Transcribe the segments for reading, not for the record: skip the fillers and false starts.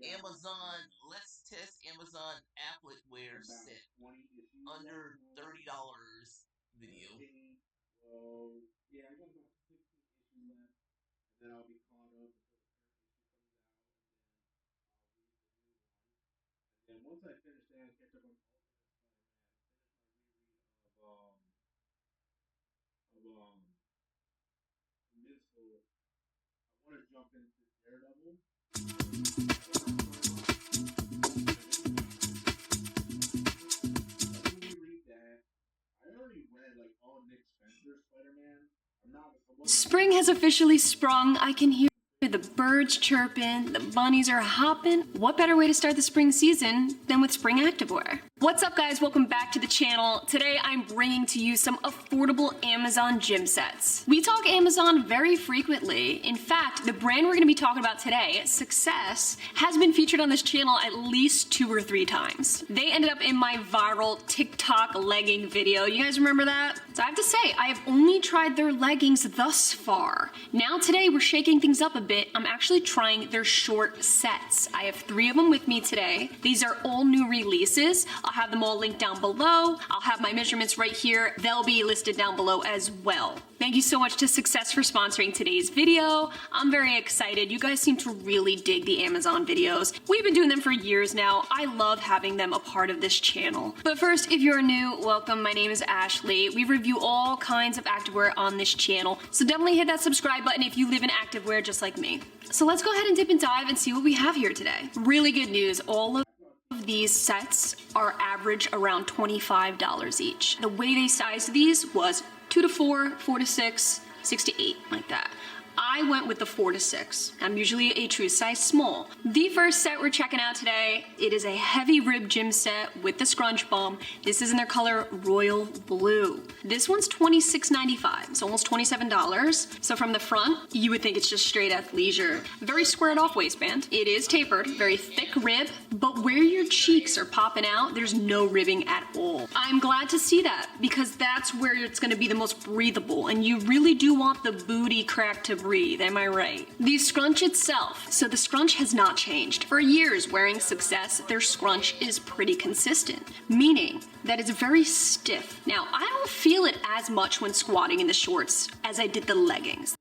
Amazon, let's test Amazon activewear set under $30 video. Spring has officially sprung. I can hear the birds chirping, the bunnies are hopping. What better way to start the spring season than with spring activewear? What's up, guys? Welcome back to the channel. Today I'm bringing to you some affordable Amazon gym sets. We talk Amazon very frequently. In fact, the brand we're going to be talking about today, Success, has been featured on this channel at least 2 or 3 times. They ended up in my viral TikTok legging video. You guys remember that? So I have to say, I have only tried their leggings thus far. Now today we're shaking things up a bit. I'm actually trying their short sets. I have 3 of them with me today. These are all new releases. I'll have them all linked down below. I'll have my measurements right here. They'll be listed down below as well. Thank you so much to Success for sponsoring today's video. I'm very excited. You guys seem to really dig the Amazon videos. We've been doing them for years now. I love having them a part of this channel. But first, if you're new, welcome. My name is Ashley. We review all kinds of activewear on this channel, so definitely hit that subscribe button if you live in activewear just like me. So let's go ahead and dip and dive and see what we have here today. Really good news. All of these sets are average around $25 each. The way they sized these was 2 to 4, 4 to 6, 6 to 8, like that. I went with the 4 to 6. I'm usually a true size small. The first set we're checking out today, it is a heavy rib gym set with the scrunch bum. This is in their color royal blue. This one's $26.95. It's almost $27. So from the front, you would think it's just straight athleisure. Very squared off waistband. It is tapered, very thick rib, but where your cheeks are popping out, there's no ribbing at all. I'm glad to see that because that's where it's gonna be the most breathable, and you really do want the booty crack to breathe, am I right? The scrunch itself, so the scrunch has not changed. For years wearing Success, their scrunch is pretty consistent, meaning that it's very stiff. Now, I don't feel it as much when squatting in the shorts as I did the leggings.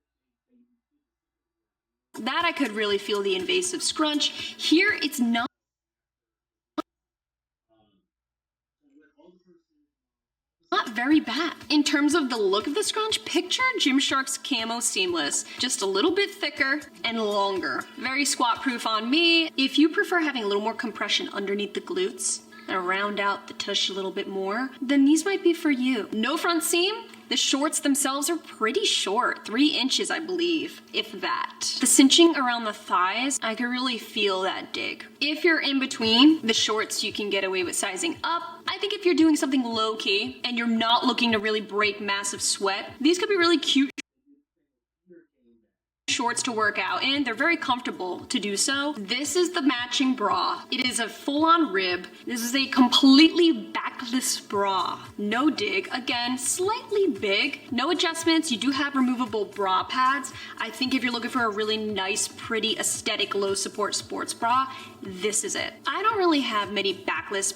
That I could really feel the invasive scrunch. Here, it's not very bad. In terms of the look of the scrunch, picture Gymshark's Camo Seamless, just a little bit thicker and longer. Very squat proof on me. If you prefer having a little more compression underneath the glutes and round out the tush a little bit more, then these might be for you. No front seam. The shorts themselves are pretty short, 3 inches, I believe, if that. The cinching around the thighs, I can really feel that dig. If you're in between the shorts, you can get away with sizing up. I think if you're doing something low key and you're not looking to really break massive sweat, these could be really cute shorts to work out, and they're very comfortable to do so. This is the matching bra. It is a full-on rib. This is a completely backless bra. No dig. Again, slightly big. No adjustments. You do have removable bra pads. I think if you're looking for a really nice, pretty, aesthetic, low support sports bra, this is it. I don't really have many backless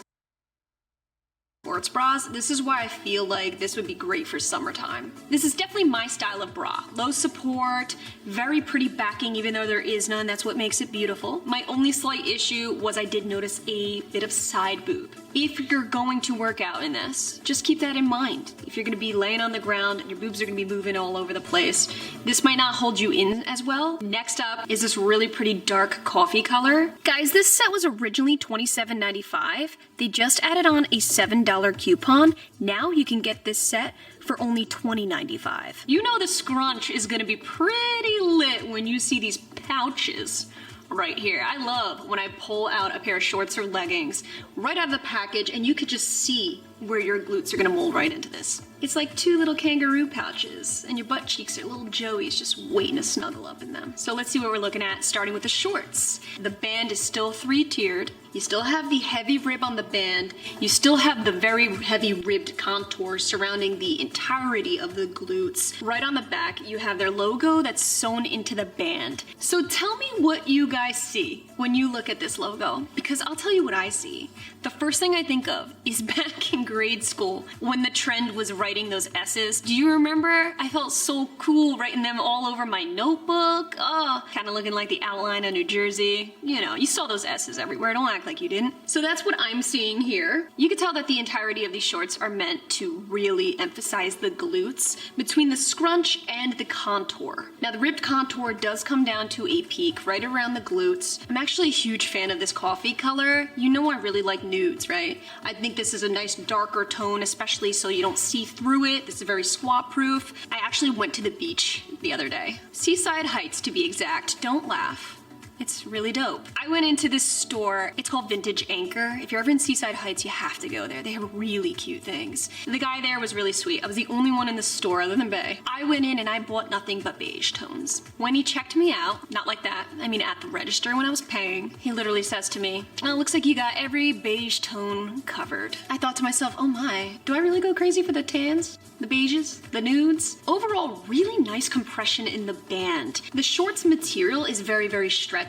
sports bras. This is why I feel like this would be great for summertime. This is definitely my style of bra. Low support, very pretty backing even though there is none. That's what makes it beautiful. My only slight issue was I did notice a bit of side boob. If you're going to work out in this, just keep that in mind. If you're gonna be laying on the ground and your boobs are gonna be moving all over the place, this might not hold you in as well. Next up is this really pretty dark coffee color. Guys, this set was originally $27.95. They just added on a $7 coupon. Now you can get this set for only $20.95. You know the scrunch is gonna be pretty lit when you see these pouches right here. I love when I pull out a pair of shorts or leggings right out of the package and you could just see where your glutes are gonna mold right into this. It's like two little kangaroo pouches, and your butt cheeks are little joeys just waiting to snuggle up in them. So let's see what we're looking at, starting with the shorts. The band is still 3-tiered. You still have the heavy rib on the band. You still have the very heavy ribbed contour surrounding the entirety of the glutes. Right on the back, you have their logo that's sewn into the band. So tell me what you guys see when you look at this logo, because I'll tell you what I see. The first thing I think of is back in grade school when the trend was writing those S's. Do you remember? I felt so cool writing them all over my notebook. Oh, kind of looking like the outline of New Jersey. You know, you saw those S's everywhere. Don't act like you didn't. So that's what I'm seeing here. You can tell that the entirety of these shorts are meant to really emphasize the glutes between the scrunch and the contour. Now the ribbed contour does come down to a peak right around the glutes. I'm actually a huge fan of this coffee color. You know I really like nudes, right? I think this is a nice darker tone, especially so you don't see through it. This is very squat proof. I actually went to the beach the other day. Seaside Heights to be exact. Don't laugh. It's really dope. I went into this store, it's called Vintage Anchor. If you're ever in Seaside Heights, you have to go there. They have really cute things. The guy there was really sweet. I was the only one in the store other than Bay. I went in and I bought nothing but beige tones. When he checked me out, not like that, I mean at the register when I was paying, he literally says to me, "Oh, looks like you got every beige tone covered." I thought to myself, oh my, do I really go crazy for the tans? The beiges? The nudes? Overall, really nice compression in the band. The shorts material is very, very stretchy.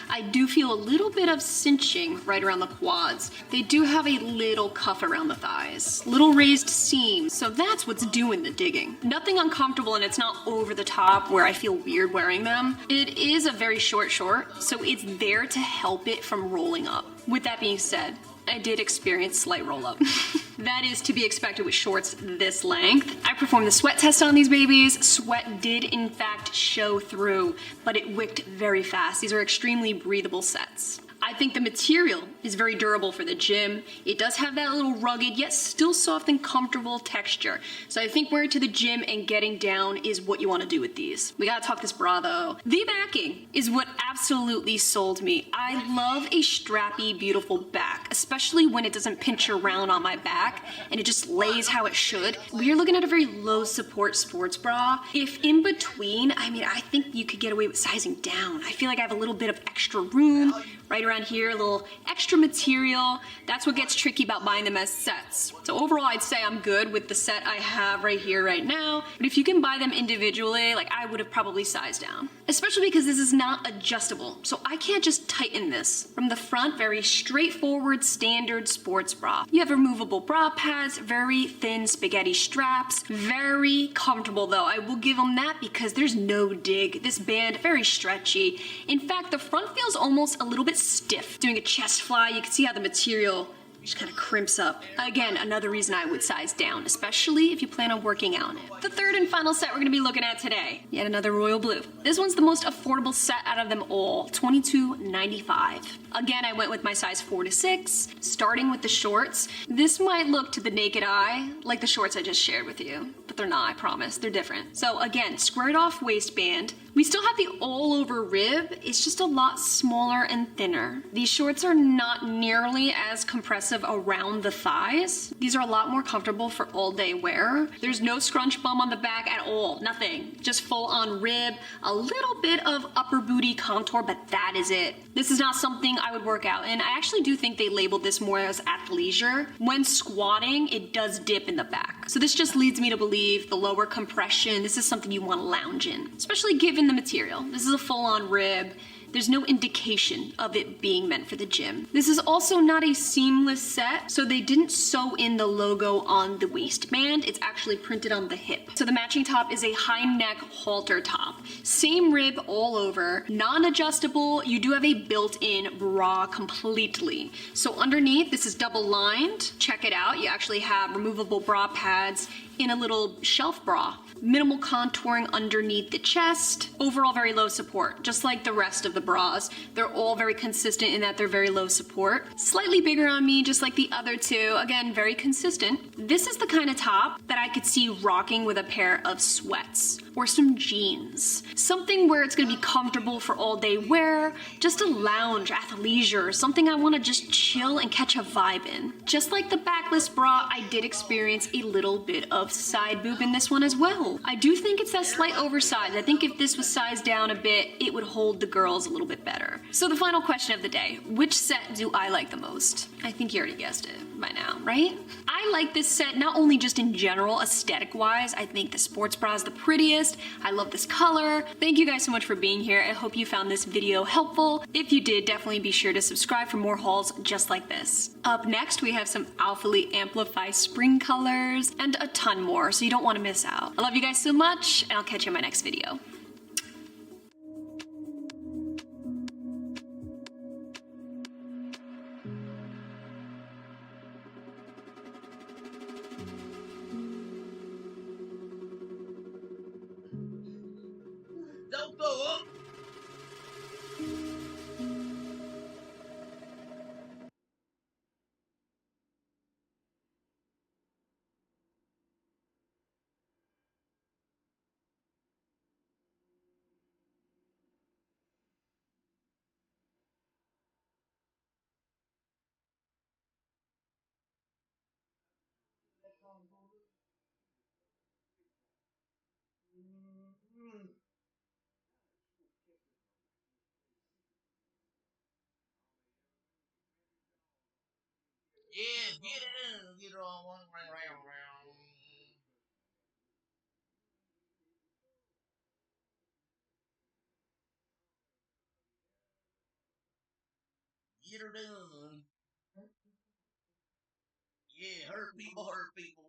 I do feel a little bit of cinching right around the quads. They do have a little cuff around the thighs. Little raised seams, so that's what's doing the digging. Nothing uncomfortable and it's not over the top where I feel weird wearing them. It is a very short short, so it's there to help it from rolling up. With that being said, I did experience slight roll up. That is to be expected with shorts this length. I performed the sweat test on these babies. Sweat did in fact show through, but it wicked very fast. These are extremely breathable sets. I think the material is very durable for the gym. It does have that little rugged yet still soft and comfortable texture. So I think wearing to the gym and getting down is what you want to do with these. We gotta talk this bra though. The backing is what absolutely sold me. I love a strappy, beautiful back, especially when it doesn't pinch around on my back and it just lays how it should. We're looking at a very low support sports bra. If in between, I mean, I think you could get away with sizing down. I feel like I have a little bit of extra room right around here, a little extra material. That's what gets tricky about buying them as sets. So overall, I'd say I'm good with the set I have right here, right now. But if you can buy them individually, like I would have probably sized down. Especially because this is not adjustable. So I can't just tighten this. From the front, very straightforward, standard sports bra. You have removable bra pads, very thin spaghetti straps. Very comfortable though. I will give them that because there's no dig. This band, very stretchy. In fact, the front feels almost a little bit stiff. Doing a chest fly, you can see how the material just kind of crimps up. Again, another reason I would size down, especially if you plan on working out in it. The third and final set we're gonna be looking at today, yet another royal blue. This one's the most affordable set out of them all, $22.95. Again, I went with my size 4 to 6, starting with the shorts. This might look to the naked eye like the shorts I just shared with you, but they're not, I promise, they're different. So again, squared off waistband. We still have the all over rib, it's just a lot smaller and thinner. These shorts are not nearly as compressive around the thighs. These are a lot more comfortable for all day wear. There's no scrunch bum on the back at all, nothing. Just full on rib, a little bit of upper booty contour, but that is it. This is not something I would work out in. I actually do think they labeled this more as athleisure. When squatting, it does dip in the back. So this just leads me to believe the lower compression, this is something you want to lounge in, especially given the material. This is a full-on rib. There's no indication of it being meant for the gym. This is also not a seamless set, so they didn't sew in the logo on the waistband. It's actually printed on the hip. So the matching top is a high neck halter top. Same rib all over, non-adjustable. You do have a built-in bra completely. So underneath, this is double lined. Check it out. You actually have removable bra pads in a little shelf bra. Minimal contouring underneath the chest. Overall very low support, just like the rest of the bras. They're all very consistent in that they're very low support. Slightly bigger on me, just like the other two. Again, very consistent. This is the kind of top that I could see rocking with a pair of sweats or some jeans. Something where it's gonna be comfortable for all day wear, just a lounge, athleisure, something I wanna just chill and catch a vibe in. Just like the backless bra, I did experience a little bit of side boob in this one as well. I do think it's that slight oversized. I think if this was sized down a bit, it would hold the girls a little bit better. So the final question of the day, which set do I like the most? I think you already guessed it by now, right? I like this set not only just in general, aesthetic wise, I think the sports bra is the prettiest. I love this color. Thank you guys so much for being here. I hope you found this video helpful. If you did, definitely be sure to subscribe for more hauls just like this. Up next, we have some Alphalete Amplify spring colors and a ton more, so you don't want to miss out. I love you guys so much, and I'll catch you in my next video. Don't go up. Yeah, get it in. Get it on one round. Get her done. Yeah, hurt people, hurt people.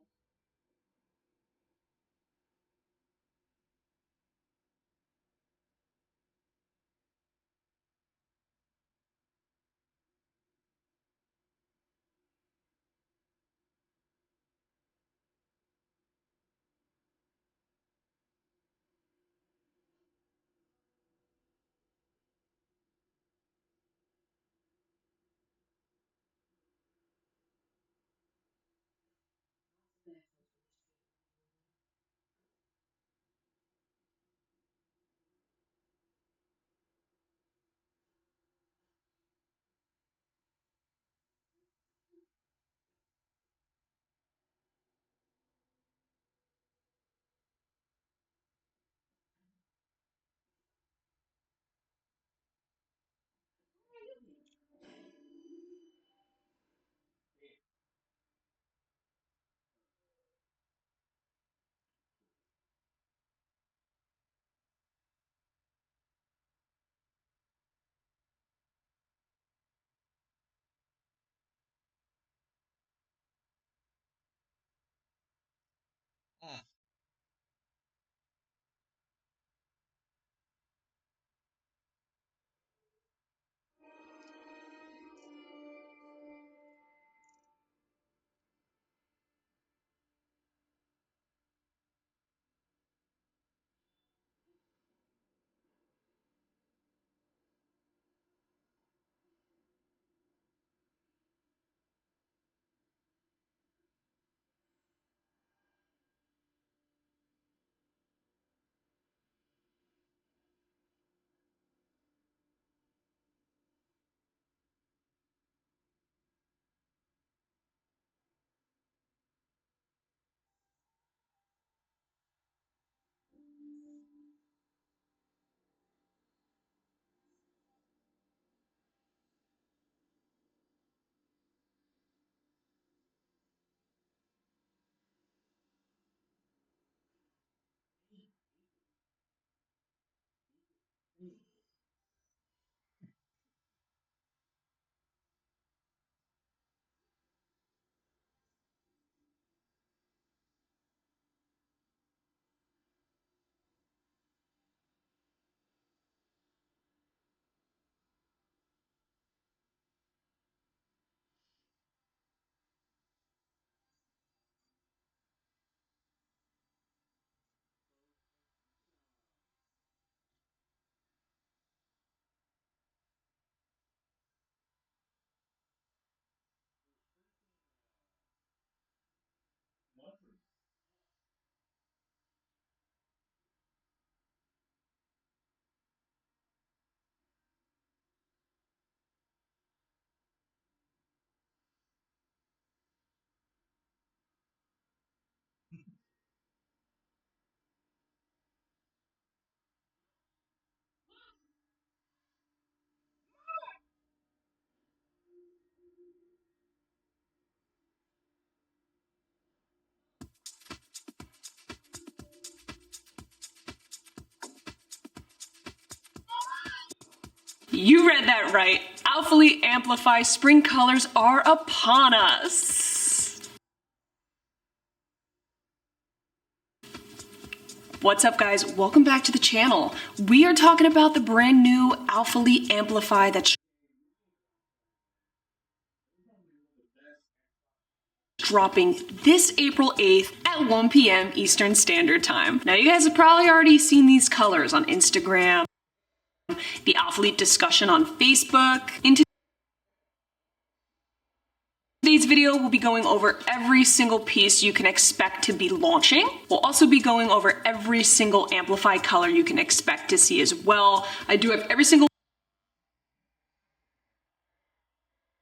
You read that right. Alphalete Amplify spring colors are upon us. What's up, guys? Welcome back to the channel. We are talking about the brand new Alphalete Amplify that's dropping this April 8th at 1 p.m. Eastern Standard Time. Now, you guys have probably already seen these colors on Instagram, the Alphalete discussion on Facebook. In today's video, we'll be going over every single piece you can expect to be launching. We'll also be going over every single Amplify color you can expect to see as well. I do have every single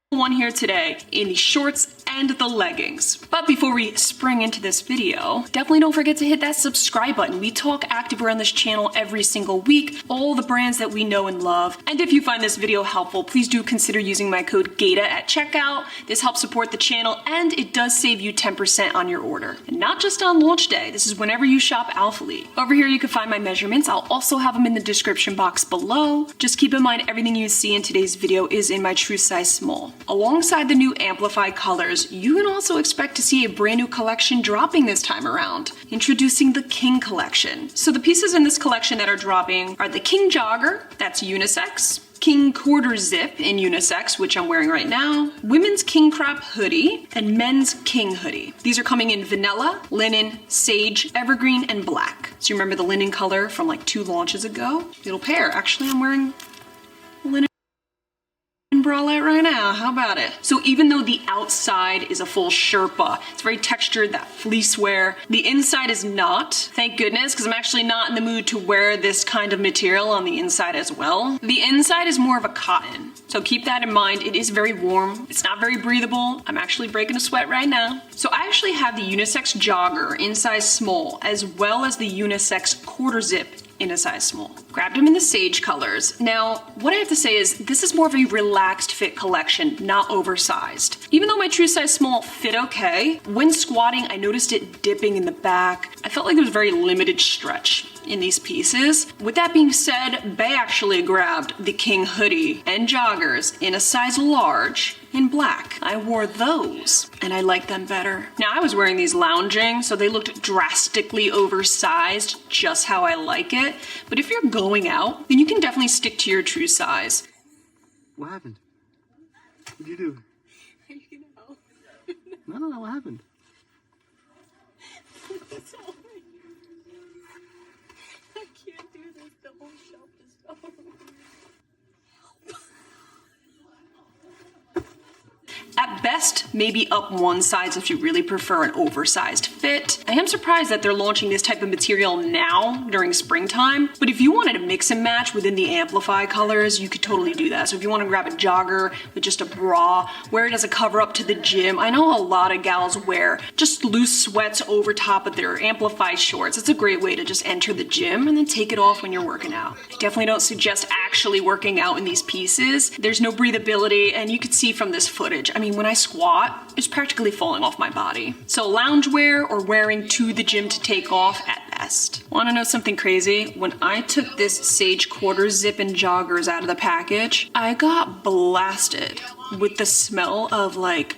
one here today in the shorts and the leggings. But before we spring into this video, definitely don't forget to hit that subscribe button. We talk activewear on this channel every single week, all the brands that we know and love. And if you find this video helpful, please do consider using my code Gaita at checkout. This helps support the channel and it does save you 10% on your order. And not just on launch day, this is whenever you shop Alphalete. Over here you can find my measurements. I'll also have them in the description box below. Just keep in mind everything you see in today's video is in my true size small. Alongside the new Amplify colors, you can also expect to see a brand new collection dropping this time around, introducing the King collection. So the pieces in this collection that are dropping are the King Jogger, that's unisex, King Quarter Zip in unisex, which I'm wearing right now, women's King Crop hoodie, and men's King hoodie. These are coming in vanilla, linen, sage, evergreen, and black. So you remember the linen color from like 2 launches ago? It'll pair. Actually, I'm wearing linen bralette right now. How about it? So even though the outside is a full Sherpa, it's very textured, that fleece wear, the inside is not, thank goodness, because I'm actually not in the mood to wear this kind of material on the inside as well. The inside is more of a cotton, so keep that in mind. It is very warm. It's not very breathable. I'm actually breaking a sweat right now. So I actually have the unisex jogger in size small, as well as the unisex quarter zip in a size small. Grabbed them in the sage colors. Now, what I have to say is this is more of a relaxed fit collection, not oversized. Even though my true size small fit okay, when squatting, I noticed it dipping in the back. I felt like there was very limited stretch in these pieces. With that being said, Bay actually grabbed the King hoodie and joggers in a size large in black. I wore those and I like them better. Now, I was wearing these lounging, so they looked drastically oversized, just how I like it. But if you're going out, then you can definitely stick to your true size. What happened? What did you do? Are you gonna help? No, what happened? I can't do this. The whole shelf is over. At best, maybe up one size if you really prefer an oversized fit. I am surprised that they're launching this type of material now during springtime, but if you wanted to mix and match within the Amplify colors, you could totally do that. So if you want to grab a jogger with just a bra, wear it as a cover up to the gym. I know a lot of gals wear just loose sweats over top of their Amplify shorts. It's a great way to just enter the gym and then take it off when you're working out. I definitely don't suggest actually working out in these pieces. There's no breathability, and you could see from this footage, I mean, when I squat, it's practically falling off my body. So loungewear or wearing to the gym to take off at best. Want to know something crazy? When I took this sage quarter zip and joggers out of the package, I got blasted with the smell of like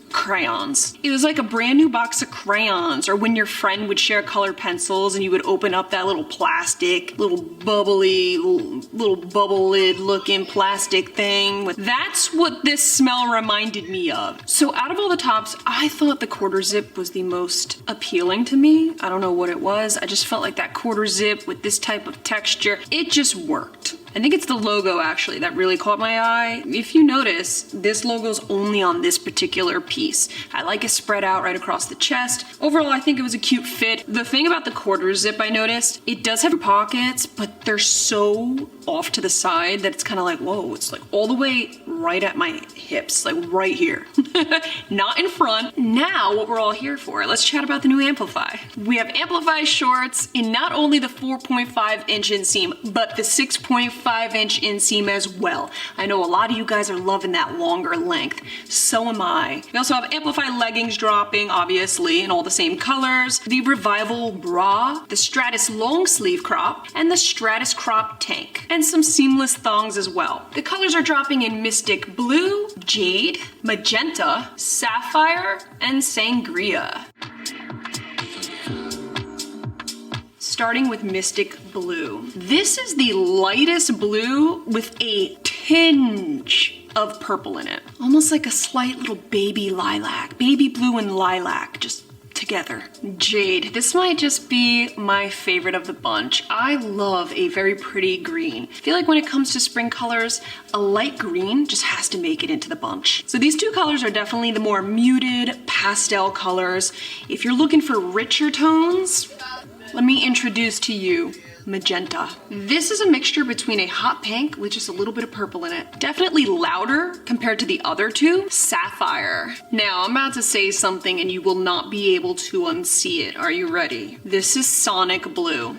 crayons. It was like a brand new box of crayons, or when your friend would share color pencils and you would open up that little plastic, little bubbly, little bubble lid looking plastic thing. That's what this smell reminded me of. So out of all the tops, I thought the quarter zip was the most appealing to me. I don't know what it was. I just felt like that quarter zip with this type of texture, it just worked. I think it's the logo actually that really caught my eye. If you notice, this logo's only on this particular piece. I like it spread out right across the chest. Overall, I think it was a cute fit. The thing about the quarter zip I noticed, it does have pockets, but they're so off to the side that it's kind of like, whoa, it's like all the way right at my hips, like right here. Not in front. Now, what we're all here for, let's chat about the new Amplify. We have Amplify shorts in not only the 4.5 inch inseam, but the 6.5 inch inseam as well. I know a lot of you guys are loving that longer length. So am I. We also have Amplify leggings dropping, obviously, in all the same colors. The Revival bra, the Stratus long sleeve crop, and the Stratus crop tank. And some seamless thongs as well. The colors are dropping in Mystic Blue, Jade, Magenta, Sapphire, and Sangria. Starting with Mystic Blue. This is the lightest blue with a tinge of purple in it. Almost like a slight little baby lilac. Baby blue and lilac, just together. Jade. This might just be my favorite of the bunch. I love a very pretty green. I feel like when it comes to spring colors, a light green just has to make it into the bunch. So these two colors are definitely the more muted pastel colors. If you're looking for richer tones, let me introduce to you Magenta. This is a mixture between a hot pink with just a little bit of purple in it. Definitely louder compared to the other two. Sapphire. Now, I'm about to say something and you will not be able to unsee it. Are you ready? This is Sonic Blue.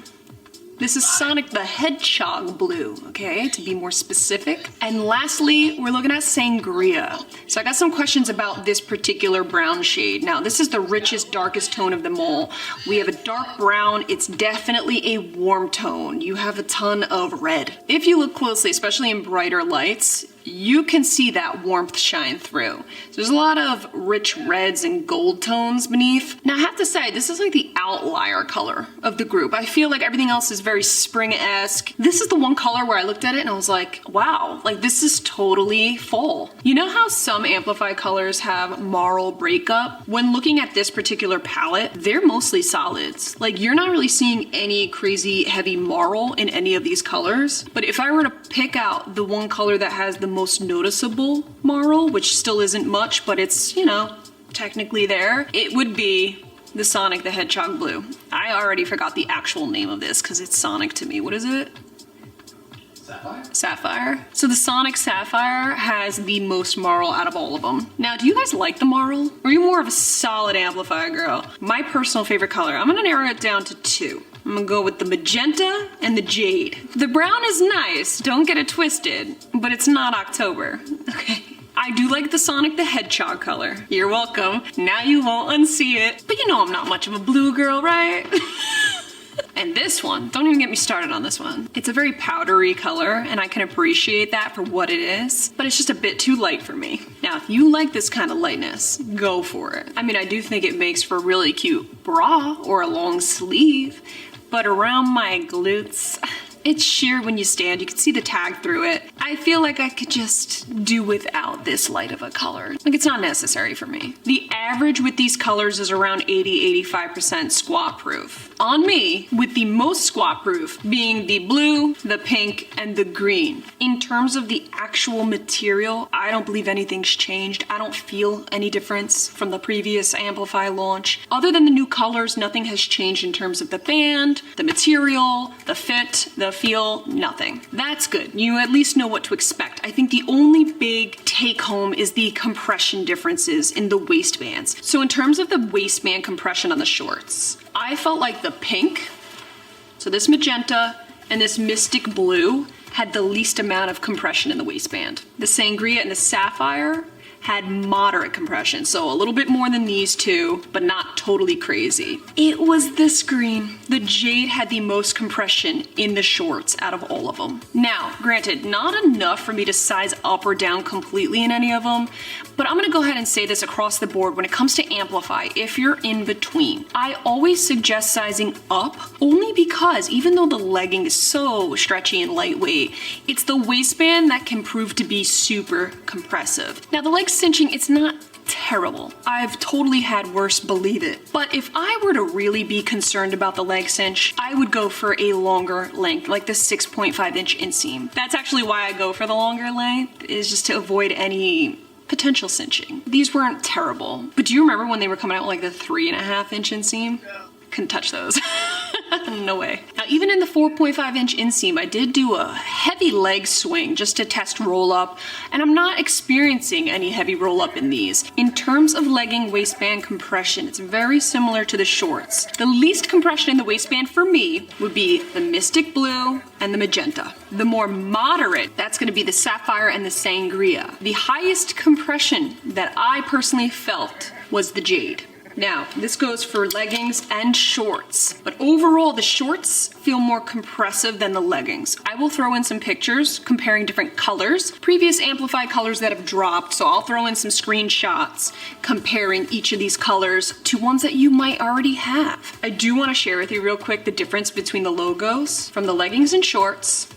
This is Sonic the Hedgehog blue, okay, to be more specific. And lastly, we're looking at Sangria. So I got some questions about this particular brown shade. Now, this is the richest, darkest tone of them all. We have a dark brown. It's definitely a warm tone. You have a ton of red. If you look closely, especially in brighter lights, you can see that warmth shine through. So there's a lot of rich reds and gold tones beneath. Now I have to say, this is like the outlier color of the group. I feel like everything else is very spring-esque. This is the one color where I looked at it and I was like, wow, like this is totally fall. You know how some Amplify colors have marl breakup? When looking at this particular palette, they're mostly solids. Like you're not really seeing any crazy heavy marl in any of these colors. But if I were to pick out the one color that has the most noticeable marl, which still isn't much, but it's, you know, technically there, it would be the Sonic the Hedgehog blue. I already forgot the actual name of this because it's Sonic to me. What is it? Sapphire? Sapphire. So the Sonic Sapphire has the most marl out of all of them. Now, do you guys like the marl? Or are you more of a solid Amplify girl? My personal favorite color, I'm gonna narrow it down to two. I'm gonna go with the magenta and the jade. The brown is nice, don't get it twisted, but it's not October, okay? I do like the Sonic the Hedgehog color. You're welcome. Now you won't unsee it. But you know I'm not much of a blue girl, right? And this one, don't even get me started on this one. It's a very powdery color and I can appreciate that for what it is, but it's just a bit too light for me. Now, if you like this kind of lightness, go for it. I mean, I do think it makes for a really cute bra or a long sleeve, but around my glutes, it's sheer when you stand. You can see the tag through it. I feel like I could just do without this light of a color. Like it's not necessary for me. The average with these colors is around 80-85% squat proof. On me, with the most squat proof being the blue, the pink, and the green. In terms of the actual material, I don't believe anything's changed. I don't feel any difference from the previous Amplify launch. Other than the new colors, nothing has changed in terms of the band, the material, the fit, the feel, nothing. That's good. You at least know what to expect. I think the only big take home is the compression differences in the waistbands. So in terms of the waistband compression on the shorts, I felt like the pink, so this magenta and this mystic blue had the least amount of compression in the waistband. The Sangria and the Sapphire had moderate compression, so a little bit more than these two, but not totally crazy. It was this green. The Jade had the most compression in the shorts out of all of them. Now, granted, not enough for me to size up or down completely in any of them, but I'm gonna go ahead and say this across the board when it comes to Amplify, if you're in between. I always suggest sizing up, only because even though the legging is so stretchy and lightweight, it's the waistband that can prove to be super compressive. Now the leg cinching, it's not terrible. I've totally had worse, believe it. But if I were to really be concerned about the leg cinch, I would go for a longer length, like the 6.5 inch inseam. That's actually why I go for the longer length, is just to avoid any potential cinching. These weren't terrible, but do you remember when they were coming out like the 3.5 inch inseam? Couldn't touch those. No way. Now, even in the 4.5-inch inseam, I did do a heavy leg swing just to test roll up, and I'm not experiencing any heavy roll up in these. In terms of legging waistband compression, it's very similar to the shorts. The least compression in the waistband for me would be the Mystic Blue and the Magenta. The more moderate, that's gonna be the Sapphire and the Sangria. The highest compression that I personally felt was the Jade. Now, this goes for leggings and shorts, but overall the shorts feel more compressive than the leggings. I will throw in some pictures comparing different colors, previous amplified colors that have dropped, so I'll throw in some screenshots comparing each of these colors to ones that you might already have. I do want to share with you real quick the difference between the logos from the leggings and shorts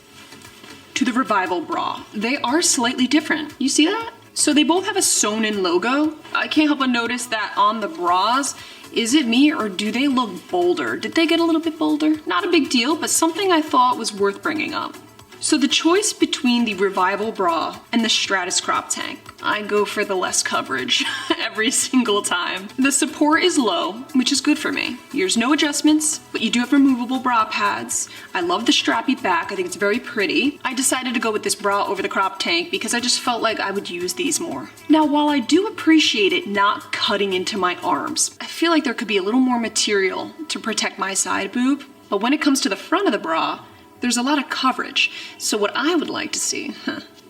to the Revival bra. They are slightly different. You see that? So they both have a sewn-in logo. I can't help but notice that on the bras, is it me or do they look bolder? Did they get a little bit bolder? Not a big deal, but something I thought was worth bringing up. So the choice between the Revival bra and the Stratus crop tank, I go for the less coverage every single time. The support is low, which is good for me. There's no adjustments, but you do have removable bra pads. I love the strappy back, I think it's very pretty. I decided to go with this bra over the crop tank because I just felt like I would use these more. Now, while I do appreciate it not cutting into my arms, I feel like there could be a little more material to protect my side boob, but when it comes to the front of the bra, there's a lot of coverage. So what I would like to see,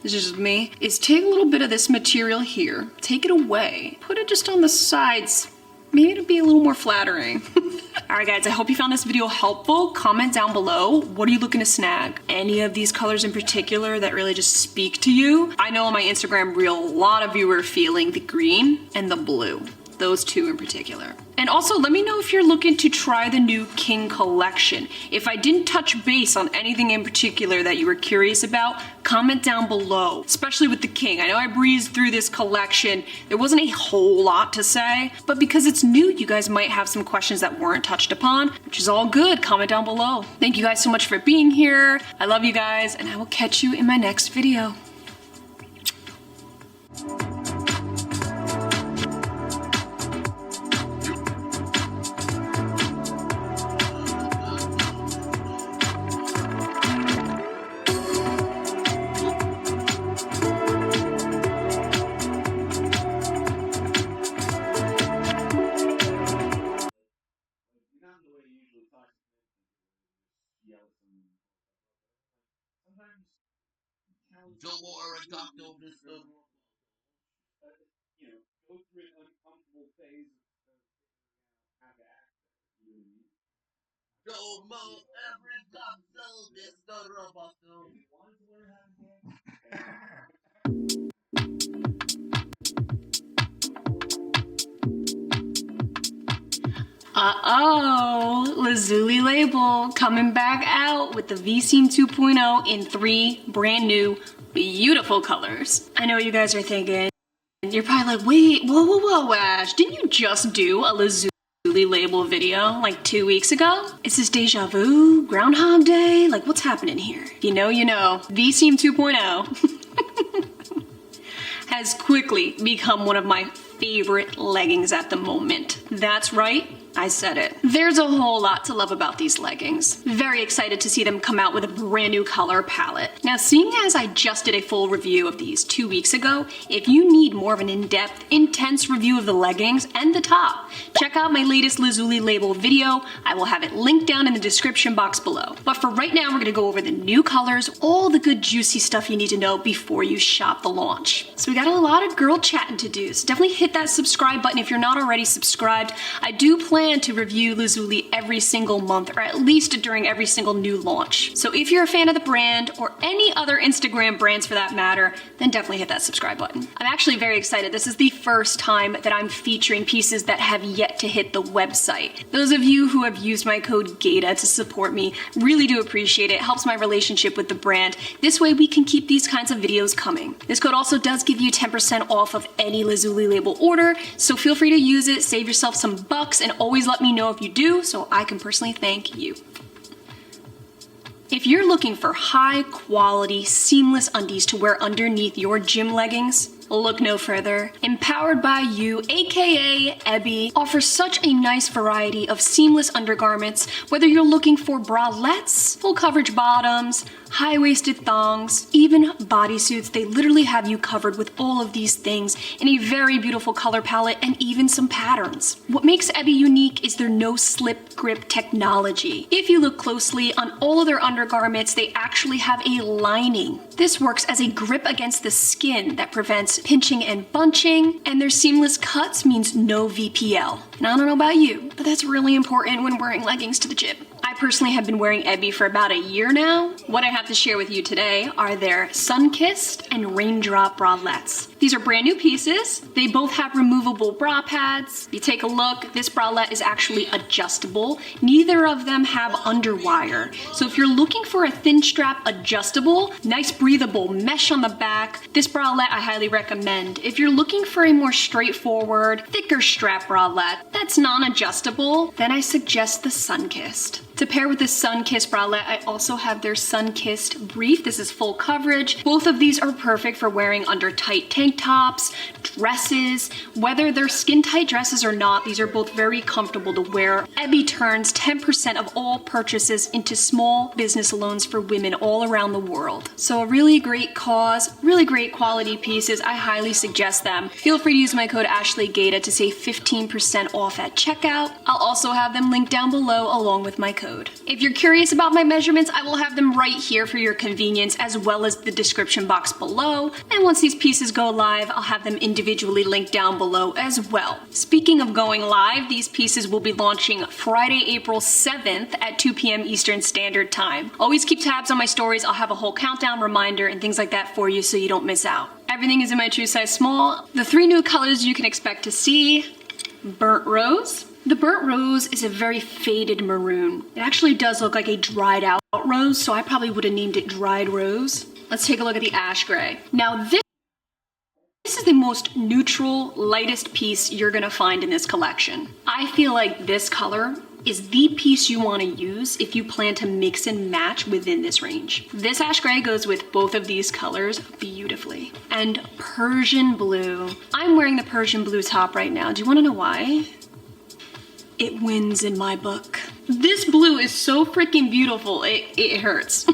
this is just me, is take a little bit of this material here, take it away, put it just on the sides. Maybe it'll be a little more flattering. All right, guys, I hope you found this video helpful. Comment down below, what are you looking to snag? Any of these colors in particular that really just speak to you? I know on my Instagram reel, a lot of you were feeling the green and the blue. Those two in particular. And also let me know if you're looking to try the new King collection. If I didn't touch base on anything in particular that you were curious about, comment down below, especially with the King. I know I breezed through this collection. There wasn't a whole lot to say, but because it's new, you guys might have some questions that weren't touched upon, which is all good. Comment down below. Thank you guys so much for being here. I love you guys, and I will catch you in my next video. Joe already talked over this stuff. Go through an uncomfortable phase of how to act. Joe Mo every talk so this the robot. Uh-oh, Lazuli label coming back out with the V-Seam 2.0 in 3 brand new, beautiful colors. I know what you guys are thinking. You're probably like, wait, whoa, Ash, didn't you just do a Lazuli label video like 2 weeks ago? Is this deja vu? Groundhog Day? Like, what's happening here? If you know, you know. V-Seam 2.0 has quickly become one of my favorite leggings at the moment. That's right, I said it. There's a whole lot to love about these leggings. Very excited to see them come out with a brand new color palette. Now, seeing as I just did a full review of these 2 weeks ago, if you need more of an in-depth, intense review of the leggings and the top, check out my latest Lazuli label video. I will have it linked down in the description box below. But for right now, we're gonna go over the new colors, all the good juicy stuff you need to know before you shop the launch. So we got a lot of girl chatting to do, so definitely hit that subscribe button if you're not already subscribed. I do plan to review Lazuli every single month, or at least during every single new launch. So if you're a fan of the brand, or any other Instagram brands for that matter, then definitely hit that subscribe button. I'm actually very excited. This is the first time that I'm featuring pieces that have yet to hit the website. Those of you who have used my code Gaita to support me really do appreciate it. It helps my relationship with the brand. This way we can keep these kinds of videos coming. This code also does give you 10% off of any Lazuli label order, so feel free to use it, save yourself some bucks, and always let me know if you do so I can personally thank you. If you're looking for high quality, seamless undies to wear underneath your gym leggings, Look no further. Empowered by You, aka Ebby, offers such a nice variety of seamless undergarments, whether you're looking for bralettes, full coverage bottoms, high-waisted thongs, even bodysuits. They literally have you covered with all of these things in a very beautiful color palette and even some patterns. What makes Ebby unique is their no-slip grip technology. If you look closely on all of their undergarments, they actually have a lining. This works as a grip against the skin that prevents pinching and bunching, and their seamless cuts means no VPL. And I don't know about you, but that's really important when wearing leggings to the gym. I personally have been wearing Ebby for about a year now. What I have to share with you today are their sun-kissed and raindrop bralettes. These are brand new pieces. They both have removable bra pads. If you take a look, this bralette is actually adjustable. Neither of them have underwire. So if you're looking for a thin strap adjustable, nice breathable mesh on the back, this bralette I highly recommend. If you're looking for a more straightforward, thicker strap bralette that's non-adjustable, then I suggest the sun-kissed. To pair with the sun-kissed bralette, I also have their sun-kissed brief. This is full coverage. Both of these are perfect for wearing under tight tank tops, dresses. Whether they're skin-tight dresses or not, these are both very comfortable to wear. Ebby turns 10% of all purchases into small business loans for women all around the world. So a really great cause, really great quality pieces. I highly suggest them. Feel free to use my code AshleyGaita to save 15% off at checkout. I'll also have them linked down below along with my code. If you're curious about my measurements, I will have them right here for your convenience, as well as the description box below. And once these pieces go live, I'll have them individually linked down below as well. Speaking of going live, these pieces will be launching Friday, April 7th at 2 p.m. Eastern Standard Time. Always keep tabs on my stories. I'll have a whole countdown reminder and things like that for you so you don't miss out. Everything is in my true size small. The 3 new colors you can expect to see: burnt rose. The burnt rose is a very faded maroon. It actually does look like a dried out rose, so I probably would have named it dried rose. Let's take a look at the ash gray. Now this is the most neutral, lightest piece you're gonna find in this collection. I feel like this color is the piece you want to use if you plan to mix and match within this range. This ash gray goes with both of these colors beautifully. And Persian blue. I'm wearing the Persian blue top right now. Do you want to know why? It wins in my book. This blue is so freaking beautiful, it hurts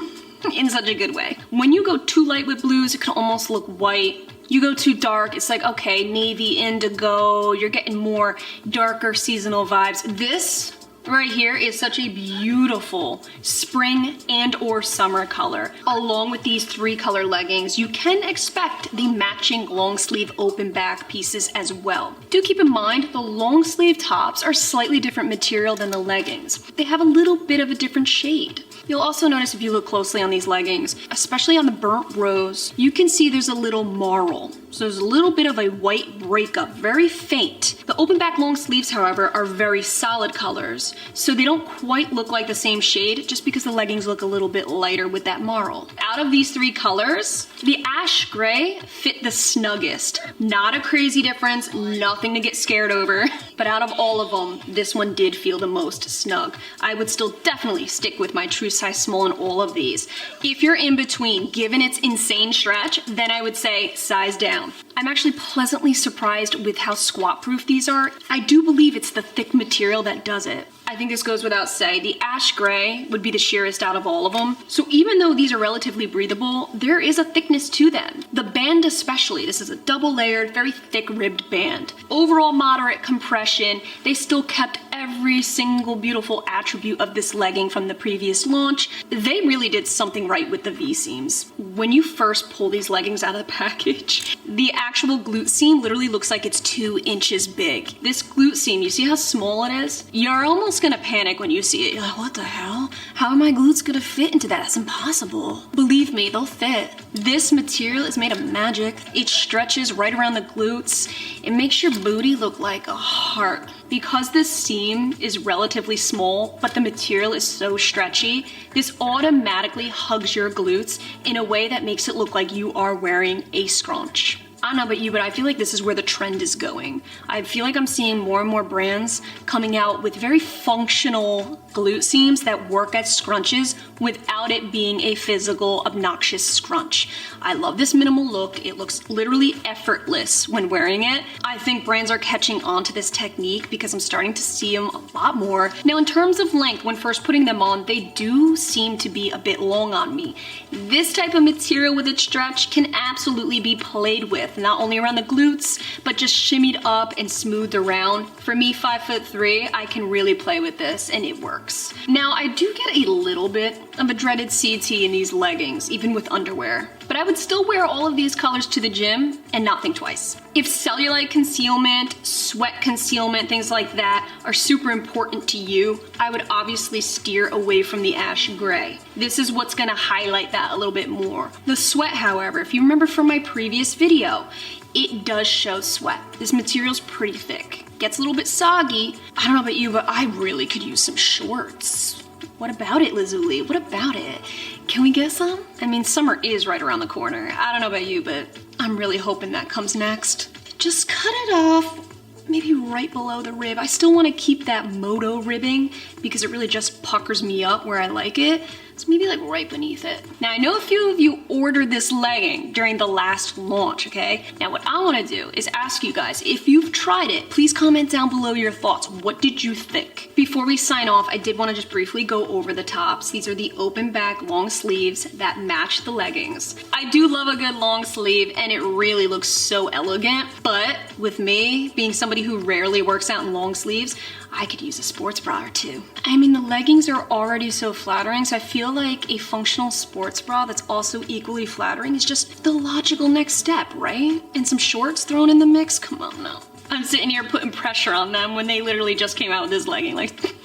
in such a good way. When you go too light with blues, it can almost look white. You go too dark, it's like, okay, navy, indigo, you're getting more darker seasonal vibes. This right here is such a beautiful spring and or summer color. Along with these 3 color leggings, you can expect the matching long sleeve open back pieces as well. Do keep in mind the long sleeve tops are slightly different material than the leggings. They have a little bit of a different shade. You'll also notice if you look closely on these leggings, especially on the burnt rose, you can see there's a little marl. So there's a little bit of a white breakup, very faint. The open back long sleeves, however, are very solid colors, so they don't quite look like the same shade just because the leggings look a little bit lighter with that marl. Out of these 3 colors, the ash gray fit the snuggest. Not a crazy difference, nothing to get scared over, but out of all of them, this one did feel the most snug. I would still definitely stick with my true size small in all of these. If you're in between, given its insane stretch, then I would say size down. I'm actually pleasantly surprised with how squat proof these are. I do believe it's the thick material that does it. I think this goes without say. The ash gray would be the sheerest out of all of them. So even though these are relatively breathable, there is a thickness to them. The band especially, this is a double layered, very thick ribbed band. Overall moderate compression, they still kept every single beautiful attribute of this legging from the previous launch. They really did something right with the V-seams. When you first pull these leggings out of the package, the actual glute seam literally looks like it's 2 inches big. This glute seam, you see how small it is? You're almost gonna panic when you see it. You're like, what the hell? How are my glutes gonna fit into that? That's impossible. Believe me, they'll fit. This material is made of magic. It stretches right around the glutes. It makes your booty look like a heart. Because this seam is relatively small, but the material is so stretchy, this automatically hugs your glutes in a way that makes it look like you are wearing a scrunch. I don't know about you, but I feel like this is where the trend is going. I feel like I'm seeing more and more brands coming out with very functional glute seams that work as scrunches without it being a physical, obnoxious scrunch. I love this minimal look. It looks literally effortless when wearing it. I think brands are catching on to this technique because I'm starting to see them a lot more. Now, in terms of length, when first putting them on, they do seem to be a bit long on me. This type of material with its stretch can absolutely be played with, not only around the glutes, but just shimmied up and smoothed around. For me, 5'3", I can really play with this and it works. Now, I do get a little bit of a dreaded CT in these leggings, even with underwear, but I would still wear all of these colors to the gym and not think twice. If cellulite concealment, sweat concealment, things like that are super important to you, I would obviously steer away from the ash gray. This is what's gonna highlight that a little bit more. The sweat, however, if you remember from my previous video, it does show sweat. This material's pretty thick. Gets a little bit soggy. I don't know about you, but I really could use some shorts. What about it, Lazuli? What about it? Can we get some? I mean, summer is right around the corner. I don't know about you, but I'm really hoping that comes next. Just cut it off, maybe right below the rib. I still want to keep that moto ribbing because it really just puckers me up where I like it. So maybe like right beneath it. Now, I know a few of you ordered this legging during the last launch, okay? Now, what I wanna do is ask you guys, if you've tried it, please comment down below your thoughts. What did you think? Before we sign off, I did wanna just briefly go over the tops. These are the open back long sleeves that match the leggings. I do love a good long sleeve and it really looks so elegant, but with me being somebody who rarely works out in long sleeves, I could use a sports bra or two. I mean, the leggings are already so flattering, so I feel like a functional sports bra that's also equally flattering is just the logical next step, right? And some shorts thrown in the mix? Come on now. I'm sitting here putting pressure on them when they literally just came out with this legging, like...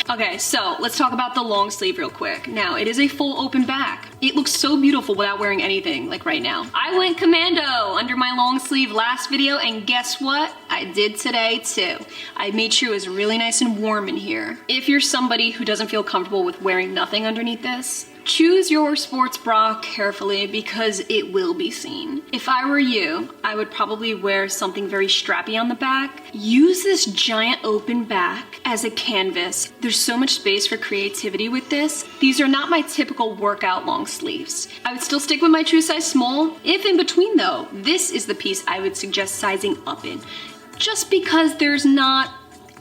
Okay, so let's talk about the long sleeve real quick. Now, it is a full open back. It looks so beautiful without wearing anything, like right now. I went commando under my long sleeve last video, and guess what? I did today too. I made sure it was really nice and warm in here. If you're somebody who doesn't feel comfortable with wearing nothing underneath this, choose your sports bra carefully because it will be seen. If I were you, I would probably wear something very strappy on the back. Use this giant open back as a canvas. There's so much space for creativity with this. These are not my typical workout long sleeves. I would still stick with my true size small. If in between though, this is the piece I would suggest sizing up in, just because there's not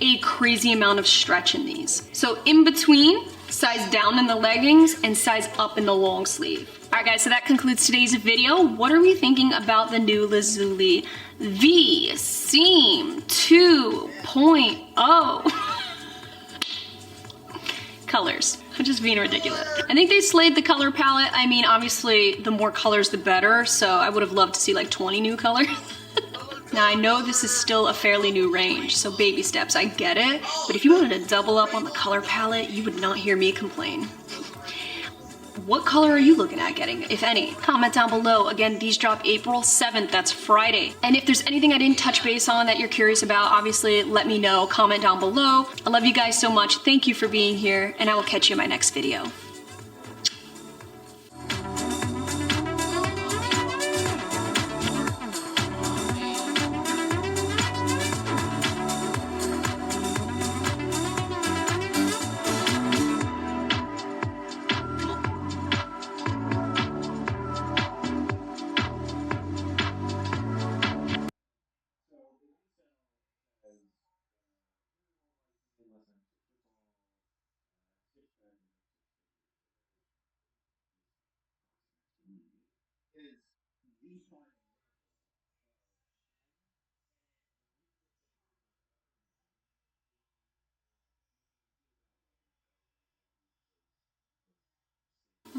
a crazy amount of stretch in these. So in between, size down in the leggings and size up in the long sleeve. All right guys, so that concludes today's video. What are we thinking about the new Lazuli V Seam 2.0? Colors. I'm just being ridiculous. I think they slayed the color palette. I mean, obviously the more colors the better, so I would have loved to see like 20 new colors. Now, I know this is still a fairly new range, so baby steps, I get it. But if you wanted to double up on the color palette, you would not hear me complain. What color are you looking at getting, if any? Comment down below. Again, these drop April 7th, that's Friday. And if there's anything I didn't touch base on that you're curious about, obviously let me know, comment down below. I love you guys so much. Thank you for being here, and I will catch you in my next video.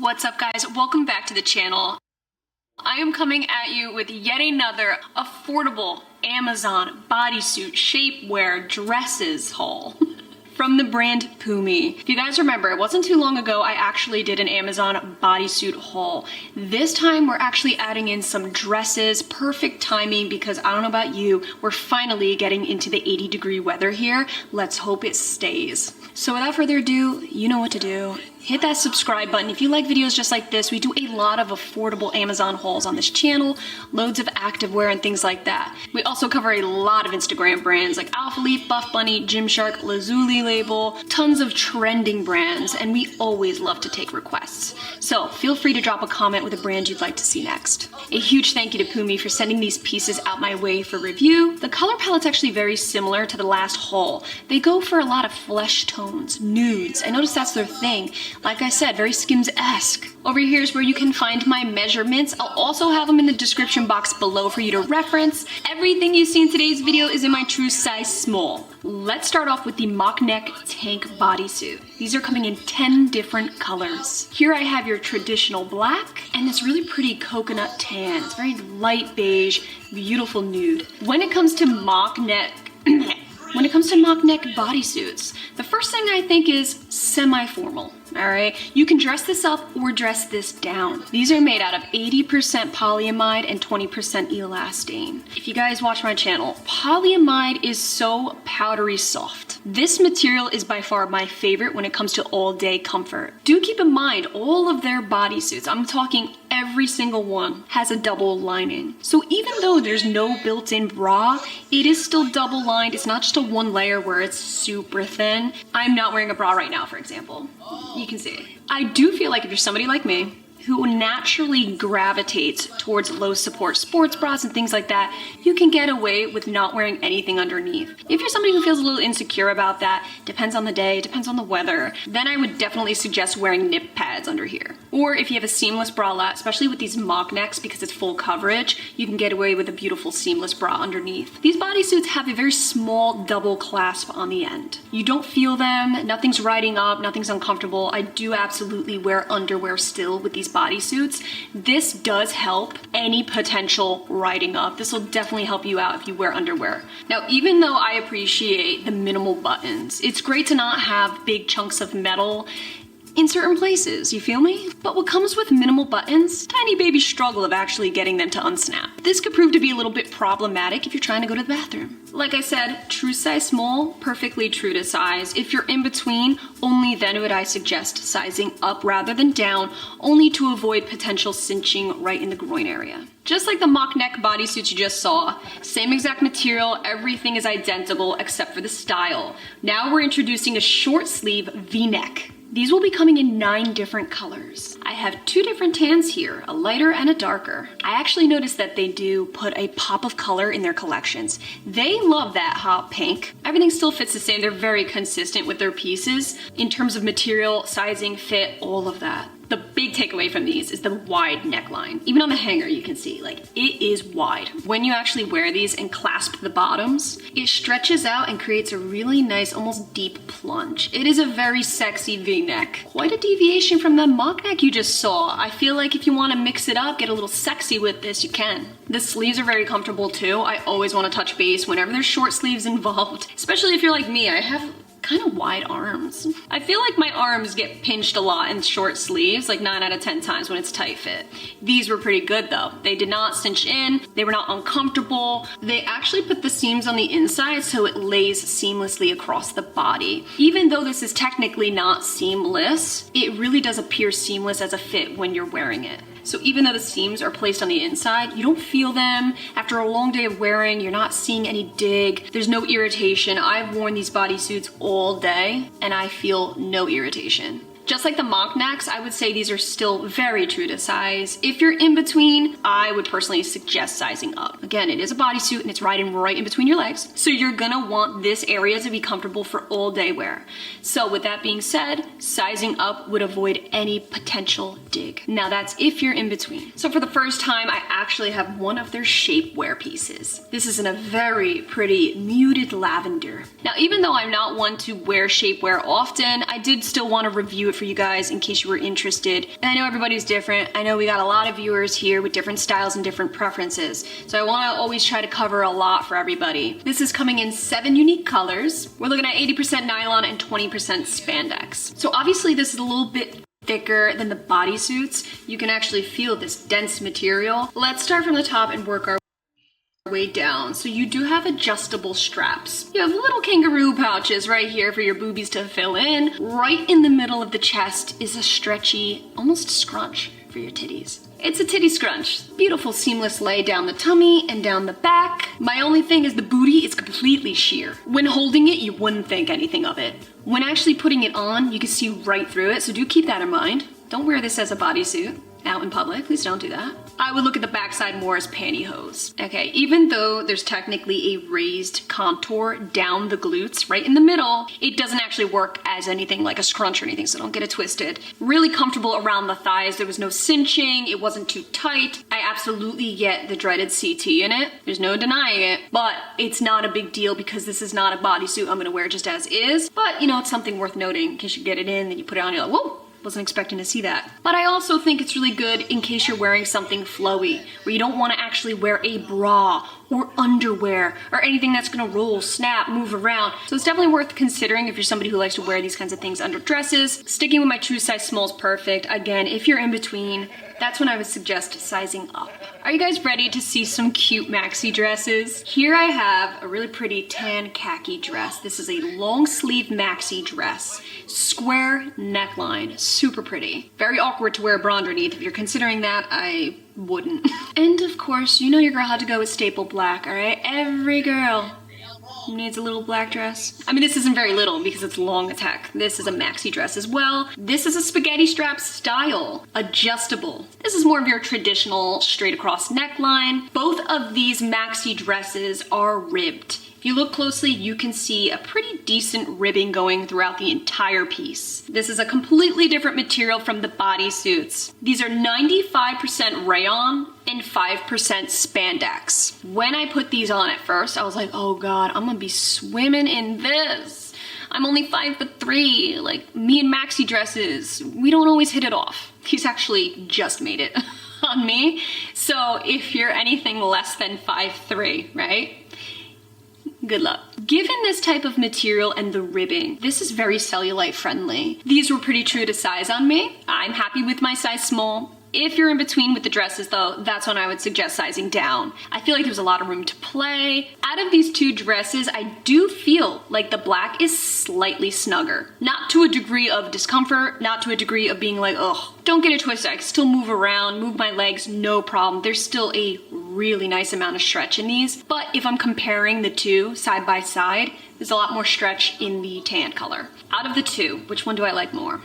What's up guys, welcome back to the channel. I am coming at you with yet another affordable Amazon bodysuit shapewear dresses haul from the brand Pumi. If you guys remember, it wasn't too long ago I actually did an Amazon bodysuit haul. This time we're actually adding in some dresses, perfect timing because I don't know about you, we're finally getting into the 80-degree weather here. Let's hope it stays. So without further ado, you know what to do. hit that subscribe button. If you like videos just like this, we do a lot of affordable Amazon hauls on this channel, loads of activewear and things like that. We also cover a lot of Instagram brands like Alpha Leaf, Buff Bunny, Gymshark, Lazuli Label, tons of trending brands, and we always love to take requests. So feel free to drop a comment with a brand you'd like to see next. A huge thank you to Pumi for sending these pieces out my way for review. The color palette's actually very similar to the last haul. They go for a lot of flesh tones, nudes. I noticed that's their thing. Like I said, very Skims-esque. Over here is where you can find my measurements. I'll also have them in the description box below for you to reference. Everything you see in today's video is in my true size small. Let's start off with the mock neck tank bodysuit. These are coming in 10 different colors. Here I have your traditional black and this really pretty coconut tan. It's very light beige, beautiful nude. When it comes to mock neck bodysuits, the first thing I think is semi-formal. All right, you can dress this up or dress this down. These are made out of 80% polyamide and 20% elastane. If you guys watch my channel, polyamide is so powdery soft. This material is by far my favorite when it comes to all day comfort. Do keep in mind, all of their bodysuits, I'm talking every single one, has a double lining. So even though there's no built-in bra, it is still double lined. It's not just a one layer where it's super thin. I'm not wearing a bra right now, for example. You can see it. I do feel like if you're somebody like me who naturally gravitates towards low support sports bras and things like that, you can get away with not wearing anything underneath. If you're somebody who feels a little insecure about that, depends on the day, depends on the weather, then I would definitely suggest wearing nip pads under here. Or if you have a seamless bralette, especially with these mock necks because it's full coverage, you can get away with a beautiful seamless bra underneath. These bodysuits have a very small double clasp on the end. You don't feel them, nothing's riding up, nothing's uncomfortable. I do absolutely wear underwear still with these bodysuits. This does help any potential riding up. This will definitely help you out if you wear underwear. Now, even though I appreciate the minimal buttons, it's great to not have big chunks of metal in certain places, you feel me? But what comes with minimal buttons, tiny baby struggle of actually getting them to unsnap. This could prove to be a little bit problematic if you're trying to go to the bathroom. Like I said, true size small, perfectly true to size. If you're in between, only then would I suggest sizing up rather than down, only to avoid potential cinching right in the groin area. Just like the mock neck bodysuits you just saw, same exact material, everything is identical except for the style. Now we're introducing a short sleeve V-neck. These will be coming in 9 different colors. I have 2 different tans here, a lighter and a darker. I actually noticed that they do put a pop of color in their collections. They love that hot pink. Everything still fits the same. They're very consistent with their pieces in terms of material, sizing, fit, all of that. The big takeaway from these is the wide neckline. Even on the hanger, you can see, like, it is wide. When you actually wear these and clasp the bottoms, it stretches out and creates a really nice, almost deep plunge. It is a very sexy V-neck. Quite a deviation from the mock neck you just saw. I feel like if you want to mix it up, get a little sexy with this, you can. The sleeves are very comfortable too. I always want to touch base whenever there's short sleeves involved, especially if you're like me. I have kind of wide arms. I feel like my arms get pinched a lot in short sleeves, like 9 out of 10 times when it's tight fit. These were pretty good though. They did not cinch in, they were not uncomfortable. They actually put the seams on the inside so it lays seamlessly across the body. Even though this is technically not seamless, it really does appear seamless as a fit when you're wearing it. So even though the seams are placed on the inside, you don't feel them. After a long day of wearing, you're not seeing any dig. There's no irritation. I've worn these bodysuits all day and I feel no irritation. Just like the mock necks, I would say these are still very true to size. If you're in between, I would personally suggest sizing up. Again, it is a bodysuit and it's riding right in between your legs, so you're gonna want this area to be comfortable for all day wear. So with that being said, sizing up would avoid any potential dig. Now that's if you're in between. So for the first time, I actually have one of their shapewear pieces. This is in a very pretty muted lavender. Now, even though I'm not one to wear shapewear often, I did still want to review it for you guys in case you were interested. And I know everybody's different. I know we got a lot of viewers here with different styles and different preferences. So I want to always try to cover a lot for everybody. This is coming in 7 unique colors. We're looking at 80% nylon and 20% spandex. So obviously this is a little bit thicker than the bodysuits. You can actually feel this dense material. Let's start from the top and work our way down. So you do have adjustable straps. You have little kangaroo pouches right here for your boobies to fill in. Right in the middle of the chest is a stretchy, almost scrunch for your titties. It's a titty scrunch. Beautiful seamless lay down the tummy and down the back. My only thing is the booty is completely sheer. When holding it, you wouldn't think anything of it. When actually putting it on, you can see right through it, so do keep that in mind. Don't wear this as a bodysuit out in public. Please don't do that. I would look at the backside more as pantyhose. Okay, even though there's technically a raised contour down the glutes right in the middle, it doesn't actually work as anything like a scrunch or anything, so don't get it twisted. Really comfortable around the thighs. There was no cinching. It wasn't too tight. I absolutely get the dreaded CT in it. There's no denying it, but it's not a big deal because this is not a bodysuit I'm gonna wear just as is. But you know, it's something worth noting in case you get it in, then you put it on, you're like, whoa. Wasn't expecting to see that. But I also think it's really good in case you're wearing something flowy, where you don't want to actually wear a bra or underwear or anything that's gonna roll, snap, move around. So it's definitely worth considering if you're somebody who likes to wear these kinds of things under dresses. Sticking with my true size small is perfect. Again, if you're in between, that's when I would suggest sizing up. Are you guys ready to see some cute maxi dresses? Here I have a really pretty tan khaki dress. This is a long sleeve maxi dress. Square neckline, super pretty. Very awkward to wear a bra underneath. If you're considering that, I wouldn't. And of course, you know your girl had to go with staple black, all right? Every girl needs a little black dress. I mean, this isn't very little because it's long as heck. This is a maxi dress as well. This is a spaghetti strap style, adjustable. This is more of your traditional straight across neckline. Both of these maxi dresses are ribbed. If you look closely, you can see a pretty decent ribbing going throughout the entire piece. This is a completely different material from the bodysuits. These are 95% rayon and 5% spandex. When I put these on at first, I was like, oh God, I'm gonna be swimming in this. I'm only 5'3". Like, me and maxi dresses, we don't always hit it off. These actually just made it on me. So if you're anything less than 5'3", right? Good luck. Given this type of material and the ribbing, this is very cellulite friendly. These were pretty true to size on me. I'm happy with my size small. If you're in between with the dresses though, that's when I would suggest sizing down. I feel like there's a lot of room to play. Out of these two dresses, I do feel like the black is slightly snugger. Not to a degree of discomfort, not to a degree of being like, ugh. Don't get it twisted, I can still move around, move my legs, no problem. There's still a really nice amount of stretch in these. But if I'm comparing the two side by side, there's a lot more stretch in the tan color. Out of the two, which one do I like more?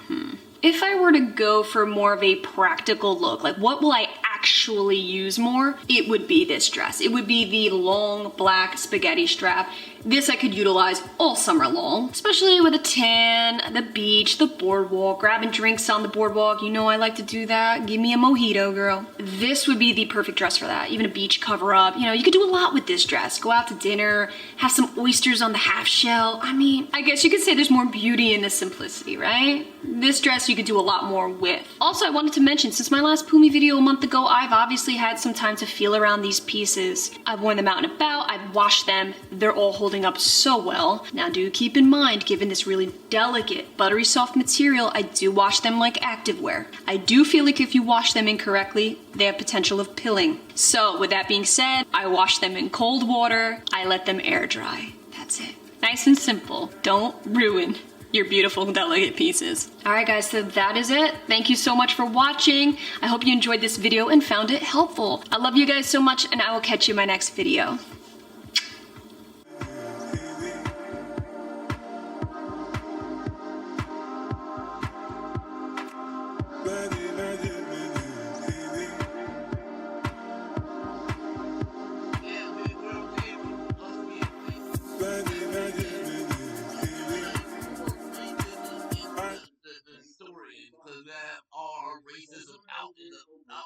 If I were to go for more of a practical look, like what will I actually use more, it would be this dress. It would be the long black spaghetti strap. This I could utilize all summer long, especially with a tan, the beach, the boardwalk, grabbing drinks on the boardwalk. You know I like to do that. Give me a mojito, girl. This would be the perfect dress for that. Even a beach cover up. You know, you could do a lot with this dress. Go out to dinner, have some oysters on the half shell. I mean, I guess you could say there's more beauty in the simplicity, right? This dress you could do a lot more with. Also, I wanted to mention, since my last Pumi video a month ago, I've obviously had some time to feel around these pieces. I've worn them out and about, I've washed them, they're all holding up so well. Now do keep in mind, given this really delicate, buttery soft material, I do wash them like activewear. I do feel like if you wash them incorrectly, they have potential of pilling. So with that being said, I wash them in cold water, I let them air dry. That's it. Nice and simple. Don't ruin your beautiful, delicate pieces. All right, guys, so that is it. Thank you so much for watching. I hope you enjoyed this video and found it helpful. I love you guys so much, and I will catch you in my next video. The story because we have our racism out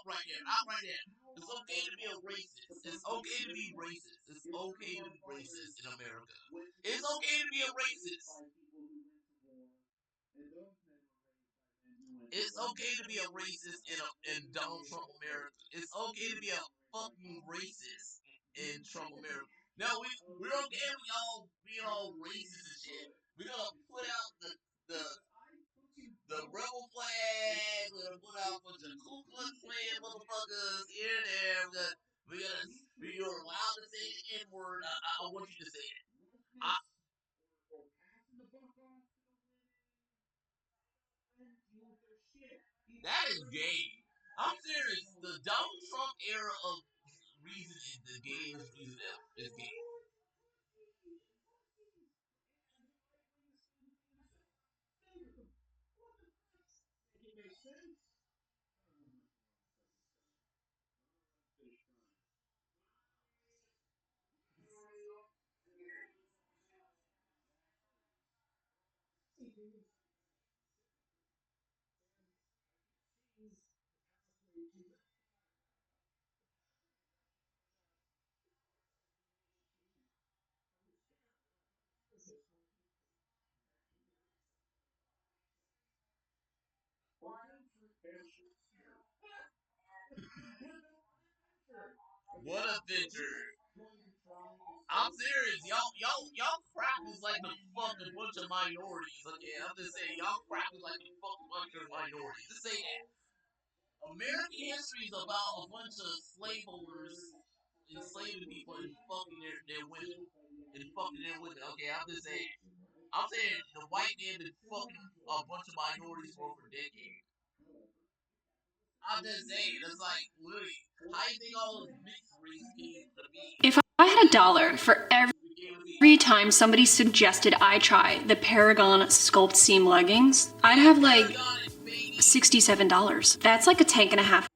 right there, out right there. It's okay to be a racist. It's okay to be racist. It's okay to be racist in America. It's okay to be a racist. It's okay to be a racist in Donald Trump America. It's okay to be a fucking racist in Trump America. No, we're okay with y'all being all racist and shit. We're gonna put out the the rebel flag. We're gonna put out a bunch of Ku Klux Klan motherfuckers here and there. You're allowed to say the N word. I want you to say it. I, that is gay. I'm serious. The Donald Trump era of reason is the gayest reason ever. It's gay. What a picture. I'm serious. Y'all crackers like the fucking bunch of minorities. Okay, I'm just saying, y'all crackers like the fucking bunch of minorities. Just say that. American history is about a bunch of slaveholders enslaving people and fucking their women. And fucking their women. Okay, I'm just saying. I'm saying the white man been fucking a bunch of minorities for over decades. I'm just saying, it's like, literally, how you think all those mixed race came to be? If I had a dollar for every time somebody suggested I try the Paragon sculpt seam leggings, I'd have like $67. That's like a tank and a half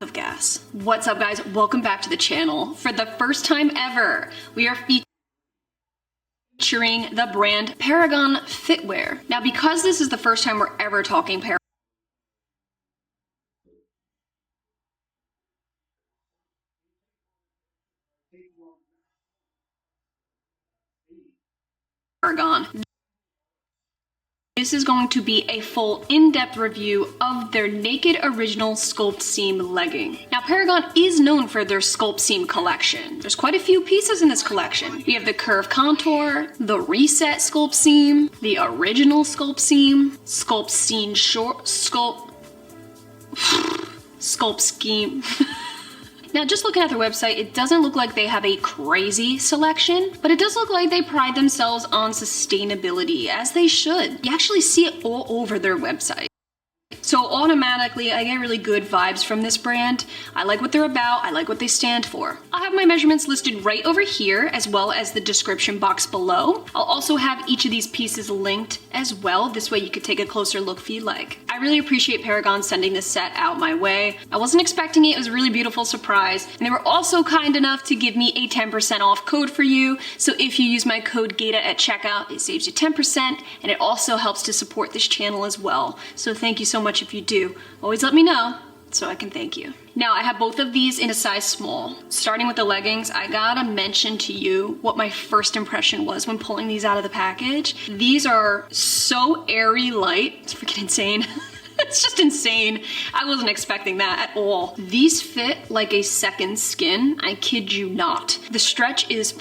of gas. What's up, guys? Welcome back to the channel. For the first time ever, we are featuring the brand Paragon Fitwear. Now, because this is the first time we're ever talking Paragon, this is going to be a full in-depth review of their naked original sculpt seam legging. Now, Paragon is known for their sculpt seam collection. There's quite a few pieces in this collection. We have the curve contour, the reset sculpt seam, the original sculpt seam, sculpt seam short, sculpt scheme. Now, just looking at their website, it doesn't look like they have a crazy selection, but it does look like they pride themselves on sustainability, as they should. You actually see it all over their website. So automatically, I get really good vibes from this brand. I like what they're about, I like what they stand for. I'll have my measurements listed right over here, as well as the description box below. I'll also have each of these pieces linked as well. This way you could take a closer look if you'd like. I really appreciate Paragon sending this set out my way. I wasn't expecting it. It was a really beautiful surprise. And they were also kind enough to give me a 10% off code for you. So if you use my code Gaita at checkout, it saves you 10%, and it also helps to support this channel as well. So thank you so much if you do. Always let me know so I can thank you. Now, I have both of these in a size small. Starting with the leggings, I gotta mention to you what my first impression was when pulling these out of the package. These are so airy light. It's freaking insane. It's just insane. I wasn't expecting that at all. These fit like a second skin. I kid you not. The stretch is...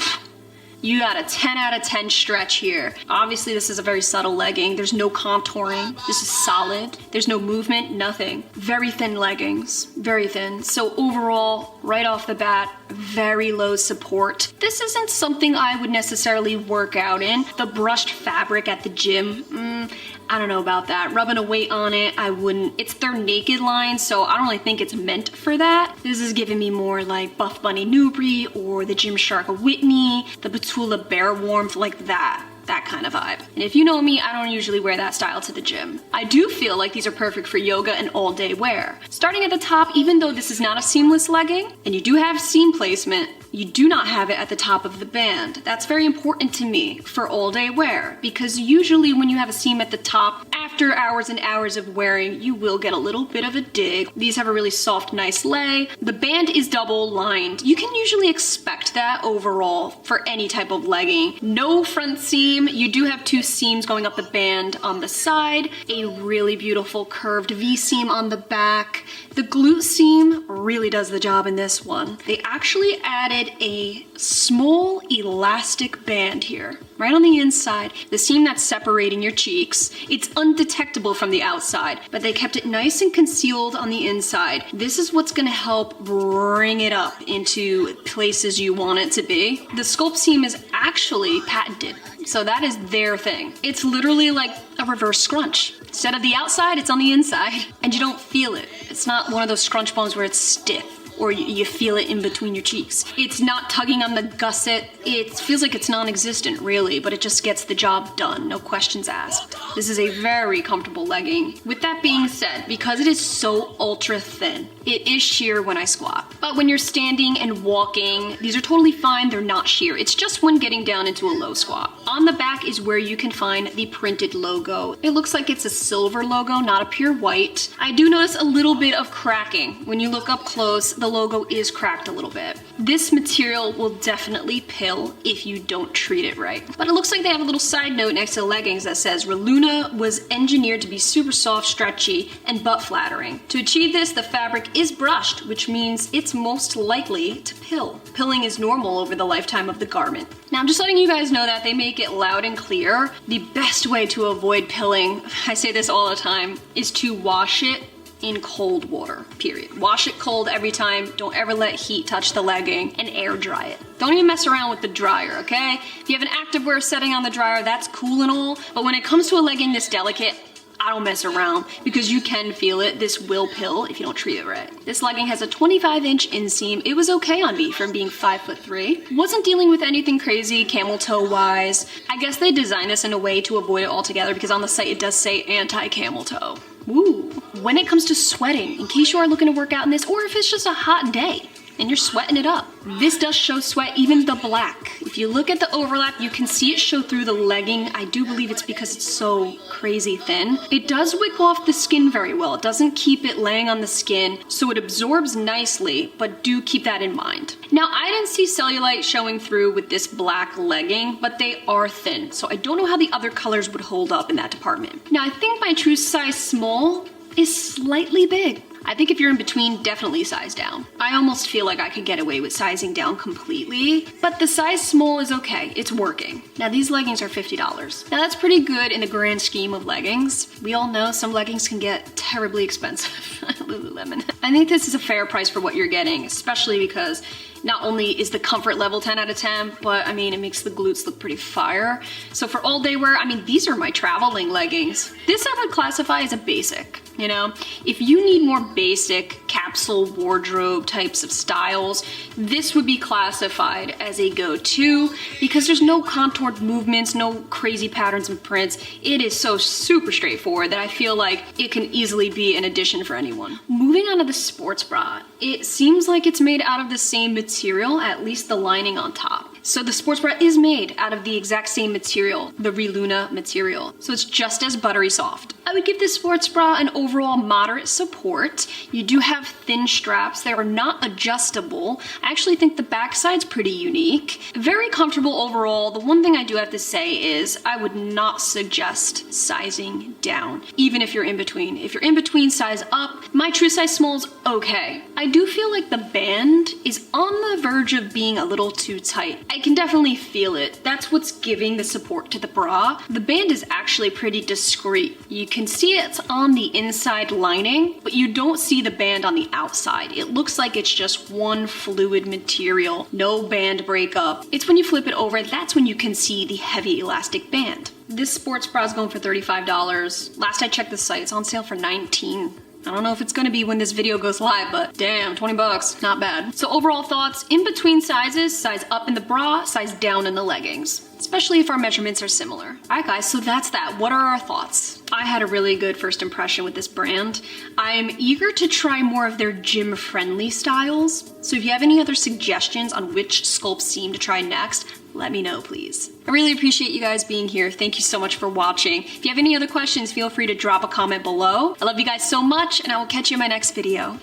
You got a 10 out of 10 stretch here. Obviously, this is a very subtle legging. There's no contouring. This is solid. There's no movement, nothing. Very thin leggings, very thin. So overall, right off the bat, very low support. This isn't something I would necessarily work out in. The brushed fabric at the gym, I don't know about that. Rubbing a weight on it, I wouldn't. It's their naked line, so I don't really think it's meant for that. This is giving me more like Buff Bunny Newbury or the Gymshark Whitney, the Batula Bear Warmth, like that kind of vibe. And if you know me, I don't usually wear that style to the gym. I do feel like these are perfect for yoga and all day wear. Starting at the top, even though this is not a seamless legging, and you do have seam placement, you do not have it at the top of the band. That's very important to me for all day wear, because usually when you have a seam at the top, after hours and hours of wearing, you will get a little bit of a dig. These have a really soft, nice lay. The band is double lined. You can usually expect that overall for any type of legging. No front seam. You do have two seams going up the band on the side, a really beautiful curved V seam on the back. The glute seam, really really does the job in this one. They actually added a small elastic band here, right on the inside, the seam that's separating your cheeks. It's undetectable from the outside, but they kept it nice and concealed on the inside. This is what's gonna help bring it up into places you want it to be. The sculpt seam is actually patented, so that is their thing. It's literally like a reverse scrunch. Instead of the outside, it's on the inside, and you don't feel it. It's not one of those scrunch bones where it's stiff, or you feel it in between your cheeks. It's not tugging on the gusset. It feels like it's non-existent, really, but it just gets the job done, no questions asked. This is a very comfortable legging. With that being said, because it is so ultra thin, it is sheer when I squat. But when you're standing and walking, these are totally fine, they're not sheer. It's just when getting down into a low squat. On the back is where you can find the printed logo. It looks like it's a silver logo, not a pure white. I do notice a little bit of cracking. When you look up close, the logo is cracked a little bit. This material will definitely pill if you don't treat it right. But it looks like they have a little side note next to the leggings that says, Reluna was engineered to be super soft, stretchy, and butt flattering. To achieve this, the fabric is brushed, which means it's most likely to pill. Pilling is normal over the lifetime of the garment. Now I'm just letting you guys know that they make it loud and clear. The best way to avoid pilling, I say this all the time, is to wash it in cold water, period. Wash it cold every time. Don't ever let heat touch the legging, and air dry it. Don't even mess around with the dryer, okay? If you have an activewear setting on the dryer, that's cool and all, but when it comes to a legging this delicate, I don't mess around because you can feel it. This will pill if you don't treat it right. This legging has a 25-inch inseam. It was okay on me from being 5'3". Wasn't dealing with anything crazy camel toe wise. I guess they designed this in a way to avoid it altogether because on the site it does say anti-camel toe. Woo. When it comes to sweating, in case you are looking to work out in this, or if it's just a hot day and you're sweating it up, this does show sweat, even the black. If you look at the overlap, you can see it show through the legging. I do believe it's because it's so crazy thin. It does wick off the skin very well. It doesn't keep it laying on the skin, so it absorbs nicely, but do keep that in mind. Now, I didn't see cellulite showing through with this black legging, but they are thin, so I don't know how the other colors would hold up in that department. Now, I think my true size small is slightly big. I think if you're in between, definitely size down. I almost feel like I could get away with sizing down completely, but the size small is okay, it's working. Now these leggings are $50. Now that's pretty good in the grand scheme of leggings. We all know some leggings can get terribly expensive. Lululemon. I think this is a fair price for what you're getting, especially because not only is the comfort level 10 out of 10, but I mean, it makes the glutes look pretty fire. So for all day wear, I mean, these are my traveling leggings. This I would classify as a basic, you know? If you need more basic capsule wardrobe types of styles, this would be classified as a go-to because there's no contoured movements, no crazy patterns and prints. It is so super straightforward that I feel like it can easily be an addition for anyone. Moving on to the sports bra, it seems like it's made out of the same material, at least the lining on top. So the sports bra is made out of the exact same material, the Reluna material. So it's just as buttery soft. I would give this sports bra an overall moderate support. You do have thin straps. They are not adjustable. I actually think the backside's pretty unique. Very comfortable overall. The one thing I do have to say is I would not suggest sizing down, even if you're in between. If you're in between, size up. My true size small is okay. I do feel like the band is on the verge of being a little too tight. I can definitely feel it. That's what's giving the support to the bra. The band is actually pretty discreet. You can see it's on the inside lining, but you don't see the band on the outside. It looks like it's just one fluid material, no band breakup. It's when you flip it over, that's when you can see the heavy elastic band. This sports bra is going for $35. Last I checked the site, it's on sale for $19. I don't know if it's gonna be when this video goes live, but damn, 20 bucks, not bad. So overall thoughts, in between sizes, size up in the bra, size down in the leggings, especially if our measurements are similar. All right guys, so that's that. What are our thoughts? I had a really good first impression with this brand. I'm eager to try more of their gym-friendly styles. So if you have any other suggestions on which sculpt seam to try next, let me know, please. I really appreciate you guys being here. Thank you so much for watching. If you have any other questions, feel free to drop a comment below. I love you guys so much, and I will catch you in my next video.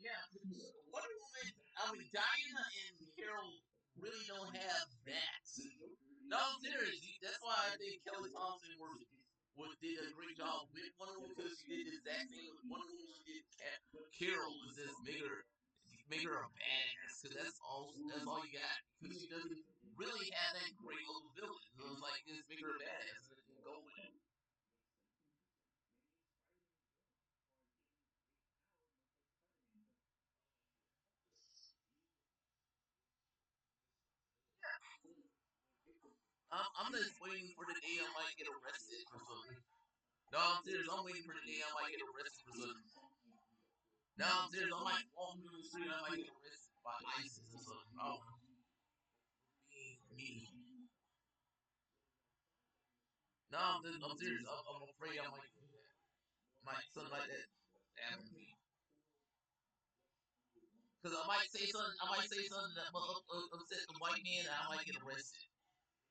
Yeah, Wonder Woman. I mean, Diana and Carol really don't have that. No, I'm serious. That's why I think Kelly Thompson did a great job with Wonder Woman because she did the exact same with Wonder Woman she did Carol. Was just make her a badass because that's all you got because she doesn't really have that great of a villain. So it's like just make her a badass and go with it. I'm just waiting for the day I might get arrested for something. No, I'm serious. I'm waiting for the day I might get arrested for something. No, I'm serious. I might walk through the street and I might get arrested by ISIS or something. I don't know. Me. No, I'm serious. I'm afraid I might do that. Might something like that happen to me. Because I might say something. I might say something that will upset the white man, and I might get arrested.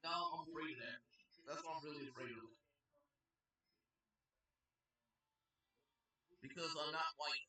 No, I'm afraid of that. That's what I'm really afraid of. Because I'm not white.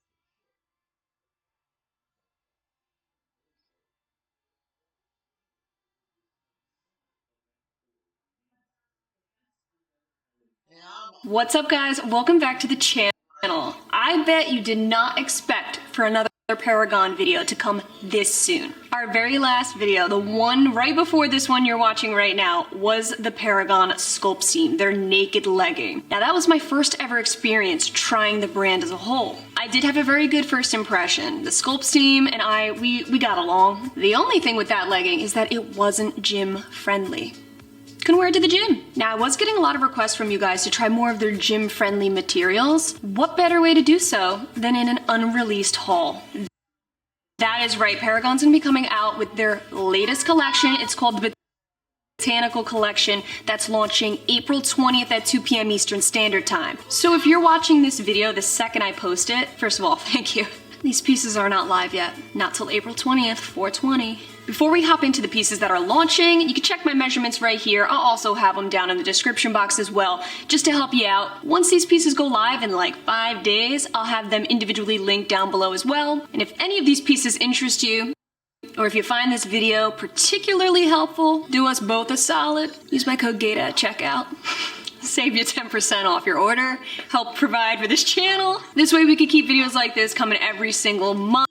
What's up, guys? Welcome back to the channel. I bet you did not expect for another Paragon video to come this soon. Our very last video, the one right before this one you're watching right now, was the Paragon Sculpt Seam, their naked legging. Now that was my first ever experience trying the brand as a whole. I did have a very good first impression. The Sculpt Seam and we got along. The only thing with that legging is that it wasn't gym friendly. Couldn't wear it to the gym. Now, I was getting a lot of requests from you guys to try more of their gym-friendly materials. What better way to do so than in an unreleased haul? That is right, Paragon's gonna be coming out with their latest collection. It's called the Botanical Collection that's launching April 20th at 2 p.m. Eastern Standard Time. So if you're watching this video the second I post it, first of all, thank you. These pieces are not live yet, not till April 20th, 4/20. Before we hop into the pieces that are launching, you can check my measurements right here. I'll also have them down in the description box as well, just to help you out. Once these pieces go live in like 5 days, I'll have them individually linked down below as well. And if any of these pieces interest you, or if you find this video particularly helpful, do us both a solid. Use my code Gaita at checkout. Save you 10% off your order. Help provide for this channel. This way we can keep videos like this coming every single month.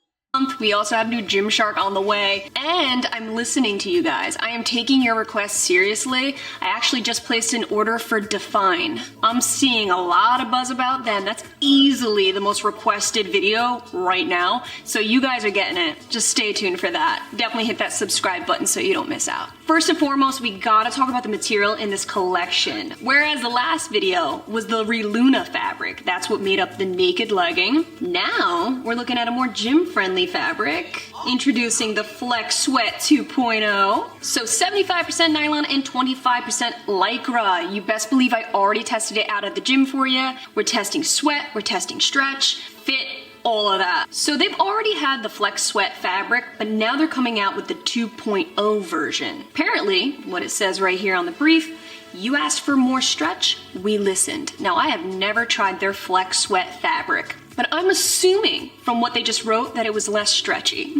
We also have new Gymshark on the way, and I'm listening to you guys. I am taking your requests seriously. I actually just placed an order for Define. I'm seeing a lot of buzz about them. That's easily the most requested video right now, so you guys are getting it. Just stay tuned for that. Definitely hit that subscribe button so you don't miss out. First and foremost, we gotta talk about the material in this collection. Whereas the last video was the Reluna fabric, that's what made up the naked legging. Now, we're looking at a more gym-friendly fabric, introducing the Flex Sweat 2.0. So 75% nylon and 25% lycra. You best believe I already tested it out at the gym for you. We're testing sweat, we're testing stretch, fit, all of that. So they've already had the Flex Sweat fabric, but now they're coming out with the 2.0 version. Apparently, what it says right here on the brief, you asked for more stretch, we listened. Now I have never tried their Flex Sweat fabric, but I'm assuming from what they just wrote that it was less stretchy.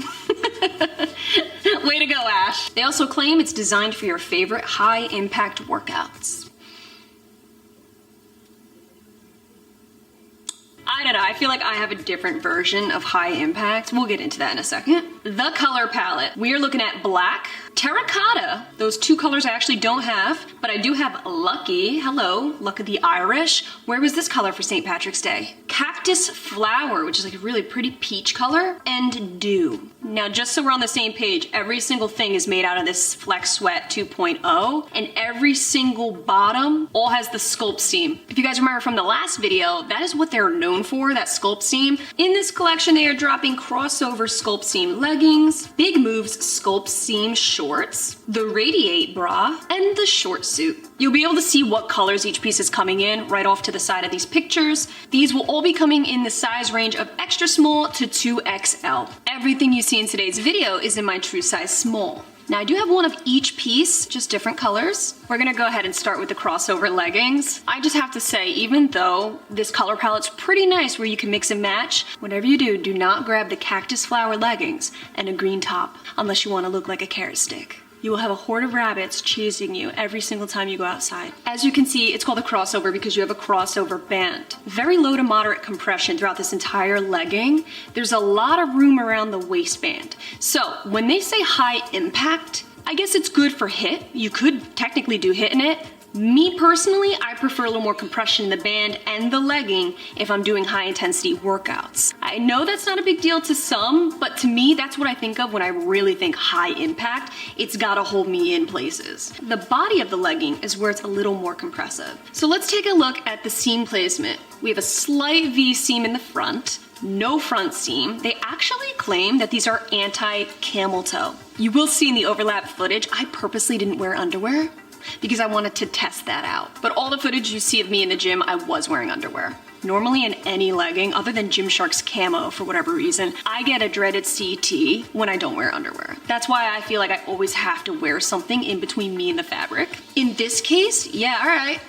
Way to go, Ash. They also claim it's designed for your favorite high impact workouts. I don't know, I feel like I have a different version of high impact. We'll get into that in a second. The color palette. We are looking at black, terracotta. Those two colors I actually don't have, but I do have Lucky. Hello, Luck of the Irish. Where was this color for St. Patrick's Day? Cactus flower, which is like a really pretty peach color, and dew. Now, just so we're on the same page, every single thing is made out of this Flex Sweat 2.0, and every single bottom all has the sculpt seam. If you guys remember from the last video, that is what they're known for, that sculpt seam. In this collection, they are dropping crossover sculpt seam leggings, Big Moves sculpt seam shorts, the Radiate bra, and the short suit. You'll be able to see what colors each piece is coming in right off to the side of these pictures. These will all be coming in the size range of extra small to 2XL. Everything you see in today's video is in my true size small. Now I do have one of each piece, just different colors. We're gonna go ahead and start with the crossover leggings. I just have to say, even though this color palette's pretty nice where you can mix and match, whatever you do, do not grab the cactus flower leggings and a green top unless you wanna look like a carrot stick. You will have a horde of rabbits chasing you every single time you go outside. As you can see, it's called a crossover because you have a crossover band. Very low to moderate compression throughout this entire legging. There's a lot of room around the waistband. So when they say high impact, I guess it's good for hit. You could technically do hit in it. Me personally, I prefer a little more compression in the band and the legging if I'm doing high intensity workouts. I know that's not a big deal to some, but to me, that's what I think of when I really think high impact. It's gotta hold me in places. The body of the legging is where it's a little more compressive. So let's take a look at the seam placement. We have a slight V seam in the front, no front seam. They actually claim that these are anti-camel toe. You will see in the overlap footage, I purposely didn't wear underwear because I wanted to test that out. But all the footage you see of me in the gym, I was wearing underwear. Normally in any legging, other than Gymshark's camo for whatever reason, I get a dreaded CT when I don't wear underwear. That's why I feel like I always have to wear something in between me and the fabric. In this case, yeah, all right.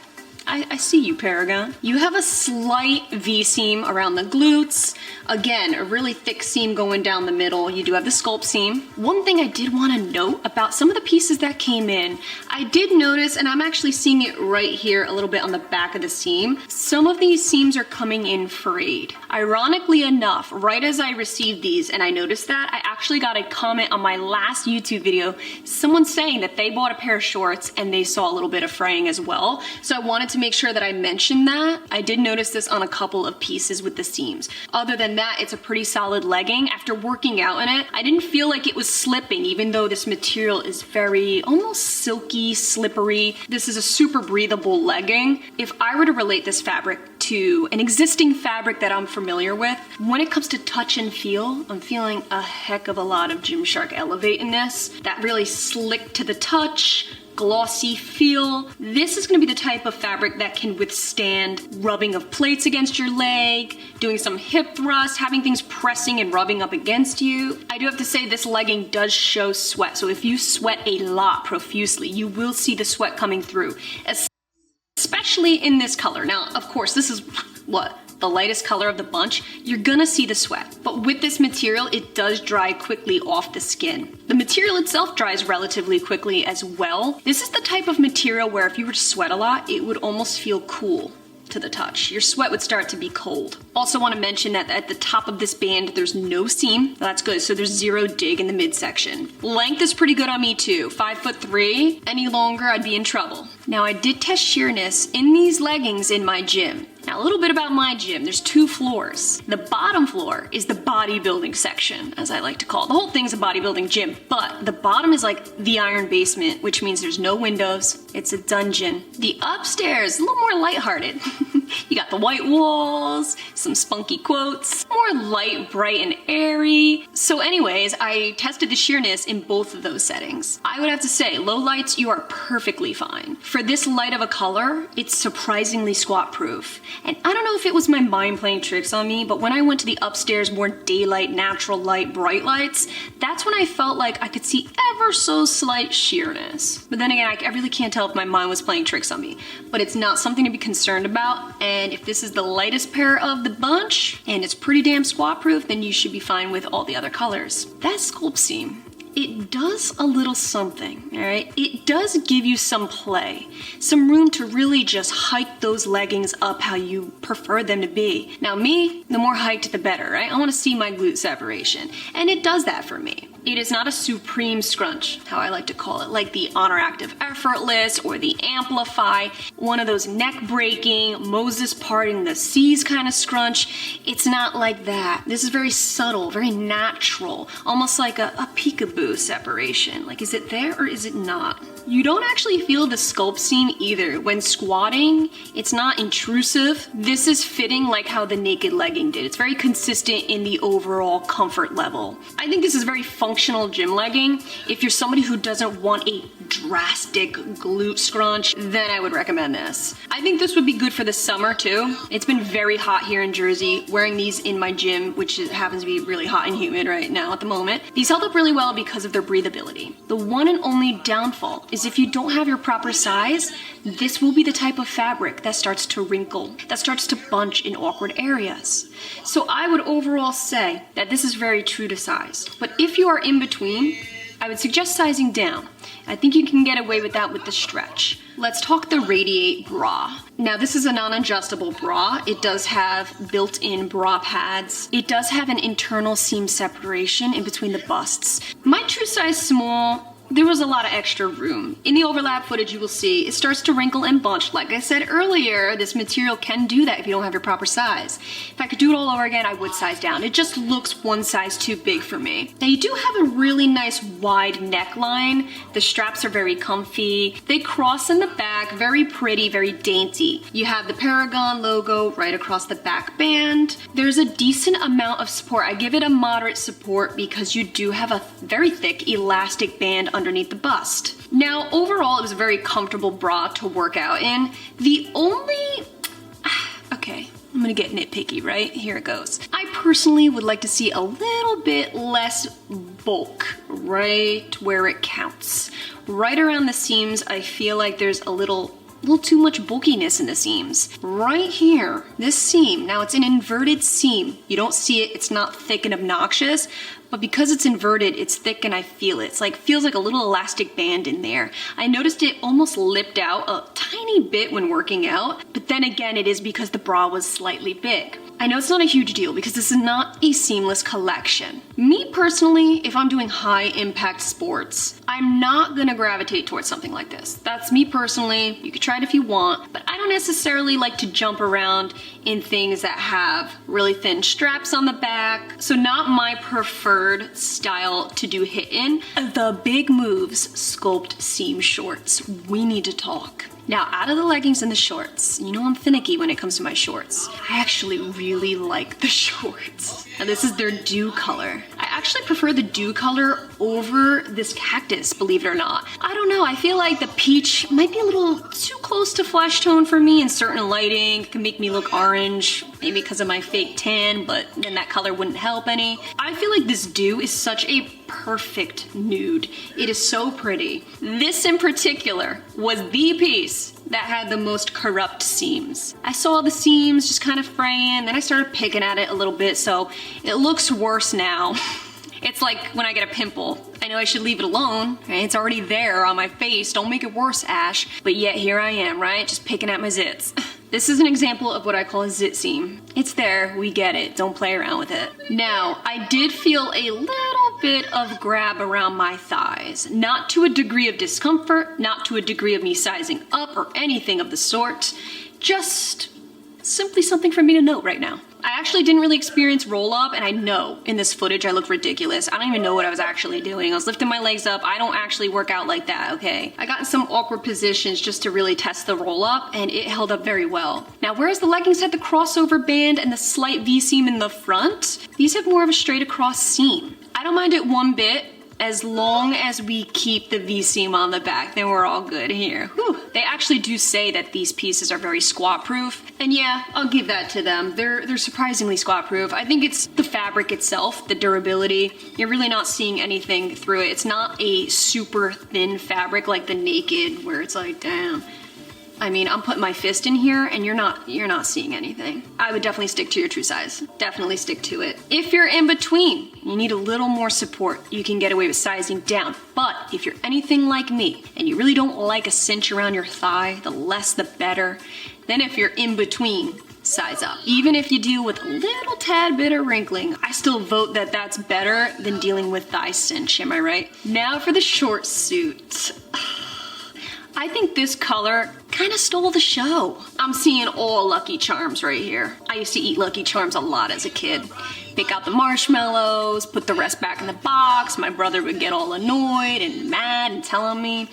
I see you, Paragon. You have a slight V seam around the glutes. Again, a really thick seam going down the middle. You do have the sculpt seam. One thing I did want to note about some of the pieces that came in, I did notice, and I'm actually seeing it right here a little bit on the back of the seam, some of these seams are coming in frayed. Ironically enough, right as I received these and I noticed that, I actually got a comment on my last YouTube video, someone saying that they bought a pair of shorts and they saw a little bit of fraying as well. So I wanted to make sure that I mentioned that. I did notice this on a couple of pieces with the seams. Other than that, it's a pretty solid legging. After working out in it, I didn't feel like it was slipping, even though this material is very almost silky, slippery. This is a super breathable legging. If I were to relate this fabric to an existing fabric that I'm familiar with, when it comes to touch and feel, I'm feeling a heck of a lot of Gymshark Elevate in this. That really slick to the touch, glossy feel. This is gonna be the type of fabric that can withstand rubbing of plates against your leg, doing some hip thrust, having things pressing and rubbing up against you. I do have to say this legging does show sweat, so if you sweat a lot profusely, you will see the sweat coming through, especially in this color. Now, of course, this is what? The lightest color of the bunch, you're gonna see the sweat. But with this material, it does dry quickly off the skin. The material itself dries relatively quickly as well. This is the type of material where if you were to sweat a lot, it would almost feel cool to the touch. Your sweat would start to be cold. Also want to mention that at the top of this band, there's no seam. That's good, so there's zero dig in the midsection. Length is pretty good on me too, 5'3". Any longer, I'd be in trouble. Now I did test sheerness in these leggings in my gym. Now a little bit about my gym, there's 2 floors. The bottom floor is the bodybuilding section, as I like to call it. The whole thing's a bodybuilding gym, but the bottom is like the iron basement, which means there's no windows, it's a dungeon. The upstairs, a little more lighthearted. You got the white walls, some spunky quotes, more light, bright, and airy. So anyways, I tested the sheerness in both of those settings. I would have to say, low lights, you are perfectly fine. For this light of a color, it's surprisingly squat proof. And I don't know if it was my mind playing tricks on me, but when I went to the upstairs, more daylight, natural light, bright lights, that's when I felt like I could see ever so slight sheerness. But then again, I really can't tell if my mind was playing tricks on me. But it's not something to be concerned about. And if this is the lightest pair of the bunch, and it's pretty damn squat proof, then you should be fine with all the other colors. That sculpt seam, it does a little something, all right? It does give you some play, some room to really just hike those leggings up how you prefer them to be. Now me, the more hiked the better, right? I wanna see my glute separation, and it does that for me. It is not a supreme scrunch, how I like to call it, like the Honor Active Effortless or the Amplify, one of those neck-breaking, Moses parting the seas kind of scrunch. It's not like that. This is very subtle, very natural, almost like a peekaboo separation. Like, is it there or is it not? You don't actually feel the sculpt seam either. When squatting, it's not intrusive. This is fitting like how the naked legging did. It's very consistent in the overall comfort level. I think this is a very functional gym legging. If you're somebody who doesn't want a drastic glute scrunch, then I would recommend this. I think this would be good for the summer too. It's been very hot here in Jersey. Wearing these in my gym, which happens to be really hot and humid right now at the moment. These held up really well because of their breathability. The one and only downfall is if you don't have your proper size, this will be the type of fabric that starts to wrinkle, that starts to bunch in awkward areas. So I would overall say that this is very true to size. But if you are in between, I would suggest sizing down. I think you can get away with that with the stretch. Let's talk the Radiate bra. Now this is a non-adjustable bra. It does have built-in bra pads. It does have an internal seam separation in between the busts. My true size small, there was a lot of extra room. In the overlap footage you will see it starts to wrinkle and bunch. Like I said earlier, this material can do that if you don't have your proper size. If I could do it all over again, I would size down. It just looks one size too big for me. Now you do have a really nice wide neckline. The straps are very comfy. They cross in the back, very pretty, very dainty. You have the Paragon logo right across the back band. There's a decent amount of support. I give it a moderate support because you do have a very thick elastic band underneath the bust. Now, overall, it was a very comfortable bra to work out in. The only, okay, I'm gonna get nitpicky, right? Here it goes. I personally would like to see a little bit less bulk right where it counts. Right around the seams, I feel like there's a little too much bulkiness in the seams. Right here, this seam, now it's an inverted seam. You don't see it, it's not thick and obnoxious, but because it's inverted, it's thick and I feel it. It's like, feels like a little elastic band in there. I noticed it almost lipped out a tiny bit when working out, but then again, it is because the bra was slightly big. I know it's not a huge deal because this is not a seamless collection. Me personally, if I'm doing high impact sports, I'm not gonna gravitate towards something like this. That's me personally. You could try it if you want, but I don't necessarily like to jump around in things that have really thin straps on the back. So not my preferred style to do hit in. The big moves, sculpt seam shorts. We need to talk. Now, out of the leggings and the shorts, you know I'm finicky when it comes to my shorts. I actually really like the shorts. Now this is their dew color. I actually prefer the dew color over this cactus, believe it or not. I don't know, I feel like the peach might be a little too close to flesh tone for me in certain lighting. It can make me look orange, maybe because of my fake tan, but then that color wouldn't help any. I feel like this dew is such a perfect nude. It is so pretty. This in particular was the piece that had the most corrupt seams. I saw the seams just kind of fraying, then I started picking at it a little bit, so it looks worse now. It's like when I get a pimple. I know I should leave it alone, right? It's already there on my face. Don't make it worse, Ash. But yet here I am, right? Just picking at my zits. This is an example of what I call a zit seam. It's there, we get it. Don't play around with it. Now, I did feel a little bit of grab around my thighs. Not to a degree of discomfort, not to a degree of me sizing up or anything of the sort. Just simply something for me to note right now. I actually didn't really experience roll up, and I know in this footage I look ridiculous. I don't even know what I was actually doing. I was lifting my legs up. I don't actually work out like that, okay? I got in some awkward positions just to really test the roll up, and it held up very well. Now, whereas the leggings had the crossover band and the slight V-seam in the front, these have more of a straight across seam. I don't mind it one bit, as long as we keep the V-seam on the back, then we're all good here. Whew. They actually do say that these pieces are very squat proof, and yeah, I'll give that to them. They're surprisingly squat proof. I think it's the fabric itself, the durability. You're really not seeing anything through it. It's not a super thin fabric like the naked, where it's like, damn. I mean, I'm putting my fist in here and you're not seeing anything. I would definitely stick to your true size. Definitely stick to it. If you're in between, you need a little more support. You can get away with sizing down. But if you're anything like me and you really don't like a cinch around your thigh, the less the better. Then if you're in between, size up. Even if you deal with a little tad bit of wrinkling, I still vote that that's better than dealing with thigh cinch, am I right? Now for the short suit. I think this color kind of stole the show. I'm seeing all Lucky Charms right here. I used to eat Lucky Charms a lot as a kid. Pick out the marshmallows, put the rest back in the box. My brother would get all annoyed and mad and telling me,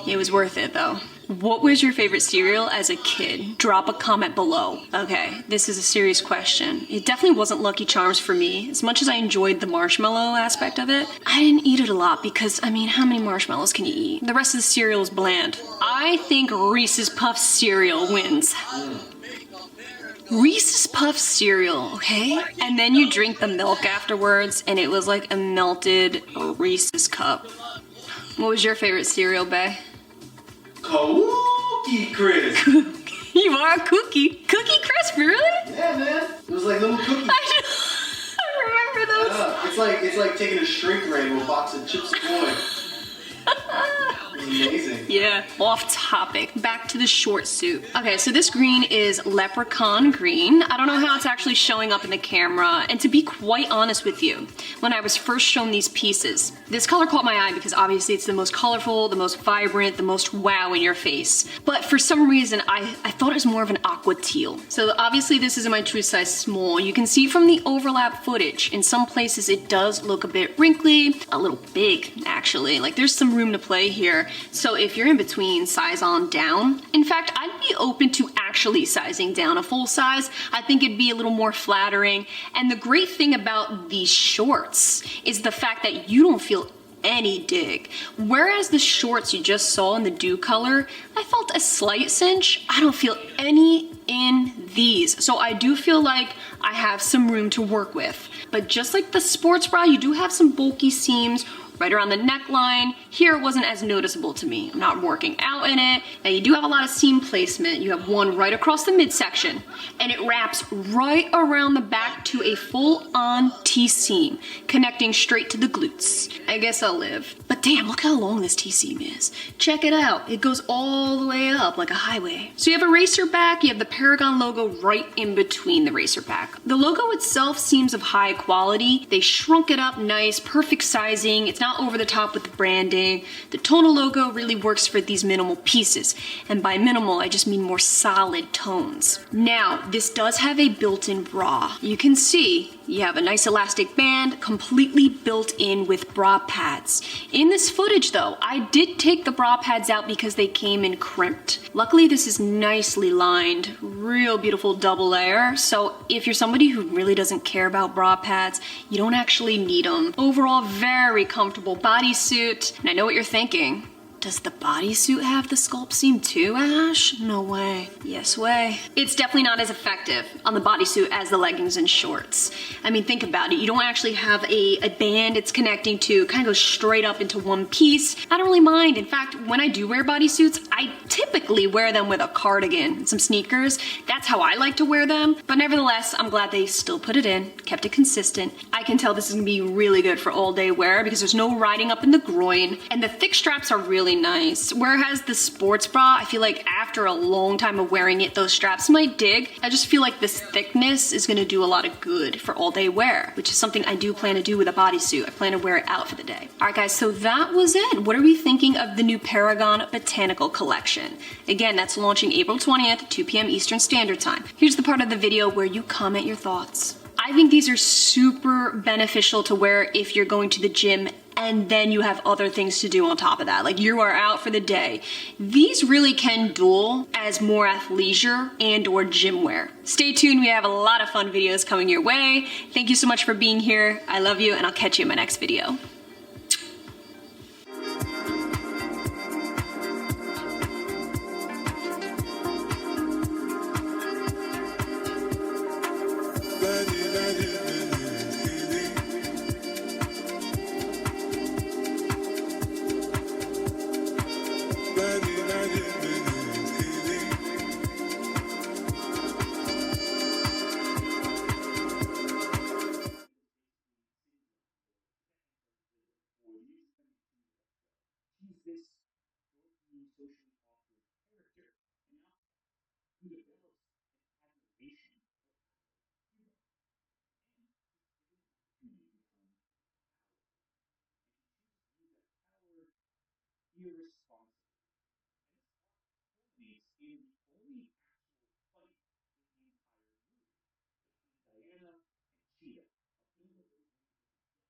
It was worth it though. What was your favorite cereal as a kid? Drop a comment below. Okay, this is a serious question. It definitely wasn't Lucky Charms for me. As much as I enjoyed the marshmallow aspect of it, I didn't eat it a lot because, I mean, how many marshmallows can you eat? The rest of the cereal is bland. I think Reese's Puffs cereal wins. Reese's Puffs cereal, okay? And then you drink the milk afterwards and it was like a melted Reese's cup. What was your favorite cereal, bae? Cookie Crisp. You are a cookie. Cookie Crisp, really? Yeah, man. It was like little cookies. I remember those. Yeah, it's like taking a shrink ray to a box of Chips Ahoy. It was amazing. Yeah, off topic. Back to the short suit. Okay, so this green is leprechaun green. I don't know how it's actually showing up in the camera, and to be quite honest with you, when I was first shown these pieces, this color caught my eye because obviously it's the most colorful, the most vibrant, the most wow in your face. But for some reason, I thought it was more of an aqua teal. So obviously this is in my true size small. You can see from the overlap footage, in some places it does look a bit wrinkly, a little big actually. Like there's some room to play here. So if you're in between, size on down. In fact, I'd be open to actually sizing down a full size. I think it'd be a little more flattering. And the great thing about these shorts is the fact that you don't feel any dig. Whereas the shorts you just saw in the dew color, I felt a slight cinch. I don't feel any in these. So I do feel like I have some room to work with. But just like the sports bra, you do have some bulky seams right around the neckline. Here it wasn't as noticeable to me. I'm not working out in it. And you do have a lot of seam placement. You have one right across the midsection and it wraps right around the back to a full-on T-seam, connecting straight to the glutes. I guess I'll live. But damn, look how long this T-seam is. Check it out. It goes all the way up like a highway. So you have a racer back, you have the Paragon logo right in between the racer back. The logo itself seems of high quality. They shrunk it up nice, perfect sizing. It's not over the top with the branding. The tonal logo really works for these minimal pieces. And by minimal, I just mean more solid tones. Now, this does have a built-in bra. You can see you have a nice elastic band completely built in with bra pads. In this footage though, I did take the bra pads out because they came in crimped. Luckily this is nicely lined, real beautiful double layer. So if you're somebody who really doesn't care about bra pads, you don't actually need them. Overall, very comfortable bodysuit. And I know what you're thinking. Does the bodysuit have the sculpt seam too, Ash? No way. Yes way. It's definitely not as effective on the bodysuit as the leggings and shorts. I mean, think about it. You don't actually have a band it's connecting to. It kind of goes straight up into one piece. I don't really mind. In fact, when I do wear bodysuits, I typically wear them with a cardigan and some sneakers. That's how I like to wear them. But nevertheless, I'm glad they still put it in, kept it consistent. I can tell this is gonna be really good for all day wear because there's no riding up in the groin and the thick straps are really nice. Whereas the sports bra, I feel like after a long time of wearing it, those straps might dig. I just feel like this thickness is gonna do a lot of good for all day wear, which is something I do plan to do with a bodysuit. I plan to wear it out for the day. All right guys, so that was it. What are we thinking of the new Paragon Botanical Collection? Again, that's launching April 20th, 2 p.m. Eastern Standard Time. Here's the part of the video where you comment your thoughts. I think these are super beneficial to wear if you're going to the gym and then you have other things to do on top of that. Like you are out for the day. These really can duel as more athleisure and or gym wear. Stay tuned, we have a lot of fun videos coming your way. Thank you so much for being here. I love you and I'll catch you in my next video. He's this socially awkward character. And now he develops an admiration for our hero. And he's given an opportunity to become powerful. And he chooses to use that power irresponsibly. And this arc culminates in the only actual fight in the entire movie between Diana and Cheetah, a film that was released in a decade.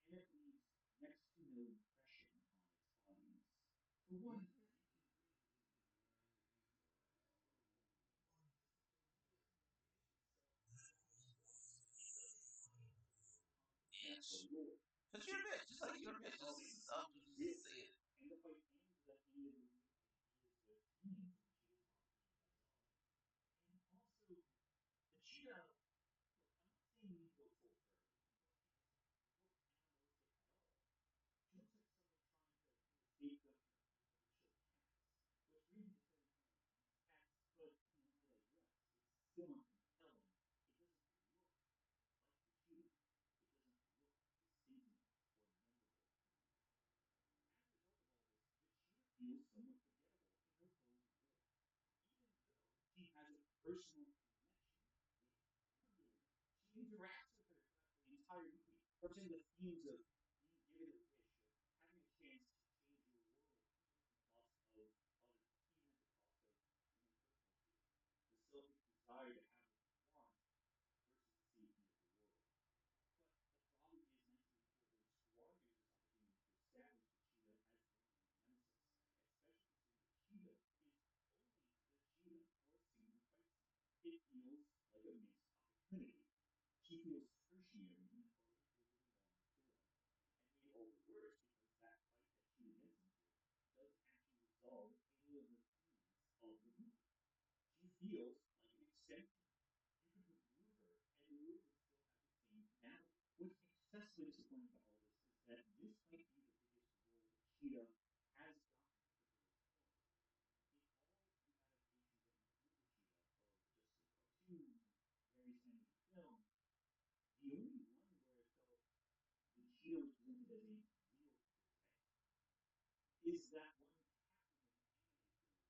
And it leaves next to no impression on its audience. Bitch. Cause you're a bitch. Just like you're a bitch. Just say it. And the fight ends at the end of the movie. He is the king. And also, the cheetah. Look, I'm not saying you go full fur. Look animalistic at all. She looks like someone trying to make them show cats. Which reason to say cats, but not like yes, it's still uncompelling. It doesn't look like the cheetah. It doesn't look distinct or memorable. As a result of all this, the cheetah feels somewhat forgettable in her own way, even though she has a personal connection with Underwood. She interacts with her throughout the entire movie, touching the themes of being given a wish, of having a chance to change your world, even at the cost of others, even at the cost of your own personal fear, the selfish desire to have what you want versus the safety of the world. But the problem is 1984 really squanders this opportunity to establish the cheetah as villain and nemesis, especially considering the cheetah is only the cheetah for a single fight scene. It feels like a missed opportunity. She feels tertiary and overly long to run, and made all the worse because that fight that Cheetah gets into doesn't actually resolve any of the themes of the movie. She feels like an extension. You could remove her, and the movie would still have the same finale. What's excessively disappointing about all this is that this might be the biggest role that Cheetah has gotten as a girl horror. In all the adaptations that include the cheetah of just the cartoons, various animated films, the only one where it felt the cheetah was presented as a real threat is that one Catwoman animated film or Catwoman and Batman film.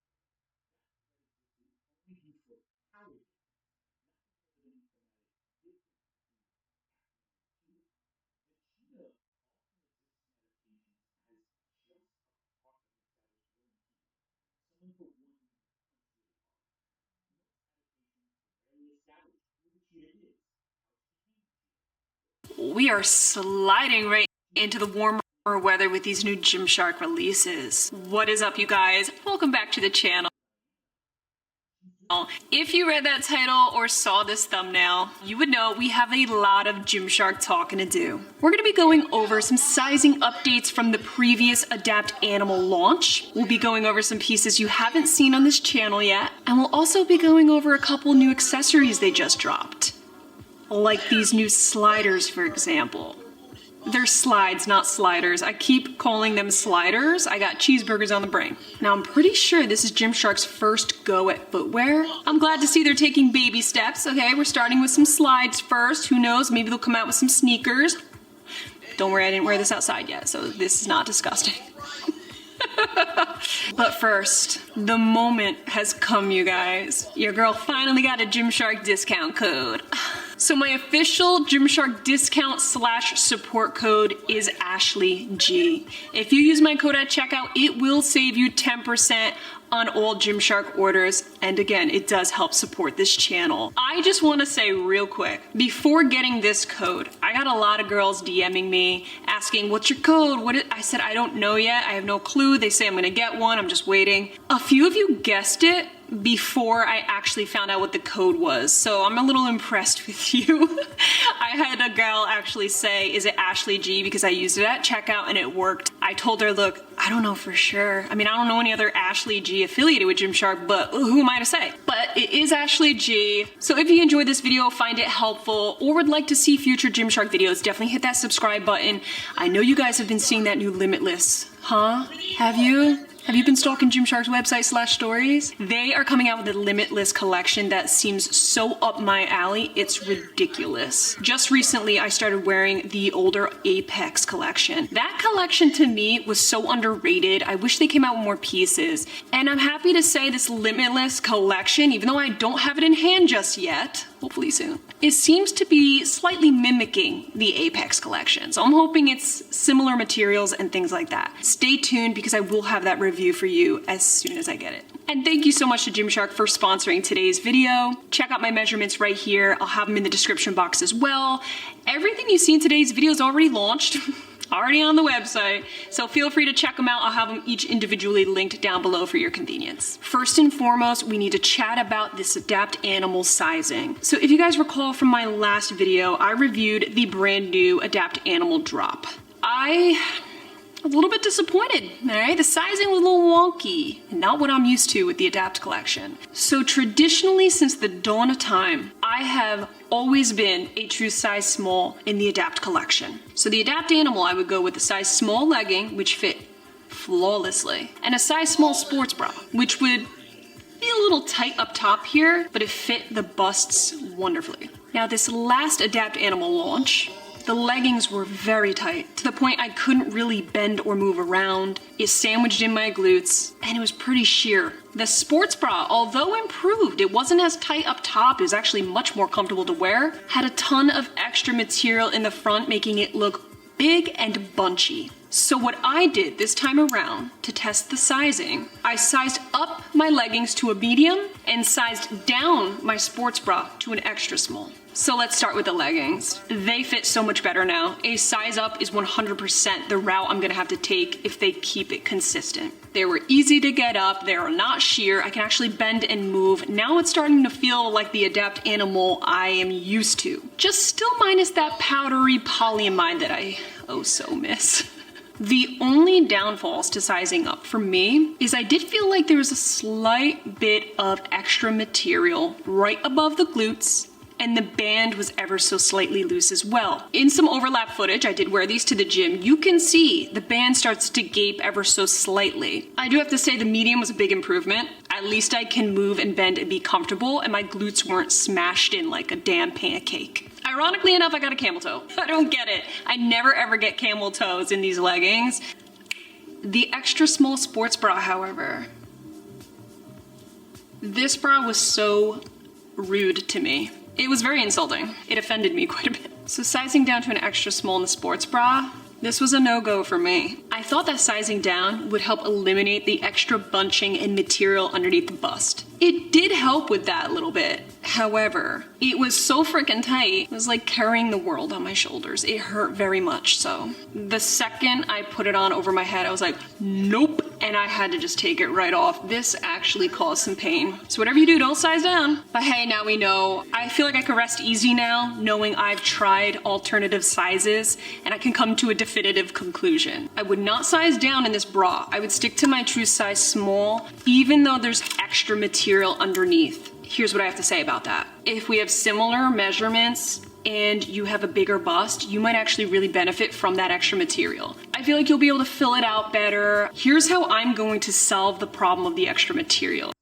That threat existed only due to power difference, not because of any thematic difference between Catwoman and Cheetah. The cheetah often exists in adaptations as just a part of an established villain team, someone for one movie to punch really hard. Most adaptations rarely establish who the cheetah is, how she became the cheetah, what We are powers she has. sliding right Cheetah into the warmer weather with these new Gymshark releases. What is up, you guys? Welcome back to the channel. If you read that title or saw this thumbnail, you would know we have a lot of Gymshark talking to do. We're going to be going over some sizing updates from the previous Adapt Animal launch. We'll be going over some pieces you haven't seen on this channel yet, and we'll also be going over a couple new accessories they just dropped. Like these new sliders, for example. They're slides, not sliders. I keep calling them sliders. I got cheeseburgers on the brain. Now, I'm pretty sure this is Gymshark's first go at footwear. I'm glad to see they're taking baby steps. Okay, we're starting with some slides first. Who knows? Maybe they'll come out with some sneakers. Don't worry, I didn't wear this outside yet, so this is not disgusting. But first, the moment has come, you guys. Your girl finally got a Gymshark discount code. So my official Gymshark discount / support code is AshleyG. If you use my code at checkout, it will save you 10% on all Gymshark orders, and again, it does help support this channel. I just want to say real quick, before getting this code, I got a lot of girls DMing me, asking, what's your code? I said, I don't know yet, I have no clue. They say I'm gonna get one, I'm just waiting. A few of you guessed it before I actually found out what the code was, so I'm a little impressed with you. I had a girl actually say, is it Ashley G? Because I used it at checkout and it worked. I told her, look, I don't know for sure. I mean, I don't know any other Ashley G affiliated with Gymshark, but who am I to say? But it is Ashley G. So if you enjoyed this video, find it helpful, or would like to see future Gymshark videos, definitely hit that subscribe button. I know you guys have been seeing that new Limitless, huh? Have you? Have you been stalking Gymshark's website / stories? They are coming out with a Limitless collection that seems so up my alley, it's ridiculous. Just recently, I started wearing the older Apex collection. That collection to me was so underrated. I wish they came out with more pieces. And I'm happy to say this Limitless collection, even though I don't have it in hand just yet, hopefully soon, it seems to be slightly mimicking the Apex collection. So I'm hoping it's similar materials and things like that. Stay tuned because I will have that review for you as soon as I get it. And thank you so much to Gymshark for sponsoring today's video. Check out my measurements right here. I'll have them in the description box as well. Everything you see in today's video is already launched. already on the website, so feel free to check them out. I'll have them each individually linked down below for your convenience. First and foremost, we need to chat about this Adapt Animal sizing. So if you guys recall from my last video, I reviewed the brand new Adapt Animal drop. I was a little bit disappointed, all right? The sizing was a little wonky, not what I'm used to with the Adapt collection. So traditionally, since the dawn of time, I have always been a true size small in the Adapt collection. So the Adapt Animal, I would go with a size small legging, which fit flawlessly, and a size small sports bra, which would be a little tight up top here, but it fit the busts wonderfully. Now this last Adapt Animal launch, the leggings were very tight, to the point I couldn't really bend or move around. It sandwiched in my glutes, and it was pretty sheer. The sports bra, although improved, it wasn't as tight up top, it was actually much more comfortable to wear, had a ton of extra material in the front, making it look big and bunchy. So what I did this time around to test the sizing, I sized up my leggings to a medium and sized down my sports bra to an extra small. So let's start with the leggings. They fit so much better now. A size up is 100% the route I'm gonna have to take if they keep it consistent. They were easy to get up, they are not sheer, I can actually bend and move. Now it's starting to feel like the Adapt Animal I am used to. Just still minus that powdery polyamide that I oh so miss. The only downfalls to sizing up for me is I did feel like there was a slight bit of extra material right above the glutes, and the band was ever so slightly loose as well. In some overlap footage, I did wear these to the gym, you can see the band starts to gape ever so slightly. I do have to say the medium was a big improvement. At least I can move and bend and be comfortable, and my glutes weren't smashed in like a damn pancake. Ironically enough, I got a camel toe. I don't get it. I never ever get camel toes in these leggings. The extra small sports bra, however, this bra was so rude to me. It was very insulting. It offended me quite a bit. So sizing down to an extra small in the sports bra, this was a no-go for me. I thought that sizing down would help eliminate the extra bunching and material underneath the bust. It did help with that a little bit. However, it was so freaking tight, it was like carrying the world on my shoulders. It hurt very much so. The second I put it on over my head, I was like, nope, and I had to just take it right off. This actually caused some pain. So whatever you do, don't size down. But hey, now we know. I feel like I can rest easy now, knowing I've tried alternative sizes, and I can come to a definitive conclusion. I would not size down in this bra. I would stick to my true size small, even though there's extra material underneath. Here's what I have to say about that. If we have similar measurements and you have a bigger bust, you might actually really benefit from that extra material. I feel like you'll be able to fill it out better. Here's how I'm going to solve the problem of the extra material.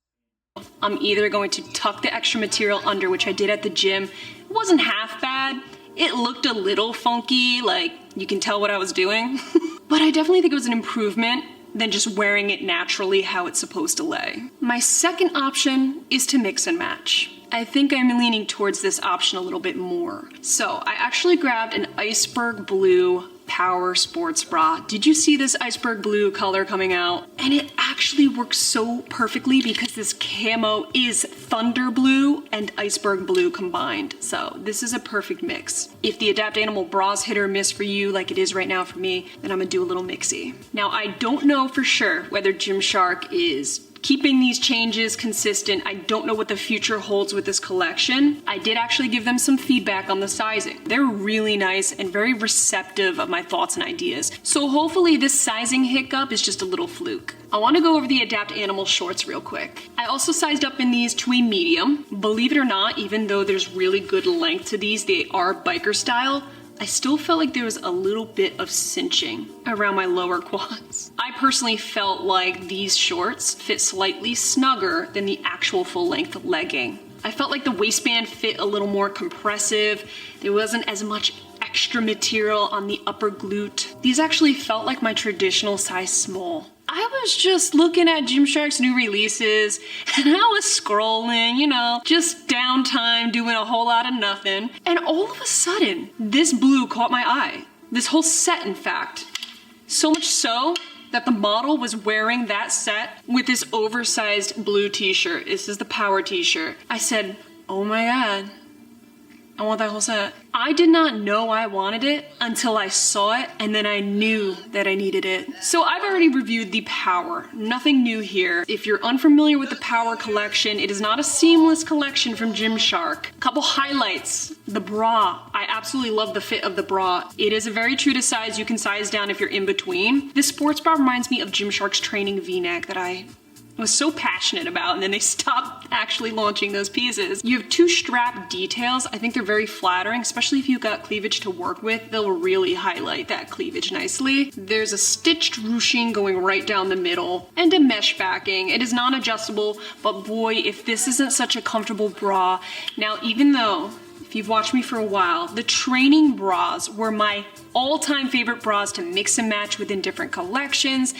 I'm either going to tuck the extra material under, which I did at the gym. It wasn't half bad. It looked a little funky, like you can tell what I was doing. But I definitely think it was an improvement than just wearing it naturally how it's supposed to lay. My second option is to mix and match. I think I'm leaning towards this option a little bit more. So I actually grabbed an iceberg blue power sports bra. Did you see this iceberg blue color coming out? And it actually works so perfectly because this camo is thunder blue and iceberg blue combined. So this is a perfect mix. If the Adapt Animal bra's hit or miss for you like it is right now for me, then I'm gonna do a little mixy. Now I don't know for sure whether Gymshark is keeping these changes consistent. I don't know what the future holds with this collection. I did actually give them some feedback on the sizing. They're really nice and very receptive of my thoughts and ideas. So hopefully this sizing hiccup is just a little fluke. I want to go over the Adapt Animal shorts real quick. I also sized up in these to a medium. Believe it or not, even though there's really good length to these, they are biker style, I still felt like there was a little bit of cinching around my lower quads. I personally felt like these shorts fit slightly snugger than the actual full-length legging. I felt like the waistband fit a little more compressive. There wasn't as much extra material on the upper glute. These actually felt like my traditional size small. I was just looking at Gymshark's new releases and I was scrolling, you know, just downtime, doing a whole lot of nothing. And all of a sudden, this blue caught my eye. This whole set, in fact. So much so that the model was wearing that set with this oversized blue t-shirt. This is the power t-shirt. I said, oh my God, I want that whole set. I did not know I wanted it until I saw it, and then I knew that I needed it. So I've already reviewed the Power. Nothing new here. If you're unfamiliar with the Power collection, it is not a seamless collection from Gymshark. Couple highlights. The bra. I absolutely love the fit of the bra. It is a very true to size. You can size down if you're in between. This sports bra reminds me of Gymshark's training V-neck that I was so passionate about, and then they stopped actually launching those pieces. You have 2 strap details. I think they're very flattering, especially if you've got cleavage to work with. They'll really highlight that cleavage nicely. There's a stitched ruching going right down the middle and a mesh backing. It is non-adjustable, but boy, if this isn't such a comfortable bra. Now, even though, if you've watched me for a while, the training bras were my all-time favorite bras to mix and match within different collections.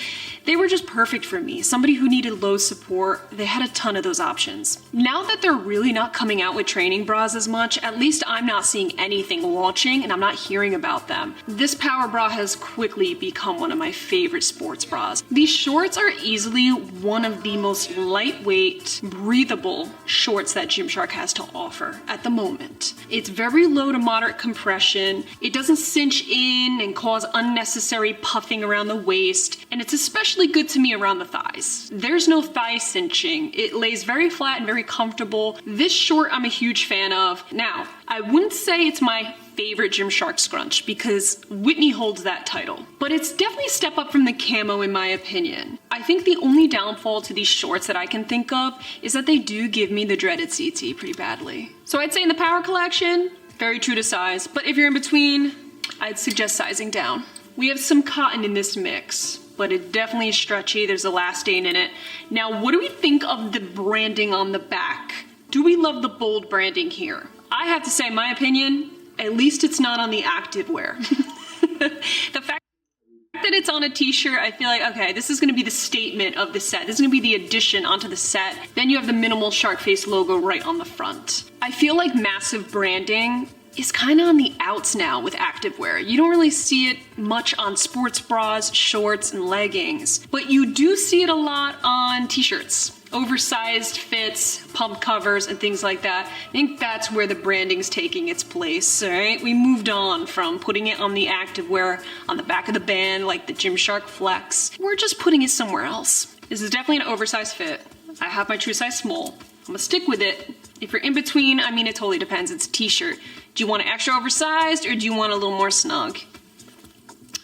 They were just perfect for me. Somebody who needed low support, they had a ton of those options. Now that they're really not coming out with training bras as much, at least I'm not seeing anything launching and I'm not hearing about them. This Power bra has quickly become one of my favorite sports bras. These shorts are easily one of the most lightweight, breathable shorts that Gymshark has to offer at the moment. It's very low to moderate compression. It doesn't cinch in and cause unnecessary puffing around the waist, and it's especially good to me around the thighs. There's no thigh cinching. It lays very flat and very comfortable. This short I'm a huge fan of. Now, I wouldn't say it's my favorite Gymshark scrunch because Whitney holds that title, but it's definitely a step up from the camo in my opinion. I think the only downfall to these shorts that I can think of is that they do give me the dreaded CT pretty badly. So I'd say in the Power collection, very true to size, but if you're in between, I'd suggest sizing down. We have some cotton in this mix, but it definitely is stretchy. There's elastane in it. Now, what do we think of the branding on the back? Do we love the bold branding here? I have to say, my opinion, at least it's not on the activewear. The fact that it's on a t-shirt, I feel like, okay, this is gonna be the statement of the set. This is gonna be the addition onto the set. Then you have the minimal shark face logo right on the front. I feel like massive branding is kind of on the outs now with activewear. You don't really see it much on sports bras, shorts, and leggings, but you do see it a lot on t-shirts. Oversized fits, pump covers, and things like that. I think that's where the branding's taking its place, all right? We moved on from putting it on the activewear on the back of the band like the Gymshark Flex. We're just putting it somewhere else. This is definitely an oversized fit. I have my true size small. I'm gonna stick with it. If you're in between, I mean, it totally depends. It's a t-shirt. Do you want it extra oversized or do you want a little more snug?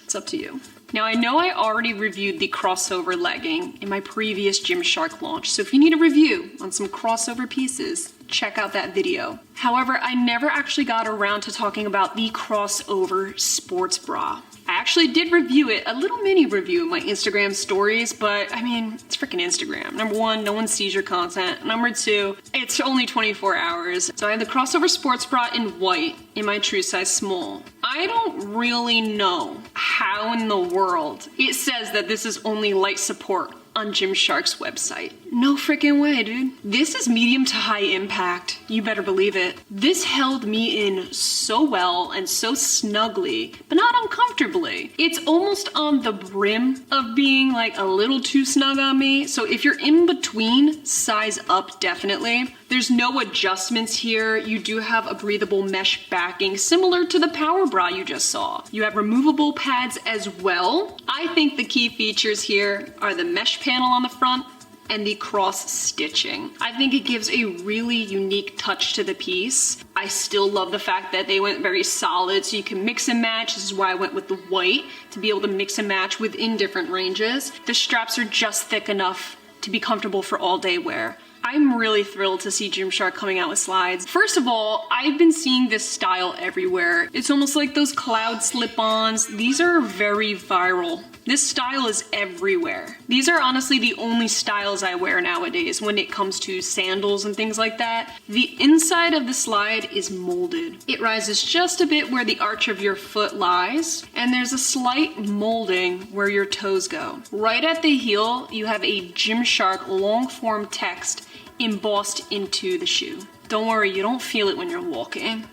It's up to you. Now, I know I already reviewed the crossover legging in my previous Gymshark launch, so if you need a review on some crossover pieces, check out that video. However, I never actually got around to talking about the crossover sports bra. I actually did review it, a little mini review in my Instagram stories, but I mean, it's freaking Instagram. Number one, no one sees your content. Number two, it's only 24 hours. So I have the crossover sports bra in white in my true size small. I don't really know how in the world it says that this is only light support on Gymshark's website. No freaking way, dude. This is medium to high impact. You better believe it. This held me in so well and so snugly, but not uncomfortably. It's almost on the brim of being like a little too snug on me. So if you're in between, size up definitely. There's no adjustments here. You do have a breathable mesh backing similar to the Power bra you just saw. You have removable pads as well. I think the key features here are the mesh panel on the front and the cross stitching. I think it gives a really unique touch to the piece. I still love the fact that they went very solid so you can mix and match. This is why I went with the white, to be able to mix and match within different ranges. The straps are just thick enough to be comfortable for all day wear. I'm really thrilled to see Gymshark coming out with slides. First of all, I've been seeing this style everywhere. It's almost like those cloud slip-ons. These are very viral. This style is everywhere. These are honestly the only styles I wear nowadays when it comes to sandals and things like that. The inside of the slide is molded. It rises just a bit where the arch of your foot lies, and there's a slight molding where your toes go. Right at the heel, you have a Gymshark long form text embossed into the shoe. Don't worry, you don't feel it when you're walking.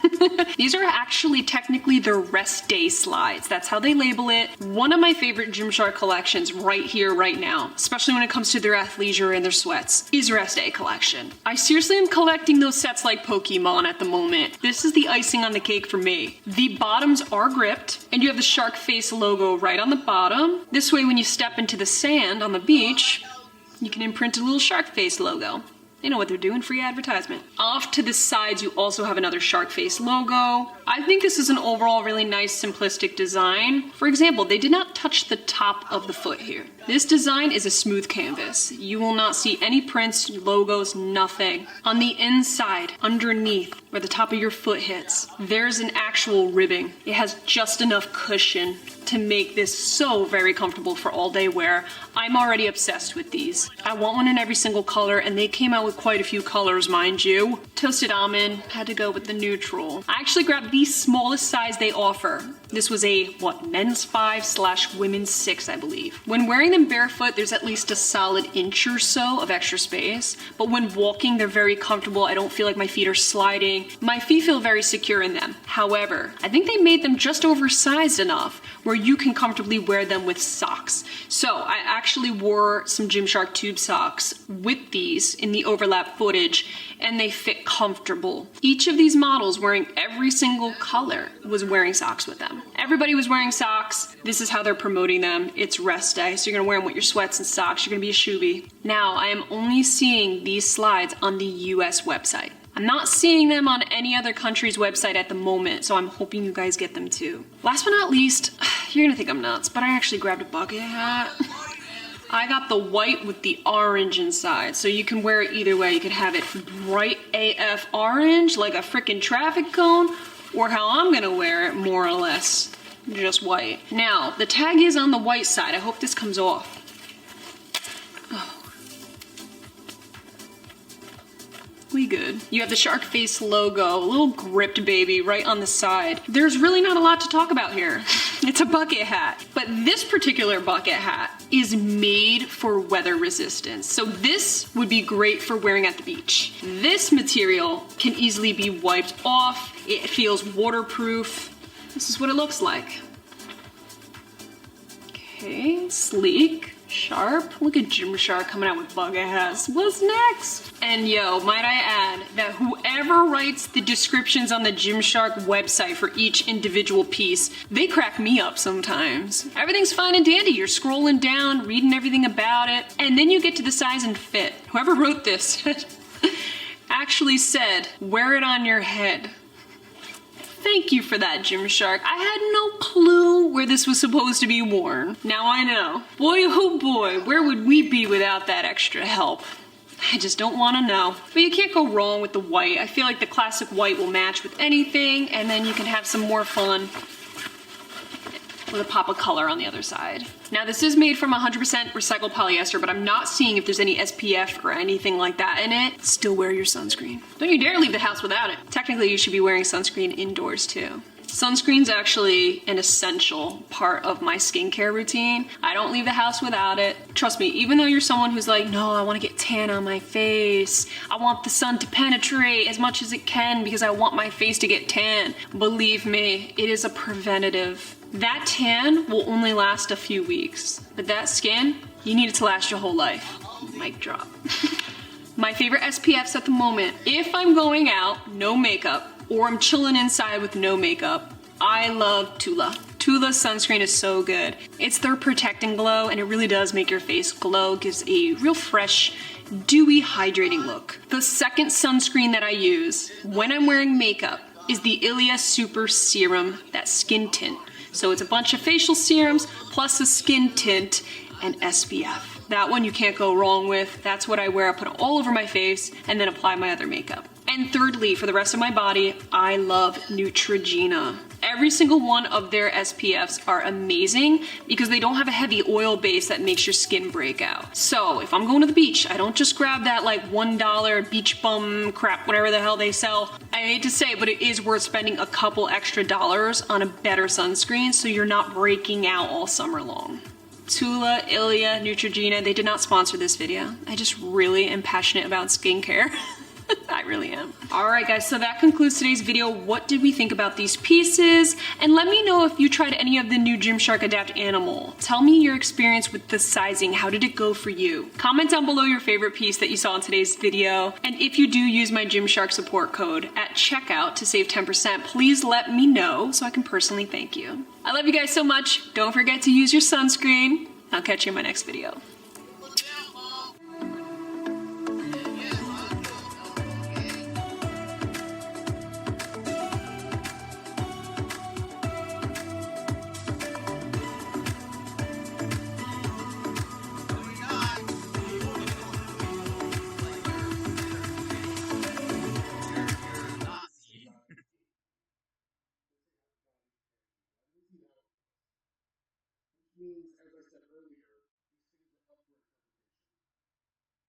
These are actually technically the rest day slides. That's how they label it. One of my favorite Gymshark collections right here, right now, especially when it comes to their athleisure and their sweats, is rest day collection. I seriously am collecting those sets like Pokemon at the moment. This is the icing on the cake for me. The bottoms are gripped, and you have the shark face logo right on the bottom. This way, when you step into the sand on the beach, you can imprint a little shark face logo. They know what they're doing, free advertisement. Off to the sides, you also have another shark face logo. I think this is an overall really nice, simplistic design. For example, they did not touch the top of the foot here. This design is a smooth canvas. You will not see any prints, logos, nothing. On the inside, underneath, where the top of your foot hits, there's an actual ribbing. It has just enough cushion to make this so very comfortable for all day wear. I'm already obsessed with these. I want one in every single color, and they came out with quite a few colors, mind you. Toasted almond, had to go with the neutral. I actually grabbed the smallest size they offer. This was a, men's 5 / women's 6, I believe. When wearing them barefoot, there's at least a solid inch or so of extra space, but when walking, they're very comfortable. I don't feel like my feet are sliding. My feet feel very secure in them. However, I think they made them just oversized enough where you can comfortably wear them with socks. So I actually wore some Gymshark tube socks with these in the overlap footage, and they fit comfortable. Each of these models, wearing every single color, was wearing socks with them. Everybody was wearing socks. This is how they're promoting them. It's rest day, so you're gonna wear them with your sweats and socks. You're gonna be a shoebie. Now, I am only seeing these slides on the US website. I'm not seeing them on any other country's website at the moment, so I'm hoping you guys get them too. Last but not least, you're gonna think I'm nuts, but I actually grabbed a bucket hat. I got the white with the orange inside, so you can wear it either way. You could have it bright AF orange, like a freaking traffic cone, or how I'm gonna wear it, more or less, just white. Now, the tag is on the white side. I hope this comes off. We good. You have the shark face logo, a little gripped baby right on the side. There's really not a lot to talk about here. It's a bucket hat. But this particular bucket hat is made for weather resistance. So this would be great for wearing at the beach. This material can easily be wiped off. It feels waterproof. This is what it looks like. Okay, sleek. Sharp. Look at Gymshark coming out with bucket hats. What's next? And yo, might I add that whoever writes the descriptions on the Gymshark website for each individual piece, they crack me up sometimes. Everything's fine and dandy. You're scrolling down, reading everything about it, and then you get to the size and fit. Whoever wrote this actually said, wear it on your head. Thank you for that, Gymshark. I had no clue where this was supposed to be worn. Now I know. Boy, oh boy, where would we be without that extra help? I just don't want to know. But you can't go wrong with the white. I feel like the classic white will match with anything, and then you can have some more fun with a pop of color on the other side. Now this is made from 100% recycled polyester, but I'm not seeing if there's any SPF or anything like that in it. Still wear your sunscreen. Don't you dare leave the house without it. Technically you should be wearing sunscreen indoors too. Sunscreen's actually an essential part of my skincare routine. I don't leave the house without it. Trust me, even though you're someone who's like, no, I want to get tan on my face. I want the sun to penetrate as much as it can because I want my face to get tan. Believe me, it is a preventative. That tan will only last a few weeks, but that skin, you need it to last your whole life. Mic drop. My favorite SPFs at the moment, if I'm going out, no makeup, or I'm chilling inside with no makeup, I love Tula. Tula sunscreen is so good. It's their protect and glow, and it really does make your face glow, gives a real fresh, dewy, hydrating look. The second sunscreen that I use when I'm wearing makeup is the Ilia Super Serum, that skin tint. So it's a bunch of facial serums, plus a skin tint and SPF. That one you can't go wrong with. That's what I wear. I put it all over my face and then apply my other makeup. And thirdly, for the rest of my body, I love Neutrogena. Every single one of their SPFs are amazing because they don't have a heavy oil base that makes your skin break out. So if I'm going to the beach, I don't just grab that like $1 beach bum crap, whatever the hell they sell. I hate to say it, but it is worth spending a couple extra dollars on a better sunscreen so you're not breaking out all summer long. Tula, Ilia, Neutrogena, they did not sponsor this video. I just really am passionate about skincare. I really am. All right, guys, so that concludes today's video. What did we think about these pieces? And let me know if you tried any of the new Gymshark Adapt Animal. Tell me your experience with the sizing. How did it go for you? Comment down below your favorite piece that you saw in today's video. And if you do use my Gymshark support code at checkout to save 10%, please let me know so I can personally thank you. I love you guys so much. Don't forget to use your sunscreen. I'll catch you in my next video. Means, as I said earlier, these things are up for interpretation,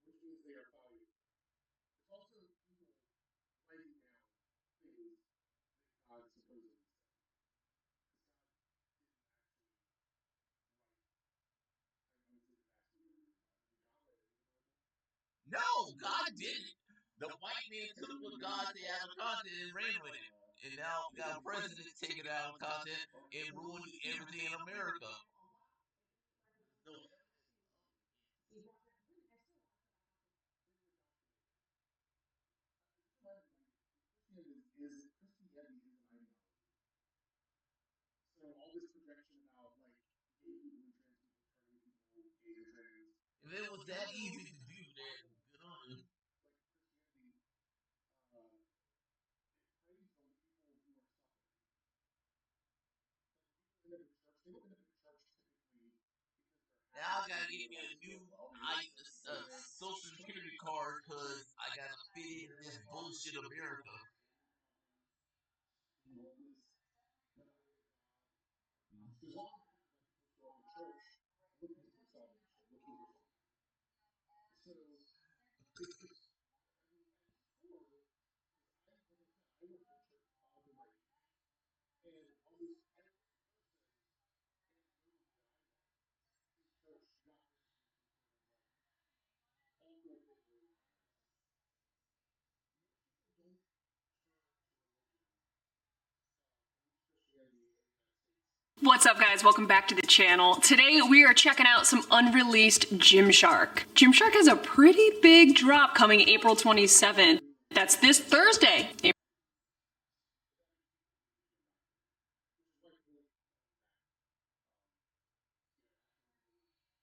which means they are valuable. It's also people writing down things that God supposedly said. No, God didn't. The white man took what God said out of context and ran with it. And now we got a president taking it out of context and ruining everything in America. No. Christianity is an ideology. So all this projection about like gay people and trans people, turning people gay or trans. If it was that easy to do, then good on you. Like Christianity preys on people who are suffering. They don't end up in church typically because they're Now I happy gotta and get they me a want to new feel well. They want to feel there. social security card because I gotta fit into this bullshit America. There's all kinds of people show up in church looking for salvation, looking for something. So it's I mean, at its core, I like I said, I went to church all the right years. And almost every person anecdotally that I met in church got there through some sort of like alternate religion. Most people don't turn to religion, at least Christianity in the United States. What's up, guys? Welcome back to the channel. Today we are checking out some unreleased Gymshark. Gymshark has a pretty big drop coming April 27th. That's this Thursday.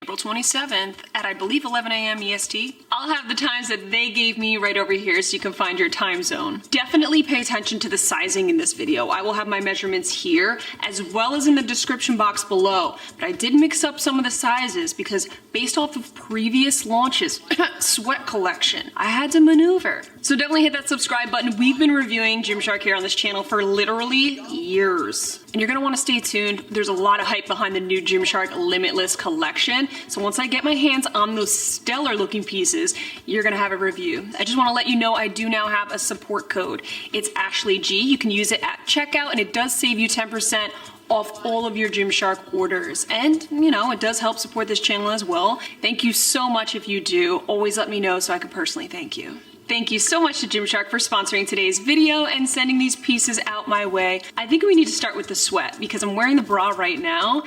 April 27th at, I believe, 11 a.m. EST. I'll have the times that they gave me right over here so you can find your time zone. Definitely pay attention to the sizing in this video. I will have my measurements here as well as in the description box below. But I did mix up some of the sizes because based off of previous launches, sweat collection, I had to maneuver. So definitely hit that subscribe button. We've been reviewing Gymshark here on this channel for literally years. And you're gonna wanna stay tuned. There's a lot of hype behind the new Gymshark Limitless collection. So once I get my hands on those stellar looking pieces, you're gonna have a review. I just wanna let you know I do now have a support code. It's Ashley G. You can use it at checkout and it does save you 10% off all of your Gymshark orders. And, you know, it does help support this channel as well. Thank you so much if you do. Always let me know so I can personally thank you. Thank you so much to Gymshark for sponsoring today's video and sending these pieces out my way. I think we need to start with the sweat because I'm wearing the bra right now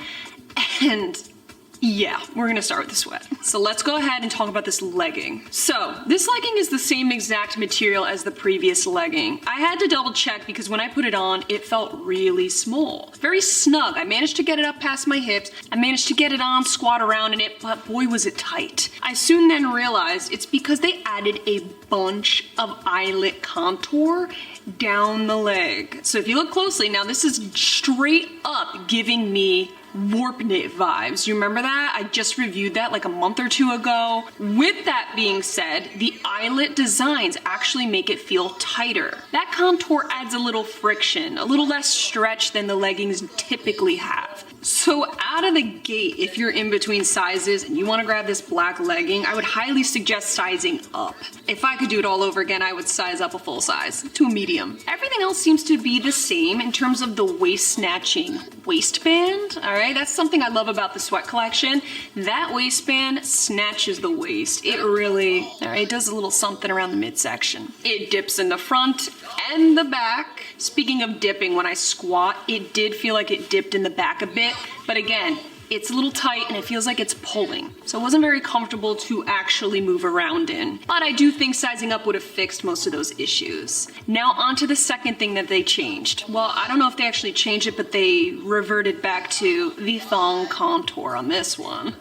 and yeah, we're gonna start with the sweat. So let's go ahead and talk about this legging. So this legging is the same exact material as the previous legging. I had to double check because when I put it on, it felt really small. Very snug. I managed to get it up past my hips. I managed to get it on, squat around in it, but boy was it tight. I soon then realized it's because they added a bunch of eyelet contour down the leg. So if you look closely, now this is straight up giving me warp knit vibes. You remember that? I just reviewed that like a month or two ago. With that being said, the eyelet designs actually make it feel tighter. That contour adds a little friction, a little less stretch than the leggings typically have. So out of the gate, if you're in between sizes and you want to grab this black legging, I would highly suggest sizing up. If I could do it all over again, I would size up a full size to a medium. Everything else seems to be the same in terms of the waist snatching waistband. All right, that's something I love about the sweat collection. That waistband snatches the waist. It really, all right, does a little something around the midsection. It dips in the front and the back. Speaking of dipping, when I squat, it did feel like it dipped in the back a bit, but again, it's a little tight and it feels like it's pulling. So it wasn't very comfortable to actually move around in. But I do think sizing up would have fixed most of those issues. Now on to the second thing that they changed. Well, I don't know if they actually changed it, but they reverted back to the thong contour on this one.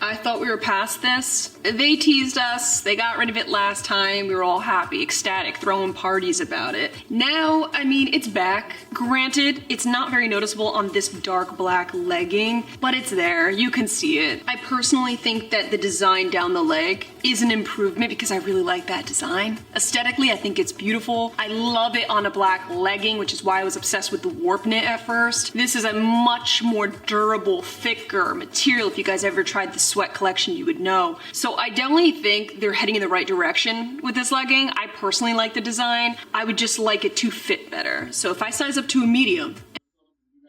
I thought we were past this. They teased us, they got rid of it last time, we were all happy, ecstatic, throwing parties about it. Now, I mean, it's back. Granted, it's not very noticeable on this dark black legging, but it's there, you can see it. I personally think that the design down the leg is an improvement because I really like that design. Aesthetically, I think it's beautiful. I love it on a black legging, which is why I was obsessed with the warp knit at first. This is a much more durable, thicker material. If you guys ever tried the sweat collection, you would know. So I definitely think they're heading in the right direction with this legging. I personally like the design. I would just like it to fit better. So if I size up to a medium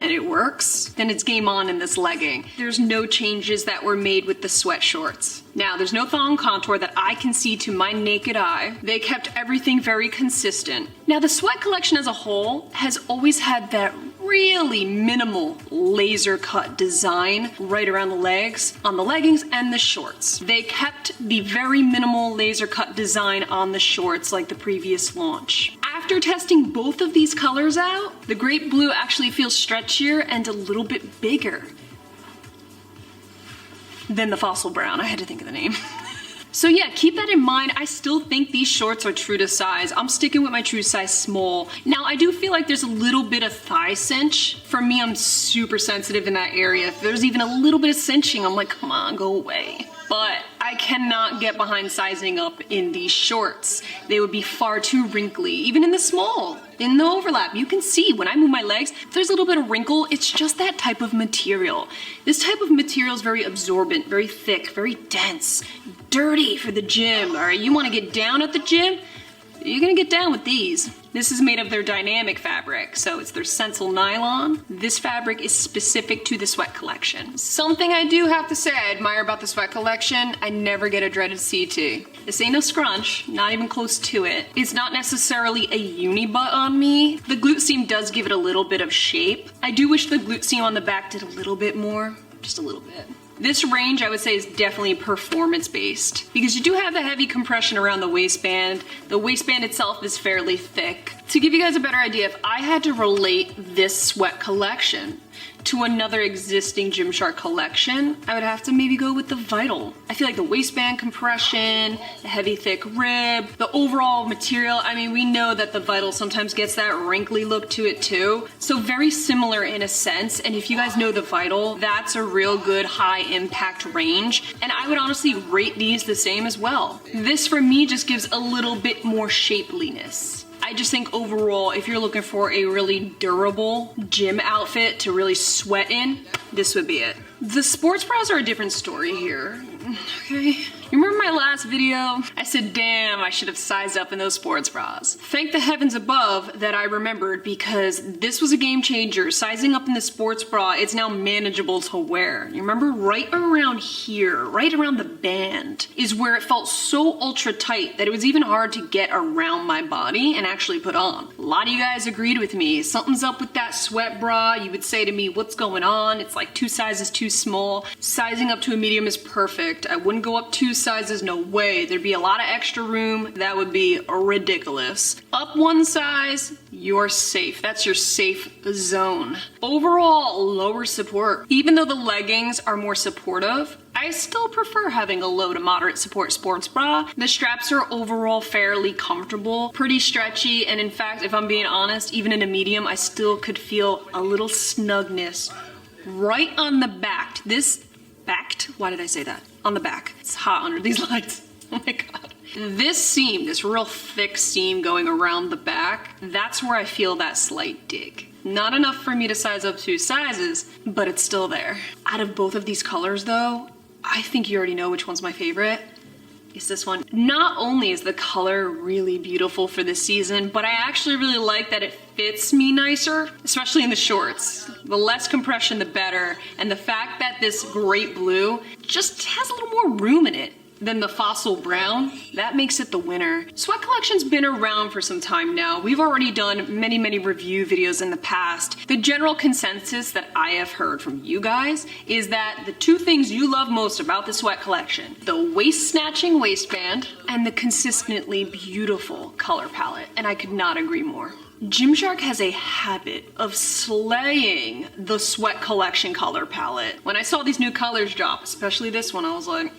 and it works, then it's game on in this legging. There's no changes that were made with the sweat shorts. Now, there's no thong contour that I can see to my naked eye. They kept everything very consistent. Now, the sweat collection as a whole has always had that really minimal laser cut design right around the legs, on the leggings and the shorts. They kept the very minimal laser cut design on the shorts like the previous launch. After testing both of these colors out, the grape blue actually feels stretchier and a little bit bigger than the fossil brown. I had to think of the name. So yeah, keep that in mind. I still think these shorts are true to size. I'm sticking with my true size small. Now, I do feel like there's a little bit of thigh cinch. For me, I'm super sensitive in that area. If there's even a little bit of cinching, I'm like, come on, go away. But I cannot get behind sizing up in these shorts. They would be far too wrinkly, even in the small, in the overlap. You can see when I move my legs, if there's a little bit of wrinkle, it's just that type of material. This type of material is very absorbent, very thick, very dense, dirty for the gym. All right, you want to get down at the gym? You're gonna get down with these. This is made of their dynamic fabric, so it's their Sensile nylon. This fabric is specific to the sweat collection. Something I do have to say I admire about the sweat collection, I never get a dreaded CT. This ain't no scrunch, not even close to it. It's not necessarily a uni butt on me. The glute seam does give it a little bit of shape. I do wish the glute seam on the back did a little bit more, just a little bit. This range, I would say, is definitely performance-based because you do have the heavy compression around the waistband. The waistband itself is fairly thick. To give you guys a better idea, if I had to relate this sweat collection to another existing Gymshark collection, I would have to maybe go with the Vital. I feel like the waistband compression, the heavy thick rib, the overall material, I mean, we know that the Vital sometimes gets that wrinkly look to it too. So very similar in a sense, and if you guys know the Vital, that's a real good high impact range, and I would honestly rate these the same as well. This for me just gives a little bit more shapeliness. I just think overall, if you're looking for a really durable gym outfit to really sweat in, this would be it. The sports bras are a different story here, okay? You remember my last video? I said, damn, I should have sized up in those sports bras. Thank the heavens above that I remembered because this was a game changer. Sizing up in the sports bra, it's now manageable to wear. You remember right around here, right around the band, is where it felt so ultra tight that it was even hard to get around my body and actually put on. A lot of you guys agreed with me. Something's up with that sweat bra. You would say to me, what's going on? It's like 2 sizes too small. Sizing up to a medium is perfect. I wouldn't go up 2 sizes, no way. There'd be a lot of extra room. That would be ridiculous. Up 1 size, you're safe. That's your safe zone. Overall, lower support. Even though the leggings are more supportive, I still prefer having a low to moderate support sports bra. The straps are overall fairly comfortable, pretty stretchy, and in fact, if I'm being honest, even in a medium, I still could feel a little snugness right on the back. Why did I say that? On the back. It's hot under these lights. Oh my God. This seam, this real thick seam going around the back, that's where I feel that slight dig. Not enough for me to size up 2 sizes, but it's still there. Out of both of these colors though, I think you already know which one's my favorite. It's this one. Not only is the color really beautiful for this season, but I actually really like that it fits me nicer, especially in the shorts. The less compression, the better. And the fact that this great blue just has a little more room in it than the fossil brown, that makes it the winner. Sweat Collection's been around for some time now. We've already done many review videos in the past. The general consensus that I have heard from you guys is that the 2 things you love most about the Sweat Collection, the waist-snatching waistband and the consistently beautiful color palette, and I could not agree more. Gymshark has a habit of slaying the Sweat Collection color palette. When I saw these new colors drop, especially this one, I was like,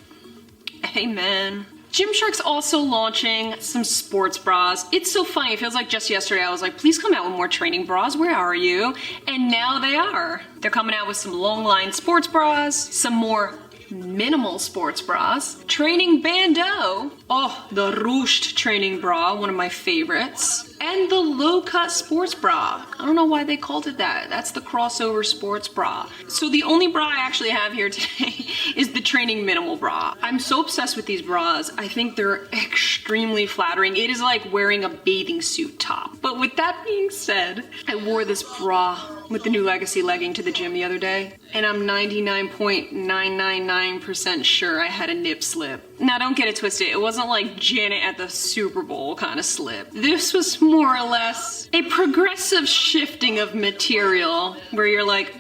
amen. Gymshark's also launching some sports bras. It's so funny, it feels like just yesterday I was like, please come out with more training bras, where are you? And now they are. They're coming out with some long line sports bras, some more minimal sports bras, training bandeau, oh, the ruched training bra, one of my favorites, and the low cut sports bra. I don't know why they called it that. That's the crossover sports bra. So the only bra I actually have here today is the training minimal bra. I'm so obsessed with these bras. I think they're extremely flattering. It is like wearing a bathing suit top. But with that being said, I wore this bra with the new Legacy legging to the gym the other day, and I'm 99.999% sure I had a nip slip. Now don't get it twisted, it wasn't like Janet at the Super Bowl kind of slip. This was more or less a progressive shifting of material where you're like,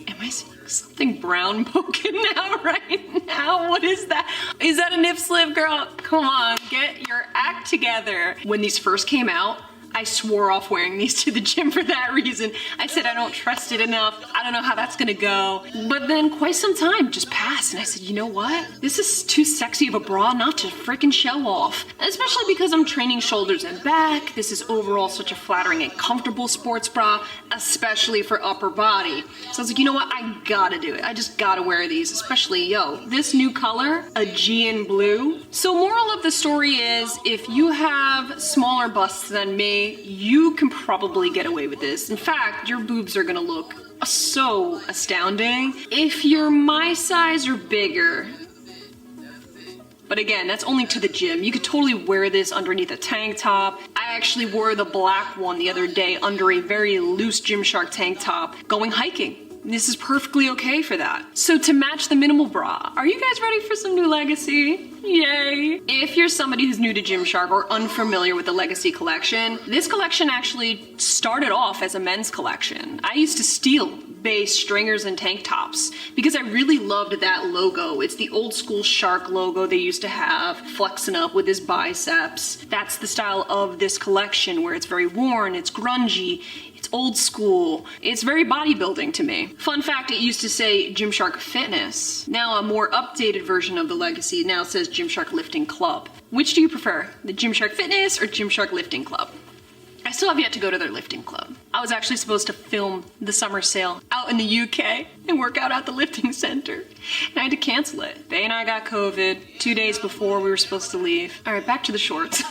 am I seeing something brown poking out right now? What is that? Is that a nip slip, girl? Come on, get your act together. When these first came out, I swore off wearing these to the gym for that reason. I said I don't trust it enough. I don't know how that's gonna go. But then quite some time just passed and I said, you know what? This is too sexy of a bra not to freaking show off. Especially because I'm training shoulders and back. This is overall such a flattering and comfortable sports bra, especially for upper body. So I was like, you know what? I gotta do it. I just gotta wear these, especially, this new color, Aegean blue. So moral of the story is, if you have smaller busts than me, you can probably get away with this. In fact, your boobs are gonna look so astounding. If you're my size or bigger, but again, that's only to the gym. You could totally wear this underneath a tank top. I actually wore the black one the other day under a very loose Gymshark tank top going hiking. This is perfectly okay for that. So to match the minimal bra, are you guys ready for some new Legacy? Yay! If you're somebody who's new to Gymshark or unfamiliar with the Legacy collection, this collection actually started off as a men's collection. I used to steal base stringers and tank tops because I really loved that logo. It's the old school shark logo they used to have, flexing up with his biceps. That's the style of this collection, where it's very worn, it's grungy, it's old school. It's very bodybuilding to me. Fun fact, it used to say Gymshark Fitness. Now a more updated version of the Legacy now says Gymshark Lifting Club. Which do you prefer, the Gymshark Fitness or Gymshark Lifting Club? I still have yet to go to their lifting club. I was actually supposed to film the summer sale out in the UK and work out at the lifting center, and I had to cancel it. They and I got COVID 2 days before we were supposed to leave. All right, back to the shorts.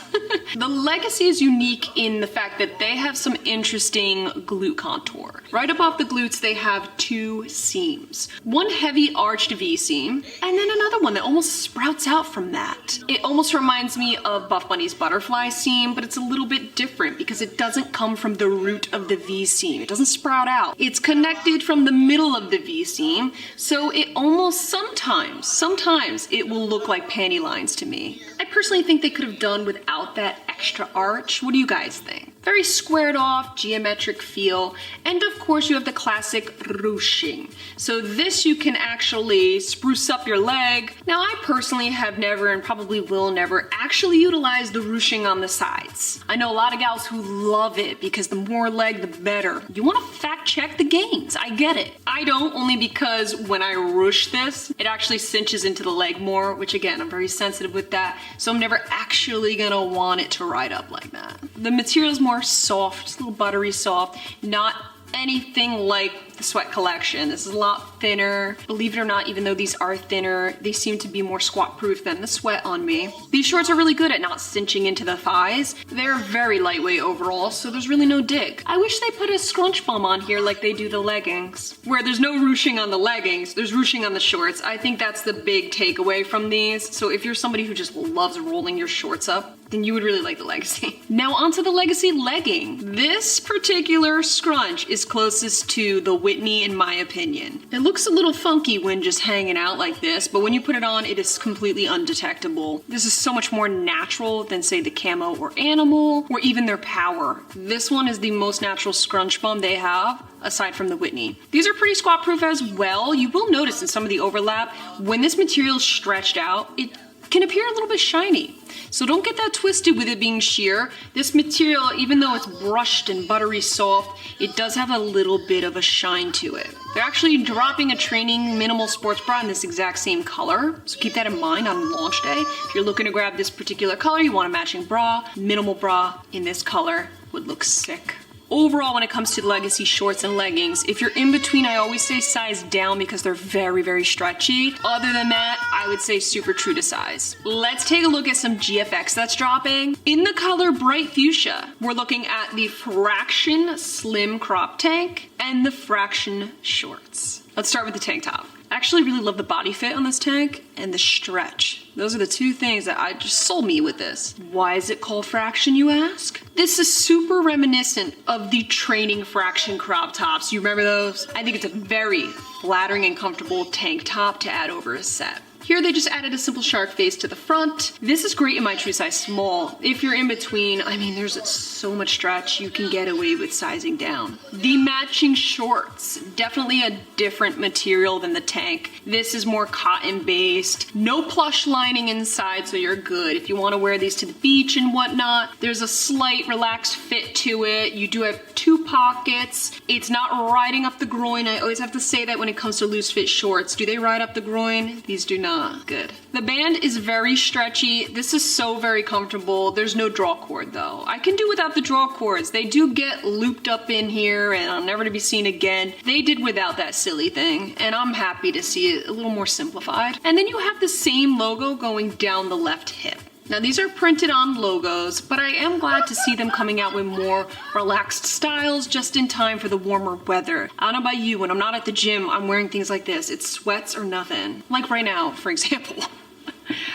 The Legacy is unique in the fact that they have some interesting glute contour. Right above the glutes, they have 2 seams. One heavy arched V seam, and then another one that almost sprouts out from that. It almost reminds me of Buff Bunny's butterfly seam, but it's a little bit different because it doesn't come from the root of the V seam. It doesn't sprout out. It's connected from the middle of the V seam, so it almost sometimes it will look like panty lines to me. I personally think they could have done without that extra arch. What do you guys think? Very squared off, geometric feel, and of course you have the classic ruching. So this you can actually spruce up your leg. Now I personally have never and probably will never actually utilize the ruching on the sides. I know a lot of gals who love it because the more leg the better. You want to fact check the gains, I get it. I don't, only because when I ruche this, it actually cinches into the leg more, which again, I'm very sensitive with that, so I'm never actually gonna want it to ride up like that. The material's more soft, it's a little buttery soft, not anything like the Sweat collection. This is a lot thinner. Believe it or not, even though these are thinner, they seem to be more squat proof than the Sweat on me. These shorts are really good at not cinching into the thighs. They're very lightweight overall, so there's really no dig. I wish they put a scrunch bum on here like they do the leggings, where there's no ruching on the leggings, there's ruching on the shorts. I think that's the big takeaway from these. So if you're somebody who just loves rolling your shorts up, then you would really like the Legacy. Now onto the Legacy legging. This particular scrunch is closest to the Whitney in my opinion. It looks a little funky when just hanging out like this, but when you put it on, it is completely undetectable. This is so much more natural than say the Camo or Animal, or even their Power. This one is the most natural scrunch bum they have, aside from the Whitney. These are pretty squat proof as well. You will notice in some of the overlap, when this material is stretched out, it can appear a little bit shiny. So don't get that twisted with it being sheer. This material, even though it's brushed and buttery soft, it does have a little bit of a shine to it. They're actually dropping a training minimal sports bra in this exact same color, so keep that in mind on launch day. If you're looking to grab this particular color, you want a matching bra, minimal bra in this color would look sick. Overall, when it comes to Legacy shorts and leggings, if you're in between, I always say size down because they're very, very stretchy. Other than that, I would say super true to size. Let's take a look at some GFX that's dropping. In the color Bright Fuchsia, we're looking at the Fraction Slim Crop Tank and the Fraction Shorts. Let's start with the tank top. I actually really love the body fit on this tank and the stretch. Those are the two things that I just sold me with this. Why is it called Fraction, you ask? This is super reminiscent of the training Fraction crop tops. You remember those? I think it's a very flattering and comfortable tank top to add over a set. Here they just added a simple shark face to the front. This is great in my true size small. If you're in between, I mean, there's so much stretch, you can get away with sizing down. The matching shorts, definitely a different material than the tank. This is more cotton based, no plush lining inside, so you're good. If you wanna wear these to the beach and whatnot, there's a slight relaxed fit to it. You do have 2 pockets. It's not riding up the groin. I always have to say that when it comes to loose fit shorts. Do they ride up the groin? These do not. Good. The band is very stretchy. This is so very comfortable. There's no draw cord though. I can do without the draw cords. They do get looped up in here and are never to be seen again. They did without that silly thing, and I'm happy to see it a little more simplified. And then you have the same logo going down the left hip. Now these are printed on logos, but I am glad to see them coming out with more relaxed styles just in time for the warmer weather. I don't know about you, when I'm not at the gym, I'm wearing things like this. It's sweats or nothing. Like right now, for example.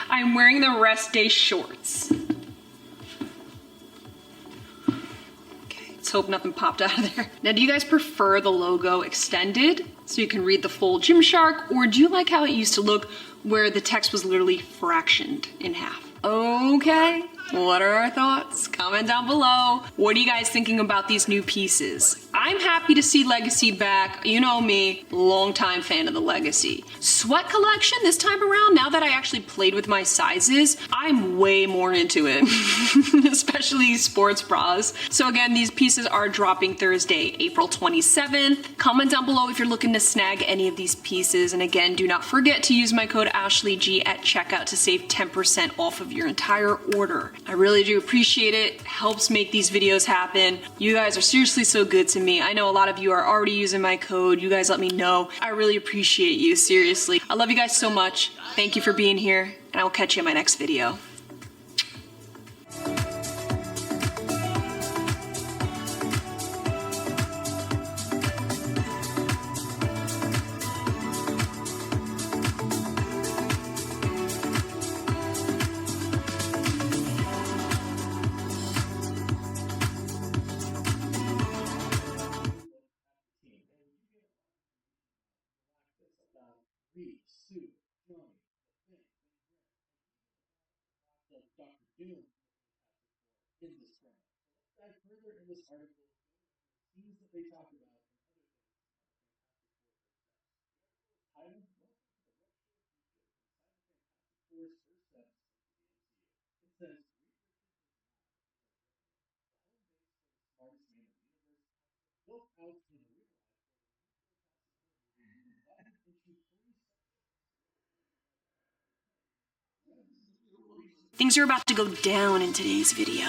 I'm wearing the rest day shorts. Okay, let's hope nothing popped out of there. Now, do you guys prefer the logo extended so you can read the full Gymshark, or do you like how it used to look where the text was literally fractioned in half? Okay, what are our thoughts? Comment down below. What are you guys thinking about these new pieces? I'm happy to see Legacy back. You know me, longtime fan of the Legacy. Sweat collection this time around, now that I actually played with my sizes, I'm way more into it, especially sports bras. So again, these pieces are dropping Thursday, April 27th. Comment down below if you're looking to snag any of these pieces. And again, do not forget to use my code AshleyG at checkout to save 10% off of your entire order. I really do appreciate it. Helps make these videos happen. You guys are seriously so good to me. I know a lot of you are already using my code. You guys let me know. I really appreciate you, seriously. I love you guys so much. Thank you for being here, and I will catch you in my next video. Reed, Sue, Johnny, the thing, like Dr. Doom in this brand. Let's dive further in this article. Scenes that they talk about and other things. Titled Welcome to the Fantastic Four first steps into the MCU. It says smartest man in the universe, built out in real life, divided into 3 sections. Things are about to go down in today's video.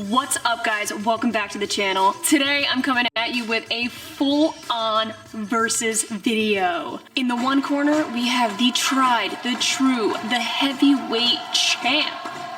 What's up, guys? Welcome back to the channel. Today, I'm coming at you with a full-on versus video. In the one corner, we have the tried, the true, the heavyweight champ,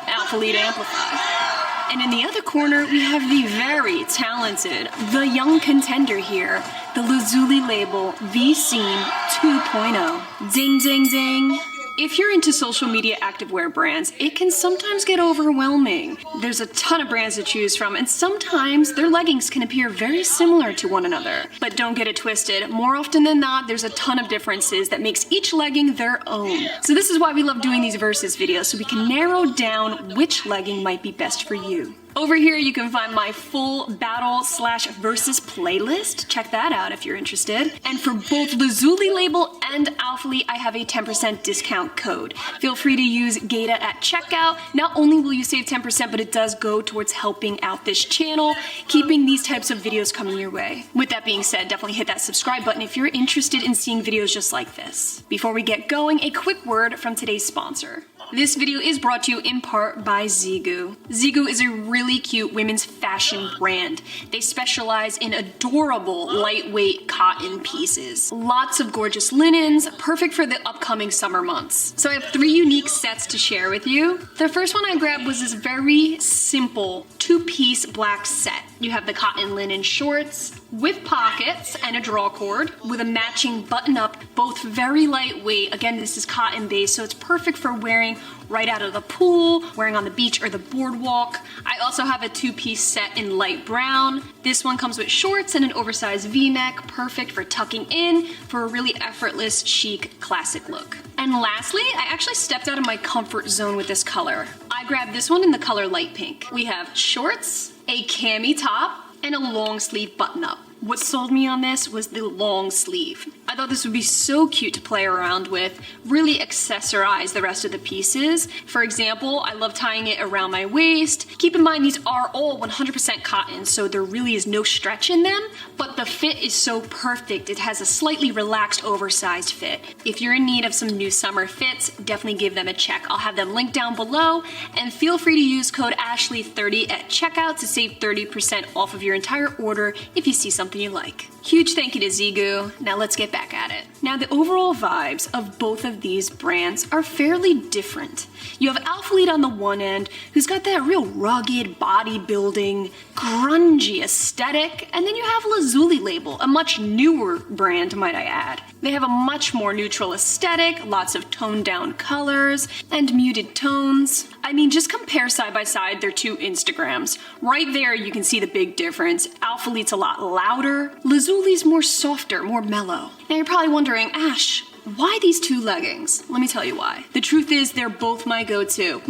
Athlete Amplify. And in the other corner, we have the very talented, the young contender here, the Lazuli label V-Scene 2.0. Ding, ding, ding. If you're into social media activewear brands, it can sometimes get overwhelming. There's a ton of brands to choose from, and sometimes their leggings can appear very similar to one another. But don't get it twisted. More often than not, there's a ton of differences that makes each legging their own. So this is why we love doing these versus videos, so we can narrow down which legging might be best for you. Over here, you can find my full battle/versus playlist. Check that out if you're interested. And for both Lazuli label and Athlete, I have a 10% discount code. Feel free to use Gaita at checkout. Not only will you save 10%, but it does go towards helping out this channel, keeping these types of videos coming your way. With that being said, definitely hit that subscribe button if you're interested in seeing videos just like this. Before we get going, a quick word from today's sponsor. This video is brought to you in part by xoxo. xoxo is a really cute women's fashion brand. They specialize in adorable, lightweight cotton pieces. Lots of gorgeous linens, perfect for the upcoming summer months. So I have 3 unique sets to share with you. The first one I grabbed was this very simple 2-piece black set. You have the cotton linen shorts with pockets and a draw cord with a matching button up, both very lightweight. Again, this is cotton based, so it's perfect for wearing right out of the pool, wearing on the beach or the boardwalk. I also have a 2-piece set in light brown. This one comes with shorts and an oversized V-neck, perfect for tucking in for a really effortless, chic, classic look. And lastly, I actually stepped out of my comfort zone with this color. I grabbed this one in the color light pink. We have shorts, a cami top, and a long sleeve button up. What sold me on this was the long sleeve. I thought this would be so cute to play around with, really accessorize the rest of the pieces. For example, I love tying it around my waist. Keep in mind, these are all 100% cotton, so there really is no stretch in them, but the fit is so perfect. It has a slightly relaxed, oversized fit. If you're in need of some new summer fits, definitely give them a check. I'll have them linked down below, and feel free to use code Ashley30 at checkout to save 30% off of your entire order if you see something you like. Huge thank you to xoxo. Now let's get back at it. Now the overall vibes of both of these brands are fairly different. You have Athlete on the one end, who's got that real rugged, bodybuilding, grungy aesthetic, and then you have Lazuli label, a much newer brand, might I add. They have a much more neutral aesthetic, lots of toned down colors, and muted tones. I mean, just compare side by side their 2 Instagrams. Right there, you can see the big difference. Athlete's a lot louder, Lazuli's more softer, more mellow. Now you're probably wondering, Ash, why these 2 leggings? Let me tell you why. The truth is, they're both my go-to.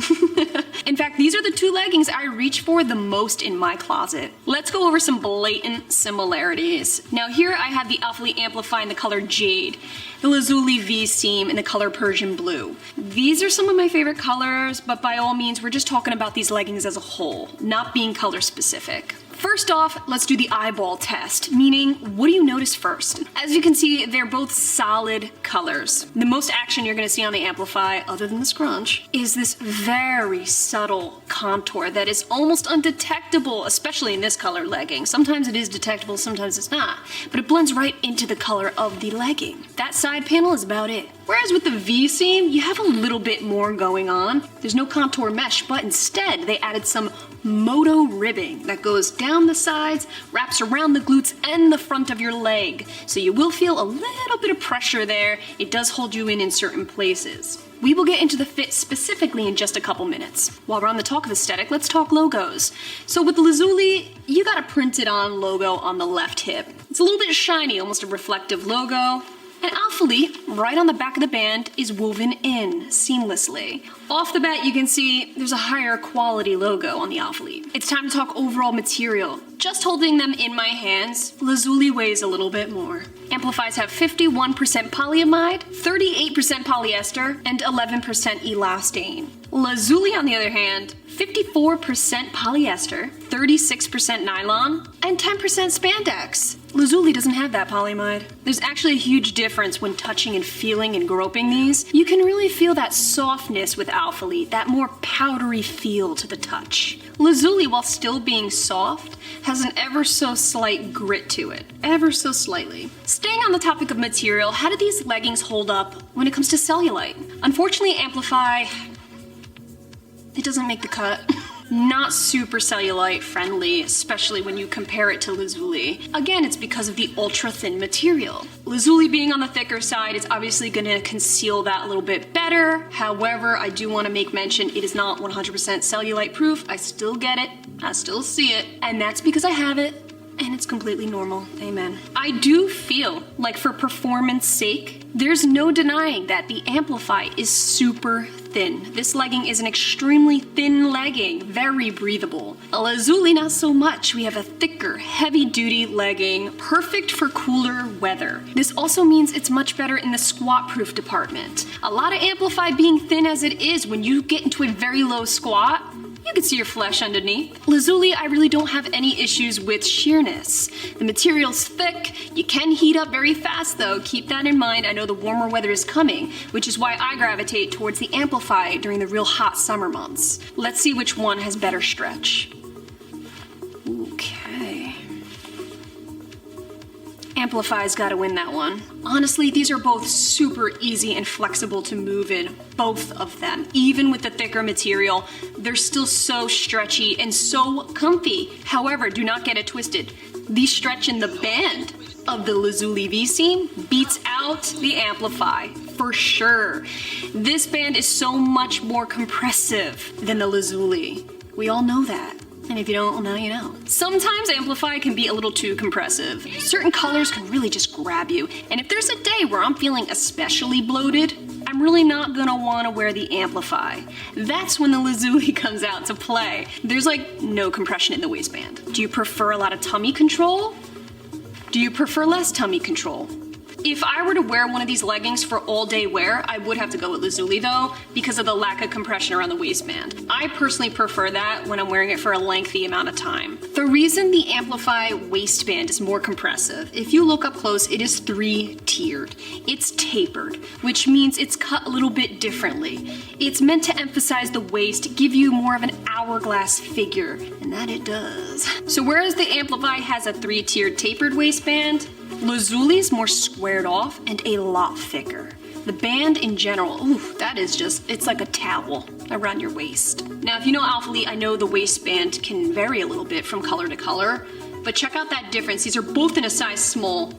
In fact, these are the 2 leggings I reach for the most in my closet. Let's go over some blatant similarities. Now here I have the Athlete Amplify in the color Jade, the Lazuli V-Seam in the color Persian Blue. These are some of my favorite colors, but by all means, we're just talking about these leggings as a whole, not being color specific. First off, let's do the eyeball test, meaning what do you notice first? As you can see, they're both solid colors. The most action you're gonna see on the Amplify, other than the scrunch, is this very subtle contour that is almost undetectable, especially in this color legging. Sometimes it is detectable, sometimes it's not, but it blends right into the color of the legging. That side panel is about it. Whereas with the V-seam, you have a little bit more going on. There's no contour mesh, but instead they added some moto ribbing that goes down the sides, wraps around the glutes and the front of your leg. So you will feel a little bit of pressure there. It does hold you in certain places. We will get into the fit specifically in just a couple minutes. While we're on the talk of aesthetic, let's talk logos. So with the Lazuli, you got a printed on logo on the left hip. It's a little bit shiny, almost a reflective logo. And Athlete, right on the back of the band, is woven in seamlessly. Off the bat, you can see there's a higher quality logo on the Athlete. It's time to talk overall material. Just holding them in my hands, Lazuli weighs a little bit more. Amplifies have 51% polyamide, 38% polyester, and 11% elastane. Lazuli, on the other hand, 54% polyester, 36% nylon, and 10% spandex. Lazuli doesn't have that polyamide. There's actually a huge difference when touching and feeling and groping these. You can really feel that softness with Alphalete, that more powdery feel to the touch. Lazuli, while still being soft, has an ever so slight grit to it, ever so slightly. Staying on the topic of material, how do these leggings hold up when it comes to cellulite? Unfortunately, Amplify, it doesn't make the cut. Not super cellulite friendly, especially when you compare it to Lazuli. Again, it's because of the ultra thin material. Lazuli being on the thicker side is obviously gonna conceal that a little bit better. However, I do wanna make mention it is not 100% cellulite proof. I still get it, I still see it, and that's because I have it, and it's completely normal, amen. I do feel like for performance sake, there's no denying that the Amplify is super thin. This legging is an extremely thin legging, very breathable. A Lazuli, not so much. We have a thicker, heavy-duty legging, perfect for cooler weather. This also means it's much better in the squat-proof department. A lot of Amplify being thin as it is, when you get into a very low squat, you can see your flesh underneath. Lazuli, I really don't have any issues with sheerness. The material's thick, you can heat up very fast though, keep that in mind. I know the warmer weather is coming, which is why I gravitate towards the Amplify during the real hot summer months. Let's see which one has better stretch. Okay. Amplify's gotta win that one. Honestly, these are both super easy and flexible to move in, both of them. Even with the thicker material, they're still so stretchy and so comfy. However, do not get it twisted. The stretch in the band of the Lazuli V-seam beats out the Amplify, for sure. This band is so much more compressive than the Lazuli. We all know that. And if you don't, well, now you know. Sometimes Amplify can be a little too compressive. Certain colors can really just grab you. And if there's a day where I'm feeling especially bloated, I'm really not gonna wanna wear the Amplify. That's when the Lazuli comes out to play. There's like no compression in the waistband. Do you prefer a lot of tummy control? Do you prefer less tummy control? If I were to wear one of these leggings for all day wear, I would have to go with Lazuli though, because of the lack of compression around the waistband. I personally prefer that when I'm wearing it for a lengthy amount of time. The reason the Amplify waistband is more compressive, if you look up close, it is 3-tiered. It's tapered, which means it's cut a little bit differently. It's meant to emphasize the waist, give you more of an hourglass figure, and that it does. So whereas the Amplify has a 3-tiered tapered waistband, Lazuli's more squared off and a lot thicker. The band in general, ooh, that is just, it's like a towel around your waist. Now, if you know Alphalete, I know the waistband can vary a little bit from color to color, but check out that difference. These are both in a size small.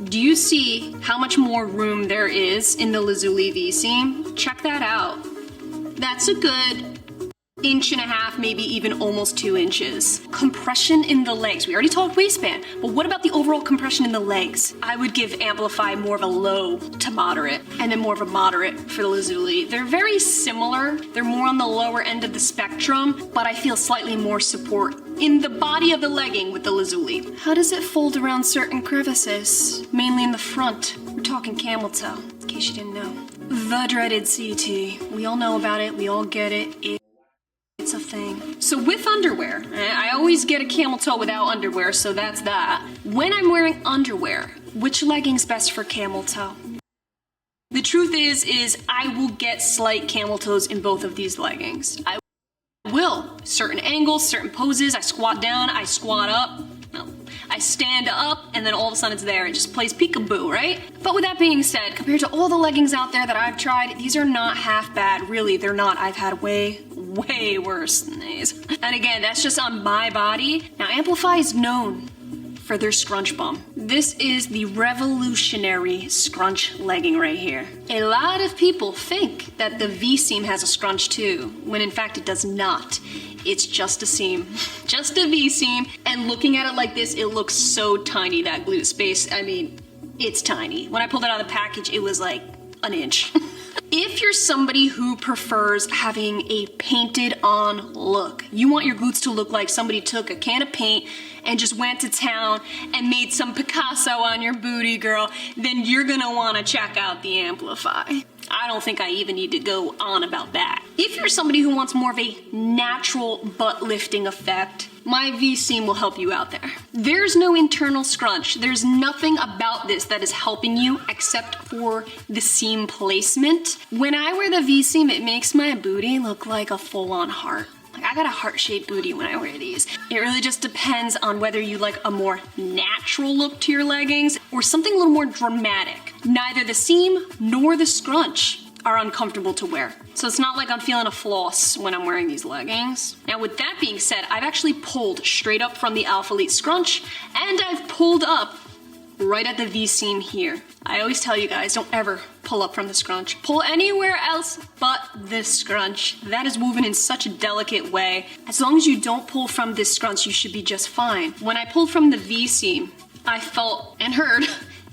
Do you see how much more room there is in the Lazuli V-seam? Check that out. That's a good 1.5 inches, maybe even almost 2 inches. Compression in the legs. We already talked waistband, but what about the overall compression in the legs? I would give Amplify more of a low to moderate, and then more of a moderate for the Lazuli. They're very similar. They're more on the lower end of the spectrum, but I feel slightly more support in the body of the legging with the Lazuli. How does it fold around certain crevices? Mainly in the front. We're talking camel toe, in case you didn't know. The dreaded CT. We all know about it. We all get it. It's a thing. So with underwear, I always get a camel toe without underwear, so that's that. When I'm wearing underwear, which legging's best for camel toe? The truth is I will get slight camel toes in both of these leggings. I will. Certain angles, certain poses, I squat down, I squat up. No. I stand up, and then all of a sudden it's there. It just plays peekaboo, right? But with that being said, compared to all the leggings out there that I've tried, these are not half bad. Really, they're not. I've had way worse than these. And again, that's just on my body. Now, Amplify is known for their scrunch bum. This is the revolutionary scrunch legging right here. A lot of people think that the V-seam has a scrunch too, when in fact it does not. It's just a seam, just a V-seam, and looking at it like this, it looks so tiny, that glute space. I mean, it's tiny. When I pulled it out of the package, it was like an inch. If you're somebody who prefers having a painted on look, you want your glutes to look like somebody took a can of paint and just went to town and made some Picasso on your booty, girl, then you're gonna wanna check out the Amplify. I don't think I even need to go on about that. If you're somebody who wants more of a natural butt lifting effect, my V-seam will help you out there. There's no internal scrunch. There's nothing about this that is helping you except for the seam placement. When I wear the V-seam, it makes my booty look like a full-on heart. Like, I got a heart-shaped booty when I wear these. It really just depends on whether you like a more natural look to your leggings or something a little more dramatic. Neither the seam nor the scrunch are uncomfortable to wear. So it's not like I'm feeling a floss when I'm wearing these leggings. Now with that being said, I've actually pulled straight up from the Alpha Elite scrunch, and I've pulled up right at the V-seam here. I always tell you guys, don't ever pull up from the scrunch. Pull anywhere else but this scrunch. That is woven in such a delicate way. As long as you don't pull from this scrunch, you should be just fine. When I pulled from the V-seam, I felt and heard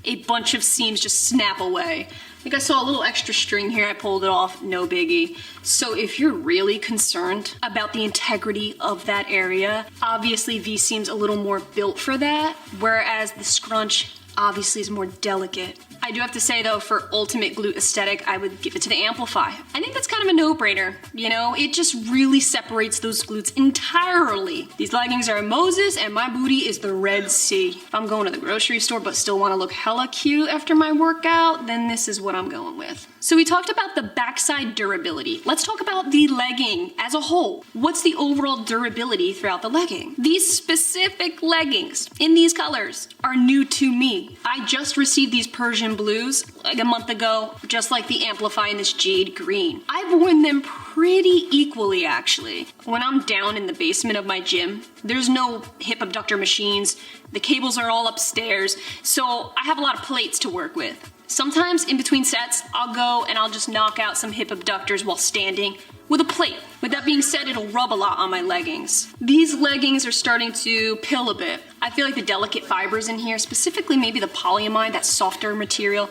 a bunch of seams just snap away. I think I saw a little extra string here, I pulled it off, no biggie. So if you're really concerned about the integrity of that area, obviously V-seam's a little more built for that, whereas the scrunch obviously is more delicate. I do have to say though, for ultimate glute aesthetic, I would give it to the Amplify. I think that's kind of a no-brainer, you know? It just really separates those glutes entirely. These leggings are Moses and my booty is the Red Sea. If I'm going to the grocery store but still want to look hella cute after my workout, then this is what I'm going with. So we talked about the backside durability. Let's talk about the legging as a whole. What's the overall durability throughout the legging? These specific leggings in these colors are new to me. I just received these Persian blues like a month ago, just like the Amplify in this jade green. I've worn them pretty equally actually. When I'm down in the basement of my gym, there's no hip abductor machines. The cables are all upstairs, so I have a lot of plates to work with. Sometimes in between sets, I'll go and I'll just knock out some hip abductors while standing with a plate. With that being said, it'll rub a lot on my leggings. These leggings are starting to pill a bit. I feel like the delicate fibers in here, specifically maybe the polyamide, that softer material,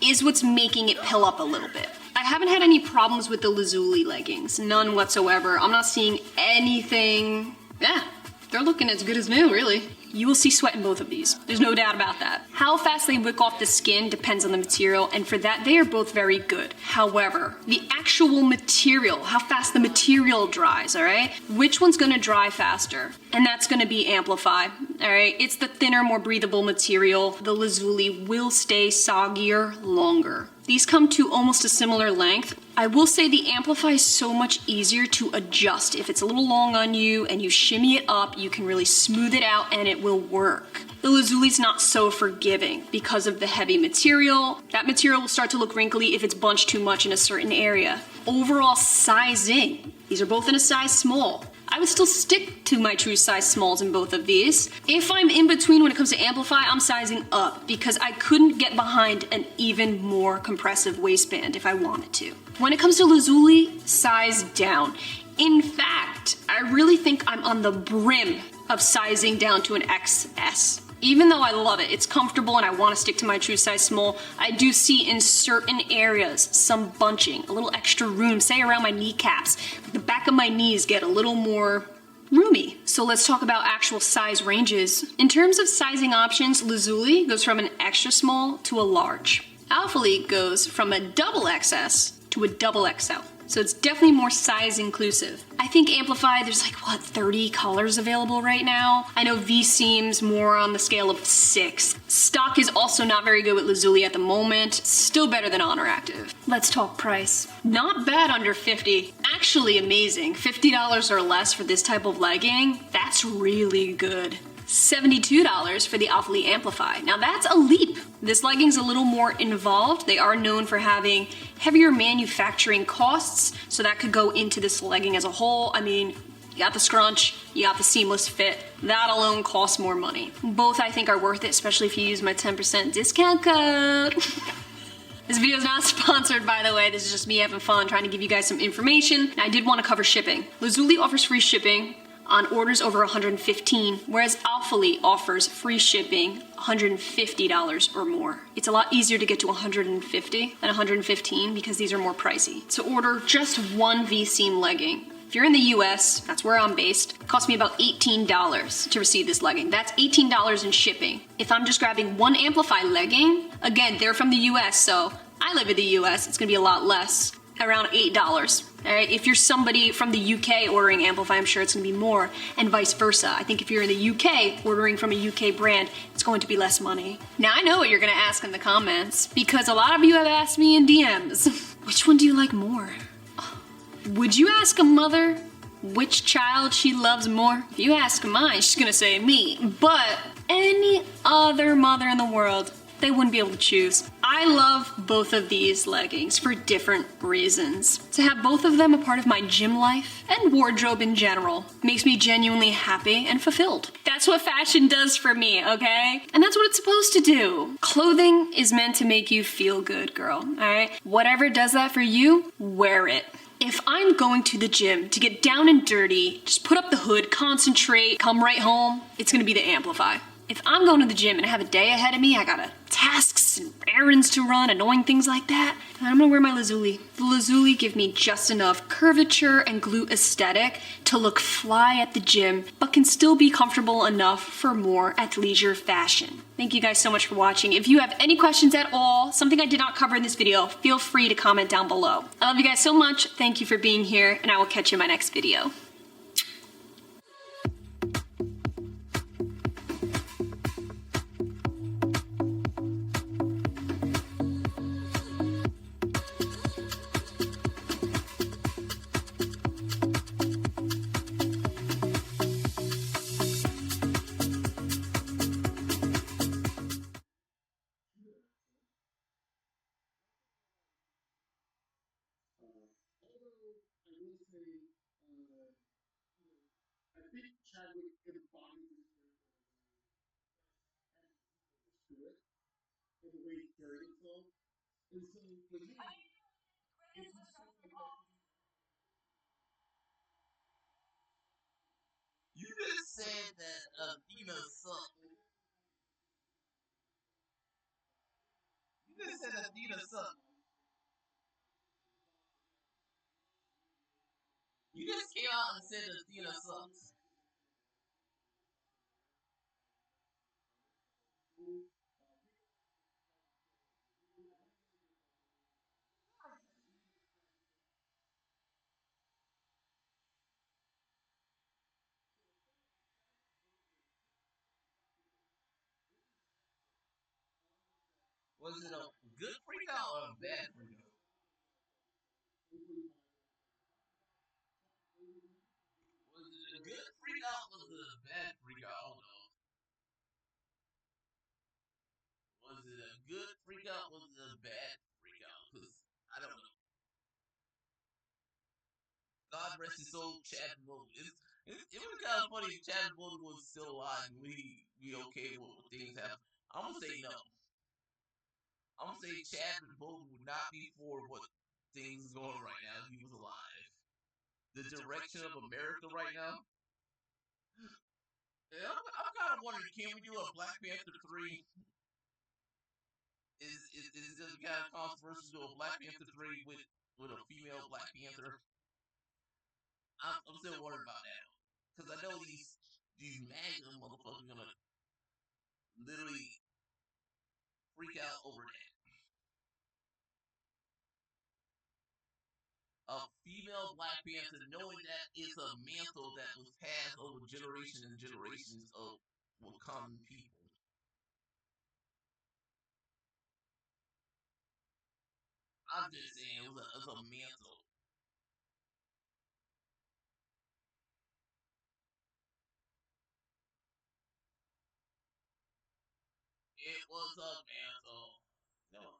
is what's making it pill up a little bit. I haven't had any problems with the lazuli leggings, none whatsoever. I'm not seeing anything, they're looking as good as new, really. You will see sweat in both of these. There's no doubt about that. How fast they wick off the skin depends on the material, and for that, they are both very good. However, the actual material, how fast the material dries, all right? Which one's gonna dry faster? And that's gonna be Amplify, all right? It's the thinner, more breathable material. The lazuli will stay soggier longer. These come to almost a similar length. I will say the Amplify is so much easier to adjust. If it's a little long on you and you shimmy it up, you can really smooth it out and it will work. The lazuli's not so forgiving because of the heavy material. That material will start to look wrinkly if it's bunched too much in a certain area. Overall sizing, these are both in a size small. I would still stick to my true size smalls in both of these. If I'm in between when it comes to Amplify, I'm sizing up because I couldn't get behind an even more compressive waistband if I wanted to. When it comes to lazuli, size down. In fact, I really think I'm on the brim of sizing down to an XS. Even though I love it, it's comfortable and I want to stick to my true size small, I do see in certain areas some bunching, a little extra room, say around my kneecaps. The back of my knees get a little more roomy. So let's talk about actual size ranges. In terms of sizing options, lazuli goes from an extra small to a large. Alpha Elite goes from a double XS to a double XL. So it's definitely more size inclusive. I think Amplify, there's like, 30 colors available right now? I know V-seam's more on the scale of 6. Stock is also not very good with lazuli at the moment. Still better than Honor Active. Let's talk price. Not bad under 50. Actually amazing. $50 or less for this type of legging, that's really good. $72 for the Alpha Elite Amplify. Now that's a leap. This legging's a little more involved. They are known for having heavier manufacturing costs, so that could go into this legging as a whole. I mean, you got the scrunch, you got the seamless fit. That alone costs more money. Both I think are worth it, especially if you use my 10% discount code. This video is not sponsored, by the way. This is just me having fun, trying to give you guys some information. I did want to cover shipping. Lazuli offers free shipping on orders over $115, whereas Alpha Elite offers free shipping $150 or more. It's a lot easier to get to $150 than $115 because these are more pricey. To order just one V-seam legging, if you're in the US, that's where I'm based, it costs me about $18 to receive this legging. That's $18 in shipping. If I'm just grabbing one Amplify legging, again, they're from the US, so I live in the US, it's gonna be a lot less. around $8. All right, if you're somebody from the UK ordering Amplify, I'm sure it's gonna be more, and vice versa. I think if you're in the UK ordering from a UK brand, it's going to be less money. Now I know what you're gonna ask in the comments, because a lot of you have asked me in DMs, which one do you like more? Would you ask a mother which child she loves more? If you ask mine, she's gonna say me, but any other mother in the world, they wouldn't be able to choose. I love both of these leggings for different reasons. To have both of them a part of my gym life and wardrobe in general makes me genuinely happy and fulfilled. That's what fashion does for me, okay? And that's what it's supposed to do. Clothing is meant to make you feel good, girl, all right? Whatever does that for you, wear it. If I'm going to the gym to get down and dirty, just put up the hood, concentrate, come right home, it's gonna be the Amplify. If I'm going to the gym and I have a day ahead of me, I got tasks and errands to run, annoying things like that, then I'm gonna wear my lazuli. The lazuli give me just enough curvature and glute aesthetic to look fly at the gym, but can still be comfortable enough for more athleisure fashion. Thank you guys so much for watching. If you have any questions at all, something I did not cover in this video, feel free to comment down below. I love you guys so much. Thank you for being here, and I will catch you in my next video. I think Chadwick embodies this in the way he carried himself. And so for me, if you say like You just said that Athena sucked. You just said Athena sucked. You just came out and said Athena sucks. Was it a good freak out or a bad freak out? Was it a good freak out or was it a bad freak out? I don't know. Was it a good freak out or was it a bad freak out? Because I don't know. God rest his soul, Chad Bowden. It was kind of funny if Chad Bowden was still alive and we okay with things happen. I'm gonna say no. I'm gonna say Chad Bowden would not be for what things are going right now if he was alive. The direction of America right now. Yeah, I'm kind of wondering, can we do a Black Panther 3? Is it just kind of controversial to do a Black Panther 3 with a female Black Panther? I'm still worried about that because I know these MAGA motherfuckers are gonna literally freak out over that. A female Black Panther, knowing that it's a mantle that was passed over generations and generations of Wakandan people. I'm just saying, it was a mantle. It was a mantle. No.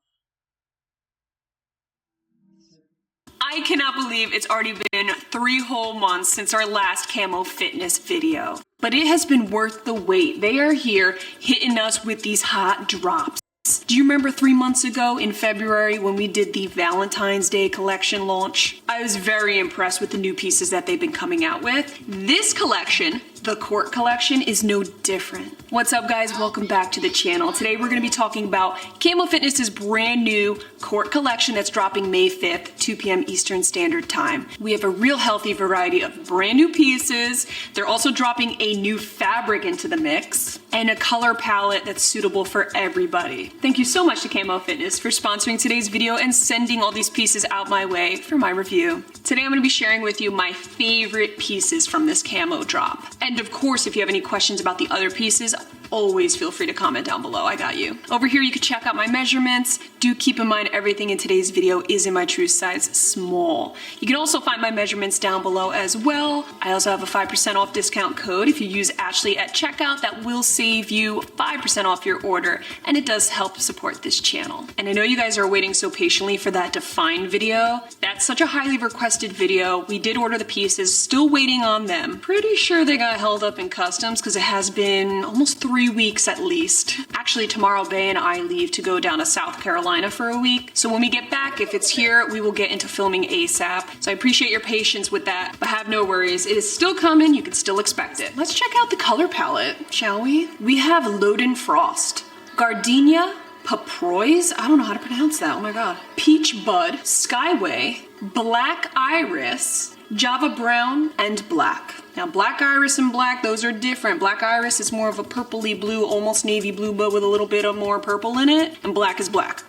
I cannot believe it's already been 3 whole months since our last camo fitness video. But it has been worth the wait. They are here hitting us with these hot drops. Do you remember 3 months ago in February when we did the Valentine's Day collection launch? I was very impressed with the new pieces that they've been coming out with. This collection The Court collection is no different. What's up guys, welcome back to the channel. Today we're gonna be talking about Camo Fitness's brand new Court collection that's dropping May 5th, 2 p.m. Eastern Standard Time. We have a real healthy variety of brand new pieces. They're also dropping a new fabric into the mix and a color palette that's suitable for everybody. Thank you so much to Camo Fitness for sponsoring today's video and sending all these pieces out my way for my review. Today I'm gonna be sharing with you my favorite pieces from this camo drop. And of course, if you have any questions about the other pieces, always feel free to comment down below, I got you. Over here you can check out my measurements. Do keep in mind everything in today's video is in my true size small. You can also find my measurements down below as well. I also have a 5% off discount code. If you use Ashley at checkout, that will save you 5% off your order, and it does help support this channel. And I know you guys are waiting so patiently for that Define video. That's such a highly requested video. We did order the pieces, still waiting on them. Pretty sure they got held up in customs because it has been almost 3 weeks at least. Actually, tomorrow Bay and I leave to go down to South Carolina for a week. So when we get back, if it's here, we will get into filming ASAP. So I appreciate your patience with that, but have no worries. It is still coming. You can still expect it. Let's check out the color palette, shall we? We have Loden Frost, Gardenia, Paproise, I don't know how to pronounce that, oh my god. Peach Bud, Skyway, Black Iris, Java Brown, and Black. Now Black Iris and Black, those are different. Black Iris is more of a purpley blue, almost navy blue, but with a little bit of more purple in it, and Black is Black.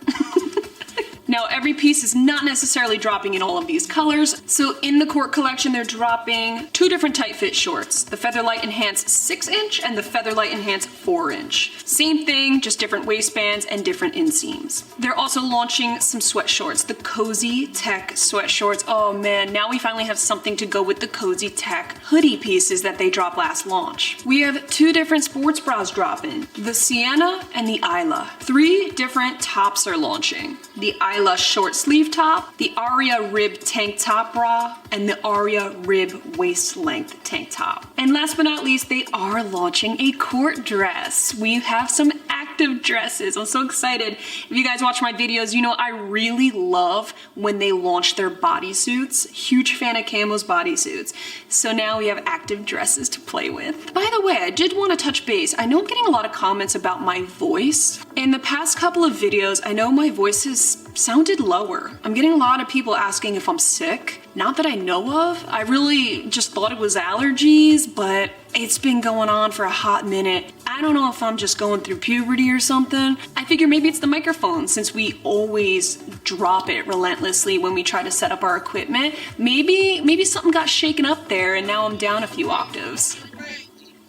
Now every piece is not necessarily dropping in all of these colors, so in the Court collection they're dropping 2 different tight fit shorts, the Featherlight Enhance 6-inch and the Featherlight Enhance 4-inch. Same thing, just different waistbands and different inseams. They're also launching some sweat shorts, the Cozy Tech sweat shorts. Oh man, now we finally have something to go with the Cozy Tech hoodie pieces that they dropped last launch. We have 2 different sports bras dropping, the Sienna and the Isla. 3 different tops are launching. The Isla short sleeve top, the Aria rib tank top bra, and the Aria rib waist length tank top. And last but not least, they are launching a Court dress. We have some active dresses. I'm so excited. If you guys watch my videos, you know I really love when they launch their bodysuits. Huge fan of Camo's bodysuits. So now we have active dresses to play with. By the way, I did want to touch base. I know I'm getting a lot of comments about my voice. In the past couple of videos, I know my voice has sounded lower. I'm getting a lot of people asking if I'm sick. Not that I know of. I really just thought it was allergies, but it's been going on for a hot minute. I don't know if I'm just going through puberty or something. I figure maybe it's the microphone since we always drop it relentlessly when we try to set up our equipment. Maybe something got shaken up there and now I'm down a few octaves.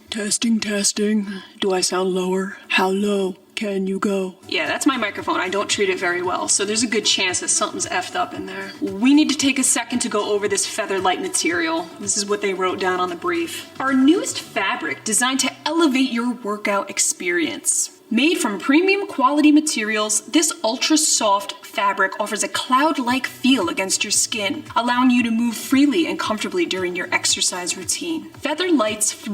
Testing, testing. Do I sound lower? How low can you go? Yeah, that's my microphone. I don't treat it very well, so there's a good chance that something's effed up in there. We need to take a second to go over this Featherlight material. This is what they wrote down on the brief. Our newest fabric designed to elevate your workout experience. Made from premium quality materials, this ultra soft fabric offers a cloud-like feel against your skin, allowing you to move freely and comfortably during your exercise routine. Featherlight's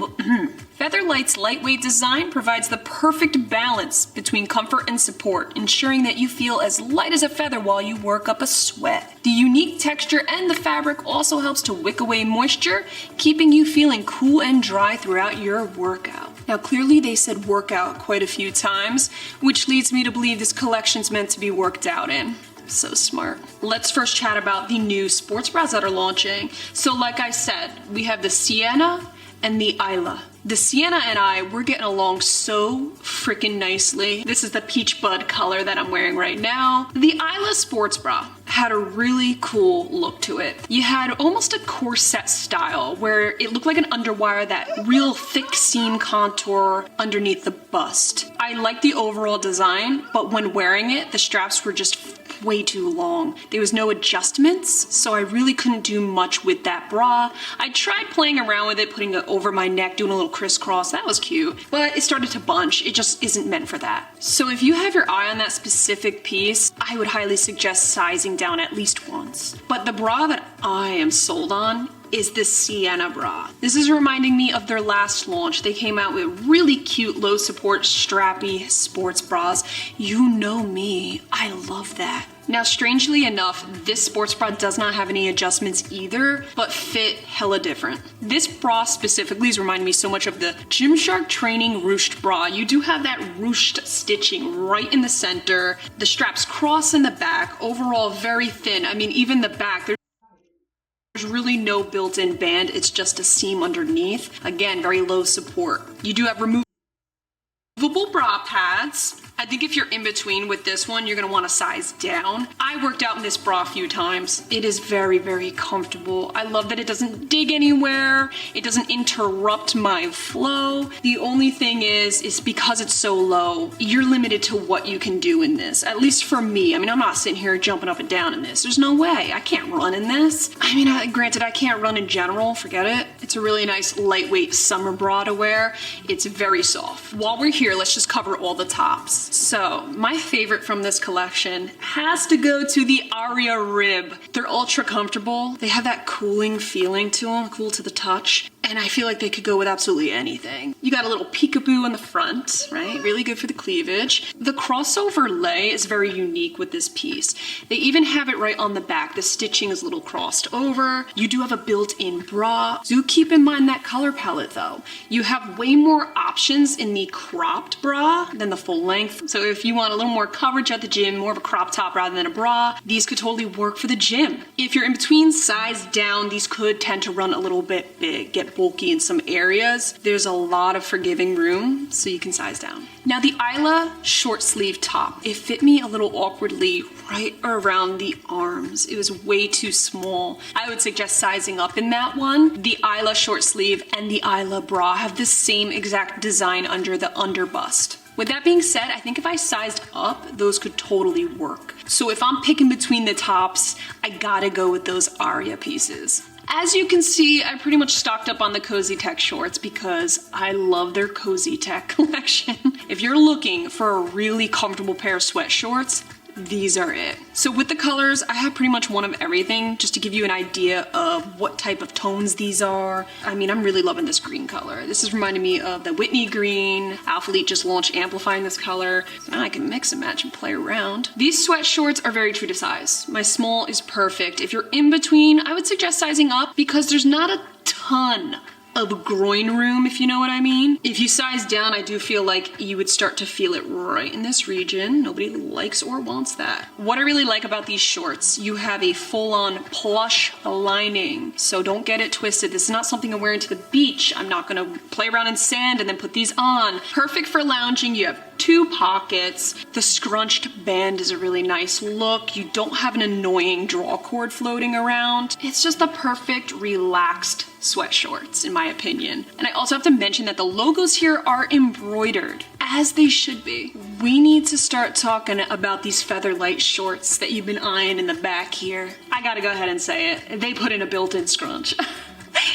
lightweight design provides the perfect balance between comfort and support, ensuring that you feel as light as a feather while you work up a sweat. The unique texture and the fabric also helps to wick away moisture, keeping you feeling cool and dry throughout your workout. Now clearly they said workout quite a few times, which leads me to believe this collection's meant to be worked out in. So smart. Let's first chat about the new sports bras that are launching. So like I said, we have the Sienna and the Isla. The Sienna and we're getting along so freaking nicely. This is the peach bud color that I'm wearing right now. The Isla sports bra had a really cool look to it. You had almost a corset style where it looked like an underwire, that real thick seam contour underneath the bust. I like the overall design, but when wearing it, the straps were just way too long. There was no adjustments, so I really couldn't do much with that bra. I tried playing around with it, putting it over my neck, doing a little crisscross. That was cute, but it started to bunch. It just isn't meant for that. So if you have your eye on that specific piece, I would highly suggest sizing down at least once. But the bra that I am sold on is the Sienna bra. This is reminding me of their last launch. They came out with really cute low support strappy sports bras. You know me, I love that. Now, strangely enough, this sports bra does not have any adjustments either, but fit hella different. This bra specifically is reminding me so much of the Gymshark Training ruched bra. You do have that ruched stitching right in the center. The straps cross in the back. Overall, very thin. I mean, even the back, there's really no built-in band. It's just a seam underneath. Again, very low support. You do have removable bra pads. I think if you're in between with this one, you're gonna wanna size down. I worked out in this bra a few times. It is very, very comfortable. I love that it doesn't dig anywhere. It doesn't interrupt my flow. The only thing is because it's so low, you're limited to what you can do in this. At least for me. I mean, I'm not sitting here jumping up and down in this. There's no way. I can't run in this. I mean, granted, I can't run in general. Forget it. It's a really nice lightweight summer bra to wear. It's very soft. While we're here, let's just cover all the tops. So, my favorite from this collection has to go to the Aria Rib. They're ultra comfortable. They have that cooling feeling to them, cool to the touch. And I feel like they could go with absolutely anything. You got a little peekaboo in the front, right? Really good for the cleavage. The crossover lay is very unique with this piece. They even have it right on the back. The stitching is a little crossed over. You do have a built-in bra. Do keep in mind that color palette though. You have way more options in the cropped bra than the full length. So if you want a little more coverage at the gym, more of a crop top rather than a bra, these could totally work for the gym. If you're in between, size down, these could tend to run a little bit big, get bulky in some areas. There's a lot of forgiving room, so you can size down. Now the Isla short sleeve top, it fit me a little awkwardly right around the arms. It was way too small. I would suggest sizing up in that one. The Isla short sleeve and the Isla bra have the same exact design under the underbust. With that being said, I think if I sized up, those could totally work. So if I'm picking between the tops, I gotta go with those Aria pieces. As you can see, I pretty much stocked up on the Cozy Tech shorts because I love their Cozy Tech collection. If you're looking for a really comfortable pair of sweat shorts, these are it. So with the colors, I have pretty much one of everything just to give you an idea of what type of tones these are. I mean, I'm really loving this green color. This is reminding me of the Whitney green. Alpha Elite just launched amplifying this color. So now I can mix and match and play around. These sweat shorts are very true to size. My small is perfect. If you're in between, I would suggest sizing up because there's not a ton of groin room, if you know what I mean. If you size down, I do feel like you would start to feel it right in this region. Nobody likes or wants that. What I really like about these shorts, you have a full-on plush lining, so don't get it twisted. This is not something I'm wearing to the beach. I'm not gonna play around in sand and then put these on. Perfect for lounging. You have 2 pockets. The scrunched band is a really nice look. You don't have an annoying draw cord floating around. It's just the perfect relaxed sweat shorts in my opinion. And I also have to mention that the logos here are embroidered, as they should be. We need to start talking about these Featherlight shorts that you've been eyeing in the back here. I gotta go ahead and say it. They put in a built-in scrunch.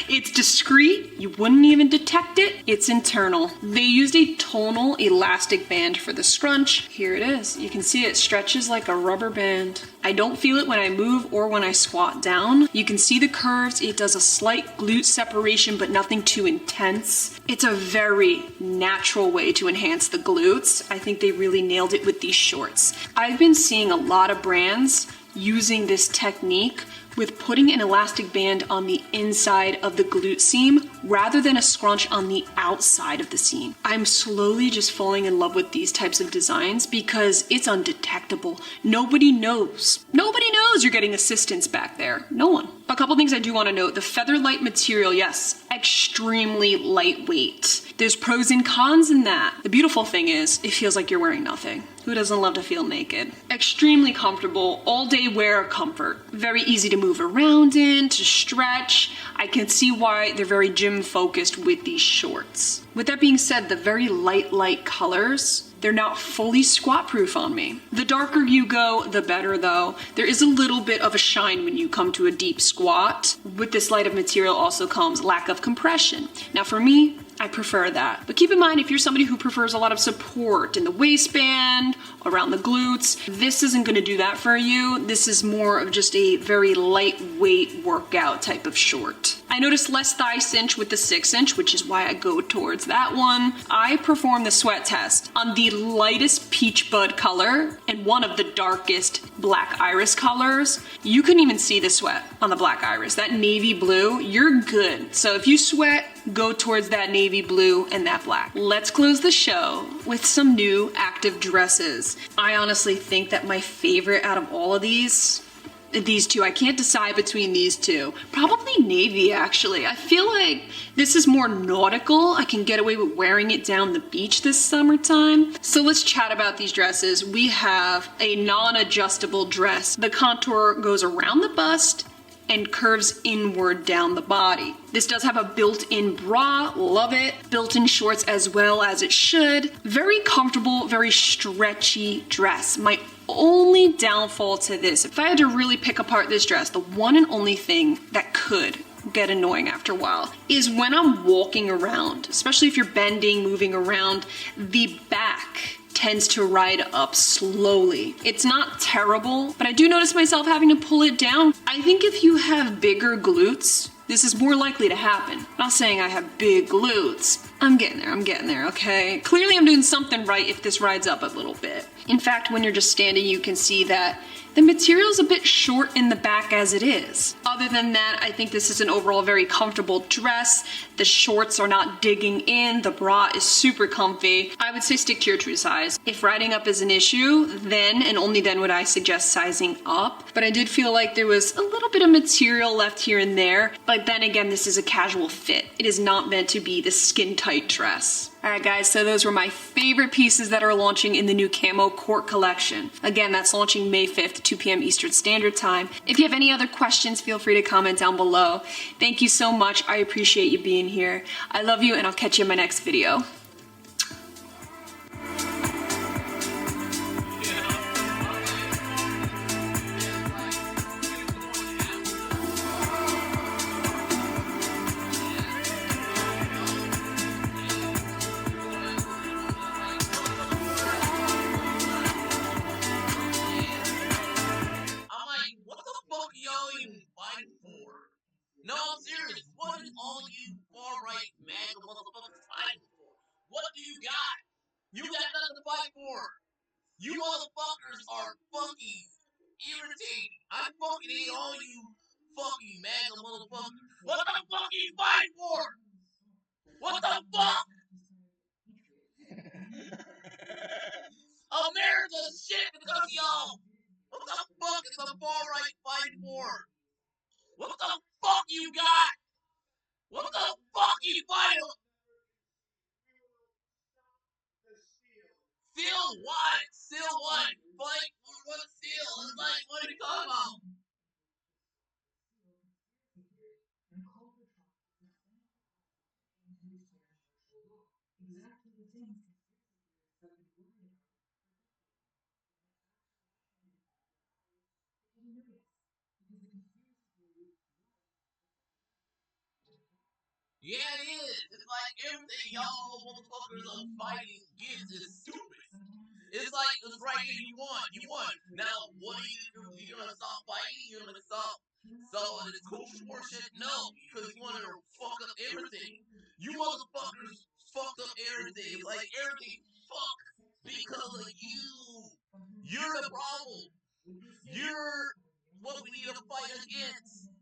It's discreet, you wouldn't even detect it, it's internal. They used a tonal elastic band for the scrunch. Here it is, you can see it stretches like a rubber band. I don't feel it when I move or when I squat down. You can see the curves, it does a slight glute separation but nothing too intense. It's a very natural way to enhance the glutes. I think they really nailed it with these shorts. I've been seeing a lot of brands using this technique with putting an elastic band on the inside of the glute seam rather than a scrunch on the outside of the seam. I'm slowly just falling in love with these types of designs because it's undetectable. Nobody knows. Nobody knows you're getting assistance back there. No one. A couple things I do want to note. The Featherlight material, yes, extremely lightweight. There's pros and cons in that. The beautiful thing is, it feels like you're wearing nothing. Who doesn't love to feel naked? Extremely comfortable, all day wear comfort. Very easy to move around in, to stretch. I can see why they're very gym focused with these shorts. With that being said, the very light colors, they're not fully squat proof on me. The darker you go, the better though. There is a little bit of a shine when you come to a deep squat. With this light of material also comes lack of compression. Now for me, I prefer that. But keep in mind, if you're somebody who prefers a lot of support in the waistband, around the glutes, this isn't gonna do that for you. This is more of just a very lightweight workout type of short. I noticed less thigh cinch with the 6-inch, which is why I go towards that one. I performed the sweat test on the lightest peach bud color and one of the darkest black iris colors. You couldn't even see the sweat on the black iris. That navy blue, you're good. So if you sweat, go towards that navy blue and that black. Let's close the show with some new active dresses. I honestly think that my favorite out of all of these two, I can't decide between these two. Probably navy, actually. I feel like this is more nautical. I can get away with wearing it down the beach this summertime. So let's chat about these dresses. We have a non-adjustable dress. The contour goes around the bust and curves inward down the body. This does have a built-in bra, love it. Built-in shorts as well, as it should. Very comfortable, very stretchy dress. My only downfall to this, if I had to really pick apart this dress, the one and only thing that could get annoying after a while is when I'm walking around, especially if you're bending, moving around, the back tends to ride up slowly. It's not terrible, but I do notice myself having to pull it down. I think if you have bigger glutes, this is more likely to happen. I'm not saying I have big glutes. I'm getting there, okay? Clearly I'm doing something right if this rides up a little bit. In fact, when you're just standing, you can see that the material's a bit short in the back as it is. Other than that, I think this is an overall very comfortable dress. The shorts are not digging in. The bra is super comfy. I would say stick to your true size. If riding up is an issue, then and only then would I suggest sizing up. But I did feel like there was a little bit of material left here and there. But then again, this is a casual fit. It is not meant to be the skin tight dress. Alright guys, so those were my favorite pieces that are launching in the new Camo Court collection. Again, that's launching May 5th, 2 p.m. Eastern Standard Time. If you have any other questions, feel free to comment down below. Thank you so much. I appreciate you being here. I love you, and I'll catch you in my next video. No, I'm serious. What is all you far-right MAGA motherfuckers fighting for? What do you got? You got nothing to fight for. You motherfuckers are fucking irritating. I fucking hate all you fucking MAGA motherfuckers. What the fuck are you fighting for? What the fuck? America's shit because of y'all. What the fuck is the far-right fighting for? What the fuck you got? What the fuck you fighting? Steal what? Steal what? Fight for what steal? It's like, what are you talking about? Yeah, it is. It's like everything y'all motherfuckers are fighting against is stupid. It's like, it's right here, you won. You won. Now, what are you do? You gonna stop fighting? You gonna stop? So, this culture war shit? No, because you wanted to fuck up everything. You motherfuckers fucked up everything. It's like everything fucked because of you. You're the problem. You're what we need to fight against.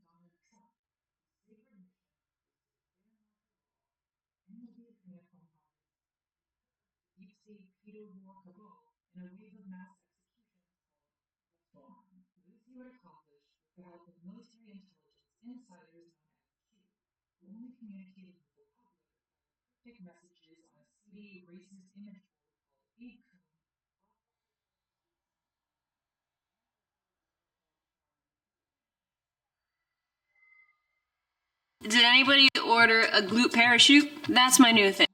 Did anybody order a glute parachute? That's my new thing.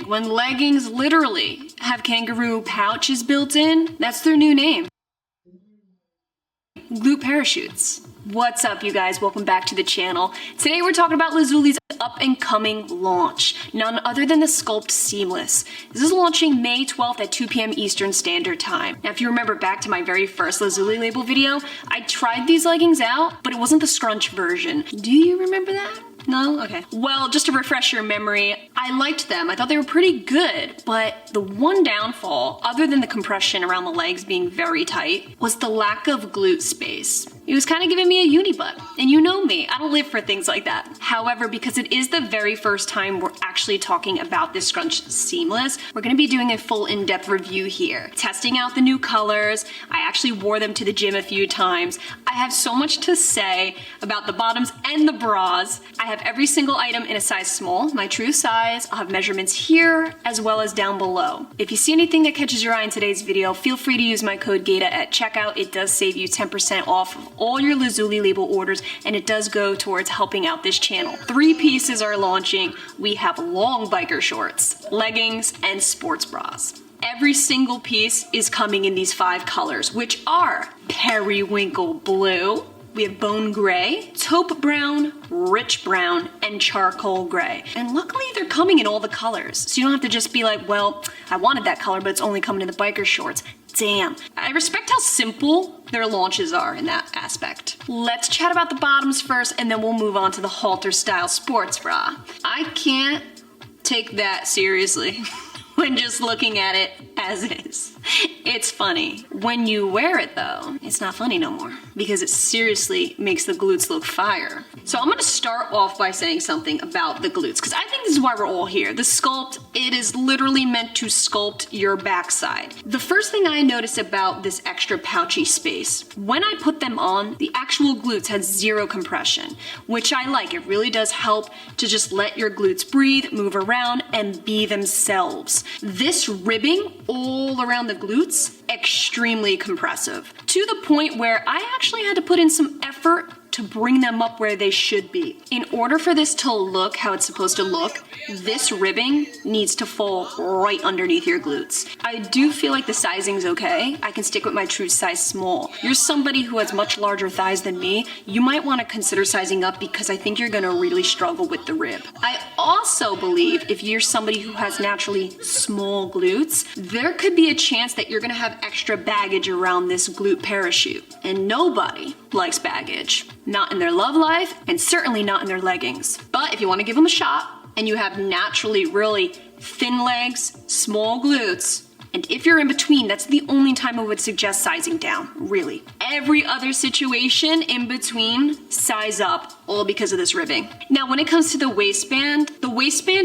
When leggings literally have kangaroo pouches built in, that's their new name. Glute parachutes. What's up, you guys? Welcome back to the channel. Today we're talking about Lazzuli's up and coming launch, none other than the Sculpt Seamless. This is launching May 12th at 2 p.m. Eastern Standard Time. Now, if you remember back to my very first Lazuli label video, I tried these leggings out, but it wasn't the scrunch version. Do you remember that? No? Okay. Well, just to refresh your memory, I liked them. I thought they were pretty good, but the one downfall, other than the compression around the legs being very tight, was the lack of glute space. It was kind of giving me a uni butt, and you know me, I don't live for things like that. However, because it is the very first time we're actually talking about this Scrunch Seamless, we're gonna be doing a full in-depth review here, testing out the new colors. I actually wore them to the gym a few times. I have so much to say about the bottoms and the bras. I have every single item in a size small, my true size. I'll have measurements here as well as down below. If you see anything that catches your eye in today's video, feel free to use my code Gaita at checkout. It does save you 10% off of all your Lazuli label orders, and it does go towards helping out this channel. 3 pieces are launching. We have long biker shorts, leggings, and sports bras. Every single piece is coming in these 5 colors, which are periwinkle blue, we have bone gray, taupe brown, rich brown, and charcoal gray. And luckily they're coming in all the colors, so you don't have to just be like, well, I wanted that color, but it's only coming in the biker shorts. Damn. I respect how simple their launches are in that aspect. Let's chat about the bottoms first, and then we'll move on to the halter style sports bra. I can't take that seriously when just looking at it as is. It's funny. When you wear it though, it's not funny no more, because it seriously makes the glutes look fire. So I'm gonna start off by saying something about the glutes, because I think this is why we're all here. The sculpt, it is literally meant to sculpt your backside. The first thing I noticed about this extra pouchy space, when I put them on, the actual glutes had 0 compression, which I like. It really does help to just let your glutes breathe, move around, and be themselves. This ribbing all around the glutes, extremely compressive, to the point where I actually had to put in some effort to bring them up where they should be. In order for this to look how it's supposed to look, this ribbing needs to fall right underneath your glutes. I do feel like the sizing's okay. I can stick with my true size small. You're somebody who has much larger thighs than me, you might want to consider sizing up, because I think you're gonna really struggle with the rib. I also believe if you're somebody who has naturally small glutes, there could be a chance that you're gonna have extra baggage around this glute parachute. And nobody likes baggage. Not in their love life, and certainly not in their leggings. But if you want to give them a shot, and you have naturally really thin legs, small glutes, and if you're in between, that's the only time I would suggest sizing down, really. Every other situation in between, size up, all because of this ribbing. Now, when it comes to the waistband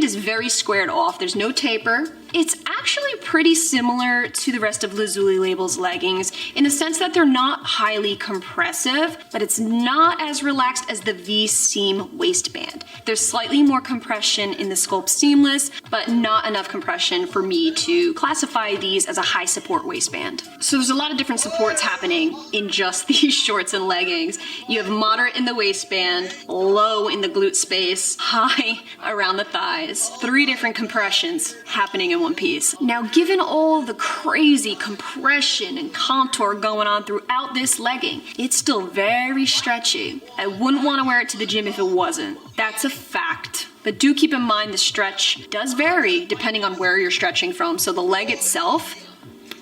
is very squared off. There's no taper. It's actually pretty similar to the rest of Lazuli label's leggings in the sense that they're not highly compressive, but it's not as relaxed as the V-seam waistband. There's slightly more compression in the Sculpt Seamless, but not enough compression for me to classify these as a high support waistband. So there's a lot of different supports happening in just these shorts and leggings. You have moderate in the waistband, low in the glute space, high around the thighs. 3 different compressions happening in one piece. Now, given all the crazy compression and contour going on throughout this legging, it's still very stretchy. I wouldn't want to wear it to the gym if it wasn't. That's a fact. But do keep in mind the stretch does vary depending on where you're stretching from. So the leg itself,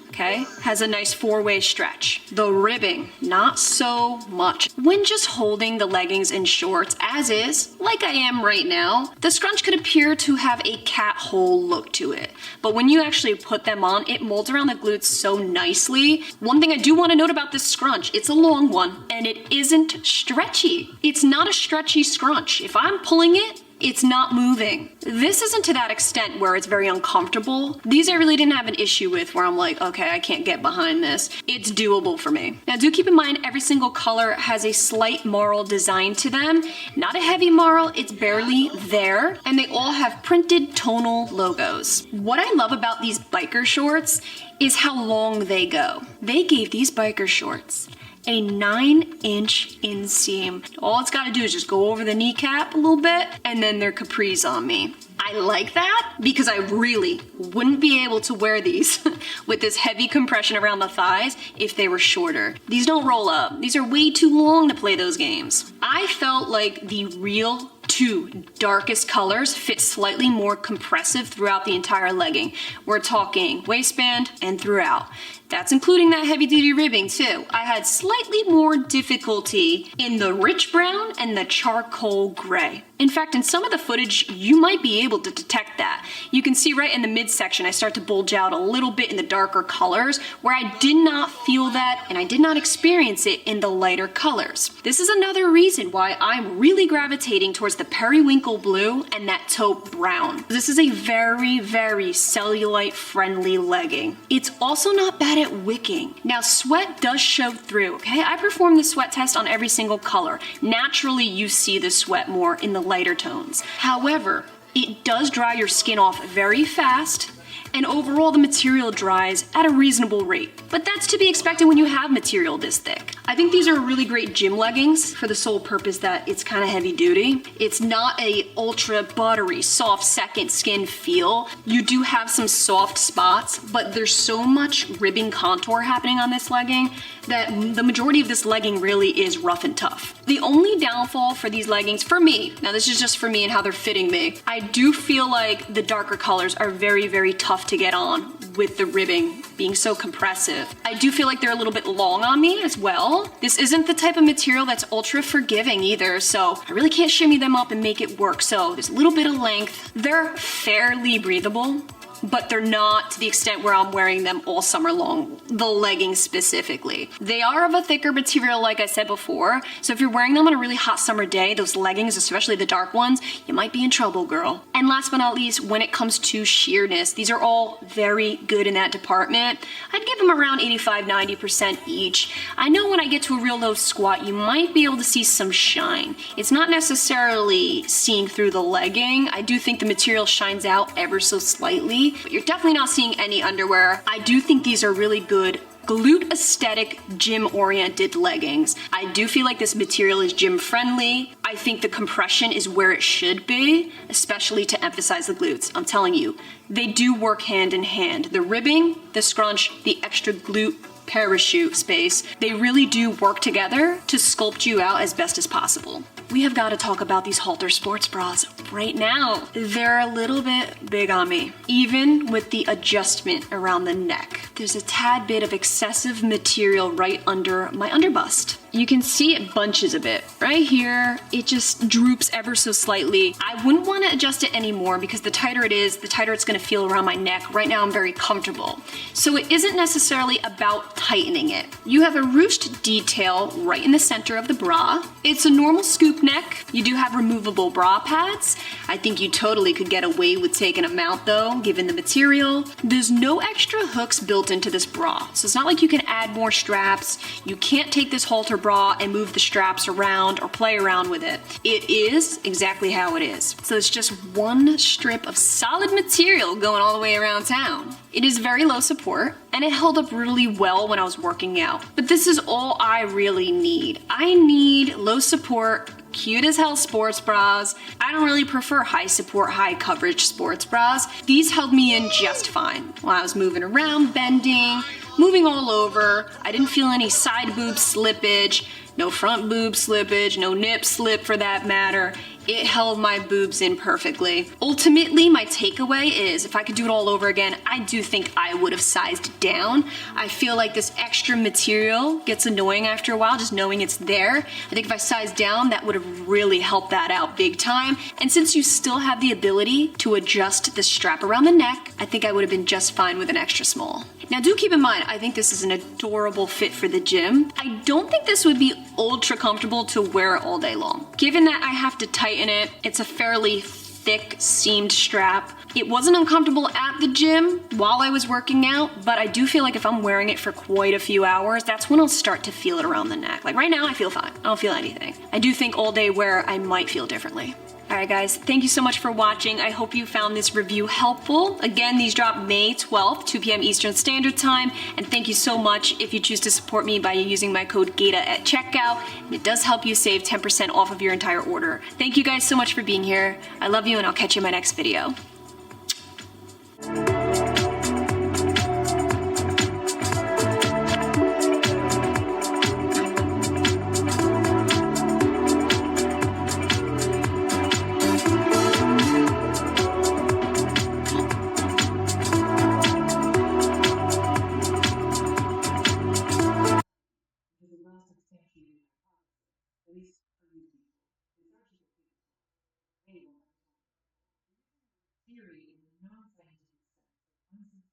okay, has a nice 4-way stretch. The ribbing, not so much. When just holding the leggings and shorts as is, like I am right now, the scrunch could appear to have a cat hole look to it. But when you actually put them on, it molds around the glutes so nicely. One thing I do want to note about this scrunch, it's a long one, and it isn't stretchy. It's not a stretchy scrunch. If I'm pulling it, it's not moving. This isn't to that extent where it's very uncomfortable. These I really didn't have an issue with where I'm like, okay, I can't get behind this. It's doable for me. Now do keep in mind every single color has a slight marl design to them. Not a heavy marl, it's barely there. And they all have printed tonal logos. What I love about these biker shorts is how long they go. They gave these biker shorts a 9-inch inseam. All it's gotta do is just go over the kneecap a little bit, and then they're capris on me. I like that because I really wouldn't be able to wear these with this heavy compression around the thighs if they were shorter. These don't roll up. These are way too long to play those games. I felt like the real two darkest colors fit slightly more compressive throughout the entire legging. We're talking waistband and throughout. That's including that heavy duty ribbing too. I had slightly more difficulty in the rich brown and the charcoal gray. In fact, in some of the footage, you might be able to detect that. You can see right in the midsection, I start to bulge out a little bit in the darker colors, where I did not feel that and I did not experience it in the lighter colors. This is another reason why I'm really gravitating towards the periwinkle blue and that taupe brown. This is a very, very cellulite friendly legging. It's also not bad at wicking. Now, sweat does show through, okay? I performed the sweat test on every single color. Naturally, you see the sweat more in the lighter tones. However, it does dry your skin off very fast, and overall the material dries at a reasonable rate. But that's to be expected when you have material this thick. I think these are really great gym leggings for the sole purpose that it's kind of heavy duty. It's not a ultra buttery, soft second skin feel. You do have some soft spots, but there's so much ribbing contour happening on this legging that the majority of this legging really is rough and tough. The only downfall for these leggings, for me, now this is just for me and how they're fitting me, I do feel like the darker colors are very, very tough to get on with the ribbing being so compressive. I do feel like they're a little bit long on me as well. This isn't the type of material that's ultra forgiving either, so I really can't shimmy them up and make it work. So there's a little bit of length. They're fairly breathable, but they're not to the extent where I'm wearing them all summer long, the leggings specifically. They are of a thicker material, like I said before, so if you're wearing them on a really hot summer day, those leggings, especially the dark ones, you might be in trouble, girl. And last but not least, when it comes to sheerness, these are all very good in that department. I'd give them around 85–90% each. I know when I get to a real low squat, you might be able to see some shine. It's not necessarily seeing through the legging. I do think the material shines out ever so slightly, but you're definitely not seeing any underwear. I do think these are really good glute aesthetic, gym oriented leggings. I do feel like this material is gym friendly. I think the compression is where it should be, especially to emphasize the glutes. I'm telling you, they do work hand in hand. The ribbing, the scrunch, the extra glute parachute space, they really do work together to sculpt you out as best as possible. We have got to talk about these halter sports bras right now. They're a little bit big on me, even with the adjustment around the neck. There's a tad bit of excessive material right under my underbust. You can see it bunches a bit. Right here, it just droops ever so slightly. I wouldn't want to adjust it anymore because the tighter it is, the tighter it's going to feel around my neck. Right now, I'm very comfortable. So it isn't necessarily about tightening it. You have a ruched detail right in the center of the bra. It's a normal scoop neck. You do have removable bra pads. I think you totally could get away with taking them out though, given the material. There's no extra hooks built into this bra. So it's not like you can add more straps. You can't take this halter bra and move the straps around or play around with it. It is exactly how it is. So it's just one strip of solid material going all the way around town. It is very low support and it held up really well when I was working out. But this is all I really need. I need low support, cute as hell sports bras. I don't really prefer high support, high coverage sports bras. These held me in just fine while I was moving around, bending, moving all over. I didn't feel any side boob slippage, no front boob slippage, no nip slip for that matter. It held my boobs in perfectly. Ultimately, my takeaway is if I could do it all over again, I do think I would have sized down. I feel like this extra material gets annoying after a while, just knowing it's there. I think if I sized down, that would have really helped that out big time. And since you still have the ability to adjust the strap around the neck, I think I would have been just fine with an extra small. Now do keep in mind, I think this is an adorable fit for the gym. I don't think this would be ultra comfortable to wear all day long. Given that I have to tighten it, it's a fairly thick seamed strap. It wasn't uncomfortable at the gym while I was working out, but I do feel like if I'm wearing it for quite a few hours, that's when I'll start to feel it around the neck. Like right now, I feel fine. I don't feel anything. I do think all day wear, I might feel differently. Alright guys, thank you so much for watching. I hope you found this review helpful. Again, these drop May 12th, 2 p.m. Eastern Standard Time. And thank you so much if you choose to support me by using my code Gaita at checkout. And it does help you save 10% off of your entire order. Thank you guys so much for being here. I love you and I'll catch you in my next video.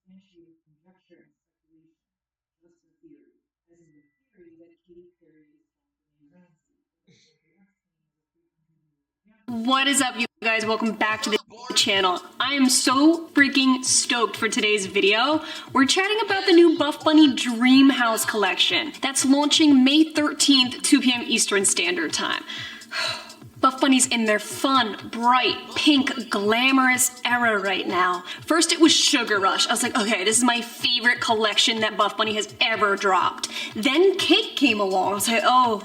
substantiated conjecture and speculation, just a theory, as in the theory that Katy Perry is Anthony Ramsey. What is up, you guys? Welcome back to the channel. I am so freaking stoked for today's video. We're chatting about the new Buff Bunny Dream House collection that's launching May 13th, 2 p.m. Eastern Standard Time. Buff Bunny's in their fun, bright, pink, glamorous era right now. First it was Sugar Rush. I was like, okay, this is my favorite collection that Buff Bunny has ever dropped. Then Cake came along. I was like, oh,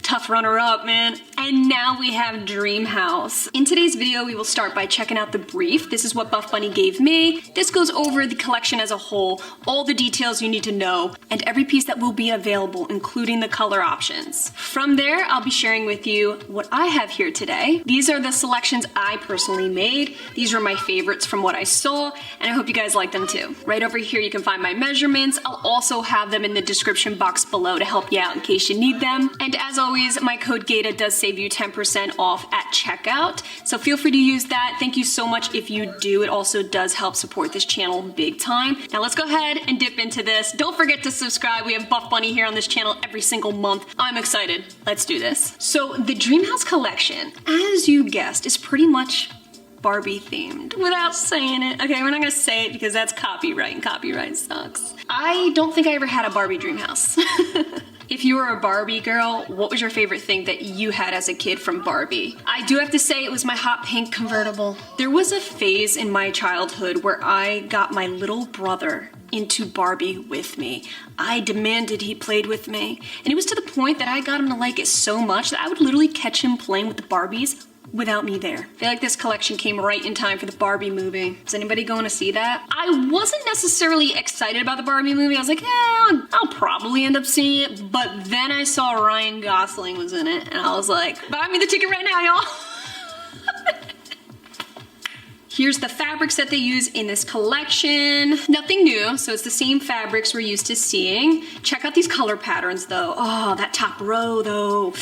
tough runner-up, man. And now we have Dream House. In today's video, we will start by checking out the brief. This is what Buff Bunny gave me. This goes over the collection as a whole, all the details you need to know, and every piece that will be available, including the color options. From there, I'll be sharing with you what I have here today. These are the selections I personally made. These are my favorites from what I saw, and I hope you guys like them too. Right over here, you can find my measurements. I'll also have them in the description box below to help you out in case you need them. And as always, my code Gaita does save you 10% off at checkout, so feel free to use that. Thank you so much if you do. It also does help support this channel big time. Now let's go ahead and dip into this. Don't forget to subscribe. We have Buff Bunny here on this channel every single month. I'm excited. Let's do this. So the Dream House collection, as you guessed, is pretty much Barbie themed without saying it. Okay, we're not gonna say it because that's copyright and copyright sucks. I don't think I ever had a Barbie dream house. If you were a Barbie girl, what was your favorite thing that you had as a kid from Barbie? I do have to say it was my hot pink convertible. There was a phase in my childhood where I got my little brother into Barbie with me. I demanded he played with me. And it was to the point that I got him to like it so much that I would literally catch him playing with the Barbies without me there. I feel like this collection came right in time for the Barbie movie. Is anybody going to see that? I wasn't necessarily excited about the Barbie movie. I was like, I'll probably end up seeing it. But then I saw Ryan Gosling was in it, and I was like, buy me the ticket right now, y'all. Here's the fabrics that they use in this collection. Nothing new, so it's the same fabrics we're used to seeing. Check out these color patterns though. Oh, that top row though.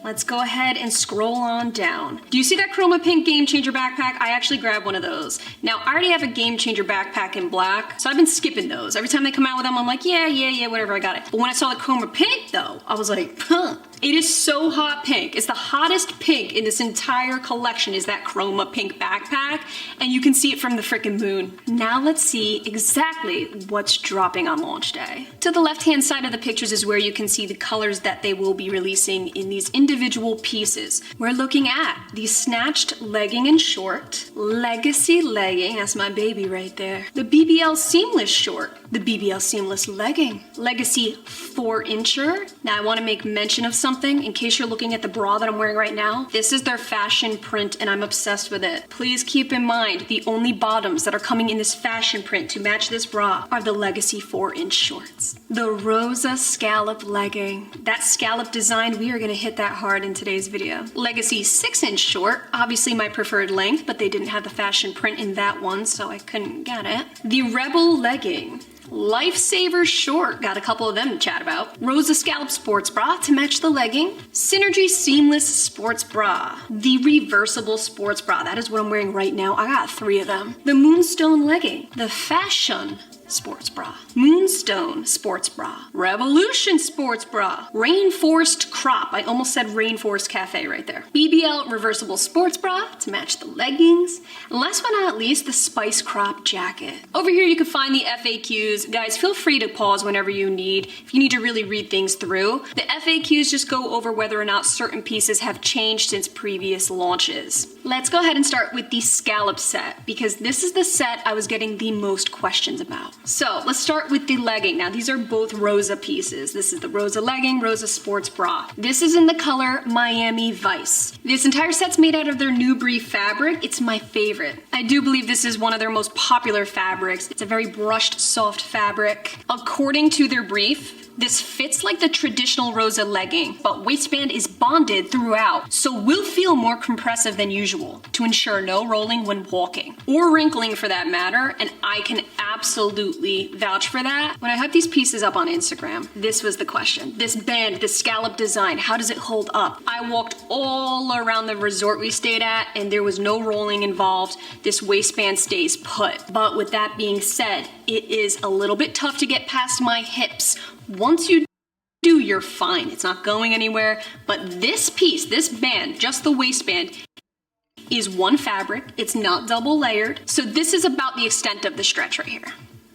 Let's go ahead and scroll on down. Do you see that Chroma Pink Game Changer backpack? I actually grabbed one of those. Now, I already have a Game Changer backpack in black, so I've been skipping those. Every time they come out with them, I'm like, yeah, whatever, I got it. But when I saw the Chroma Pink though, I was like, huh. It is so hot pink. It's the hottest pink in this entire collection is that Chroma Pink backpack, and you can see it from the frickin' moon. Now let's see exactly what's dropping on launch day. To the left-hand side of the pictures is where you can see the colors that they will be releasing in these individual pieces. We're looking at the Snatched Legging and Short, Legacy Legging, that's my baby right there, the BBL Seamless Short, the BBL Seamless Legging, Legacy 4-incher. Now I want to make mention of something in case you're looking at the bra that I'm wearing right now. This is their fashion print and I'm obsessed with it. Please keep in mind the only bottoms that are coming in this fashion print to match this bra are the Legacy 4-inch shorts. The Rosa Scallop Legging. That scallop design, we are going to hit that hard in today's video. Legacy 6-inch short, obviously my preferred length, but they didn't have the fashion print in that one, so I couldn't get it. The Rebel Legging. Lifesaver Short, got a couple of them to chat about. Rosa Scallop Sports Bra to match the legging. Synergy Seamless Sports Bra. The Reversible Sports Bra, that is what I'm wearing right now. I got 3 of them. The Moonstone Legging. The Fashion Sports Bra. Moonstone Sports Bra. Revolution Sports Bra. Rainforest Crop. I almost said Rainforest Cafe right there. BBL Reversible Sports Bra to match the leggings. And last but not least, the Spice Crop Jacket. Over here you can find the FAQs. Guys, feel free to pause whenever you need. If you need to really read things through. The FAQs just go over whether or not certain pieces have changed since previous launches. Let's go ahead and start with the scallop set because this is the set I was getting the most questions about. So let's start with the legging. Now these are both Rosa pieces. This is the Rosa Legging, Rosa Sports Bra. This is in the color Miami Vice. This entire set's made out of their new brief fabric. It's my favorite. I do believe this is one of their most popular fabrics. It's a very brushed, soft fabric. According to their brief, this fits like the traditional Rosa legging, but waistband is bonded throughout, so will feel more compressive than usual to ensure no rolling when walking, or wrinkling for that matter, and I can absolutely absolutely vouch for that. When I had these pieces up on Instagram, this was the question. This band, this scallop design, how does it hold up? I walked all around the resort we stayed at and there was no rolling involved. This waistband stays put. But with that being said, it is a little bit tough to get past my hips. Once you do, you're fine. It's not going anywhere. But this piece, this band, just the waistband, is one fabric. It's not double layered. So this is about the extent of the stretch right here.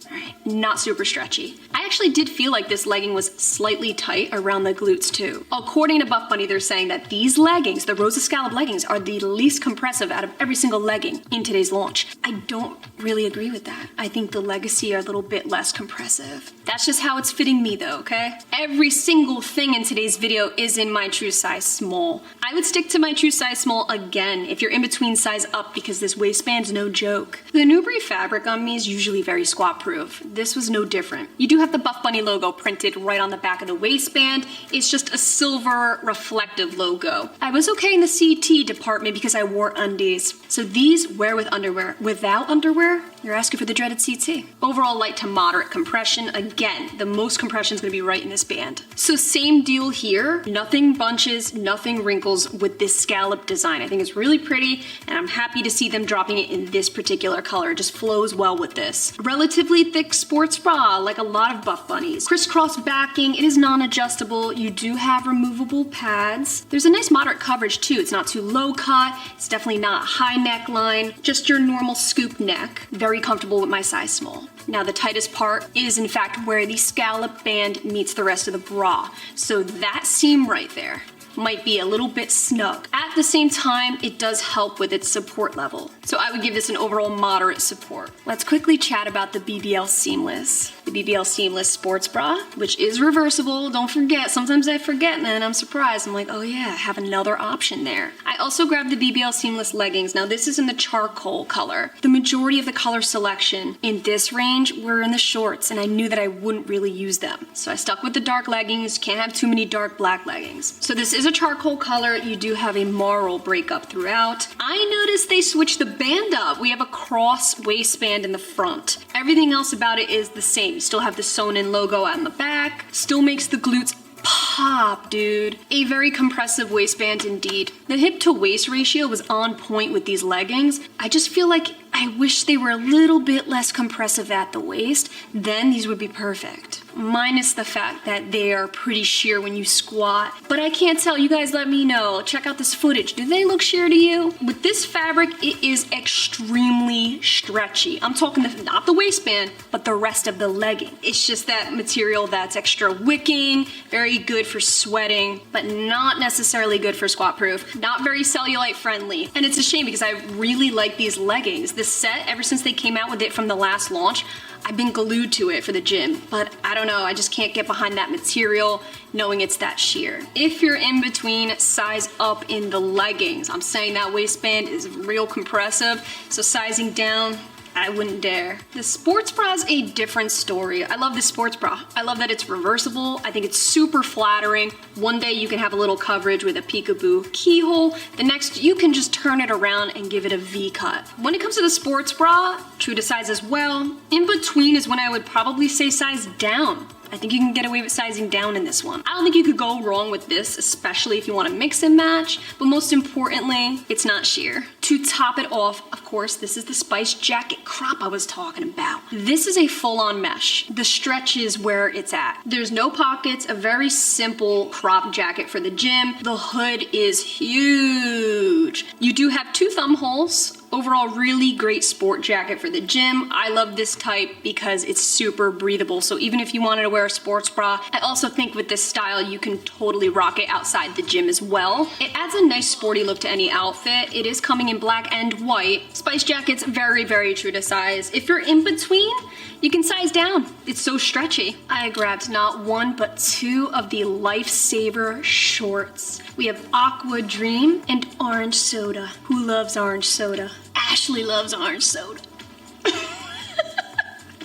All right, not super stretchy. I actually did feel like this legging was slightly tight around the glutes too. According to Buff Bunny, they're saying that these leggings, the Rosa Scallop leggings, are the least compressive out of every single legging in today's launch. I don't really agree with that. I think the Legacy are a little bit less compressive. That's just how it's fitting me though, okay? Every single thing in today's video is in my true size small. I would stick to my true size small again if you're in between size up because this waistband's no joke. The Newbury fabric on me is usually very squat proof. This was no different. You do have the Buff Bunny logo printed right on the back of the waistband. It's just a silver reflective logo. I was okay in the CT department because I wore undies. So these wear with underwear. Without underwear, you're asking for the dreaded CT. Overall light to moderate compression. Again, the most compression is gonna be right in this band. So same deal here. Nothing bunches, nothing wrinkles with this scallop design. I think it's really pretty and I'm happy to see them dropping it in this particular color. It just flows well with this. Relatively thick sports bra, like a lot of Buff Bunnies. Crisscross backing, it is non-adjustable. You do have removable pads. There's a nice moderate coverage too. It's not too low cut. It's definitely not a high neckline. Just your normal scoop neck. Very comfortable with my size small. Now the tightest part is in fact where the scallop band meets the rest of the bra. So that seam right there might be a little bit snug. At the same time, it does help with its support level. So I would give this an overall moderate support. Let's quickly chat about the BBL Seamless. The BBL Seamless sports bra, which is reversible. Don't forget, sometimes I forget and then I'm surprised. I'm like, oh yeah, I have another option there. I also grabbed the BBL Seamless leggings. Now this is in the charcoal color. The majority of the color selection in this range were in the shorts and I knew that I wouldn't really use them. So I stuck with the dark leggings. Can't have too many dark black leggings. So this is a charcoal color. You do have a marl breakup throughout. I noticed they switched the band up. We have a cross waistband in the front. Everything else about it is the same. You still have the sewn in logo on the back. Still makes the glutes pop, dude. A very compressive waistband indeed. The hip to waist ratio was on point with these leggings. I just feel like I wish they were a little bit less compressive at the waist. Then these would be perfect. Minus the fact that they are pretty sheer when you squat. But I can't tell, you guys let me know. Check out this footage. Do they look sheer to you? With this fabric, it is extremely stretchy. I'm talking not the waistband, but the rest of the legging. It's just that material that's extra wicking, very good for sweating, but not necessarily good for squat proof. Not very cellulite friendly. And it's a shame because I really like these leggings. This set, ever since they came out with it from the last launch, I've been glued to it for the gym, but I don't know, I just can't get behind that material knowing it's that sheer. If you're in between, size up in the leggings. I'm saying that waistband is real compressive, so sizing down, I wouldn't dare. The sports bra is a different story. I love this sports bra. I love that it's reversible. I think it's super flattering. One day you can have a little coverage with a peekaboo keyhole. The next, you can just turn it around and give it a V cut. When it comes to the sports bra, true to size as well. In between is when I would probably say size down. I think you can get away with sizing down in this one. I don't think you could go wrong with this, especially if you want to mix and match, but most importantly, it's not sheer. To top it off, of course, this is the Spice jacket crop I was talking about. This is a full-on mesh. The stretch is where it's at. There's no pockets, a very simple crop jacket for the gym. The hood is huge. You do have 2 thumb holes. Overall, really great sport jacket for the gym. I love this type because it's super breathable. So even if you wanted to wear a sports bra, I also think with this style, you can totally rock it outside the gym as well. It adds a nice sporty look to any outfit. It is coming in black and white. Spice jacket's very, very true to size. If you're in between, you can size down. It's so stretchy. I grabbed not 1, but 2 of the Lifesaver shorts. We have Aqua Dream and Orange Soda. Who loves orange soda? Ashley loves orange soda.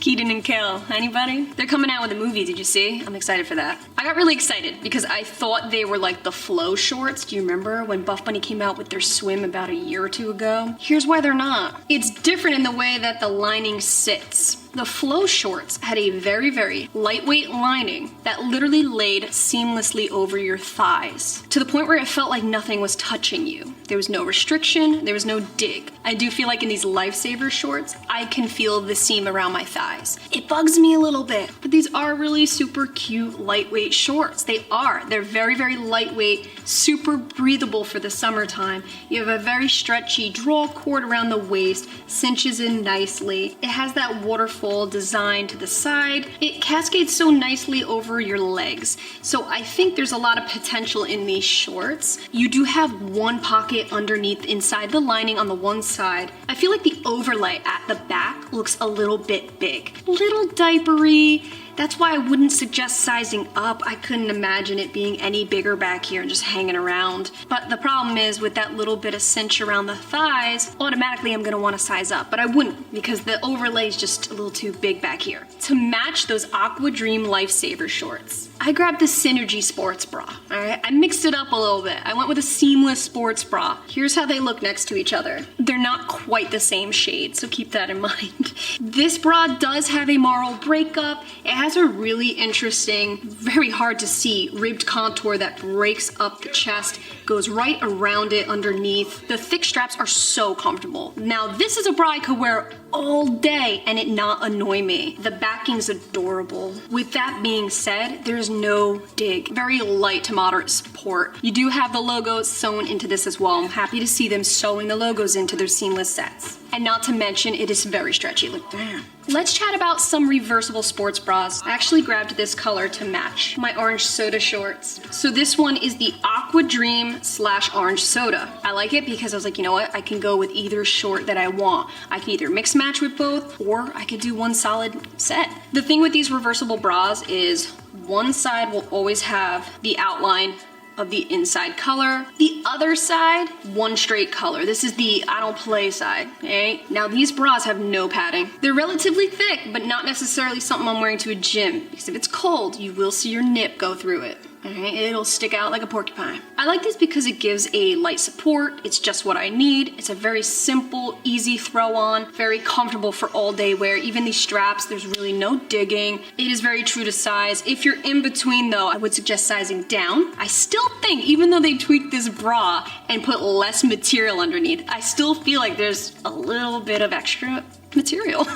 Keaton and Kel, anybody? They're coming out with a movie, did you see? I'm excited for that. I got really excited because I thought they were like the flow shorts. Do you remember when Buff Bunny came out with their swim about a year or 2 ago? Here's why they're not. It's different in the way that the lining sits. The flow shorts had a very, very lightweight lining that literally laid seamlessly over your thighs, to the point where it felt like nothing was touching you. There was no restriction, there was no dig. I do feel like in these Lifesaver shorts, I can feel the seam around my thighs. It bugs me a little bit, but these are really super cute, lightweight shorts. They are. They're very, very lightweight, super breathable for the summertime. You have a very stretchy draw cord around the waist, cinches in nicely. It has that waterfall design to the side. It cascades so nicely over your legs. So I think there's a lot of potential in these shorts. You do have one pocket underneath inside the lining on the one side. I feel like the overlay at the back looks a little bit big. Little diapery. That's why I wouldn't suggest sizing up. I couldn't imagine it being any bigger back here and just hanging around. But the problem is with that little bit of cinch around the thighs, automatically I'm gonna wanna size up, but I wouldn't because the overlay is just a little too big back here. To match those Aqua Dream Lifesaver shorts, I grabbed the Synergy sports bra, all right? I mixed it up a little bit. I went with a seamless sports bra. Here's how they look next to each other. They're not quite the same shade, so keep that in mind. This bra does have a marl breakup. It has a really interesting, very hard to see ribbed contour that breaks up the chest, goes right around it underneath. The thick straps are so comfortable. Now this is a bra I could wear all day and it not annoy me. The backing's adorable. With that being said, there's no dig. Very light to moderate support. You do have the logos sewn into this as well. I'm happy to see them sewing the logos into their seamless sets. And not to mention, it is very stretchy. Look, damn. Let's chat about some reversible sports bras. I actually grabbed this color to match my orange soda shorts. So this one is the Aqua Dream / Orange Soda. I like it because I was like, you know what? I can go with either short that I want. I can either mix match with both, or I could do one solid set. The thing with these reversible bras is one side will always have the outline of the inside color. The other side, one straight color. This is the I don't play side, okay? Now these bras have no padding. They're relatively thick, but not necessarily something I'm wearing to a gym, because if it's cold, you will see your nip go through it. Okay, it'll stick out like a porcupine. I like this because it gives a light support. It's just what I need. It's a very simple, easy throw on, very comfortable for all day wear. Even these straps, there's really no digging. It is very true to size. If you're in between though, I would suggest sizing down. I still think, even though they tweaked this bra and put less material underneath, I still feel like there's a little bit of extra material.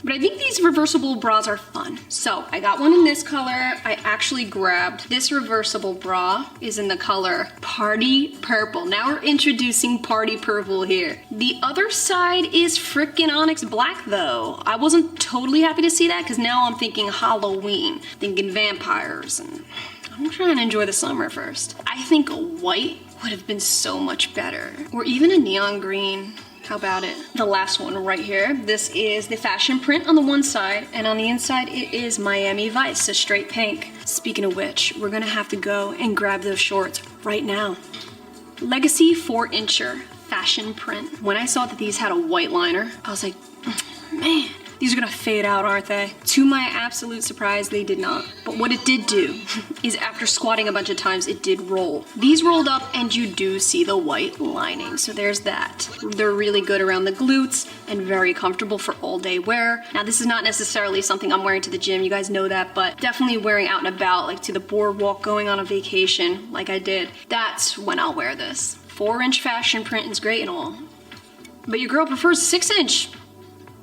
But I think these reversible bras are fun. So I got one in this color. I actually grabbed this reversible bra, is in the color Party Purple. Now we're introducing Party Purple here. The other side is frickin' Onyx Black though. I wasn't totally happy to see that because now I'm thinking Halloween, thinking vampires, and I'm trying to enjoy the summer first. I think a white would have been so much better. Or even a neon green. How about it? The last one right here. This is the fashion print on the one side, and on the inside it is Miami Vice, so straight pink. Speaking of which, we're gonna have to go and grab those shorts right now. Legacy 4-incher fashion print. When I saw that these had a white liner, I was like, man, these are gonna fade out, aren't they? To my absolute surprise, they did not. But what it did do is after squatting a bunch of times, it did roll. These rolled up and you do see the white lining, so there's that. They're really good around the glutes and very comfortable for all day wear. Now this is not necessarily something I'm wearing to the gym, you guys know that, but definitely wearing out and about, like to the boardwalk, going on a vacation like I did. That's when I'll wear this. 4-inch fashion print is great and all, but your girl prefers 6-inch.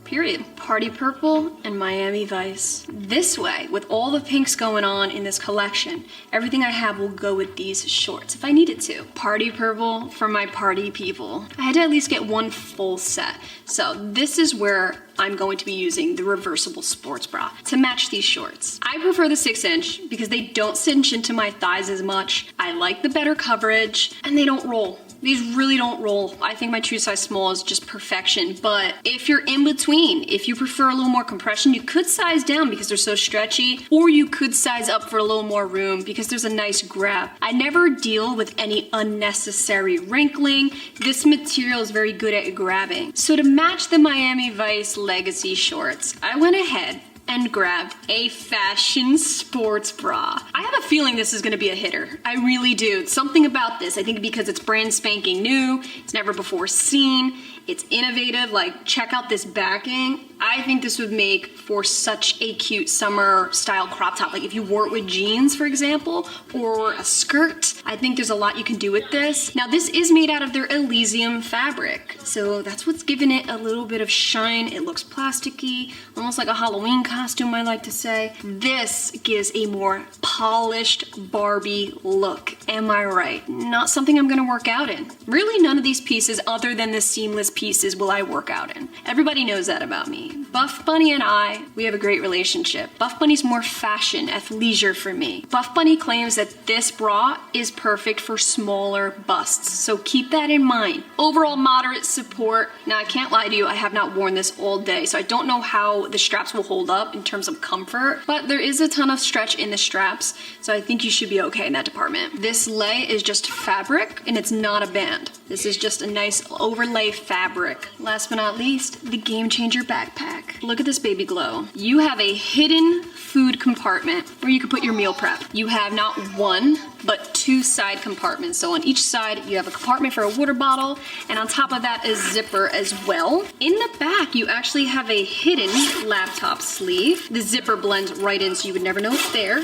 Period. Party Purple and Miami Vice. This way, with all the pinks going on in this collection, everything I have will go with these shorts if I needed to. Party Purple for my party people. I had to at least get one full set. So this is where I'm going to be using the reversible sports bra to match these shorts. I prefer the 6-inch because they don't cinch into my thighs as much. I like the better coverage and they don't roll. These really don't roll. I think my true size small is just perfection, but if you're in between, if you prefer a little more compression, you could size down because they're so stretchy, or you could size up for a little more room because there's a nice grab. I never deal with any unnecessary wrinkling. This material is very good at grabbing. So to match the Miami Vice Legacy shorts, I went ahead and grabbed a fashion sports bra. I have a feeling this is gonna be a hitter. I really do. Something about this, I think because it's brand spanking new, it's never before seen, it's innovative, like check out this backing. I think this would make for such a cute summer style crop top. Like if you wore it with jeans, for example, or a skirt, I think there's a lot you can do with this. Now this is made out of their Elysium fabric, so that's what's giving it a little bit of shine. It looks plasticky, almost like a Halloween costume, I like to say. This gives a more polished Barbie look. Am I right? Not something I'm gonna work out in. Really, none of these pieces, other than the seamless pieces, will I work out in. Everybody knows that about me. Buff Bunny and I, we have a great relationship. Buff Bunny's more fashion, athleisure for me. Buff Bunny claims that this bra is perfect for smaller busts, so keep that in mind. Overall moderate support. Now I can't lie to you, I have not worn this all day, so I don't know how the straps will hold up in terms of comfort, but there is a ton of stretch in the straps, so I think you should be okay in that department. This lay is just fabric, and it's not a band. This is just a nice overlay fabric. Last but not least, the Game Changer backpack. Look at this baby glow. You have a hidden food compartment where you can put your meal prep. You have not one, but two side compartments. So on each side, you have a compartment for a water bottle, and on top of that, a zipper as well. In the back, you actually have a hidden laptop sleeve. The zipper blends right in, so you would never know it's there.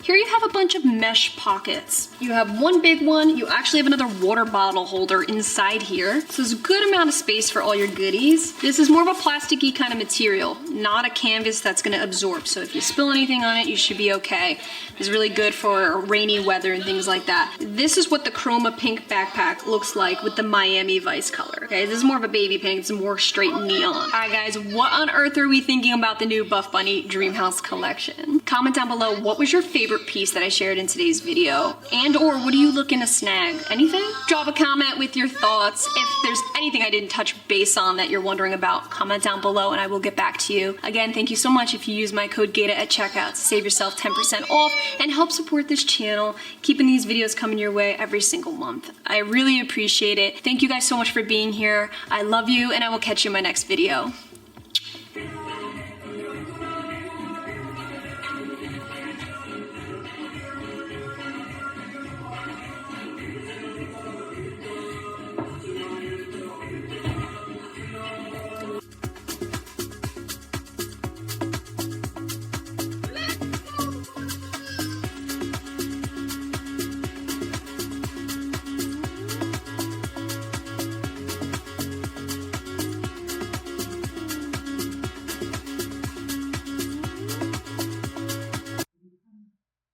Here you have a bunch of mesh pockets. You have one big one. You actually have another water bottle holder inside here. So there's a good amount of space for all your goodies. This is more of a plasticky kind of material, not a canvas that's gonna absorb. So if you spill anything on it, you should be okay. It's really good for rainy weather and things like that. This is what the Chroma Pink backpack looks like with the Miami Vice color, okay? This is more of a baby pink, it's more straight neon. All right guys, what on earth are we thinking about the new Buff Bunny Dreamhouse collection? Comment down below, what was your favorite piece that I shared in today's video? And or what are you looking to snag? Anything? Drop a comment with your thoughts. If there's anything I didn't touch base on that you're wondering about, comment down below and I will get back to you. Again, thank you so much if you use my code Gaita at checkout to save yourself 10% off and help support this channel, keeping these videos coming your way every single month. I really appreciate it. Thank you guys so much for being here. I love you and I will catch you in my next video.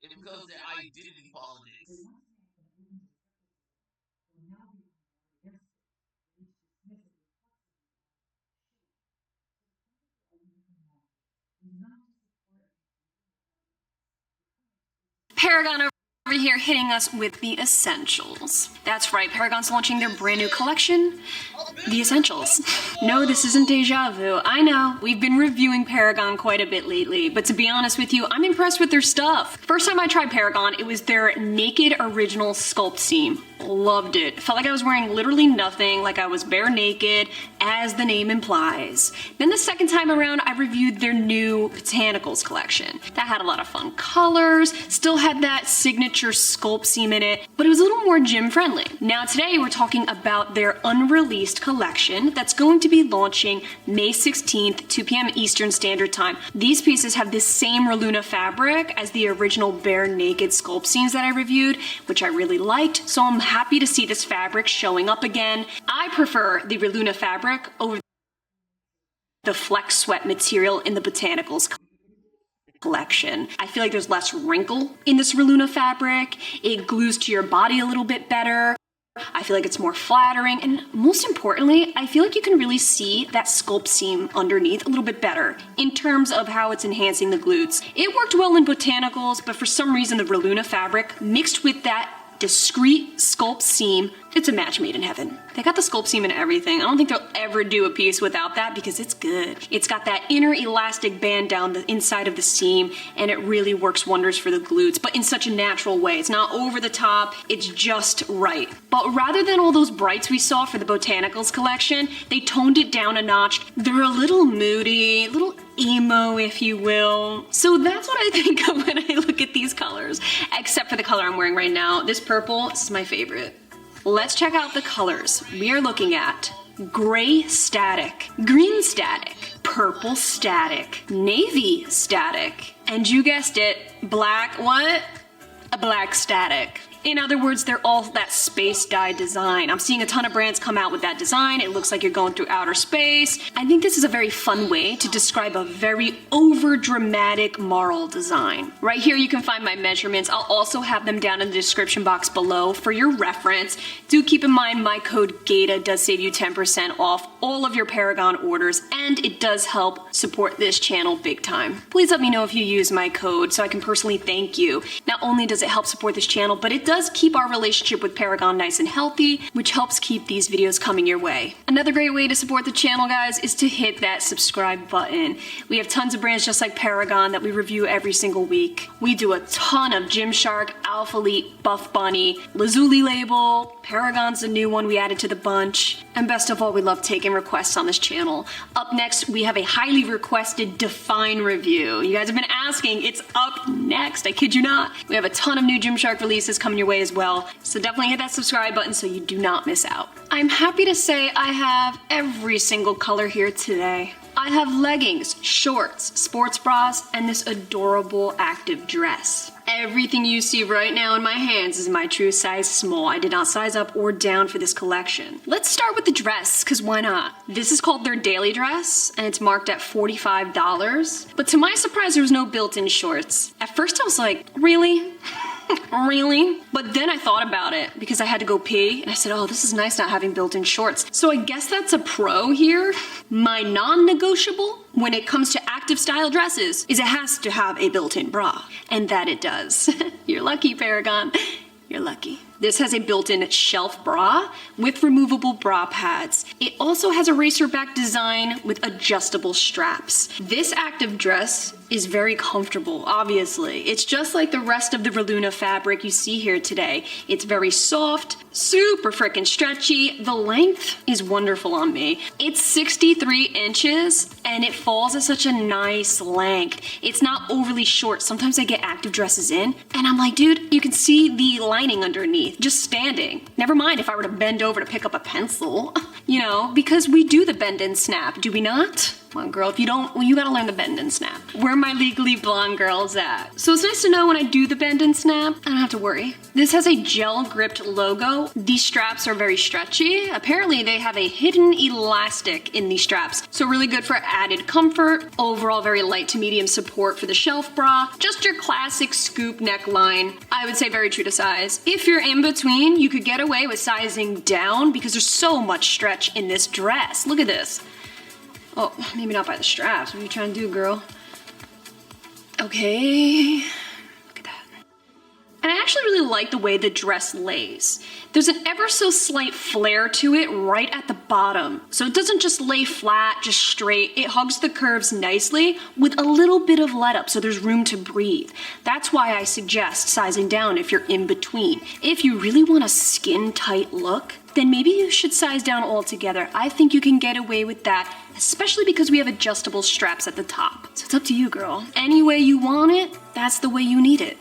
It becomes their identity politics. Paragon over here hitting us with the essentials. That's right, Paragon's launching their brand new collection, the Essentials. No, this isn't deja vu. I know, we've been reviewing Paragon quite a bit lately, but to be honest with you, I'm impressed with their stuff. First time I tried Paragon, it was their Naked Original Sculpt Seam. Loved it. Felt like I was wearing literally nothing, like I was bare naked, as the name implies. Then the second time around, I reviewed their new Botanicals collection. That had a lot of fun colors, still had that signature sculpt seam in it, but it was a little more gym friendly. Now today we're talking about their unreleased collection that's going to be launching May 16th, 2 p.m. Eastern Standard Time. These pieces have the same Reluna fabric as the original bare naked sculpt seams that I reviewed, which I really liked, so I'm happy to see this fabric showing up again. I prefer the Reluna fabric over the Flex Sweat material in the Botanicals collection. I feel like there's less wrinkle in this Reluna fabric. It glues to your body a little bit better. I feel like it's more flattering, and most importantly, I feel like you can really see that sculpt seam underneath a little bit better in terms of how it's enhancing the glutes. It worked well in Botanicals, but for some reason the Reluna fabric mixed with that discreet sculpt seam, it's a match made in heaven. They got the sculpt seam and everything. I don't think they'll ever do a piece without that because it's good. It's got that inner elastic band down the inside of the seam, and it really works wonders for the glutes, but in such a natural way. It's not over the top, it's just right. But rather than all those brights we saw for the Botanicals collection, they toned it down a notch. They're a little moody, a little emo, if you will. So that's what I think of when I look at these colors, except for the color I'm wearing right now. This purple, this is my favorite. Let's check out the colors. We are looking at Gray Static, Green Static, purple static, navy static, and you guessed it, black what? A black static. In other words, they're all that space dye design. I'm seeing a ton of brands come out with that design. It looks like you're going through outer space. I think this is a very fun way to describe a very over-dramatic marl design. Right here you can find my measurements. I'll also have them down in the description box below for your reference. Do keep in mind my code GAITA does save you 10% off all of your Paragon orders, and it does help support this channel big time. Please let me know if you use my code so I can personally thank you. Not only does it help support this channel, but it does keep our relationship with Paragon nice and healthy, which helps keep these videos coming your way. Another great way to support the channel, guys, is to hit that subscribe button. We have tons of brands just like Paragon that we review every single week. We do a ton of Gymshark, Alpha Elite, Buff Bunny, Lazuli Label, Paragon's a new one we added to the bunch, and best of all, we love taking requests on this channel. Up next, we have a highly requested Define review. You guys have been asking, it's up next, I kid you not. We have a ton of new Gymshark releases coming your way as well, so definitely hit that subscribe button so you do not miss out. I'm happy to say I have every single color here today. I have leggings, shorts, sports bras, and this adorable active dress. Everything you see right now in my hands is my true size small. I did not size up or down for this collection. Let's start with the dress, because why not? This is called their daily dress, and it's marked at $45. But to my surprise, there was no built-in shorts. At first I was like, really? Really? But then I thought about it because I had to go pee and I said, oh, this is nice not having built-in shorts. So I guess that's a pro here. My non-negotiable when it comes to active style dresses is it has to have a built-in bra. And that it does. You're lucky, Paragon. You're lucky. This has a built-in shelf bra with removable bra pads. It also has a racer back design with adjustable straps. This active dress is very comfortable, obviously. It's just like the rest of the Reluna fabric you see here today. It's very soft, super freaking stretchy. The length is wonderful on me. It's 63 inches and it falls at such a nice length. It's not overly short. Sometimes I get active dresses in and I'm like, dude, you can see the lining underneath just standing. Never mind if I were to bend over to pick up a pencil, you know, because we do the bend and snap, do we not? Come on, girl, if you don't, well, you gotta learn the bend and snap. Where are my legally blonde girls at? So it's nice to know when I do the bend and snap, I don't have to worry. This has a gel gripped logo. These straps are very stretchy. Apparently they have a hidden elastic in these straps. So really good for added comfort. Overall very light to medium support for the shelf bra. Just your classic scoop neckline. I would say very true to size. If you're in between, you could get away with sizing down because there's so much stretch in this dress. Look at this. Oh, maybe not by the straps. What are you trying to do, girl? Okay. Look at that. And I actually really like the way the dress lays. There's an ever so slight flare to it right at the bottom. So it doesn't just lay flat, just straight. It hugs the curves nicely with a little bit of let up so there's room to breathe. That's why I suggest sizing down if you're in between. If you really want a skin tight look, then maybe you should size down altogether. I think you can get away with that, especially because we have adjustable straps at the top. So it's up to you, girl. Any way you want it, that's the way you need it.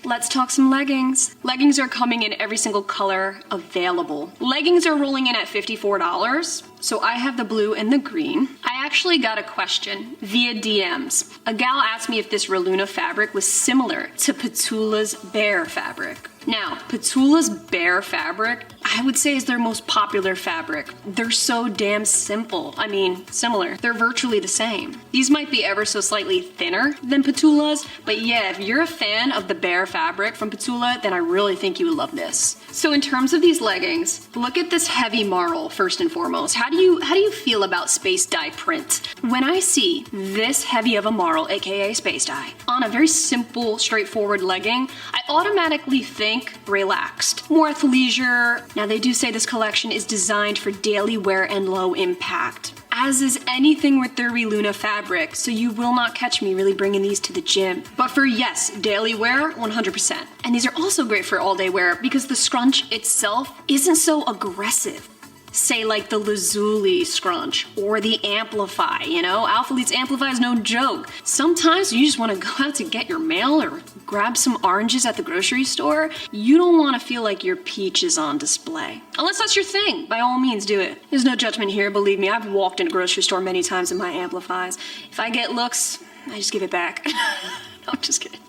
Let's talk some leggings. Leggings are coming in every single color available. Leggings are rolling in at $54. So I have the blue and the green. I actually got a question via DMs. A gal asked me if this Reluna fabric was similar to Petula's Bear fabric. Now, Petula's Bear fabric, I would say is their most popular fabric. They're so damn simple. I mean, similar. They're virtually the same. These might be ever so slightly thinner than Petula's, but yeah, if you're a fan of the Bear fabric from Petula, then I really think you would love this. So in terms of these leggings, look at this heavy marl first and foremost. How do you feel about space dye print? When I see this heavy of a marl, aka space dye, on a very simple, straightforward legging, I automatically think relaxed, more athleisure. Now they do say this collection is designed for daily wear and low impact, as is anything with their Reluna fabric, so you will not catch me really bringing these to the gym. But for, yes, daily wear, 100%. And these are also great for all day wear because the scrunch itself isn't so aggressive. say like the Lazuli scrunch or the Amplify, you know? Alpha Elite's Amplify is no joke. Sometimes you just want to go out to get your mail or grab some oranges at the grocery store. You don't want to feel like your peach is on display. Unless that's your thing, by all means do it. There's no judgment here, believe me. I've walked in a grocery store many times in my Amplifies. If I get looks, I just give it back. No, I'm just kidding.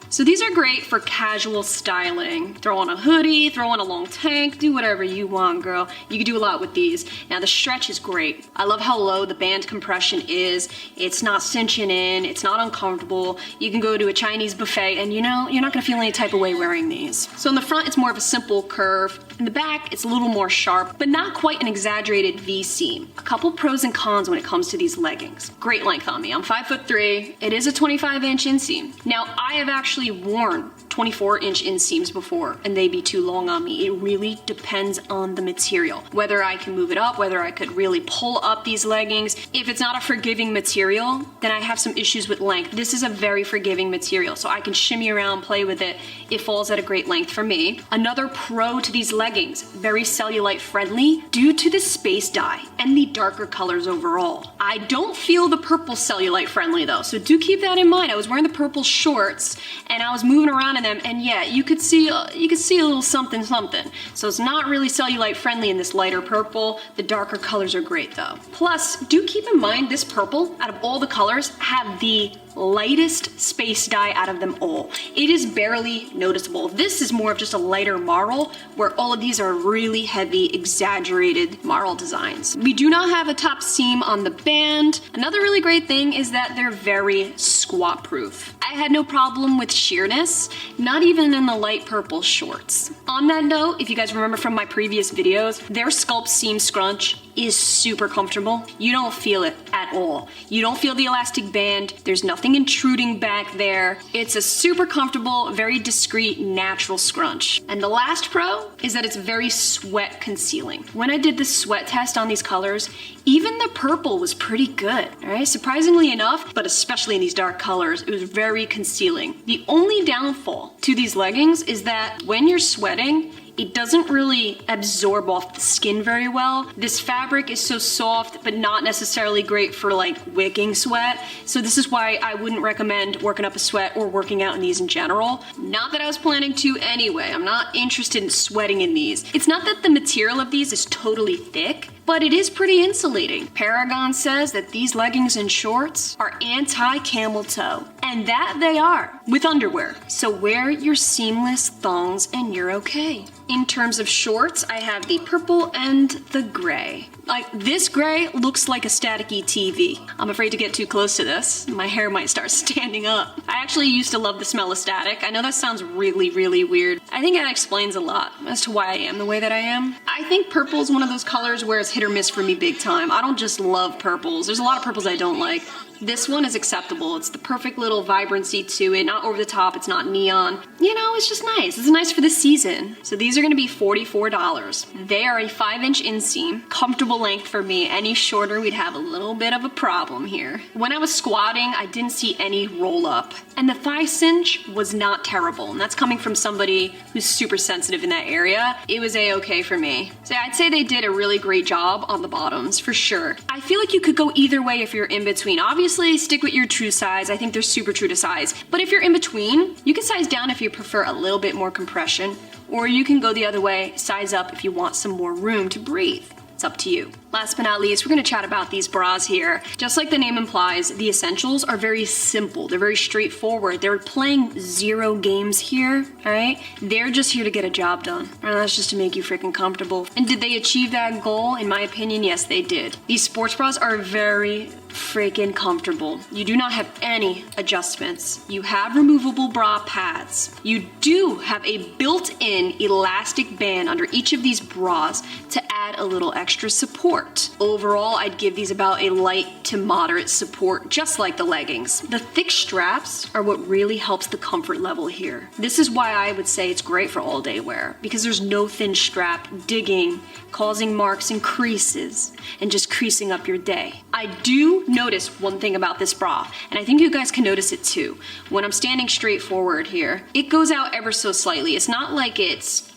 So these are great for casual styling. Throw on a hoodie, throw on a long tank, do whatever you want, girl. You can do a lot with these. Now the stretch is great. I love how low the band compression is. It's not cinching in, it's not uncomfortable. You can go to a Chinese buffet and you know, you're not gonna feel any type of way wearing these. So in the front, it's more of a simple curve. In the back, it's a little more sharp, but not quite an exaggerated V seam. A couple pros and cons when it comes to these leggings. Great length on me. I'm 5'3". It is a 25-inch inseam. Now I have actually worn 24-inch inseams before and they be too long on me. It really depends on the material. Whether I can move it up, whether I could really pull up these leggings. If it's not a forgiving material, then I have some issues with length. This is a very forgiving material, so I can shimmy around, play with it. It falls at a great length for me. Another pro to these leggings, very cellulite friendly due to the space dye and the darker colors overall. I don't feel the purple cellulite friendly though, so do keep that in mind. I was wearing the purple shorts and I was moving around in them, and yeah, you could see a little something something. So it's not really cellulite friendly in this lighter purple. The darker colors are great though. Plus, do keep in mind this purple, out of all the colors, have the lightest space dye out of them all. It is barely noticeable. This is more of just a lighter marl, where all of these are really heavy, exaggerated marl designs. We do not have a top seam on the band. Another really great thing is that they're very squat proof. I had no problem with sheerness, not even in the light purple shorts. On that note, if you guys remember from my previous videos, their sculpt seam scrunch is super comfortable. You don't feel it at all. You don't feel the elastic band. There's nothing intruding back there. It's a super comfortable, very discreet, natural scrunch. And the last pro is that it's very sweat concealing. When I did the sweat test on these colors, even the purple was pretty good, all right? Surprisingly enough, but especially in these dark colors, it was very concealing. The only downfall to these leggings is that when you're sweating, it doesn't really absorb off the skin very well. This fabric is so soft, but not necessarily great for like wicking sweat. So this is why I wouldn't recommend working up a sweat or working out in these in general. Not that I was planning to anyway. I'm not interested in sweating in these. It's not that the material of these is totally thick, but it is pretty insulating. Paragon says that these leggings and shorts are anti-camel toe, and that they are, with underwear. So wear your seamless thongs and you're okay. In terms of shorts, I have the purple and the gray. Like, this gray looks like a staticky TV. I'm afraid to get too close to this. My hair might start standing up. I actually used to love the smell of static. I know that sounds really, really weird. I think that explains a lot as to why I am the way that I am. I think purple is one of those colors where it's hit or miss for me big time. I don't just love purples. There's a lot of purples I don't like. This one is acceptable. It's the perfect little vibrancy to it, not over the top, it's not neon. You know, it's just nice. It's nice for the season. So these are gonna be $44. They are a 5-inch inseam, comfortable length for me. Any shorter, we'd have a little bit of a problem here. When I was squatting, I didn't see any roll up. And the thigh cinch was not terrible. And that's coming from somebody who's super sensitive in that area. It was a-okay for me. So I'd say they did a really great job on the bottoms, for sure. I feel like you could go either way if you're in between. Obviously, stick with your true size. I think they're super true to size. But if you're in between, you can size down if you prefer a little bit more compression, or you can go the other way, size up if you want some more room to breathe. It's up to you. Last but not least, we're gonna chat about these bras here. Just like the name implies, the essentials are very simple. They're very straightforward. They're playing zero games here, all right? They're just here to get a job done. And that's just to make you freaking comfortable. And did they achieve that goal? In my opinion, yes, they did. These sports bras are very freaking comfortable. You do not have any adjustments. You have removable bra pads. You do have a built-in elastic band under each of these bras to add a little extra support. Overall, I'd give these about a light to moderate support, just like the leggings. The thick straps are what really helps the comfort level here. This is why I would say it's great for all day wear, because there's no thin strap digging, causing marks and creases, and just creasing up your day. I do notice one thing about this bra, and I think you guys can notice it too. When I'm standing straight forward here, it goes out ever so slightly. It's not like it's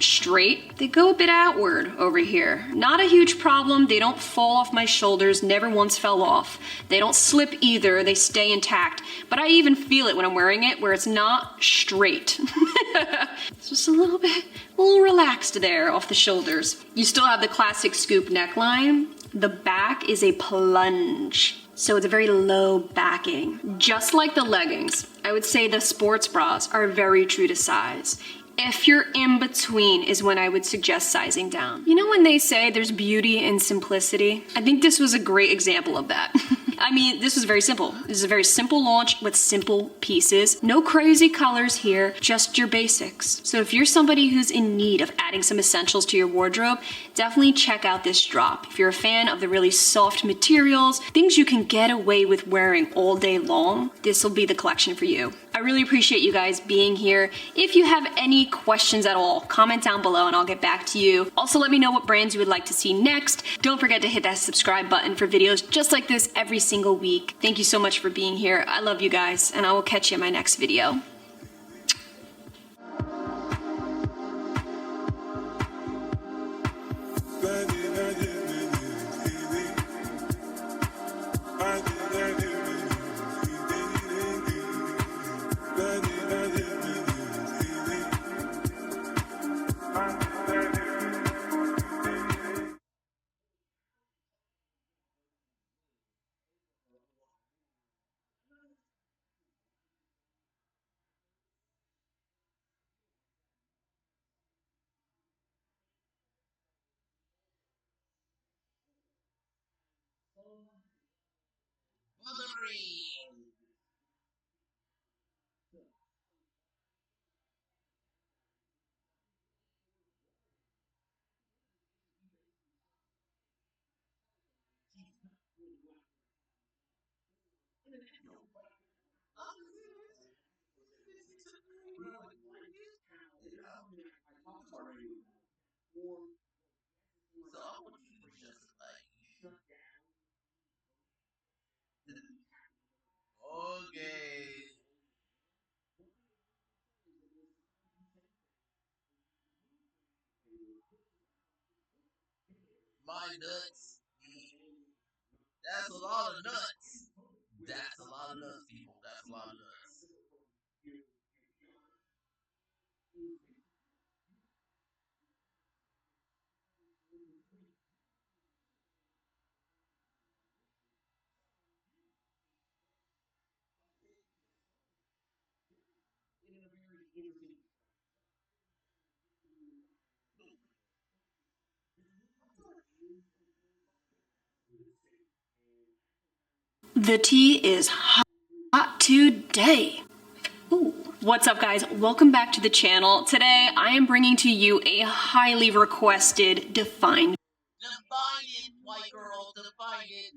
straight, they go a bit outward over here. Not a huge problem. They don't fall off my shoulders, never once fell off. They don't slip either, they stay intact. But I even feel it when I'm wearing it where it's not straight. It's just a little relaxed there off the shoulders. You still have the classic scoop neckline. The back is a plunge. So it's a very low backing. Just like the leggings, I would say the sports bras are very true to size. If you're in between is when I would suggest sizing down. You know when they say there's beauty in simplicity? I think this was a great example of that. I mean, this was very simple. This is a very simple launch with simple pieces. No crazy colors here, just your basics. So if you're somebody who's in need of adding some essentials to your wardrobe, definitely check out this drop. If you're a fan of the really soft materials, things you can get away with wearing all day long, this will be the collection for you. I really appreciate you guys being here. If you have any questions at all, comment down below and I'll get back to you. Also, let me know what brands you would like to see next. Don't forget to hit that subscribe button for videos just like this every single week. Thank you so much for being here. I love you guys, and I will catch you in my next video. Mothering. So I want you to just like, okay, my nuts. That's a lot of nuts. That's a lot of nuts, people. That's a lot of nuts. The tea is hot today. Ooh. What's up, guys? Welcome back to the channel. Today I am bringing to you a highly requested defined Define it, white girl. Define it.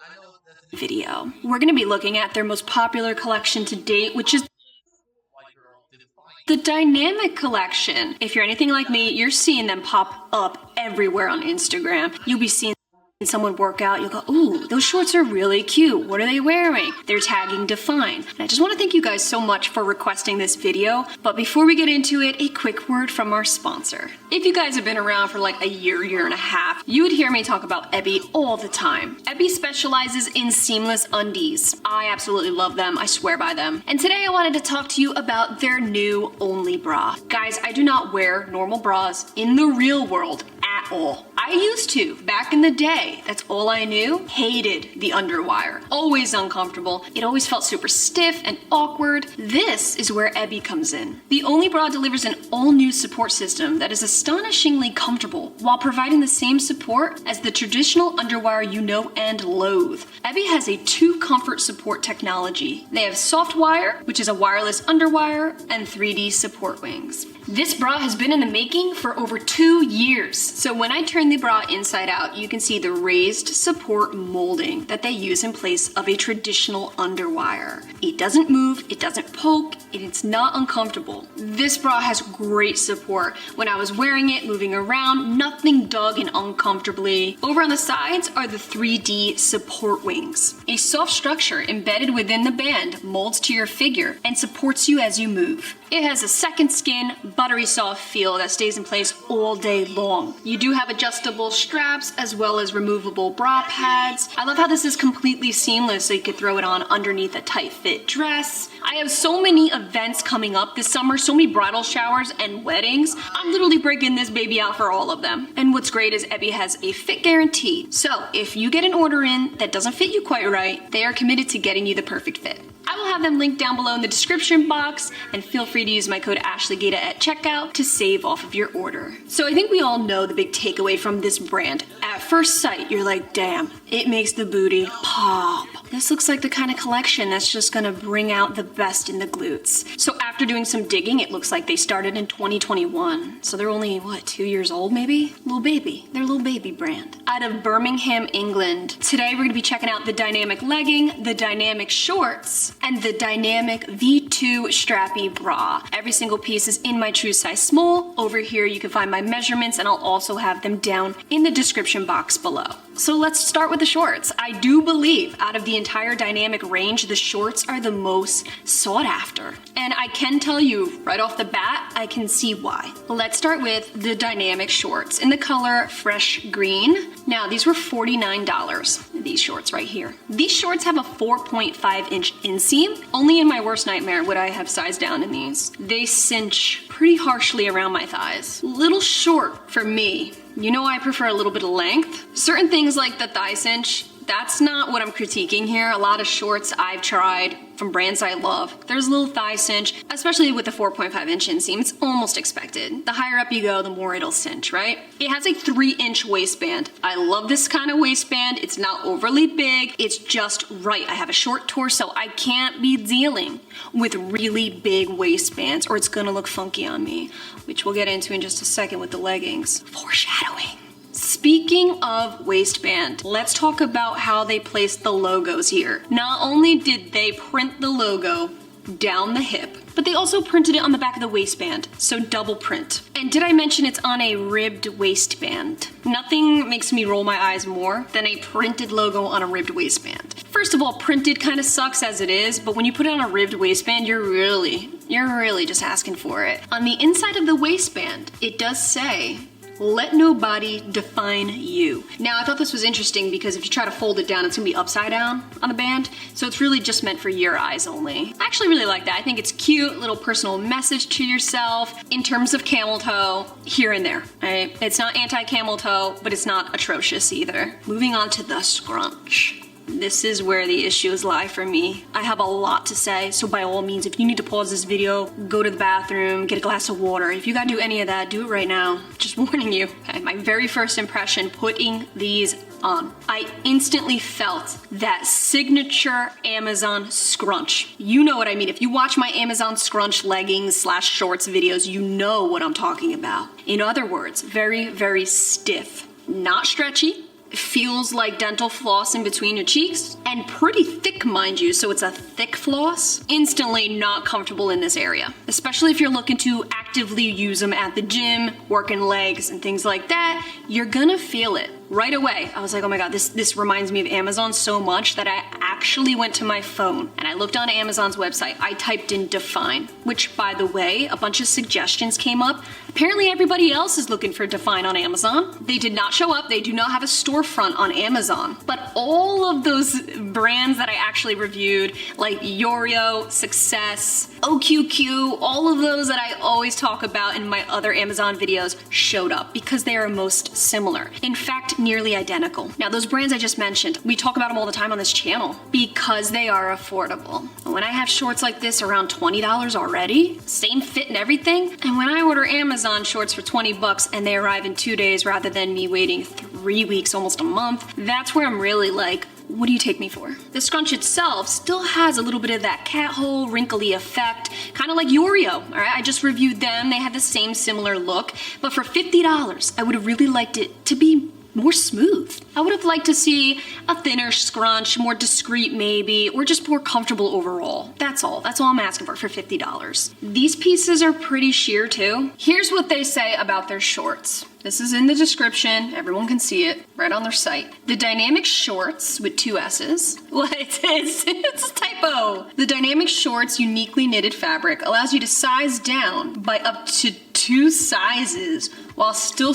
I know that's a video. We're going to be looking at their most popular collection to date, which is white girl. Define the it. Dynamic collection. If you're anything like me, you're seeing them pop up everywhere on Instagram. You'll be seeing someone work out, you'll go, ooh, those shorts are really cute. What are they wearing? They're tagging Define. And I just want to thank you guys so much for requesting this video. But before we get into it, a quick word from our sponsor. If you guys have been around for like a year and a half, you would hear me talk about Ebby all the time. Ebby specializes in seamless undies. I absolutely love them. I swear by them. And today I wanted to talk to you about their new Only bra. Guys, I do not wear normal bras in the real world at all. I used to, back in the day. That's all I knew. Hated the underwire. Always uncomfortable. It always felt super stiff and awkward. This is where Ebby comes in. The Only bra delivers an all-new support system that is astonishingly comfortable while providing the same support as the traditional underwire you know and loathe. Ebby has a 2-comfort support technology. They have soft wire, which is a wireless underwire, and 3D support wings. This bra has been in the making for over 2 years. So when I turn the bra inside out, you can see the raised support molding that they use in place of a traditional underwire. It doesn't move, it doesn't poke, and it's not uncomfortable. This bra has great support. When I was wearing it, moving around, nothing dug in uncomfortably. Over on the sides are the 3D support wings. A soft structure embedded within the band molds to your figure and supports you as you move. It has a second skin, buttery soft feel that stays in place all day long. You do have adjustable straps as well as removable bra pads. I love how this is completely seamless, so you could throw it on underneath a tight fit dress. I have so many events coming up this summer, so many bridal showers and weddings. I'm literally breaking this baby out for all of them. And what's great is Ebby has a fit guarantee. So if you get an order in that doesn't fit you quite right, they are committed to getting you the perfect fit. I will have them linked down below in the description box, and feel free to use my code AshleyGaita at checkout to save off of your order. So I think we all know the big takeaway from this brand. At first sight, you're like, damn, it makes the booty pop. This looks like the kind of collection that's just gonna bring out the best in the glutes. So after doing some digging, it looks like they started in 2021. So they're only, what, 2 years old maybe? Little baby. They're a little baby brand. Out of Birmingham, England. Today we're gonna be checking out the dynamic legging, the dynamic shorts, and the dynamic V2 strappy bra. Every single piece is in my true size small. Over here you can find my measurements, and I'll also have them down in the description box below. So let's start with the shorts. I do believe out of the entire dynamic range, the shorts are the most sought after. And I can tell you right off the bat, I can see why. Let's start with the dynamic shorts in the color fresh green. Now these were $49, these shorts right here. These shorts have a 4.5 inch inseam. Only in my worst nightmare would I have sized down in these. They cinch pretty harshly around my thighs. Little short for me. You know I prefer a little bit of length. Certain things like the thigh cinch, that's not what I'm critiquing here. A lot of shorts I've tried from brands I love, there's a little thigh cinch, especially with the 4.5 inch inseam. It's almost expected. The higher up you go, the more it'll cinch, right? It has a 3-inch waistband. I love this kind of waistband. It's not overly big. It's just right. I have a short torso. I can't be dealing with really big waistbands or it's gonna look funky on me, which we'll get into in just a second with the leggings. Foreshadowing. Speaking of waistband, let's talk about how they placed the logos here. Not only did they print the logo down the hip, but they also printed it on the back of the waistband, so double print. And did I mention it's on a ribbed waistband? Nothing makes me roll my eyes more than a printed logo on a ribbed waistband. First of all, printed kind of sucks as it is, but when you put it on a ribbed waistband, you're really just asking for it. On the inside of the waistband, it does say, "Let nobody define you." Now, I thought this was interesting because if you try to fold it down, it's gonna be upside down on the band. So it's really just meant for your eyes only. I actually really like that. I think it's cute, little personal message to yourself in terms of camel toe here and there, right? It's not anti-camel toe, but it's not atrocious either. Moving on to the scrunch. This is where the issues lie for me. I have a lot to say, so by all means, if you need to pause this video, go to the bathroom, get a glass of water. If you gotta do any of that, do it right now. Just warning you. Okay, my very first impression putting these on. I instantly felt that signature Amazon scrunch. You know what I mean. If you watch my Amazon scrunch leggings / shorts videos, you know what I'm talking about. In other words, very, very stiff. Not stretchy. Feels like dental floss in between your cheeks, and pretty thick, mind you, so it's a thick floss. Instantly not comfortable in this area, especially if you're looking to actively use them at the gym, working legs and things like that. You're gonna feel it right away. I was like, oh my god, this reminds me of Amazon so much that I actually went to my phone and I looked on Amazon's website. I typed in Define, which, by the way, a bunch of suggestions came up. Apparently everybody else is looking for Define on Amazon. They did not show up. They do not have a storefront on Amazon. But all of those brands that I actually reviewed, like Yorio, Success, OQQ, all of those that I always talk about in my other Amazon videos showed up because they are most similar. In fact, nearly identical. Now, those brands I just mentioned, we talk about them all the time on this channel because they are affordable. When I have shorts like this around $20 already, same fit and everything, and when I order Amazon shorts for 20 bucks and they arrive in 2 days rather than me waiting 3 weeks, almost a month, that's where I'm really like, what do you take me for? The scrunch itself still has a little bit of that cat hole, wrinkly effect, kind of like Yorio, all right? I just reviewed them. They had the same similar look, but for $50, I would have really liked it to be more smooth. I would have liked to see a thinner scrunch, more discreet maybe, or just more comfortable overall. That's all I'm asking for $50. These pieces are pretty sheer too. Here's what they say about their shorts. This is in the description, everyone can see it right on their site. The dynamic shorts with 2 S's. What? It's a typo. The dynamic shorts uniquely knitted fabric allows you to size down by up to 2 sizes while still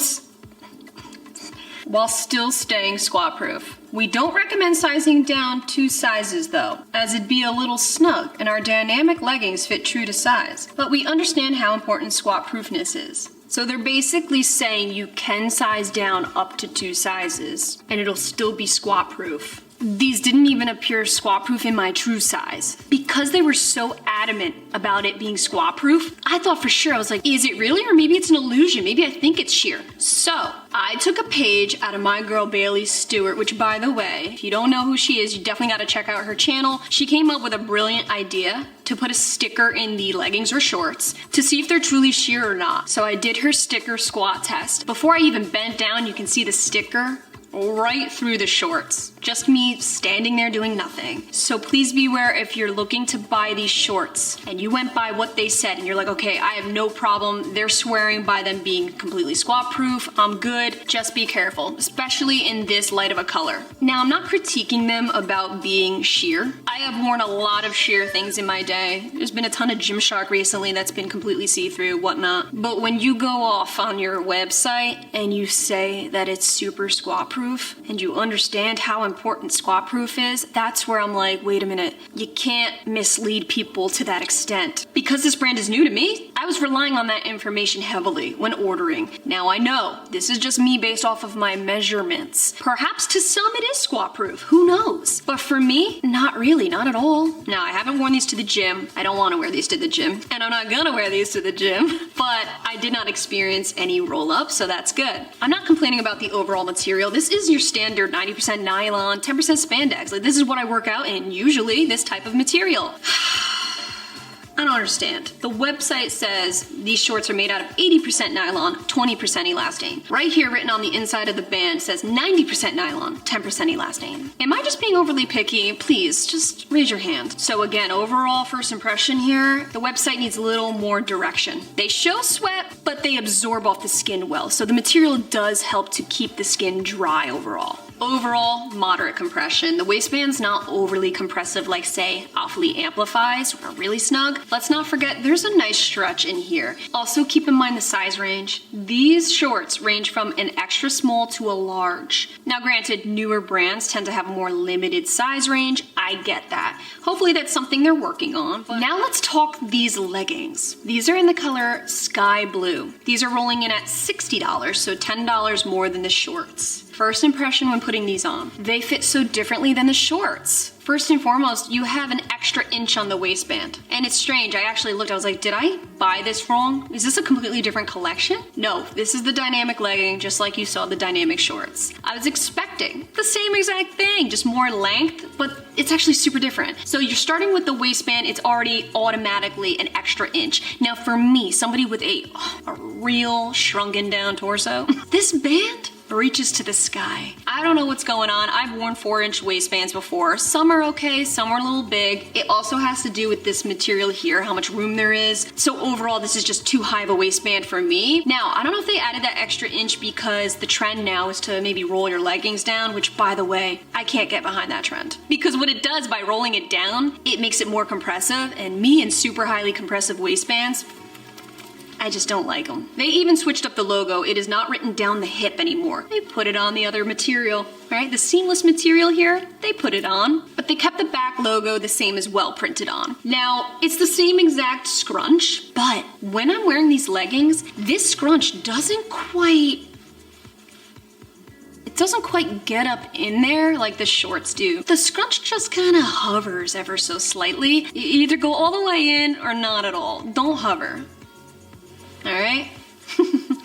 staying squat proof. We don't recommend sizing down 2 sizes though, as it'd be a little snug and our dynamic leggings fit true to size. But we understand how important squat proofness is. So they're basically saying you can size down up to 2 sizes and it'll still be squat proof. These didn't even appear squat proof in my true size. Because they were so adamant about it being squat proof, I thought for sure, I was like, is it really? Or maybe it's an illusion. Maybe I think it's sheer. So I took a page out of my girl Bailey Stewart, which by the way, if you don't know who she is, you definitely gotta check out her channel. She came up with a brilliant idea to put a sticker in the leggings or shorts to see if they're truly sheer or not. So I did her sticker squat test. Before I even bent down, you can see the sticker right through the shorts. Just me standing there doing nothing. So please beware if you're looking to buy these shorts and you went by what they said and you're like, okay, I have no problem. They're swearing by them being completely squat proof. I'm good. Just be careful, especially in this light of a color. Now, I'm not critiquing them about being sheer. I have worn a lot of sheer things in my day. There's been a ton of Gymshark recently that's been completely see-through, whatnot. But when you go off on your website and you say that it's super squat proof and you understand how important squat proof is, that's where I'm like, wait a minute, you can't mislead people to that extent. Because this brand is new to me, I was relying on that information heavily when ordering. Now I know, this is just me based off of my measurements. Perhaps to some it is squat proof, who knows? But for me, not really, not at all. Now I haven't worn these to the gym, I don't want to wear these to the gym, and I'm not gonna wear these to the gym, but I did not experience any roll up, so that's good. I'm not complaining about the overall material. This is your standard 90% nylon, 10% spandex. Like, this is what I work out in, usually this type of material. I don't understand. The website says these shorts are made out of 80% nylon, 20% elastane. Right here written on the inside of the band says 90% nylon, 10% elastane. Am I just being overly picky? Please, just raise your hand. So again, overall first impression here, the website needs a little more direction. They show sweat, but they absorb off the skin well. So the material does help to keep the skin dry overall. Overall, moderate compression. The waistband's not overly compressive like, say, awfully amplifies or really snug. Let's not forget there's a nice stretch in here. Also keep in mind the size range. These shorts range from an extra small to a large. Now granted, newer brands tend to have a more limited size range. I get that. Hopefully that's something they're working on. But now let's talk these leggings. These are in the color sky blue. These are rolling in at $60, so $10 more than the shorts. First impression when putting these on, they fit so differently than the shorts. First and foremost, you have an extra inch on the waistband. And it's strange, I actually looked, I was like, did I buy this wrong? Is this a completely different collection? No, this is the dynamic legging, just like you saw the dynamic shorts. I was expecting the same exact thing, just more length, but it's actually super different. So you're starting with the waistband, it's already automatically an extra inch. Now for me, somebody with a real shrunken down torso, this band reaches to the sky. I don't know what's going on. I've worn 4-inch waistbands before. Some are okay, some are a little big. It also has to do with this material here, how much room there is. So overall, this is just too high of a waistband for me. Now, I don't know if they added that extra inch because the trend now is to maybe roll your leggings down, which by the way, I can't get behind that trend. Because what it does by rolling it down, it makes it more compressive, and me in super highly compressive waistbands, I just don't like them. They even switched up the logo. It is not written down the hip anymore. They put it on the other material, right? The seamless material here, they put it on, but they kept the back logo the same as well printed on. Now, it's the same exact scrunch, but when I'm wearing these leggings, this scrunch doesn't quite get up in there like the shorts do. The scrunch just kind of hovers ever so slightly. You either go all the way in or not at all. Don't hover. All right?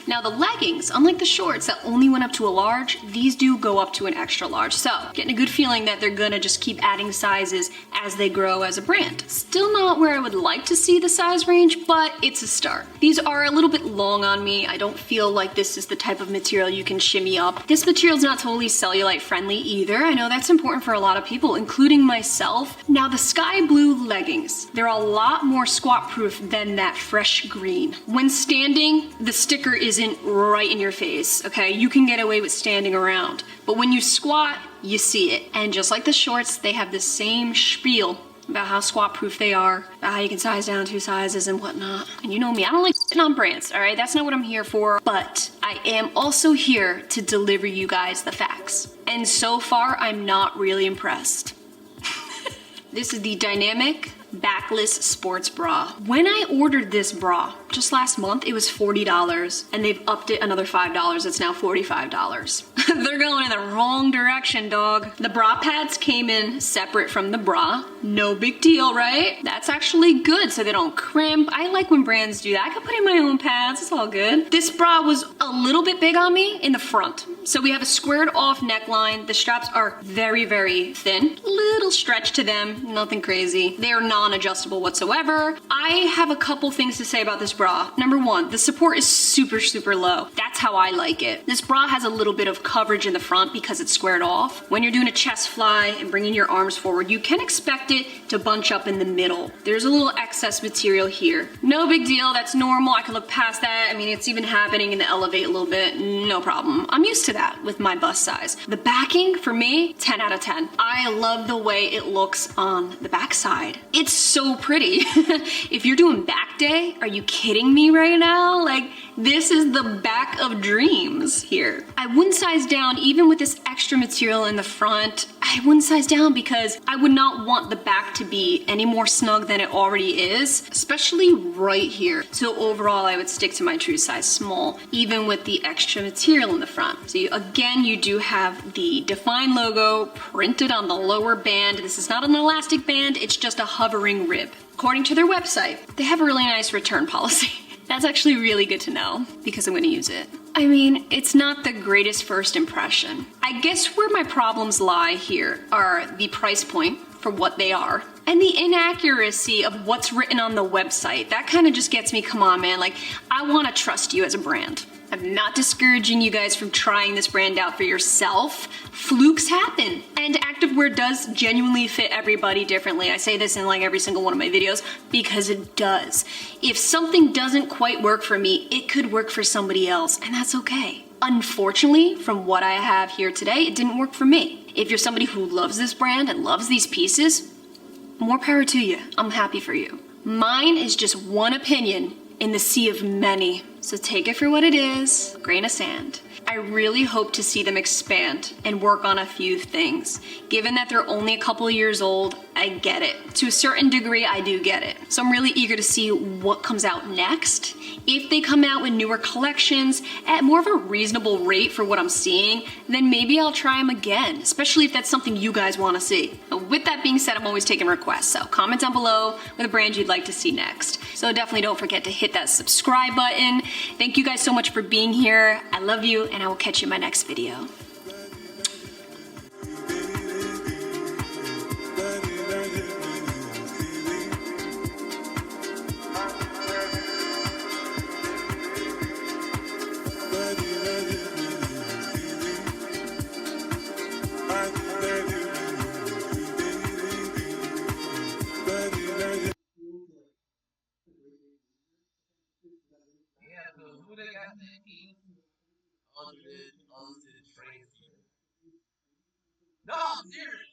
Now the leggings, unlike the shorts that only went up to a large, these do go up to an extra large. So getting a good feeling that they're gonna just keep adding sizes as they grow as a brand. Still not where I would like to see the size range, but it's a start. These are a little bit long on me. I don't feel like this is the type of material you can shimmy up. This material's not totally cellulite friendly either. I know that's important for a lot of people, including myself. Now the sky blue leggings, they're a lot more squat proof than that fresh green. When standing, the sticker isn't right in your face, okay? You can get away with standing around, but when you squat, you see it. And just like the shorts, they have the same spiel about how squat proof they are, about how you can size down 2 sizes and whatnot. And you know me, I don't like on brands, all right? That's not what I'm here for, but I am also here to deliver you guys the facts. And so far, I'm not really impressed. This is the Dynamic Backless Sports Bra. When I ordered this bra just last month, it was $40, and they've upped it another $5. It's now $45. They're going in the wrong direction, dog. The bra pads came in separate from the bra. No big deal, right? That's actually good so they don't crimp. I like when brands do that. I can put in my own pads, it's all good. This bra was a little bit big on me in the front. So we have a squared off neckline. The straps are very, very thin. Little stretch to them, nothing crazy. They are non-adjustable whatsoever. I have a couple things to say about this bra. Number one, the support is super, super low. That's how I like it. This bra has a little bit of coverage in the front because it's squared off. When you're doing a chest fly and bringing your arms forward, you can expect it to bunch up in the middle. There's a little excess material here. No big deal, that's normal. I can look past that. I mean, it's even happening in the elevate a little bit, no problem. I'm used to that with my bust size. The backing, for me, 10 out of 10. I love the way it looks on the backside. It's so pretty. If you're doing back day, are you kidding me right now? Like, this is the back of dreams here. I wouldn't size down even with this extra material in the front. I wouldn't size down because I would not want the back to be any more snug than it already is, especially right here. So overall, I would stick to my true size small, even with the extra material in the front. So again, you do have the Define logo printed on the lower band. This is not an elastic band, it's just a hovering rib. According to their website, they have a really nice return policy. That's actually really good to know because I'm gonna use it. I mean, it's not the greatest first impression. I guess where my problems lie here are the price point for what they are and the inaccuracy of what's written on the website. That kind of just gets me, come on, man. Like, I wanna trust you as a brand. I'm not discouraging you guys from trying this brand out for yourself. Flukes happen. And activewear does genuinely fit everybody differently. I say this in like every single one of my videos because it does. If something doesn't quite work for me, it could work for somebody else, and that's okay. Unfortunately, from what I have here today, it didn't work for me. If you're somebody who loves this brand and loves these pieces, more power to you. I'm happy for you. Mine is just one opinion in the sea of many. So take it for what it is, grain of sand. I really hope to see them expand and work on a few things. Given that they're only a couple of years old, I get it. To a certain degree, I do get it. So I'm really eager to see what comes out next. If they come out with newer collections at more of a reasonable rate for what I'm seeing, then maybe I'll try them again, especially if that's something you guys want to see. With that being said, I'm always taking requests, so comment down below with a brand you'd like to see next. So definitely don't forget to hit that subscribe button. Thank you guys so much for being here. I love you, and I will catch you in my next video. Yeah, so who they got that team? Unlimited trains. No, I'm serious.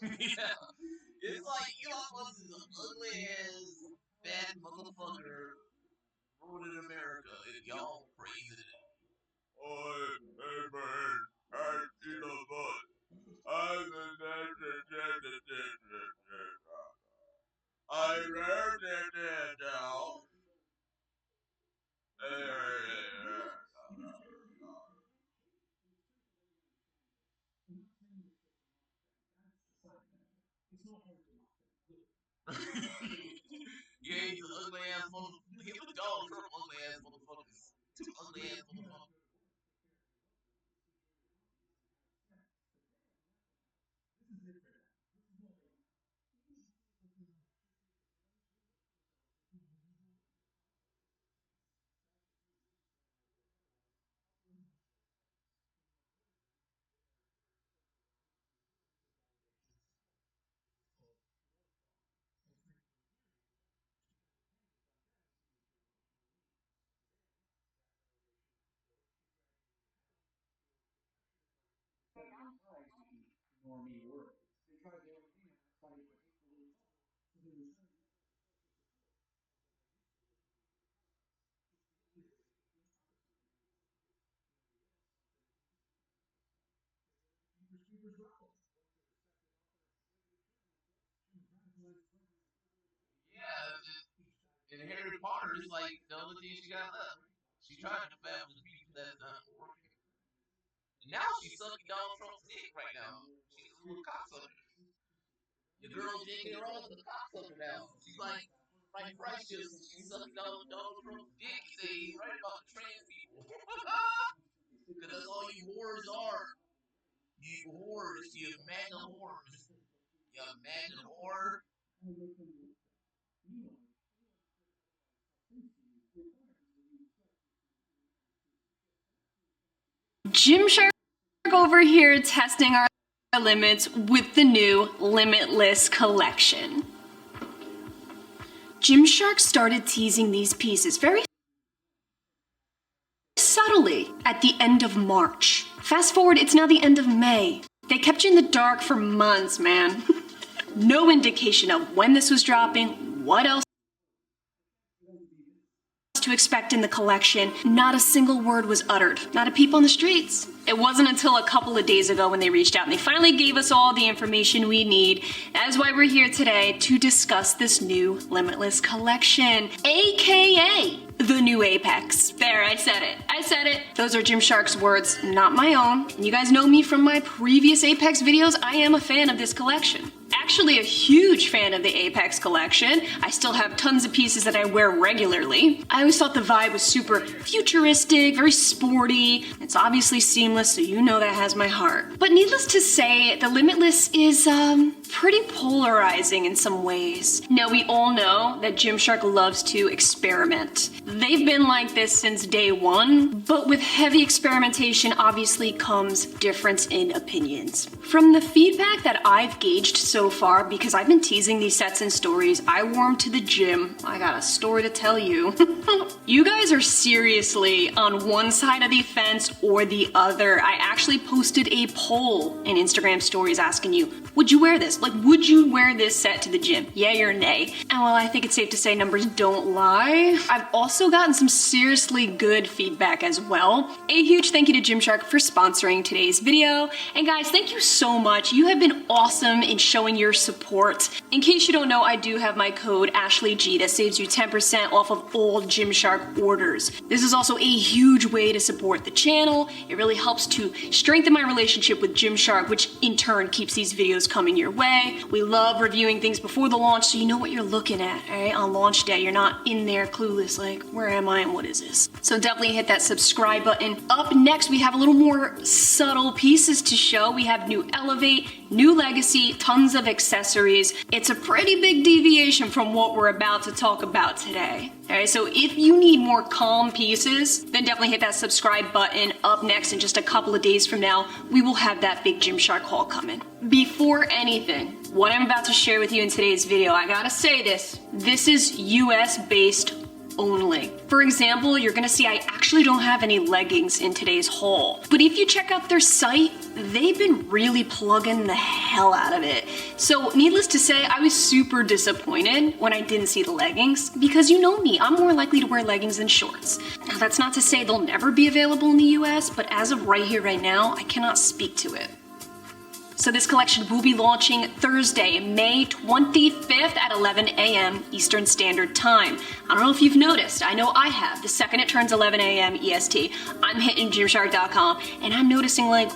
Yeah. It's like Elon Musk is an ugly ass fat motherfucker ruling America and y'all praising it. Oh, hey man, I'm Elon Musk. I'm I learned it now. Yeah, he's an ugly ass motherfucker. Him and Donald Trump ugly ass motherfuckers. Two ugly ass motherfuckers. normie world. They try to, fight for equal. Yeah, in Harry Potter, it's like the only thing she got left. She tried to battle the people that's not working. And now she's sucking Donald Trump's dick right now. She's a little cocksucker. The girl J.K. Rowling's a cocksucker now. She's like writing price ships and she's sucking Donald Trump's dick and saying he's right about the trans people. Because that's all you whores are. You whores, you MAGA whores. You MAGA whore. Gymshark over here testing our limits with the new Limitless collection. Gymshark started teasing these pieces very subtly at the end of March. Fast forward, it's now the end of May. They kept you in the dark for months, man. No indication of when this was dropping, what else to expect in the collection. Not a single word was uttered. Not a peep on the streets. It wasn't until a couple of days ago when they reached out and they finally gave us all the information we need. That's why we're here today to discuss this new Limitless collection, aka the new Apex. There, I said it. I said it. Those are Gymshark's words, not my own. And you guys know me from my previous Apex videos. I am a fan of this collection. Actually a huge fan of the Apex collection. I still have tons of pieces that I wear regularly. I always thought the vibe was super futuristic, very sporty. It's obviously seamless, so you know that has my heart. But needless to say, the Limitless is pretty polarizing in some ways. Now we all know that Gymshark loves to experiment. They've been like this since day one, but with heavy experimentation obviously comes difference in opinions. From the feedback that I've gauged so far, because I've been teasing these sets and stories, I wore them to the gym. I got a story to tell you. You guys are seriously on one side of the fence or the other. I actually posted a poll in Instagram stories asking you, would you wear this? Like, would you wear this set to the gym? Yay or nay? And well, I think it's safe to say numbers don't lie. I've also gotten some seriously good feedback as well. A huge thank you to Gymshark for sponsoring today's video. And guys, thank you so much. You have been awesome in showing your support. In case you don't know, I do have my code AshleyG that saves you 10% off of all Gymshark orders. This is also a huge way to support the channel. It really helps to strengthen my relationship with Gymshark, which in turn keeps these videos coming your way. We love reviewing things before the launch so you know what you're looking at, all right? On launch day, you're not in there clueless like, where am I and what is this? So definitely hit that subscribe button. Up next, we have a little more subtle pieces to show. We have new Elevate, new Legacy, tons of accessories. It's a pretty big deviation from what we're about to talk about today. All right, so if you need more calm pieces, then definitely hit that subscribe button. Up next, in just a couple of days from now, we will have that big Gymshark haul coming. Before anything, what I'm about to share with you in today's video, I gotta say this is US based only. For example, you're gonna see I actually don't have any leggings in today's haul. But if you check out their site, they've been really plugging the hell out of it. So needless to say, I was super disappointed when I didn't see the leggings because you know me, I'm more likely to wear leggings than shorts. Now that's not to say they'll never be available in the US, but as of right here, right now, I cannot speak to it. So this collection will be launching Thursday, May 25th at 11 a.m. Eastern Standard Time. I don't know if you've noticed, I know I have. The second it turns 11 a.m. EST, I'm hitting Gymshark.com and I'm noticing like,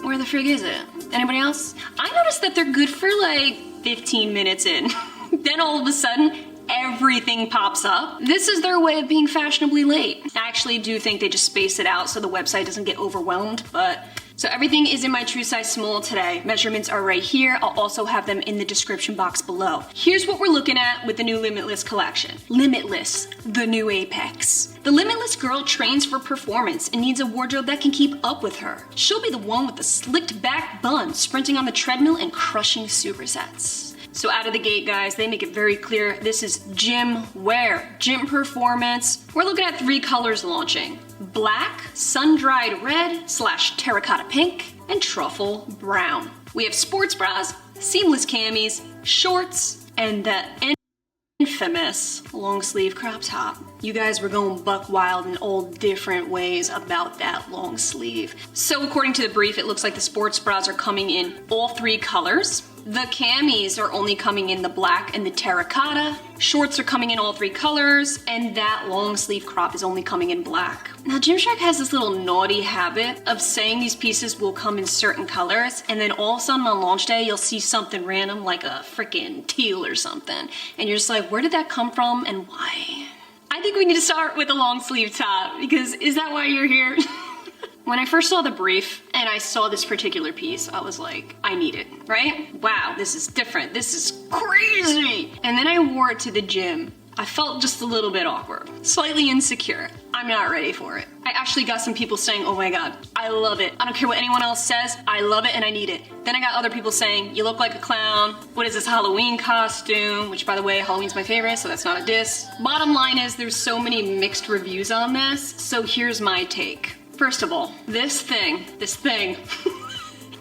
where the frig is it? Anybody else? I noticed that they're good for like 15 minutes in. Then all of a sudden, everything pops up. This is their way of being fashionably late. I actually do think they just space it out so the website doesn't get overwhelmed, but so everything is in my true size small today. Measurements are right here. I'll also have them in the description box below. Here's what we're looking at with the new Limitless collection. Limitless, the new Apex. The Limitless girl trains for performance and needs a wardrobe that can keep up with her. She'll be the one with the slicked back bun, sprinting on the treadmill and crushing supersets. So out of the gate, guys, they make it very clear this is gym wear, gym performance. We're looking at 3 colors launching: black, sun-dried red / terracotta pink, and truffle brown. We have sports bras, seamless camis, shorts, and the infamous long sleeve crop top. You guys were going buck wild in all different ways about that long sleeve. So according to the brief, it looks like the sports bras are coming in all 3 colors. The camis are only coming in the black and the terracotta. Shorts are coming in all 3 colors, and that long sleeve crop is only coming in black. Now Gymshark has this little naughty habit of saying these pieces will come in certain colors, and then all of a sudden on launch day you'll see something random like a freaking teal or something, and you're just like, where did that come from and why? I think we need to start with a long sleeve top, because is that why you're here? When I first saw the brief and I saw this particular piece, I was like, I need it, right? Wow, this is different. This is crazy. And then I wore it to the gym. I felt just a little bit awkward, slightly insecure. I'm not ready for it. I actually got some people saying, oh my God, I love it. I don't care what anyone else says, I love it and I need it. Then I got other people saying, you look like a clown. What is this Halloween costume? Which by the way, Halloween's my favorite, so that's not a diss. Bottom line is there's so many mixed reviews on this, so here's my take. First of all, this thing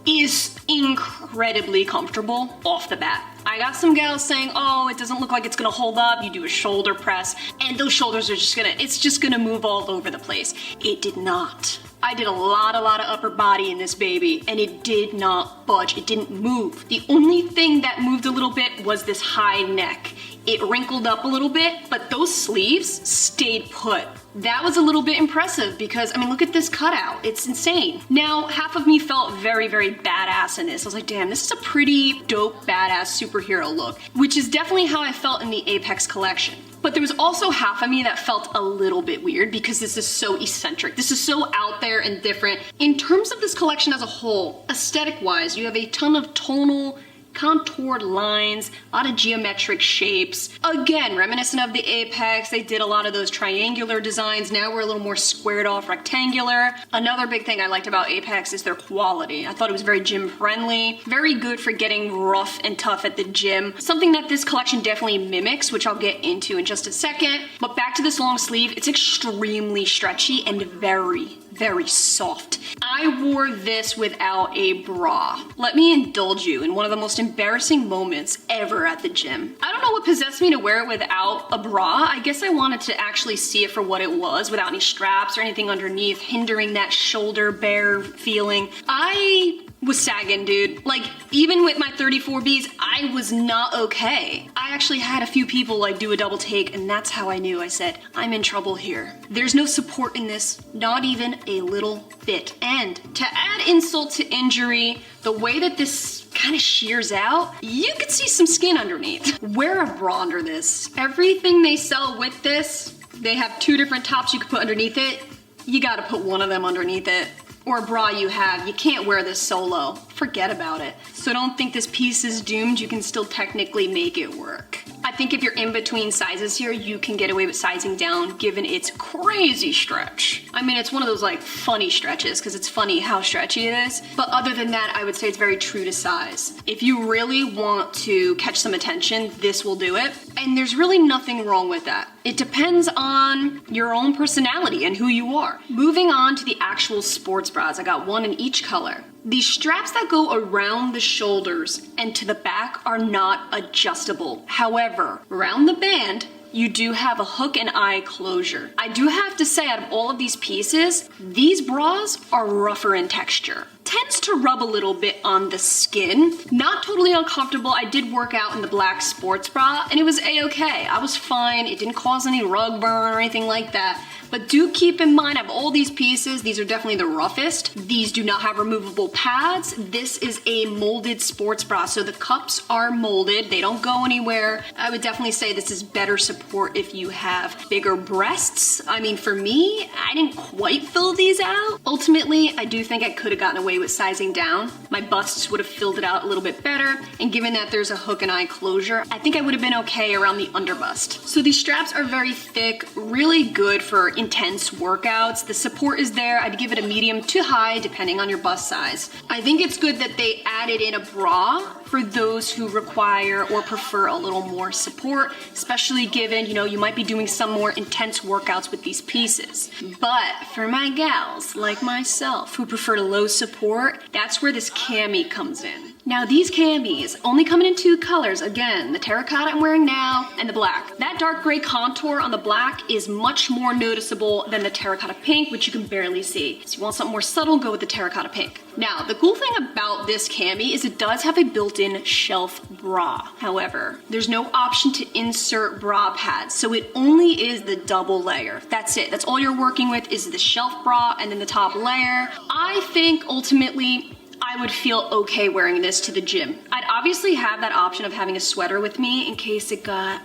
is incredibly comfortable off the bat. I got some gals saying, oh, it doesn't look like it's gonna hold up. You do a shoulder press and those shoulders are it's just gonna move all over the place. It did not. I did a lot of upper body in this baby and it did not budge. It didn't move. The only thing that moved a little bit was this high neck. It wrinkled up a little bit, but those sleeves stayed put. That was a little bit impressive because, I mean, look at this cutout. It's insane. Now, half of me felt very, very badass in this. I was like, damn, this is a pretty dope, badass superhero look, which is definitely how I felt in the Apex collection. But there was also half of me that felt a little bit weird because this is so eccentric. This is so out there and different. In terms of this collection as a whole, aesthetic-wise, you have a ton of tonal, contoured lines, a lot of geometric shapes. Again, reminiscent of the Apex, they did a lot of those triangular designs. Now we're a little more squared off rectangular. Another big thing I liked about Apex is their quality. I thought it was very gym friendly, very good for getting rough and tough at the gym. Something that this collection definitely mimics, which I'll get into in just a second. But back to this long sleeve, it's extremely stretchy and very, very soft. I wore this without a bra. Let me indulge you in one of the most embarrassing moments ever at the gym. I don't know what possessed me to wear it without a bra. I guess I wanted to actually see it for what it was without any straps or anything underneath hindering that shoulder bare feeling. I was sagging, dude. Like, even with my 34Bs, I was not okay. I actually had a few people like do a double take, and that's how I knew. I said, I'm in trouble here. There's no support in this, not even a little bit. And to add insult to injury, the way that this kind of shears out, you could see some skin underneath. Wear a bra under this. Everything they sell with this, they have 2 different tops you could put underneath it. You gotta put one of them underneath it. Or a bra you have. You can't wear this solo. Forget about it. So don't think this piece is doomed. You can still technically make it work. I think if you're in between sizes here, you can get away with sizing down given its crazy stretch. I mean, it's one of those like funny stretches because it's funny how stretchy it is. But other than that, I would say it's very true to size. If you really want to catch some attention, this will do it. And there's really nothing wrong with that. It depends on your own personality and who you are. Moving on to the actual sports bras. I got one in each color. The straps that go around the shoulders and to the back are not adjustable. However, around the band, you do have a hook and eye closure. I do have to say, out of all of these pieces, these bras are rougher in texture. Tends to rub a little bit on the skin. Not totally uncomfortable. I did work out in the black sports bra and it was a-okay. I was fine. It didn't cause any rug burn or anything like that. But do keep in mind, of all these pieces, these are definitely the roughest. These do not have removable pads. This is a molded sports bra, so the cups are molded. They don't go anywhere. I would definitely say this is better support if you have bigger breasts. I mean, for me, I didn't quite fill these out. Ultimately, I do think I could have gotten away with sizing down. My busts would have filled it out a little bit better, and given that there's a hook and eye closure, I think I would have been okay around the underbust. So these straps are very thick, really good for intense workouts. The support is there. I'd give it a medium to high depending on your bust size. I think it's good that they added in a bra for those who require or prefer a little more support, especially given, you know, you might be doing some more intense workouts with these pieces. But for my gals like myself who prefer low support, that's where this cami comes in. Now these camis only come in two colors. Again, the terracotta I'm wearing now and the black. That dark gray contour on the black is much more noticeable than the terracotta pink, which you can barely see. So you want something more subtle, go with the terracotta pink. Now, the cool thing about this cami is it does have a built-in shelf bra. However, there's no option to insert bra pads, so it only is the double layer. That's it. That's all you're working with is the shelf bra and then the top layer. I think ultimately I would feel okay wearing this to the gym. I'd obviously have that option of having a sweater with me in case it got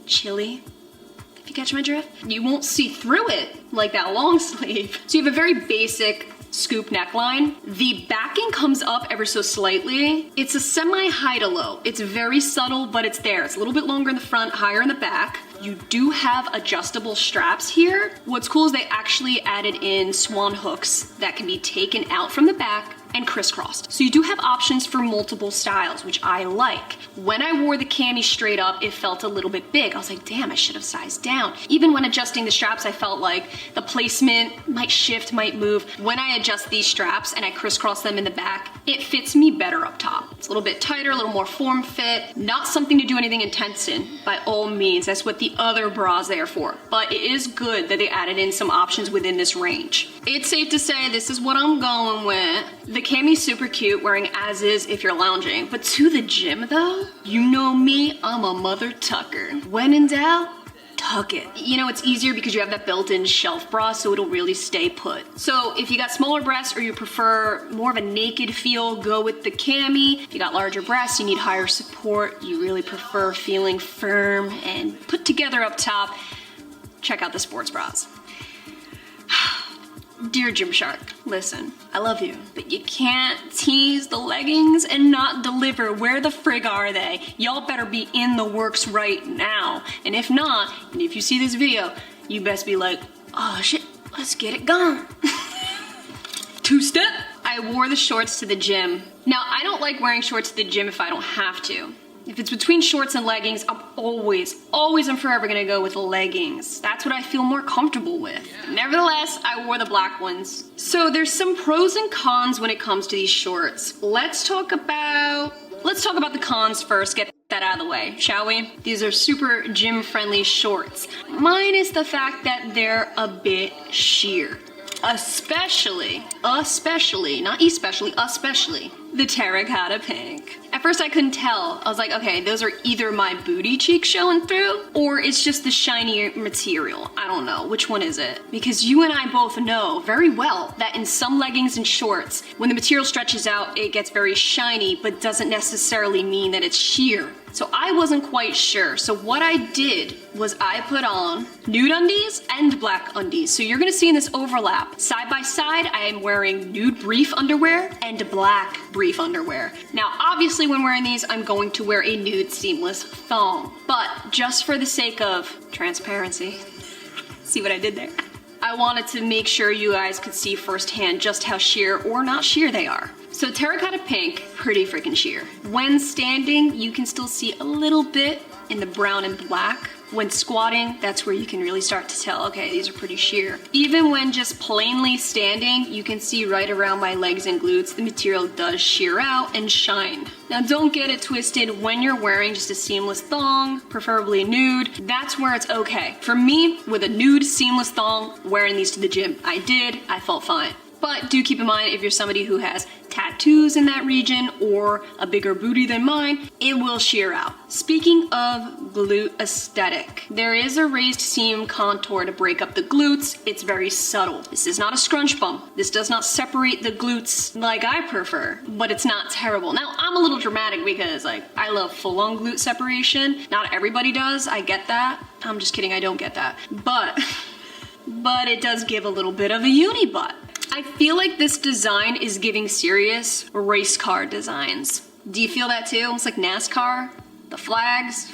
chilly. If you catch my drift, you won't see through it like that long sleeve. So you have a very basic scoop neckline. The backing comes up ever so slightly. It's a semi-high to low. It's very subtle, but it's there. It's a little bit longer in the front, higher in the back. You do have adjustable straps here. What's cool is they actually added in swan hooks that can be taken out from the back and crisscrossed. So you do have options for multiple styles, which I like. When I wore the cami straight up, it felt a little bit big. I was like, damn, I should have sized down. Even when adjusting the straps, I felt like the placement might shift, might move. When I adjust these straps and I crisscross them in the back, it fits me better up top. It's a little bit tighter, a little more form fit. Not something to do anything intense in, by all means. That's what the other bra's there for. But it is good that they added in some options within this range. It's safe to say this is what I'm going with. The cami's super cute wearing as is if you're lounging, but to the gym though, you know me, I'm a mother tucker. When in doubt, tuck it. You know, it's easier because you have that built-in shelf bra, so it'll really stay put. So if you got smaller breasts or you prefer more of a naked feel, go with the cami. If you got larger breasts, you need higher support, you really prefer feeling firm and put together up top, check out the sports bras. Dear Gymshark, listen, I love you, but you can't tease the leggings and not deliver. Where the frig are they? Y'all better be in the works right now. And if not, and if you see this video, you best be like, oh shit, let's get it gone. Two-step. I wore the shorts to the gym. Now, I don't like wearing shorts to the gym if I don't have to. If it's between shorts and leggings, I'm always and forever gonna go with leggings. That's what I feel more comfortable with. Yeah. Nevertheless, I wore the black ones. So there's some pros and cons when it comes to these shorts. Let's talk about the cons first, get that out of the way, shall we? These are super gym-friendly shorts, minus the fact that they're a bit sheer. Especially, the terracotta pink. At first I couldn't tell. I was like, okay, those are either my booty cheeks showing through, or it's just the shiny material. I don't know, which one is it? Because you and I both know very well that in some leggings and shorts, when the material stretches out, it gets very shiny, but doesn't necessarily mean that it's sheer. So I wasn't quite sure. So what I did was I put on nude undies and black undies. So you're gonna see in this overlap, side by side, I am wearing nude brief underwear and black brief underwear. Now, obviously when wearing these, I'm going to wear a nude seamless thong, but just for the sake of transparency, see what I did there? I wanted to make sure you guys could see firsthand just how sheer or not sheer they are. So terracotta pink, pretty freaking sheer. When standing, you can still see a little bit in the brown and black. When squatting, that's where you can really start to tell, okay, these are pretty sheer. Even when just plainly standing, you can see right around my legs and glutes, the material does sheer out and shine. Now don't get it twisted, when you're wearing just a seamless thong, preferably nude, that's where it's okay. For me, with a nude seamless thong, wearing these to the gym, I felt fine. But do keep in mind, if you're somebody who has tattoos in that region or a bigger booty than mine, it will sheer out. Speaking of glute aesthetic, there is a raised seam contour to break up the glutes. It's very subtle. This is not a scrunch bump. This does not separate the glutes like I prefer, but it's not terrible. Now, I'm a little dramatic because I love full-on glute separation. Not everybody does, I get that. I'm just kidding, I don't get that. But it does give a little bit of a uni butt. I feel like this design is giving serious race car designs. Do you feel that too? Almost like NASCAR, the flags,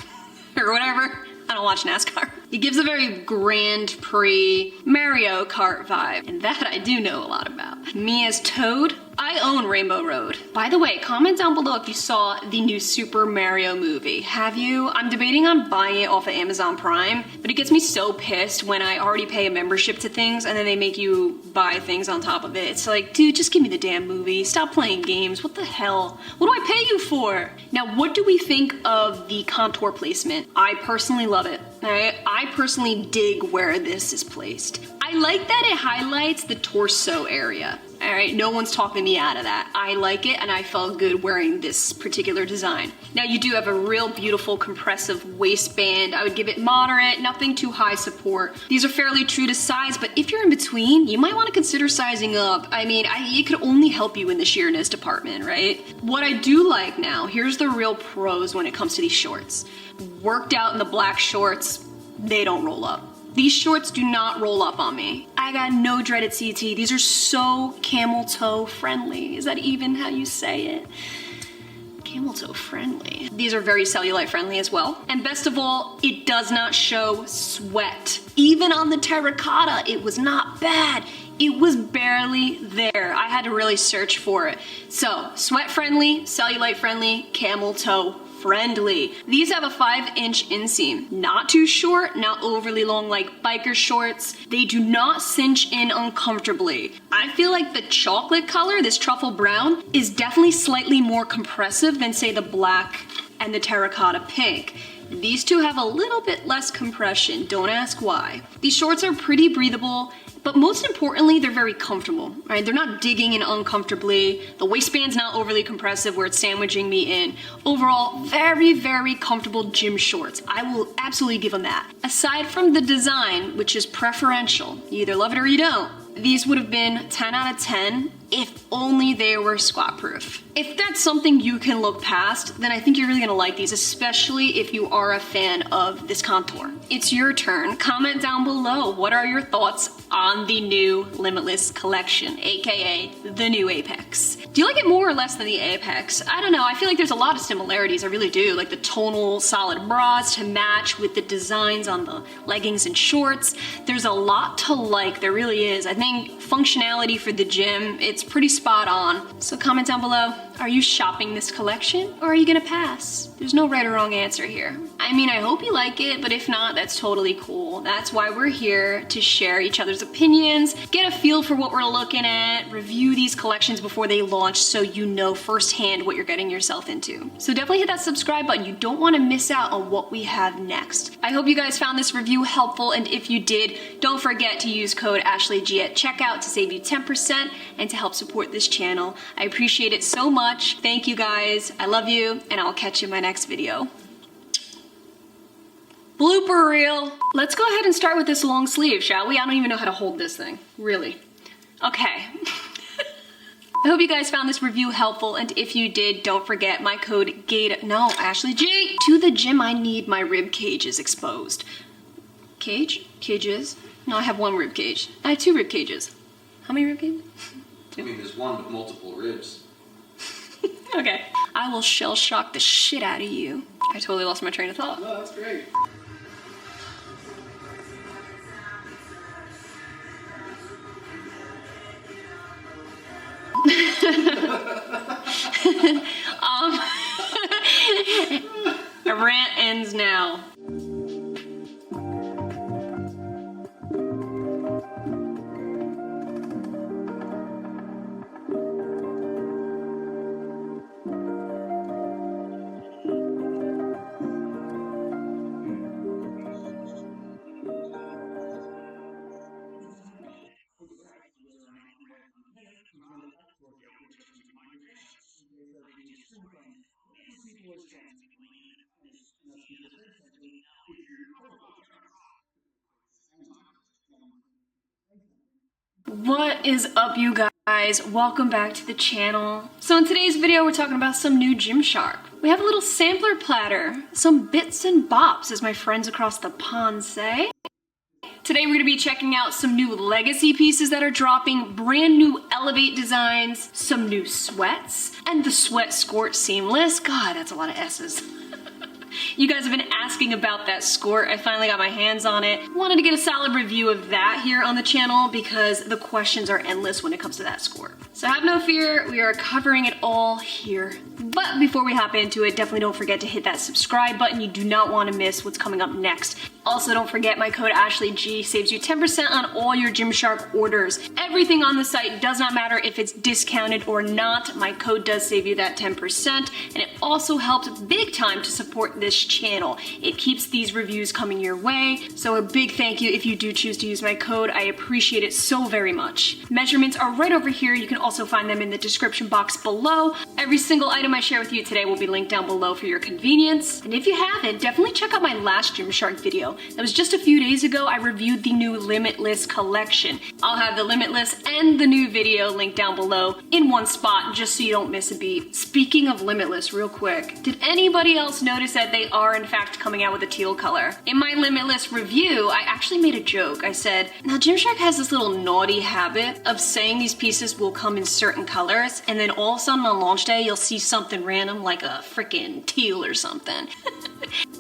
or whatever. I I don't watch NASCAR. It gives a very Grand Prix Mario Kart vibe, and that I do know a lot about. Me as Toad, I own Rainbow Road. By the way, comment down below if you saw the new Super Mario movie. Have you? I'm debating on buying it off of Amazon Prime, but it gets me so pissed when I already pay a membership to things and then they make you buy things on top of it. It's like, dude, just give me the damn movie. Stop playing games. What the hell? What do I pay you for? Now, what do we think of the contour placement? I personally love it. Alright, I personally dig where this is placed. I like that it highlights the torso area. Alright, no one's talking me out of that. I like it and I felt good wearing this particular design. Now you do have a real beautiful compressive waistband. I would give it moderate, nothing too high support. These are fairly true to size, but if you're in between, you might want to consider sizing up. I mean, it could only help you in the sheerness department, right? What I do like now, here's the real pros when it comes to these shorts. Worked out in the black shorts, they don't roll up. These shorts do not roll up on me. I got no dreaded CT. These are so camel toe friendly. Is that even how you say it? Camel toe friendly. These are very cellulite friendly as well. And best of all, it does not show sweat. Even on the terracotta, it was not bad. It was barely there. I had to really search for it. So, sweat friendly, cellulite friendly, camel toe friendly. These have a 5-inch inseam. Not too short, not overly long like biker shorts. They do not cinch in uncomfortably. I feel like the chocolate color, this truffle brown, is definitely slightly more compressive than say the black and the terracotta pink. These two have a little bit less compression, don't ask why. These shorts are pretty breathable, but most importantly, they're very comfortable, right? They're not digging in uncomfortably. The waistband's not overly compressive where it's sandwiching me in. Overall, very, very comfortable gym shorts. I will absolutely give them that. Aside from the design, which is preferential, you either love it or you don't, these would have been 10 out of 10 if only they were squat proof. If that's something you can look past, then I think you're really gonna like these, especially if you are a fan of this contour. It's your turn. Comment down below. What are your thoughts on the new Limitless collection, AKA the new Apex? Do you like it more or less than the Apex? I don't know, I feel like there's a lot of similarities, I really do. Like the tonal solid bras to match with the designs on the leggings and shorts. There's a lot to like, there really is. I think functionality for the gym, it's pretty spot on. So comment down below, are you shopping this collection or are you gonna pass? There's no right or wrong answer here. I mean, I hope you like it, but if not, that's totally cool. That's why we're here, to share each other's opinions, get a feel for what we're looking at, review these collections before they launch so you know firsthand what you're getting yourself into. So definitely hit that subscribe button. You don't wanna miss out on what we have next. I hope you guys found this review helpful, and if you did, don't forget to use code AshleyG at checkout to save you 10% and to help support this channel. I appreciate it so much. Thank you guys. I love you, and I'll catch you in my next video. Blooper reel. Let's go ahead and start with this long sleeve, shall we? I don't even know how to hold this thing, really. Okay. I hope you guys found this review helpful, and if you did, don't forget my code Gaita. No, Ashley G. To the gym, I need my rib cages exposed. Cage? Cages? No, I have one rib cage. I have 2 rib cages. How many rib cages? 2. I mean, there's one with multiple ribs. Okay. I will shell shock the shit out of you. I totally lost my train of thought. No, that's great. A rant ends now. What is up, you guys? Welcome back to the channel. So in today's video, we're talking about some new Gymshark. We have a little sampler platter, some bits and bops, as my friends across the pond say. Today we're gonna be checking out some new legacy pieces that are dropping, brand new Elevate designs, some new sweats, and the Sweat Skort Seamless. God, that's a lot of S's. You guys have been asking about that skirt. I finally got my hands on it. Wanted to get a solid review of that here on the channel because the questions are endless when it comes to that skirt. So have no fear, we are covering it all here. But before we hop into it, definitely don't forget to hit that subscribe button. You do not want to miss what's coming up next. Also, don't forget my code AshleyG saves you 10% on all your Gymshark orders. Everything on the site does not matter if it's discounted or not. My code does save you that 10%, and it also helps big time to support this channel. It keeps these reviews coming your way, so a big thank you if you do choose to use my code. I appreciate it so very much. Measurements are right over here. You can also find them in the description box below. Every single item I share with you today will be linked down below for your convenience. And if you haven't, definitely check out my last Gymshark video. That was just a few days ago. I reviewed the new Limitless collection. I'll have the Limitless and the new video linked down below in one spot just so you don't miss a beat. Speaking of Limitless, real quick, did anybody else notice that they are in fact coming out with a teal color? In my Limitless review, I actually made a joke. I said, now Gymshark has this little naughty habit of saying these pieces will come in certain colors, and then all of a sudden on launch day, you'll see something random like a freaking teal or something.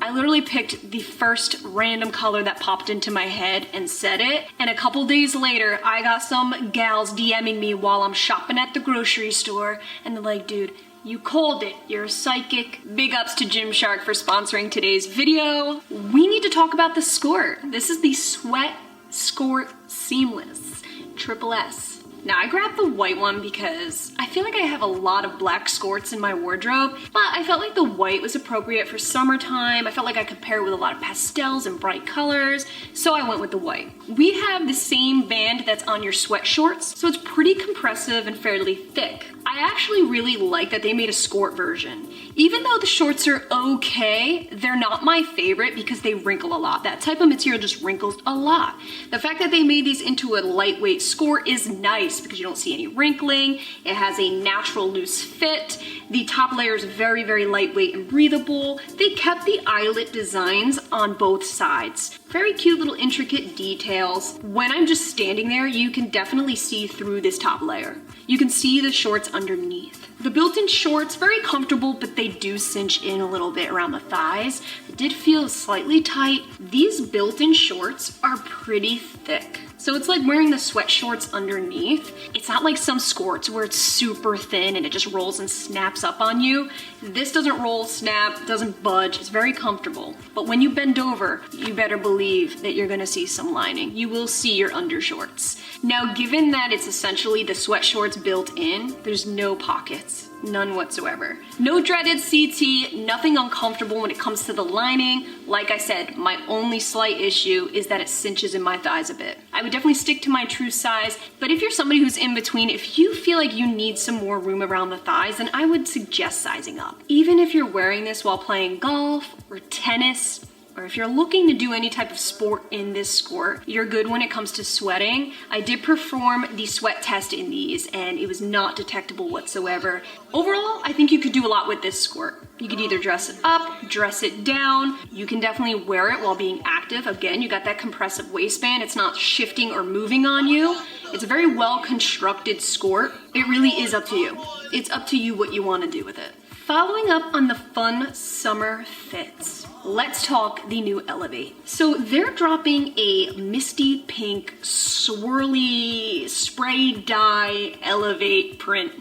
I literally picked the first random color that popped into my head and said it, and a couple days later, I got some gals DMing me while I'm shopping at the grocery store, and they're like, dude, you called it. You're a psychic. Big ups to Gymshark for sponsoring today's video. We need to talk about the skirt. This is the Sweat Skirt Seamless, Triple S. Now I grabbed the white one because I feel like I have a lot of black skirts in my wardrobe, but I felt like the white was appropriate for summertime. I felt like I could pair it with a lot of pastels and bright colors, so I went with the white. We have the same band that's on your sweat shorts, so it's pretty compressive and fairly thick. I actually really like that they made a skirt version. Even though the shorts are okay, they're not my favorite because they wrinkle a lot. That type of material just wrinkles a lot. The fact that they made these into a lightweight skirt is nice because you don't see any wrinkling. It has a natural loose fit. The top layer is very, very lightweight and breathable. They kept the eyelet designs on both sides. Very cute little intricate details. When I'm just standing there, you can definitely see through this top layer. You can see the shorts underneath. The built-in shorts, very comfortable, but they do cinch in a little bit around the thighs. It did feel slightly tight. These built-in shorts are pretty thick. So it's like wearing the sweat shorts underneath. It's not like some skirts where it's super thin and it just rolls and snaps up on you. This doesn't roll, snap, doesn't budge. It's very comfortable. But when you bend over, you better believe that you're gonna see some lining. You will see your undershorts. Now, given that it's essentially the sweat shorts built in, there's no pockets. None whatsoever. No dreaded CT, nothing uncomfortable when it comes to the lining. Like I said, my only slight issue is that it cinches in my thighs a bit. I would definitely stick to my true size, but if you're somebody who's in between, if you feel like you need some more room around the thighs, then I would suggest sizing up. Even if you're wearing this while playing golf or tennis, or if you're looking to do any type of sport in this skirt, you're good when it comes to sweating. I did perform the sweat test in these and it was not detectable whatsoever. Overall, I think you could do a lot with this skirt. You could either dress it up, dress it down. You can definitely wear it while being active. Again, you got that compressive waistband. It's not shifting or moving on you. It's a very well constructed skirt. It really is up to you. It's up to you what you want to do with it. Following up on the fun summer fits, let's talk the new Elevate. So they're dropping a misty pink swirly spray dye Elevate print.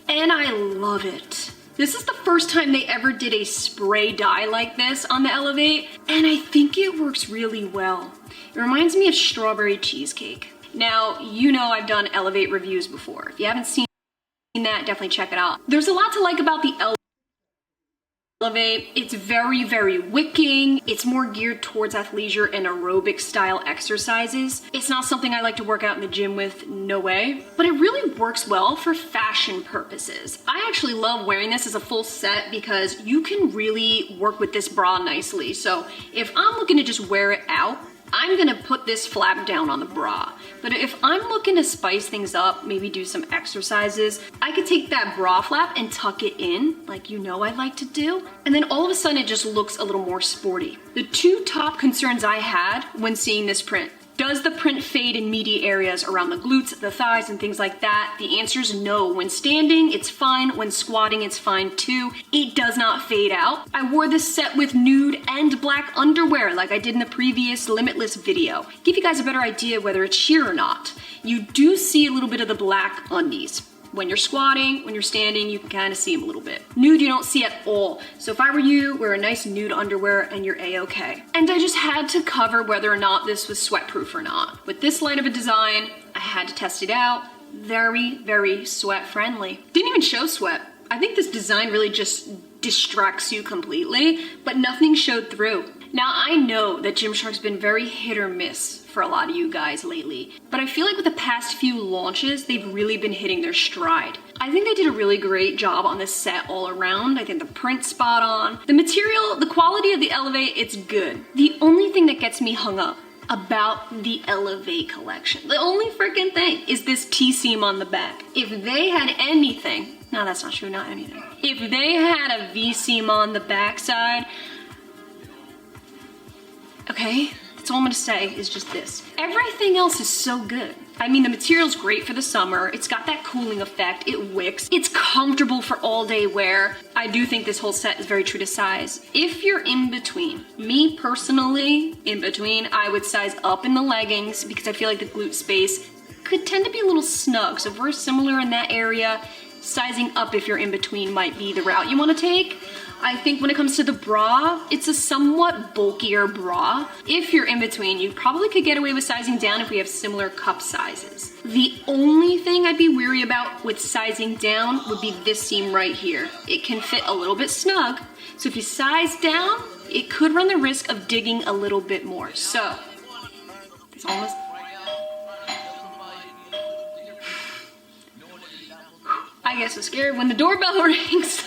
And I love it. This is the first time they ever did a spray dye like this on the Elevate, and I think it works really well. It reminds me of strawberry cheesecake. Now, you know I've done Elevate reviews before. If you haven't seen that, definitely check it out. There's a lot to like about the Elevate. It's very, very wicking. It's more geared towards athleisure and aerobic style exercises. It's not something I like to work out in the gym with, no way. But it really works well for fashion purposes. I actually love wearing this as a full set because you can really work with this bra nicely. So if I'm looking to just wear it out, I'm gonna put this flap down on the bra. But if I'm looking to spice things up, maybe do some exercises, I could take that bra flap and tuck it in, like you know I like to do, and then all of a sudden it just looks a little more sporty. The two top concerns I had when seeing this print: Does the print fade in meaty areas around the glutes, the thighs, and things like that? The answer is no. When standing, it's fine. When squatting, it's fine too. It does not fade out. I wore this set with nude and black underwear like I did in the previous Limitless video. Give you guys a better idea whether it's sheer or not. You do see a little bit of the black undies. When you're squatting, when you're standing, you can kind of see them a little bit. Nude, you don't see at all. So if I were you, wear a nice nude underwear and you're a-okay. And I just had to cover whether or not this was sweat-proof or not. With this light of a design, I had to test it out. Very, very sweat-friendly. Didn't even show sweat. I think this design really just distracts you completely, but nothing showed through. Now, I know that Gymshark's been very hit or miss for a lot of you guys lately, but I feel like with the past few launches, they've really been hitting their stride. I think they did a really great job on this set all around. I think the print's spot on. The material, the quality of the Elevate, it's good. The only thing that gets me hung up about the Elevate collection, the only freaking thing, is this T-seam on the back. If they had anything, no, that's not true, not anything. If they had a V-seam on the backside, okay, that's all I'm gonna say is just this. Everything else is so good. I mean, the material's great for the summer. It's got that cooling effect. It wicks. It's comfortable for all day wear. I do think this whole set is very true to size. If you're in between, me personally, in between, I would size up in the leggings because I feel like the glute space could tend to be a little snug. So if we're similar in that area, sizing up if you're in between might be the route you wanna take. I think when it comes to the bra, it's a somewhat bulkier bra. If you're in between, you probably could get away with sizing down if we have similar cup sizes. The only thing I'd be weary about with sizing down would be this seam right here. It can fit a little bit snug, so if you size down, it could run the risk of digging a little bit more. So, it's almost... I get so scared when the doorbell rings.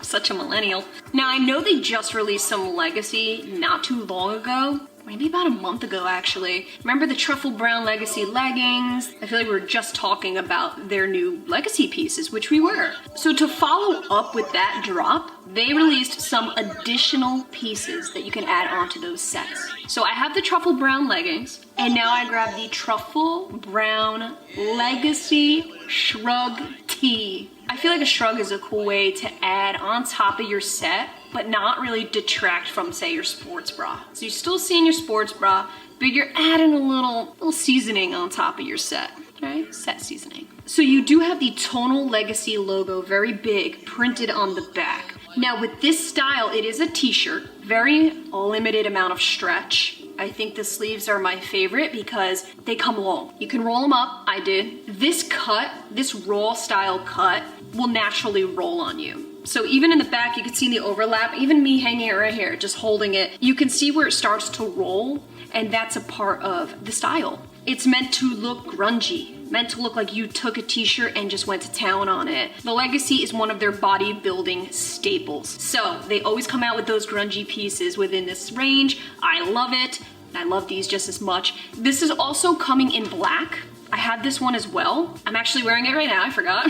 Such a millennial. Now, I know they just released some Legacy not too long ago. Maybe about a month ago, actually. Remember the truffle brown Legacy leggings? I feel like we were just talking about their new Legacy pieces, which we were. So to follow up with that drop, they released some additional pieces that you can add onto those sets. So I have the truffle brown leggings, and now I grab the truffle brown Legacy shrug tee. I feel like a shrug is a cool way to add on top of your set, but not really detract from, say, your sports bra. So you're still seeing your sports bra, but you're adding a little seasoning on top of your set, right? Set seasoning. So you do have the Tonal Legacy logo very big printed on the back. Now with this style, it is a t-shirt, very limited amount of stretch. I think the sleeves are my favorite because they come long. You can roll them up, I did. This cut, this raw style cut, will naturally roll on you. So even in the back, you can see the overlap, even me hanging it right here, just holding it, you can see where it starts to roll, and that's a part of the style. It's meant to look grungy, meant to look like you took a t-shirt and just went to town on it. The Legacy is one of their bodybuilding staples. So they always come out with those grungy pieces within this range. I love it. I love these just as much. This is also coming in black. I have this one as well. I'm actually wearing it right now, I forgot.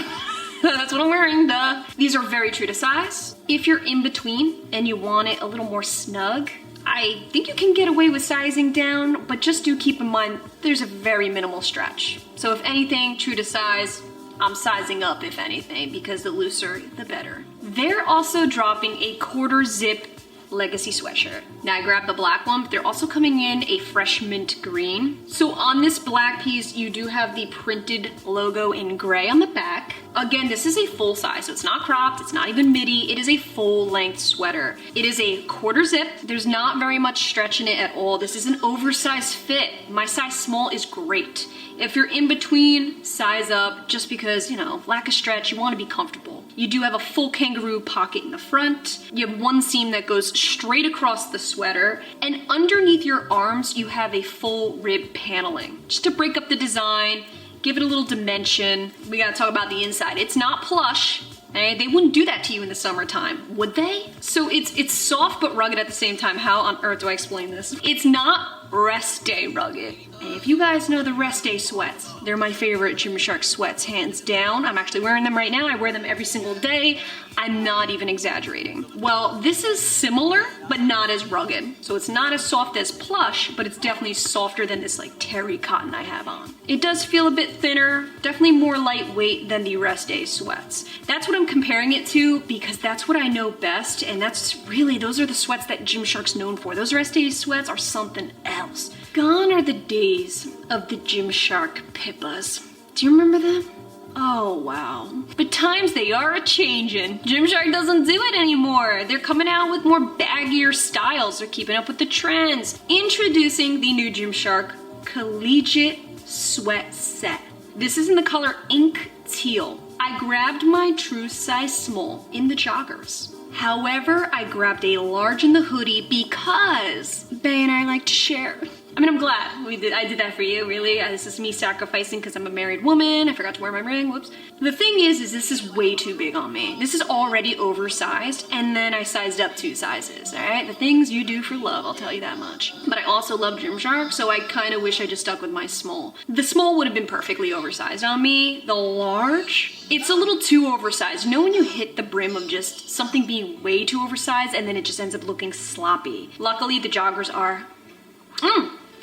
That's what I'm wearing, duh. These are very true to size. If you're in between and you want it a little more snug, I think you can get away with sizing down, but just do keep in mind there's a very minimal stretch. So if anything, true to size, I'm sizing up if anything, because the looser, the better. They're also dropping a quarter zip Legacy sweatshirt. Now I grabbed the black one, but they're also coming in a fresh mint green. So on this black piece, you do have the printed logo in gray on the back. Again, this is a full size, so it's not cropped, it's not even midi, it is a full length sweater. It is a quarter zip. There's not very much stretch in it at all. This is an oversized fit. My size small is great. If you're in between, size up, just because, you know, lack of stretch, you want to be comfortable. You do have a full kangaroo pocket in the front. You have one seam that goes straight across the sweater, and underneath your arms, you have a full rib paneling. Just to break up the design, give it a little dimension. We gotta talk about the inside. It's not plush. Okay? They wouldn't do that to you in the summertime, would they? So it's soft but rugged at the same time. How on earth do I explain this? It's not rest day rugged. And if you guys know the rest day sweats, they're my favorite Gymshark sweats, hands down. I'm actually wearing them right now. I wear them every single day. I'm not even exaggerating. Well, this is similar, but not as rugged. So it's not as soft as plush, but it's definitely softer than this like terry cotton I have on. It does feel a bit thinner, definitely more lightweight than the rest day sweats. That's what I'm comparing it to because that's what I know best, and that's really, those are the sweats that Gymshark's known for. Those rest day sweats are something else. Gone are the days of the Gymshark Pippas. Do you remember them? Oh wow. But times they are a-changin'. Gymshark doesn't do it anymore. They're coming out with more baggier styles. They're keeping up with the trends. Introducing the new Gymshark Collegiate Sweat Set. This is in the color Ink Teal. I grabbed my true size small in the joggers. However, I grabbed a large in the hoodie because Bay and I like to share. I mean, I'm glad I did that for you, really. This is me sacrificing because I'm a married woman. I forgot to wear my ring, whoops. The thing is this is way too big on me. This is already oversized, and then I sized up 2 sizes, all right? The things you do for love, I'll tell you that much. But I also love Gymshark, so I kind of wish I just stuck with my small. The small would have been perfectly oversized on me. The large, it's a little too oversized. You know when you hit the brim of just something being way too oversized, and then it just ends up looking sloppy? Luckily, the joggers are,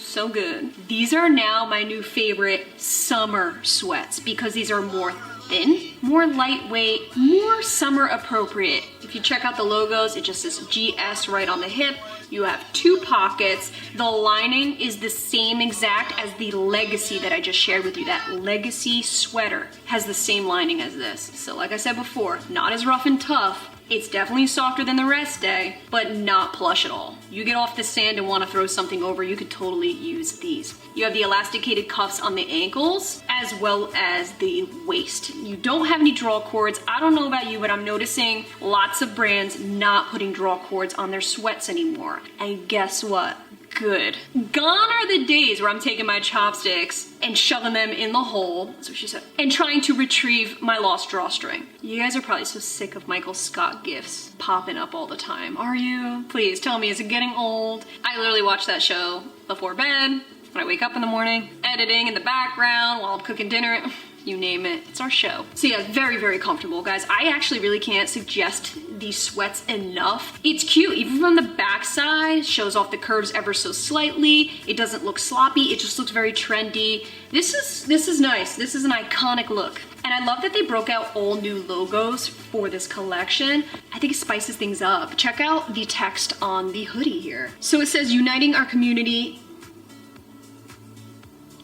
so good. These are now my new favorite summer sweats because these are more thin, more lightweight, more summer appropriate. If you check out the logos, it just says GS right on the hip. You have 2 pockets. The lining is the same exact as the Legacy that I just shared with you. That Legacy sweater has the same lining as this. So like I said before, not as rough and tough. It's definitely softer than the rest day, but not plush at all. You get off the sand and want to throw something over, you could totally use these. You have the elasticated cuffs on the ankles, as well as the waist. You don't have any draw cords. I don't know about you, but I'm noticing lots of brands not putting draw cords on their sweats anymore. And guess what? Good. Gone are the days where I'm taking my chopsticks and shoving them in the hole, that's what she said, and trying to retrieve my lost drawstring. You guys are probably so sick of Michael Scott gifs popping up all the time. Are you? Please tell me, is it getting old? I literally watch that show before bed, when I wake up in the morning, editing in the background while I'm cooking dinner. You name it, it's our show. So yeah, very, very comfortable, guys. I actually really can't suggest these sweats enough. It's cute, even from the back side, shows off the curves ever so slightly. It doesn't look sloppy, it just looks very trendy. This is nice, this is an iconic look. And I love that they broke out all new logos for this collection. I think it spices things up. Check out the text on the hoodie here. So it says, uniting our community.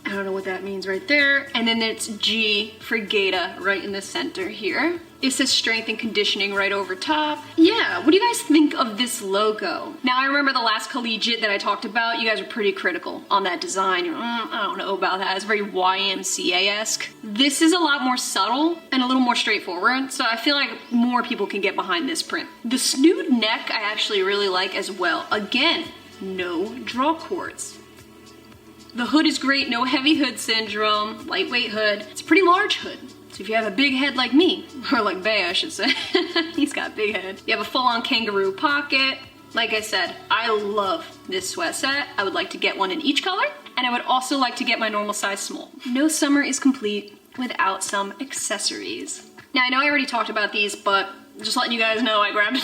I don't know what that means right there. And then it's G for Gaita right in the center here. It says strength and conditioning right over top. Yeah, what do you guys think of this logo? Now I remember the last collegiate that I talked about, you guys are pretty critical on that design. You're, I don't know about that, it's very YMCA-esque. This is a lot more subtle and a little more straightforward, so I feel like more people can get behind this print. The snood neck I actually really like as well. Again, no draw cords. The hood is great, no heavy hood syndrome, lightweight hood. It's a pretty large hood. So if you have a big head like me, or like Bay I should say, he's got a big head. You have a full-on kangaroo pocket. Like I said, I love this sweat set. I would like to get one in each color, and I would also like to get my normal size small. No summer is complete without some accessories. Now I know I already talked about these, but just letting you guys know, I grabbed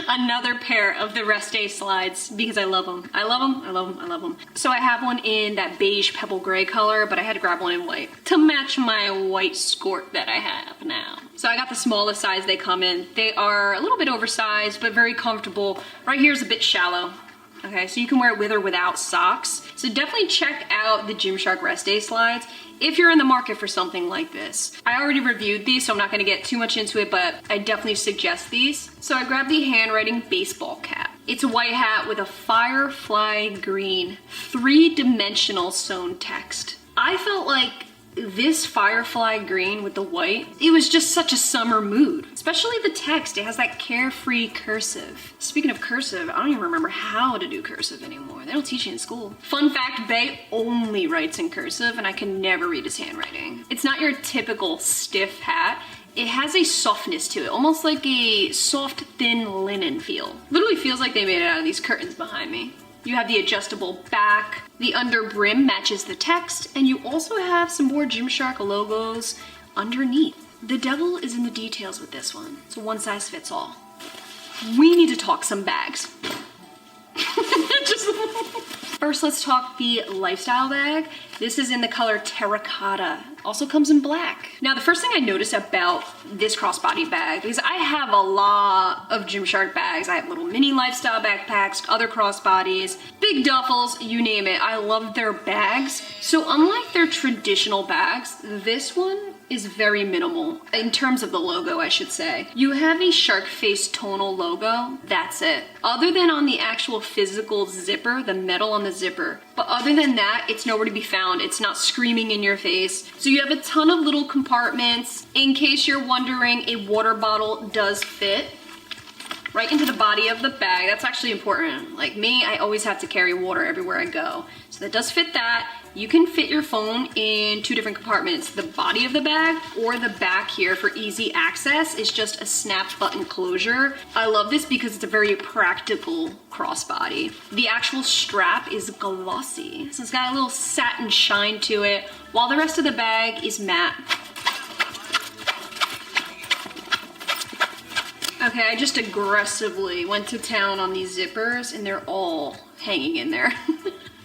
another pair of the rest day slides because I love them. I love them, I love them, I love them. So I have one in that beige pebble gray color, but I had to grab one in white to match my white skirt that I have now. So I got the smallest size they come in. They are a little bit oversized, but very comfortable. Right here is a bit shallow. Okay, so you can wear it with or without socks. So definitely check out the Gymshark rest day slides if you're in the market for something like this. I already reviewed these, so I'm not gonna get too much into it, but I definitely suggest these. So I grabbed the handwriting baseball cap. It's a white hat with a firefly green, 3-dimensional sewn text. I felt like this firefly green with the white, it was just such a summer mood. Especially the text, it has that carefree cursive. Speaking of cursive, I don't even remember how to do cursive anymore. They don't teach it in school. Fun fact, Bay only writes in cursive and I can never read his handwriting. It's not your typical stiff hat. It has a softness to it, almost like a soft, thin linen feel. Literally feels like they made it out of these curtains behind me. You have the adjustable back. The under brim matches the text, and you also have some more Gymshark logos underneath. The devil is in the details with this one. It's a one size fits all. We need to talk some bags. First, let's talk the lifestyle bag. This is in the color terracotta. Also comes in black. Now, the first thing I noticed about this crossbody bag, because I have a lot of Gymshark bags. I have little mini lifestyle backpacks, other crossbodies, big duffels, you name it. I love their bags. So unlike their traditional bags, this one is very minimal in terms of the logo, I should say. You have a shark face tonal logo, that's it. Other than on the actual physical zipper, the metal on the zipper. But other than that, it's nowhere to be found. It's not screaming in your face. So you have a ton of little compartments. In case you're wondering, a water bottle does fit right into the body of the bag. That's actually important. Like me, I always have to carry water everywhere I go. So that does fit that. You can fit your phone in 2 different compartments. The body of the bag or the back here for easy access is just a snap button closure. I love this because it's a very practical crossbody. The actual strap is glossy. So it's got a little satin shine to it, while the rest of the bag is matte. Okay, I just aggressively went to town on these zippers and they're all hanging in there.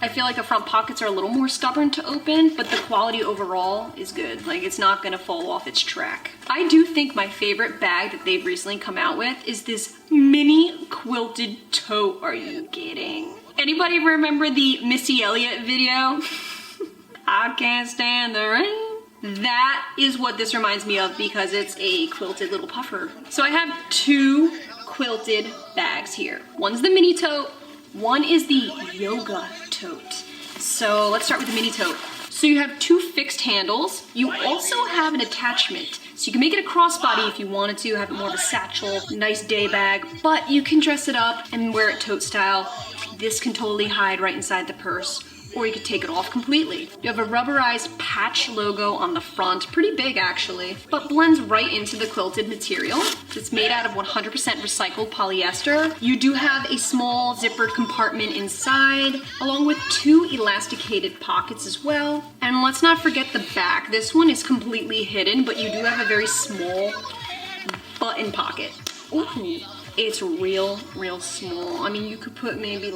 I feel like the front pockets are a little more stubborn to open, but the quality overall is good. Like, it's not gonna fall off its track. I do think my favorite bag that they've recently come out with is this mini quilted tote. Are you kidding? Anybody remember the Missy Elliott video? I can't stand the rain. That is what this reminds me of because it's a quilted little puffer. So I have 2 quilted bags here. One's the mini tote, one is the yoga tote. So let's start with the mini tote. So you have 2 fixed handles. You also have an attachment. So you can make it a crossbody if you wanted to, have it more of a satchel, nice day bag, but you can dress it up and wear it tote style. This can totally hide right inside the purse, or you could take it off completely. You have a rubberized patch logo on the front, pretty big actually, but blends right into the quilted material. It's made out of 100% recycled polyester. You do have a small zippered compartment inside, along with 2 elasticated pockets as well. And let's not forget the back. This one is completely hidden, but you do have a very small button pocket. Ooh. It's real small. I mean, you could put maybe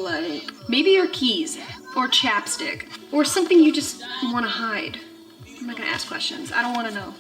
your keys or chapstick or something you just want to hide. I'm not gonna ask questions. I don't want to know.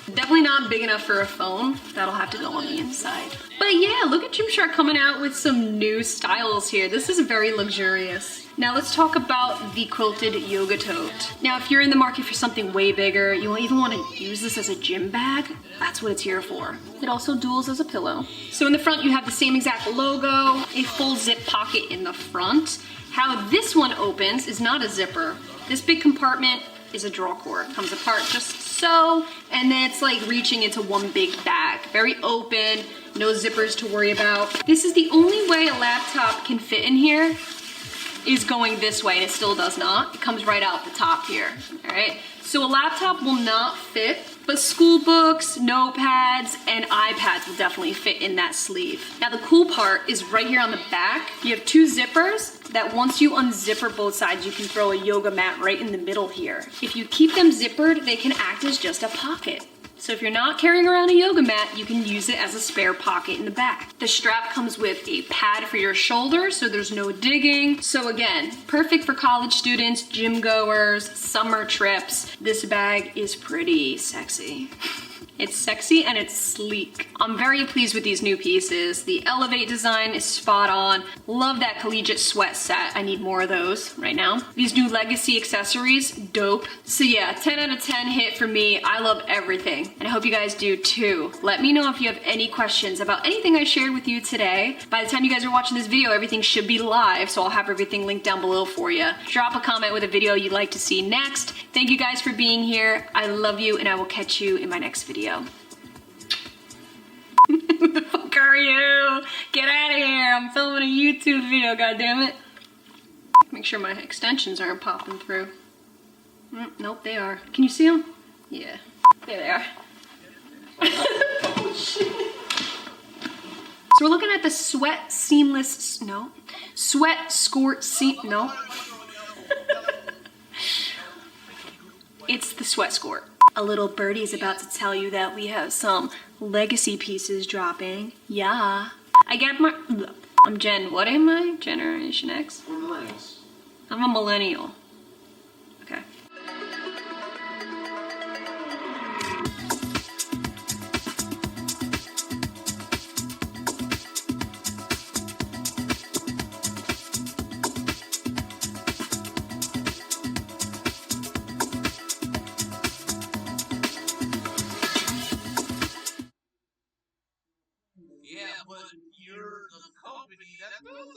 Definitely not big enough for a phone. That'll have to go on the inside. But yeah, look at Gymshark coming out with some new styles here. This is very luxurious. Now let's talk about the quilted yoga tote. Now if you're in the market for something way bigger, you even want to use this as a gym bag, that's what it's here for. It also duals as a pillow. So in the front you have the same exact logo, a full zip pocket in the front. How this one opens is not a zipper. This big compartment is a draw cord. It comes apart just so, and then it's like reaching into one big bag. Very open, no zippers to worry about. This is the only way a laptop can fit in here, is going this way, and it still does not. It comes right out the top here, all right? So a laptop will not fit, but school books, notepads, and iPads will definitely fit in that sleeve. Now the cool part is right here on the back, you have 2 zippers that once you unzipper both sides, you can throw a yoga mat right in the middle here. If you keep them zippered, they can act as just a pocket. So if you're not carrying around a yoga mat, you can use it as a spare pocket in the back. The strap comes with a pad for your shoulder, so there's no digging. So again, perfect for college students, gym goers, summer trips. This bag is pretty sexy. It's sexy and it's sleek. I'm very pleased with these new pieces. The Elevate design is spot on. Love that collegiate sweat set. I need more of those right now. These new legacy accessories, dope. So yeah, 10 out of 10 hit for me. I love everything, and I hope you guys do too. Let me know if you have any questions about anything I shared with you today. By the time you guys are watching this video, everything should be live, so I'll have everything linked down below for you. Drop a comment with a video you'd like to see next. Thank you guys for being here. I love you, and I will catch you in my next video. Who the fuck are you? Get out of here. I'm filming a YouTube video, goddammit. Make sure my extensions aren't popping through. Nope, they are. Can you see them? Yeah, there they are. Oh, shit. So we're looking at the sweat seamless, no, sweat skirt seam, no. It's the sweat skirt. A little birdie is about to tell you that we have some legacy pieces dropping. Yeah. I got my, I'm Gen, what am I? Generation X? We're millennials. I'm a millennial. Okay. Yeah, but you're the company that does it.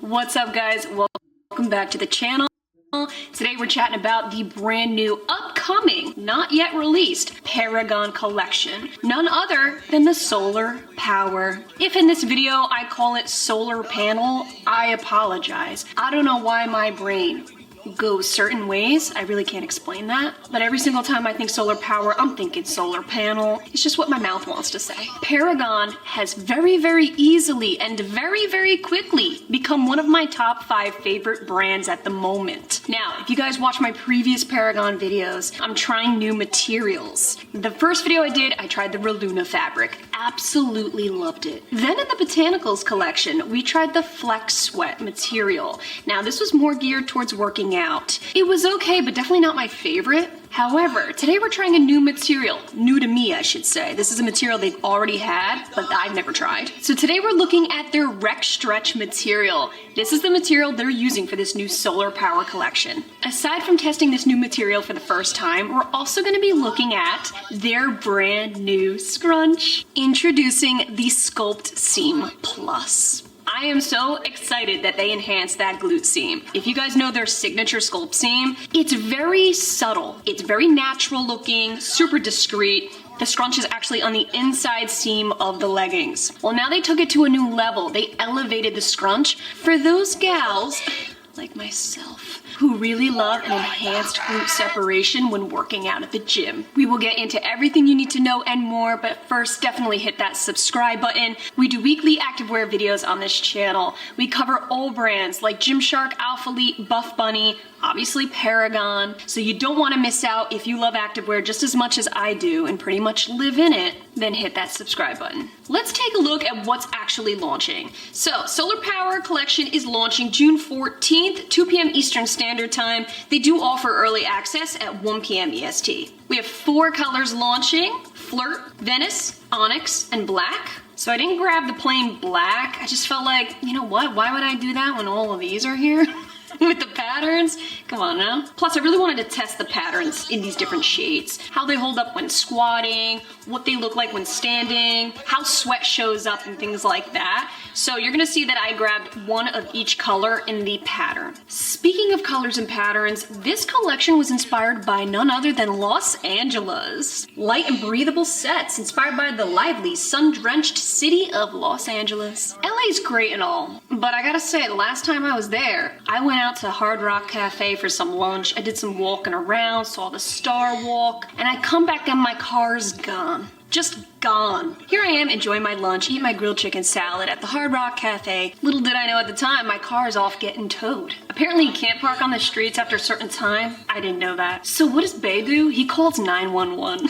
What's up, guys? Welcome back to the channel. Today we're chatting about the brand new, upcoming, not yet released Paragon collection. None other than the solar power. If in this video I call it solar panel, I apologize. I don't know why my brain goes certain ways. I really can't explain that. But every single time I think solar power, I'm thinking solar panel. It's just what my mouth wants to say. Paragon has very, very easily and very, very quickly become one of my top 5 favorite brands at the moment. Now, if you guys watch my previous Paragon videos, I'm trying new materials. The first video I did, I tried the Reluna fabric. Absolutely loved it. Then in the Botanicals collection, we tried the Flex Sweat material. Now, this was more geared towards working out. It was okay, but definitely not my favorite. However, today we're trying a new material. New to me, I should say. This is a material they've already had, but I've never tried. So today we're looking at their Rec Stretch material. This is the material they're using for this new solar power collection. Aside from testing this new material for the first time, we're also going to be looking at their brand new scrunch. Introducing the Sculpt Seam Plus. I am so excited that they enhanced that glute seam. If you guys know their signature sculpt seam, it's very subtle. It's very natural looking, super discreet. The scrunch is actually on the inside seam of the leggings. Well, now they took it to a new level. They elevated the scrunch for those gals like myself who really love an enhanced glute separation when working out at the gym. We will get into everything you need to know and more, but first definitely hit that subscribe button. We do weekly activewear videos on this channel. We cover all brands like Gymshark, Alpha Elite, Buff Bunny, obviously Paragon. So you don't want to miss out. If you love activewear just as much as I do and pretty much live in it, then hit that subscribe button. Let's take a look at what's actually launching. So Solar Power Collection is launching June 14th, 2 p.m. Eastern Standard Time. They do offer early access at 1 p.m. EST. We have 4 colors launching: Flirt, Venice, Onyx, and Black. So I didn't grab the plain black. I just felt like, you know what? Why would I do that when all of these are here? With the patterns? Come on now. Plus, I really wanted to test the patterns in these different shades. How they hold up when squatting, what they look like when standing, how sweat shows up and things like that. So you're gonna see that I grabbed one of each color in the pattern. Speaking of colors and patterns, this collection was inspired by none other than Los Angeles. Light and breathable sets inspired by the lively, sun-drenched city of Los Angeles. LA's great and all, but I gotta say, the last time I was there, I went out to Hard Rock Cafe for some lunch. I did some walking around, saw the Star Walk, and I come back and my car's gone. Just gone. Here I am enjoying my lunch, eating my grilled chicken salad at the Hard Rock Cafe. Little did I know at the time, my car is off getting towed. Apparently you can't park on the streets after a certain time. I didn't know that. So what does Bay do? He calls 911.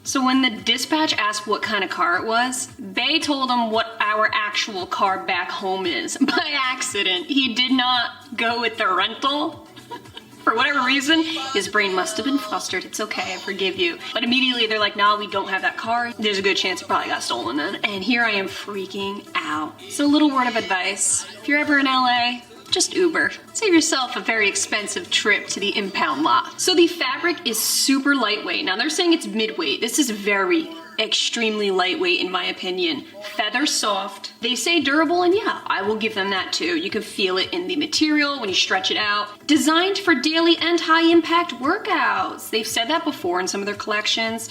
So when the dispatch asked what kind of car it was, Bay told him what our actual car back home is. By accident, he did not go with the rental. For whatever reason, his brain must have been flustered. It's okay, I forgive you. But immediately they're like, nah, we don't have that car. There's a good chance it probably got stolen then. And here I am freaking out. So a little word of advice. If you're ever in LA, just Uber. Save yourself a very expensive trip to the impound lot. So the fabric is super lightweight. Now they're saying it's midweight. This is very extremely lightweight in my opinion. Feather soft. They say durable, and yeah, I will give them that too. You can feel it in the material when you stretch it out. Designed for daily and high impact workouts. They've said that before in some of their collections.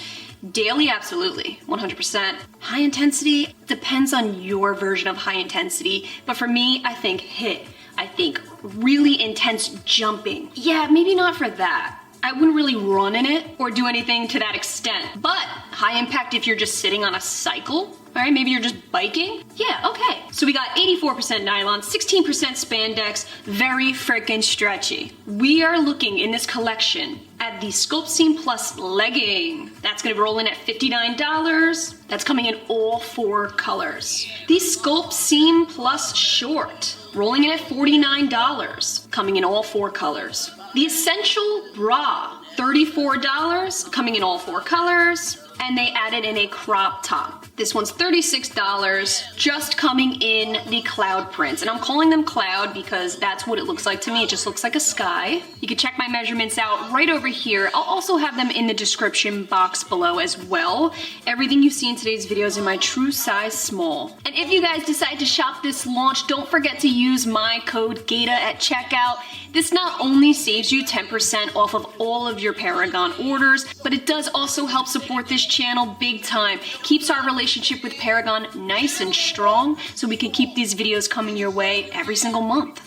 Daily, absolutely, 100%. High intensity depends on your version of high intensity, but for me, I think HIIT. I think really intense jumping. Yeah, maybe not for that. I wouldn't really run in it or do anything to that extent, but high impact if you're just sitting on a cycle. All right, maybe you're just biking. Yeah, okay. So we got 84% nylon, 16% spandex, very freaking stretchy. We are looking in this collection at the Sculpt Seam Plus legging. That's gonna roll in at $59. That's coming in all 4 colors. The Sculpt Seam Plus short, rolling in at $49, coming in all 4 colors. The Essential Bra, $34, coming in all 4 colors. And they added in a crop top. This one's $36, just coming in the cloud prints. And I'm calling them cloud because that's what it looks like to me. It just looks like a sky. You can check my measurements out right over here. I'll also have them in the description box below as well. Everything you see in today's video is in my true size small. And if you guys decide to shop this launch, don't forget to use my code Gaita at checkout. This not only saves you 10% off of all of your Paragon orders, but it does also help support this channel big time. Keeps our relationship with Paragon nice and strong so we can keep these videos coming your way every single month.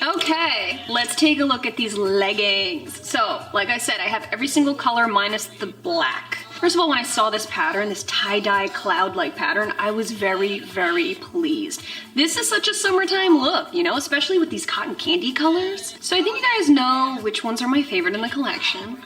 Okay, let's take a look at these leggings. So, like I said, I have every single color minus the black. First of all, when I saw this pattern, this tie-dye cloud-like pattern, I was very, very pleased. This is such a summertime look, you know, especially with these cotton candy colors. So I think you guys know which ones are my favorite in the collection.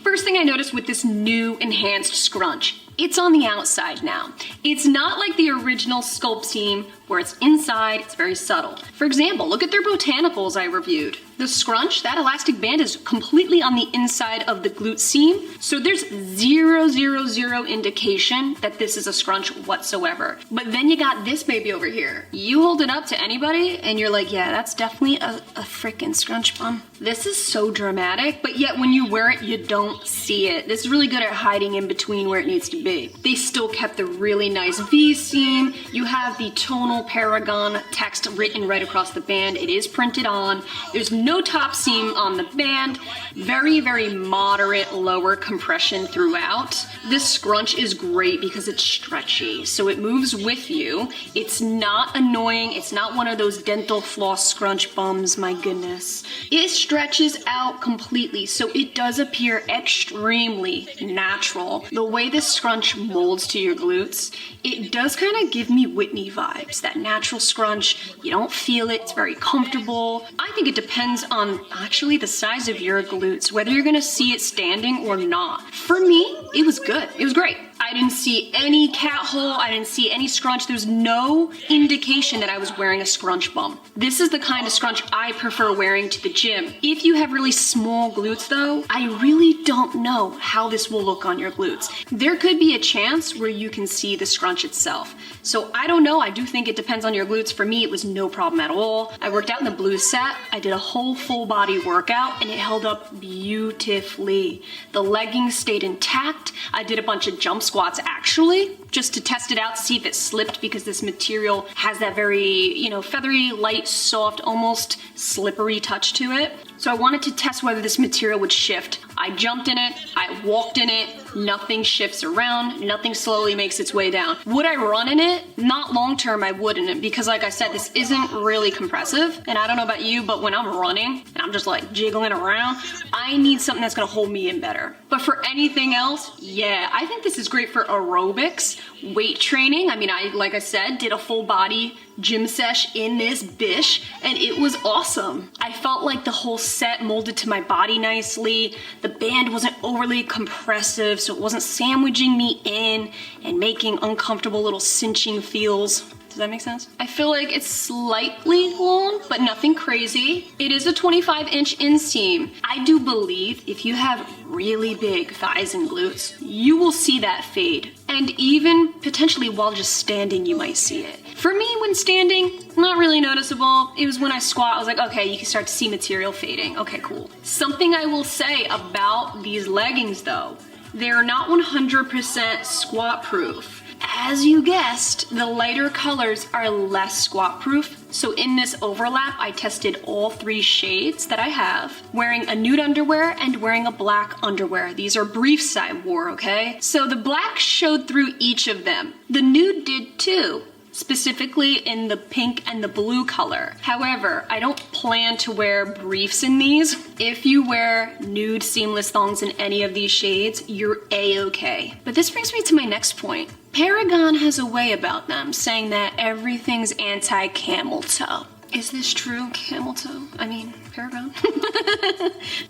First thing I noticed with this new enhanced scrunch, it's on the outside now. It's not like the original Sculpt Seam where it's inside, it's very subtle. For example, look at their botanicals I reviewed. The scrunch, that elastic band is completely on the inside of the glute seam, so there's 000 indication that this is a scrunch whatsoever. But then you got this baby over here. You hold it up to anybody and you're like, yeah, that's definitely a freaking scrunch bum. This is so dramatic, but yet when you wear it, you don't see it. This is really good at hiding in between where it needs to be. They still kept the really nice V seam. You have the tonal Paragon text written right across the band. It is printed on. There's no top seam on the band. Very, very moderate lower compression throughout. This scrunch is great because it's stretchy, so it moves with you. It's not annoying. It's not one of those dental floss scrunch bums, my goodness. It stretches out completely, so it does appear extremely natural. The way this scrunch molds to your glutes, it does kind of give me Whitney vibes. That natural scrunch, you don't feel it, it's very comfortable. I think it depends on actually the size of your glutes, whether you're gonna see it standing or not. For me, it was good, it was great. I didn't see any cat hole, I didn't see any scrunch. There's no indication that I was wearing a scrunch bum. This is the kind of scrunch I prefer wearing to the gym. If you have really small glutes though, I really don't know how this will look on your glutes. There could be a chance where you can see the scrunch itself. So I don't know, I do think it depends on your glutes. For me, it was no problem at all. I worked out in the blue set, I did a whole full body workout and it held up beautifully. The leggings stayed intact. I did a bunch of jump squats actually, just to test it out to see if it slipped because this material has that very, you know, feathery, light, soft, almost slippery touch to it. So I wanted to test whether this material would shift. I jumped in it, I walked in it, nothing shifts around, nothing slowly makes its way down. Would I run in it? Not long term, I wouldn't, because like I said, this isn't really compressive. And I don't know about you, but when I'm running and I'm just like jiggling around, I need something that's gonna hold me in better. But for anything else, yeah, I think this is great for aerobics, weight training. I mean, like I said, did a full body gym sesh in this bish and it was awesome. I felt like the whole set molded to my body nicely. The band wasn't overly compressive, so it wasn't sandwiching me in and making uncomfortable little cinching feels. Does that make sense? I feel like it's slightly long, but nothing crazy. It is a 25-inch inseam. I do believe if you have really big thighs and glutes, you will see that fade. And even potentially while just standing, you might see it. For me, when standing, not really noticeable. It was when I squat, I was like, okay, you can start to see material fading. Okay, cool. Something I will say about these leggings though, they're not 100% squat proof. As you guessed, the lighter colors are less squat proof. So in this overlap, I tested all 3 shades that I have, wearing a nude underwear and wearing a black underwear. These are briefs I wore, okay? So the black showed through each of them. The nude did too. specifically in the pink and the blue color. However, I don't plan to wear briefs in these. If you wear nude seamless thongs in any of these shades, you're a-okay. But this brings me to my next point. Paragon has a way about them saying that everything's anti-camel toe. Is this true, camel toe? I mean, Paragon?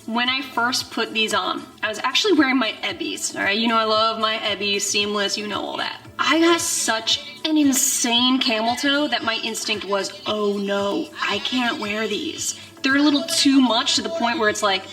When I first put these on, I was actually wearing my Ebbies, all right? You know I love my Ebbies, seamless, you know all that. I got such an insane camel toe that my instinct was, oh no, I can't wear these. They're a little too much to the point where it's like,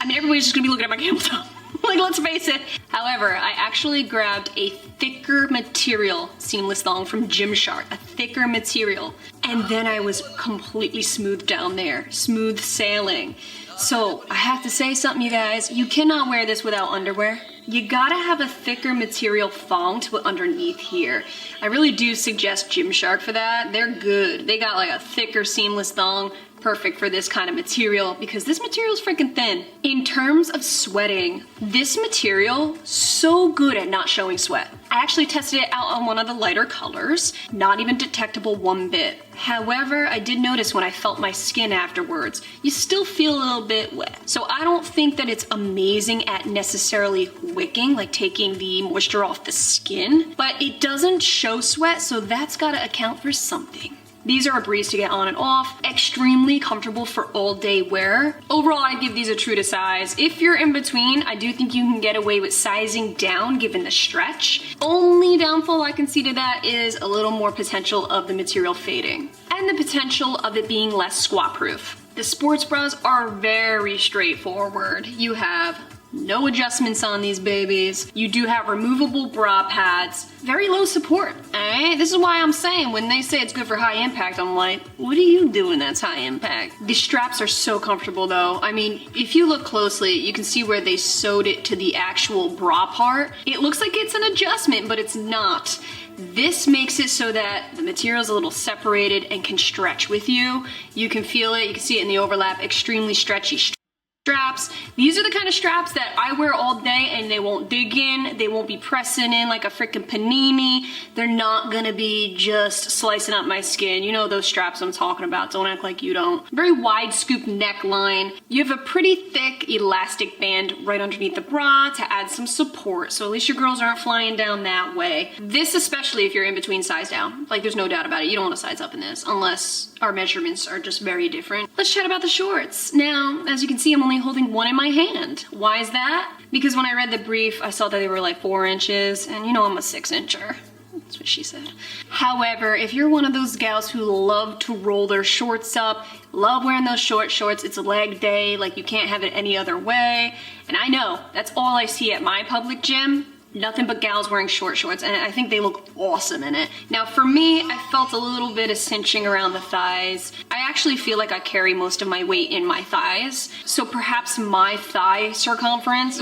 I mean, everybody's just gonna be looking at my camel toe. Like, let's face it. However, I actually grabbed a thicker material seamless thong from Gymshark, a thicker material. And then I was completely smooth down there, smooth sailing. So I have to say something, you guys. You cannot wear this without underwear. You gotta have a thicker material thong to put underneath here. I really do suggest Gymshark for that. They're good. They got like a thicker seamless thong, perfect for this kind of material because this material is freaking thin. In terms of sweating, this material, so good at not showing sweat. I actually tested it out on one of the lighter colors, not even detectable one bit. However, I did notice when I felt my skin afterwards, you still feel a little bit wet. So I don't think that it's amazing at necessarily wicking, like taking the moisture off the skin, but it doesn't show sweat, so that's gotta account for something. These are a breeze to get on and off, extremely comfortable for all day wear. Overall, I'd give these a true to size. If you're in between, I do think you can get away with sizing down given the stretch. Only downfall I can see to that is a little more potential of the material fading and the potential of it being less squat proof. The sports bras are very straightforward. You have no adjustments on these babies. You do have removable bra pads, very low support, alright? This is why I'm saying when they say it's good for high impact, I'm like, what are you doing that's high impact? The straps are so comfortable though. I mean, if you look closely, you can see where they sewed it to the actual bra part. It looks like it's an adjustment, but it's not. This makes it so that the material's a little separated and can stretch with you. You can feel it, you can see it in the overlap, extremely stretchy straps. These are the kind of straps that I wear all day and they won't dig in, they won't be pressing in like a freaking panini. They're not gonna be just slicing up my skin. You know those straps I'm talking about, don't act like you don't. Very wide scoop neckline. You have a pretty thick elastic band right underneath the bra to add some support, so at least your girls aren't flying down that way. This especially if you're in between size down. Like there's no doubt about it, you don't wanna size up in this unless our measurements are just very different. Let's chat about the shorts. Now, as you can see, I'm only holding one in my hand. Why is that? Because when I read the brief, I saw that they were like 4 inches, and you know I'm a 6-incher. That's what she said. However, if you're one of those gals who love to roll their shorts up, love wearing those short shorts, it's a leg day, like you can't have it any other way, and I know, that's all I see at my public gym. Nothing but gals wearing short shorts, and I think they look awesome in it. Now for me, I felt a little bit of cinching around the thighs. I actually feel like I carry most of my weight in my thighs, so perhaps my thigh circumference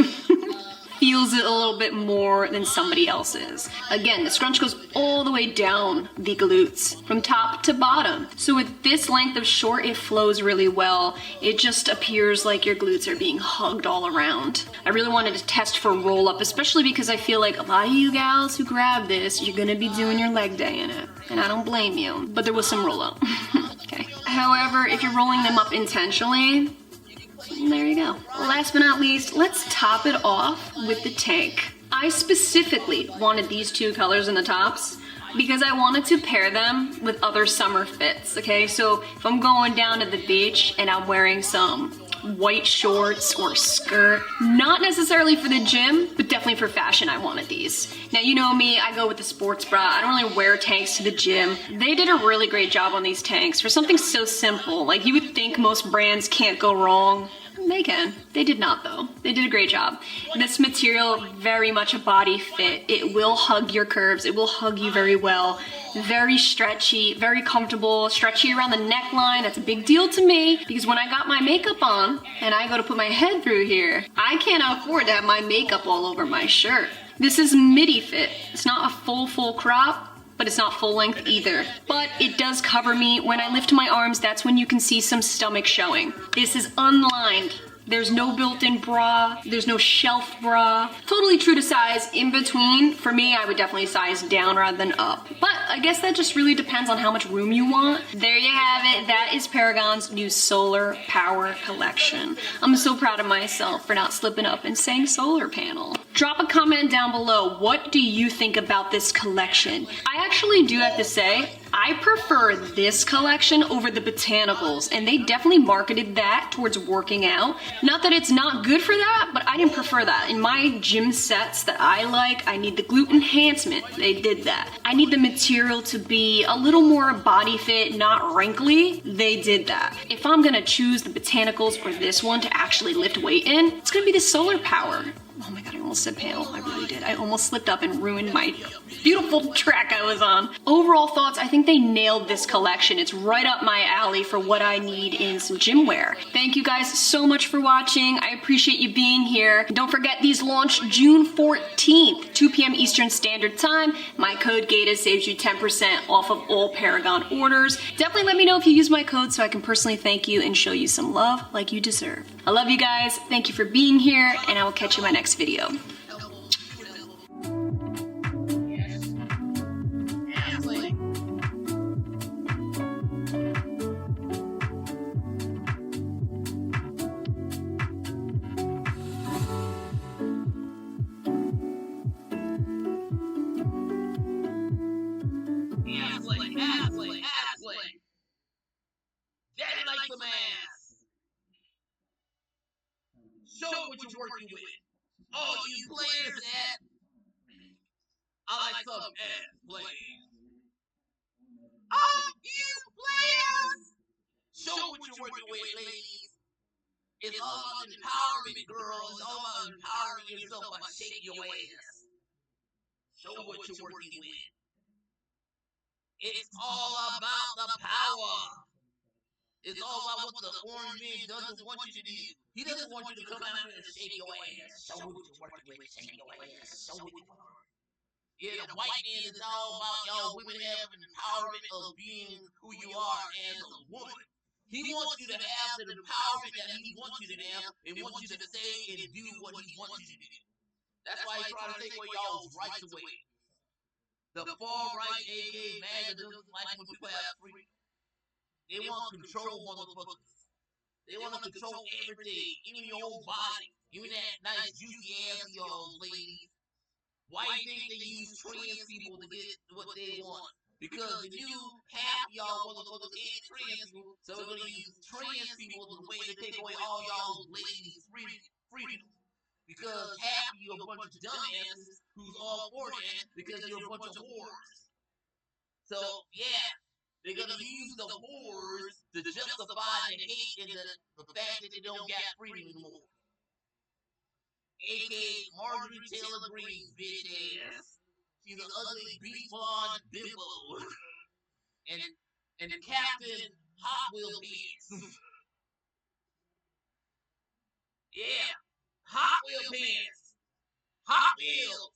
feels it a little bit more than somebody else's. Again, the scrunch goes all the way down the glutes, from top to bottom. So with this length of short, it flows really well. It just appears like your glutes are being hugged all around. I really wanted to test for roll up, especially because I feel like a lot of you gals who grab this, you're gonna be doing your leg day in it. And I don't blame you, but there was some roll up. Okay. However, if you're rolling them up intentionally, there you go. Last but not least, let's top it off with the tank. I specifically wanted these 2 colors in the tops because I wanted to pair them with other summer fits, okay? So if I'm going down to the beach and I'm wearing some white shorts or skirt, not necessarily for the gym, but definitely for fashion, I wanted these. Now you know me, I go with the sports bra. I don't really wear tanks to the gym. They did a really great job on these tanks for something so simple. Like you would think most brands can't go wrong. They can. They did not though. They did a great job. This material, very much a body fit. It will hug your curves. It will hug you very well. Very stretchy, very comfortable, stretchy around the neckline. That's a big deal to me because when I got my makeup on and I go to put my head through here, I can't afford to have my makeup all over my shirt. This is midi fit. It's not a full crop, but it's not full length either. But it does cover me. When I lift my arms, that's when you can see some stomach showing. This is unlined. There's no built-in bra. There's no shelf bra. Totally true to size. In between, for me, I would definitely size down rather than up. But I guess that just really depends on how much room you want. There you have it. That is Paragon's new solar power collection. I'm so proud of myself for not slipping up and saying solar panel. Drop a comment down below. What do you think about this collection? I actually do have to say, I prefer this collection over the botanicals, and they definitely marketed that towards working out. Not that it's not good for that, but I didn't prefer that. In my gym sets that I like, I need the glute enhancement. They did that. I need the material to be a little more body fit, not wrinkly. They did that. If I'm gonna choose the botanicals or this one to actually lift weight in, it's gonna be the solar power. Oh my god, I almost said panel. I really did. I almost slipped up and ruined my beautiful track I was on. Overall thoughts, I think they nailed this collection. It's right up my alley for what I need in some gym wear. Thank you guys so much for watching. I appreciate you being here. Don't forget, these launch June 14th, 2 p.m. Eastern Standard Time. My code Gaita saves you 10% off of all Paragon orders. Definitely let me know if you use my code so I can personally thank you and show you some love like you deserve. I love you guys. Thank you for being here, and I will catch you in my next video. Daddy likes some ass. Show what you're working with. All you players at. I like some ass players. All you players. Show what you're working with, ladies. It's all about empowerment, girls. It's all about empowering yourself by shaking your ass. Show what you're working with. It's all about the power. It's all about what the orange man doesn't want you to do. He doesn't want you to come out here and shake your ass. Show what you're working with. Shake your ass. Show what you're working with. Yeah, the white man is all about y'all women having empowerment of being who you are as a woman. He wants you to have the empowerment that he wants you to have and wants you to say and do what he wants you to do. That's why he's trying to take away y'all's rights away. The far right, aka MAGA, doesn't like when people have freedom. They want control, motherfuckers. They want to control everything, even your own body, even that nice juicy ass of y'all, ladies. Why do you think they use trans people to get what they want? Because they knew half y'all motherfuckers ain't trans people, so they're gonna use trans people as a way to take away all y'all ladies' freedom. Because half of you are a bunch of dumbasses who's all for that because you're a bunch of whores. So yeah, they're gonna use the whores to justify the hate and the fact that they don't got freedom anymore. A.K.A. Marjorie Taylor Greene's bitch ass. She's an ugly beach blonde bimbo. and Captain Hot Wheel Pants. Yeah, Hot Wheel Pants. Hot Wheels.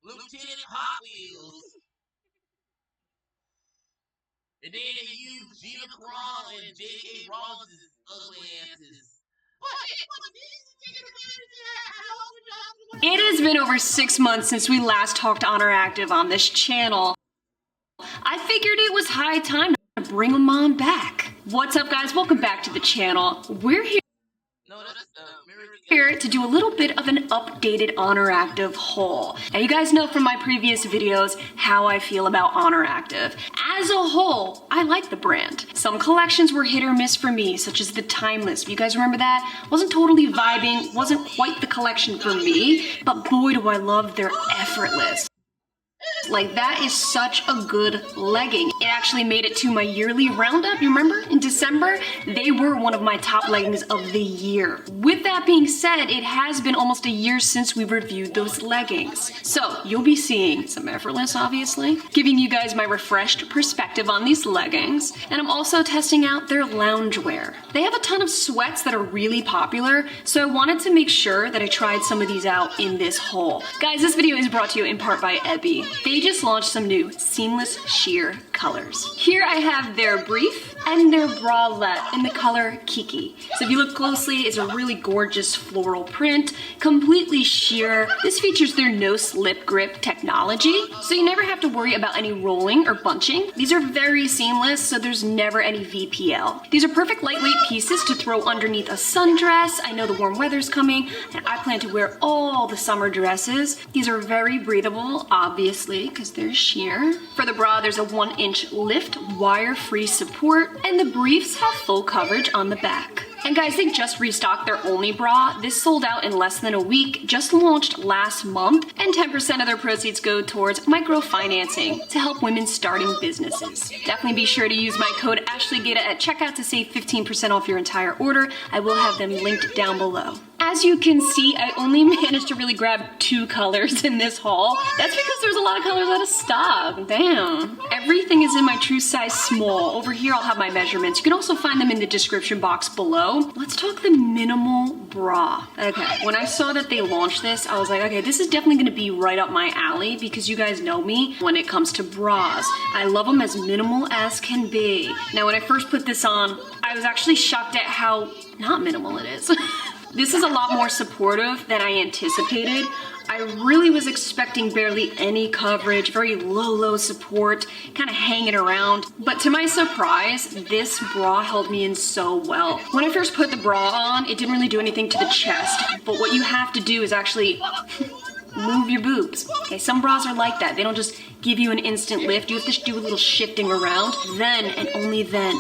Lieutenant Hot Wheels. And then they use Gina Carano and J.K. Rowling's ugly asses. It has been over 6 months since we last talked Interactive on this channel. I figured it was high time to bring them on back. What's up, guys? Welcome back to the channel. We're here to do a little bit of an updated Interactive haul. Now, you guys know from my previous videos how I feel about Interactive. As a whole, I like the brand. Some collections were hit or miss for me, such as the Timeless. If you guys remember that, wasn't totally vibing, wasn't quite the collection for me, but boy do I love their Effortless. Like, that is such a good legging. It actually made it to my yearly roundup. You remember in December? They were one of my top leggings of the year. With that being said, it has been almost a year since we reviewed those leggings. So you'll be seeing some Effortless, obviously, giving you guys my refreshed perspective on these leggings. And I'm also testing out their loungewear. They have a ton of sweats that are really popular, so I wanted to make sure that I tried some of these out in this haul. Guys, this video is brought to you in part by Ebby. They just launched some new seamless sheer colors. Here I have their brief and their bralette in the color Kiki. So if you look closely, it's a really gorgeous floral print, completely sheer. This features their no slip grip technology, so you never have to worry about any rolling or bunching. These are very seamless, so there's never any VPL. These are perfect lightweight pieces to throw underneath a sundress. I know the warm weather's coming, and I plan to wear all the summer dresses. These are very breathable, obviously, because they're sheer. For the bra, there's a 1-inch lift, wire-free support, and the briefs have full coverage on the back. And guys, they just restocked their only bra. This sold out in less than a week, just launched last month, and 10% of their proceeds go towards microfinancing to help women starting businesses. Definitely be sure to use my code AshleyGaita at checkout to save 15% off your entire order. I will have them linked down below. As you can see, I only managed to really grab 2 colors in this haul. That's because there's a lot of colors out of stock. Damn. Everything is in my true size small. Over here, I'll have my measurements. You can also find them in the description box below. Let's talk the minimal bra. Okay, when I saw that they launched this, I was like, okay, this is definitely gonna be right up my alley because you guys know me when it comes to bras. I love them as minimal as can be. Now, when I first put this on, I was actually shocked at how not minimal it is. This is a lot more supportive than I anticipated. I really was expecting barely any coverage, very low support, kind of hanging around. But to my surprise, this bra held me in so well. When I first put the bra on, it didn't really do anything to the chest. But what you have to do is actually move your boobs. Okay, some bras are like that. They don't just give you an instant lift. You have to do a little shifting around. Then and only then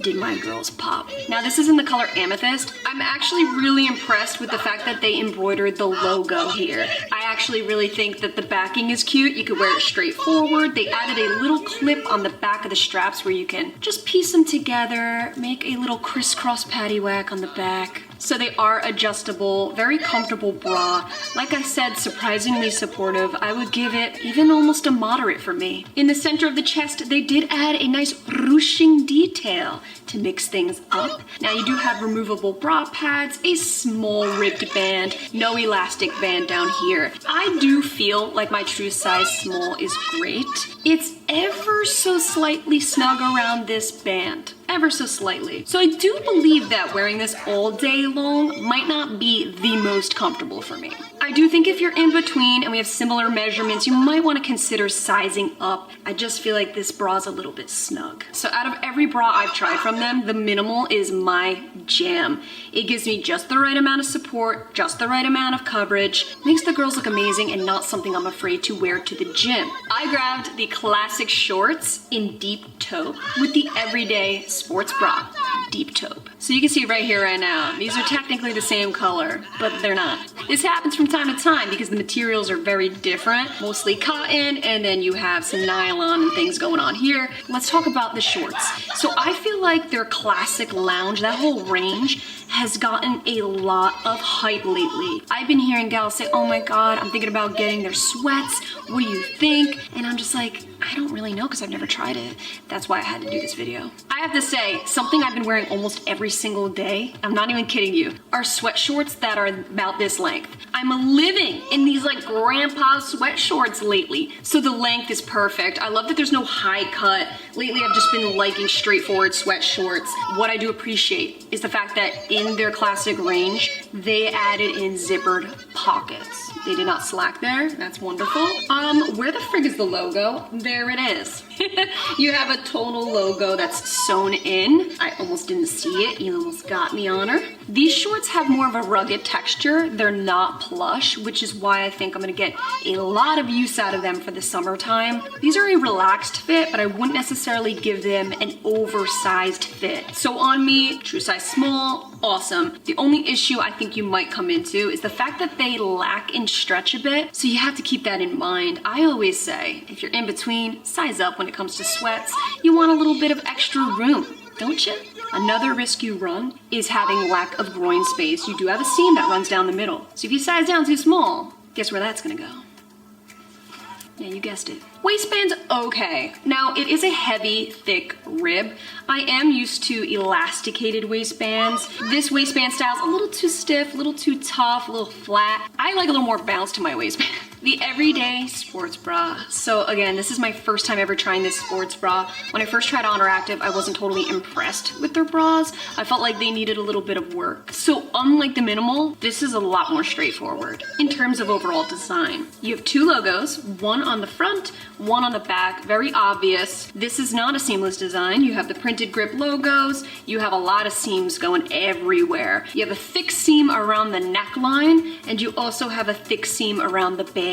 did my girls pop. Now this is in the color Amethyst. I'm actually really impressed with the fact that they embroidered the logo here. I actually really think that the backing is cute. You could wear it straight forward. They added a little clip on the back of the straps where you can just piece them together, make a little crisscross paddywhack on the back. So they are adjustable, very comfortable bra. Like I said, surprisingly supportive. I would give it even almost a moderate for me. In the center of the chest, they did add a nice ruching detail to mix things up. Now you do have removable bra pads, a small ribbed band, no elastic band down here. I do feel like my true size small is great. It's ever so slightly snug around this band. Ever so slightly. So I do believe that wearing this all day long might not be the most comfortable for me. I do think if you're in between and we have similar measurements, you might want to consider sizing up. I just feel like this bra is a little bit snug. So out of every bra I've tried from them, the minimal is my jam. It gives me just the right amount of support, just the right amount of coverage, makes the girls look amazing and not something I'm afraid to wear to the gym. I grabbed the classic shorts in deep taupe with the everyday sports bra, deep taupe. So you can see right here right now, these are technically the same color, but they're not. This happens from time to time because the materials are very different, mostly cotton, and then you have some nylon and things going on here. Let's talk about the shorts. So I feel like their classic lounge, that whole range, has gotten a lot of hype lately. I've been hearing gals say, oh my God, I'm thinking about getting their sweats. What do you think? And I'm just like, I don't really know because I've never tried it. That's why I had to do this video. I have to say, something I've been wearing almost every single day, I'm not even kidding you, are sweat shorts that are about this length. I'm living in these like grandpa sweat shorts lately. So the length is perfect. I love that there's no high cut. Lately I've just been liking straightforward sweat shorts. What I do appreciate is the fact that in their classic range, they added in zippered pockets. They did not slack there. That's wonderful. Where the frig is the logo? There it is. You have a total logo that's sewn in. I almost didn't see it. You almost got me on her. These shorts have more of a rugged texture. They're not plush, which is why I think I'm gonna get a lot of use out of them for the summertime. These are a relaxed fit, but I wouldn't necessarily give them an oversized fit. So on me, true size small, awesome. The only issue I think you might come into is the fact that they lack in stretch a bit. So you have to keep that in mind. I always say, if you're in between, size up when it comes to sweats. You want a little bit of extra room, don't you? Another risk you run is having lack of groin space. You do have a seam that runs down the middle. So if you size down too small, guess where that's gonna go? Yeah, you guessed it. Waistband's okay. Now, it is a heavy, thick rib. I am used to elasticated waistbands. This waistband style's a little too stiff, a little too tough, a little flat. I like a little more bounce to my waistband. The everyday sports bra. So again, this is my first time ever trying this sports bra. When I first tried Interactive, I wasn't totally impressed with their bras. I felt like they needed a little bit of work. So unlike the Minimal, this is a lot more straightforward in terms of overall design. You have two logos, one on the front, one on the back, very obvious. This is not a seamless design. You have the printed grip logos. You have a lot of seams going everywhere. You have a thick seam around the neckline, and you also have a thick seam around the band.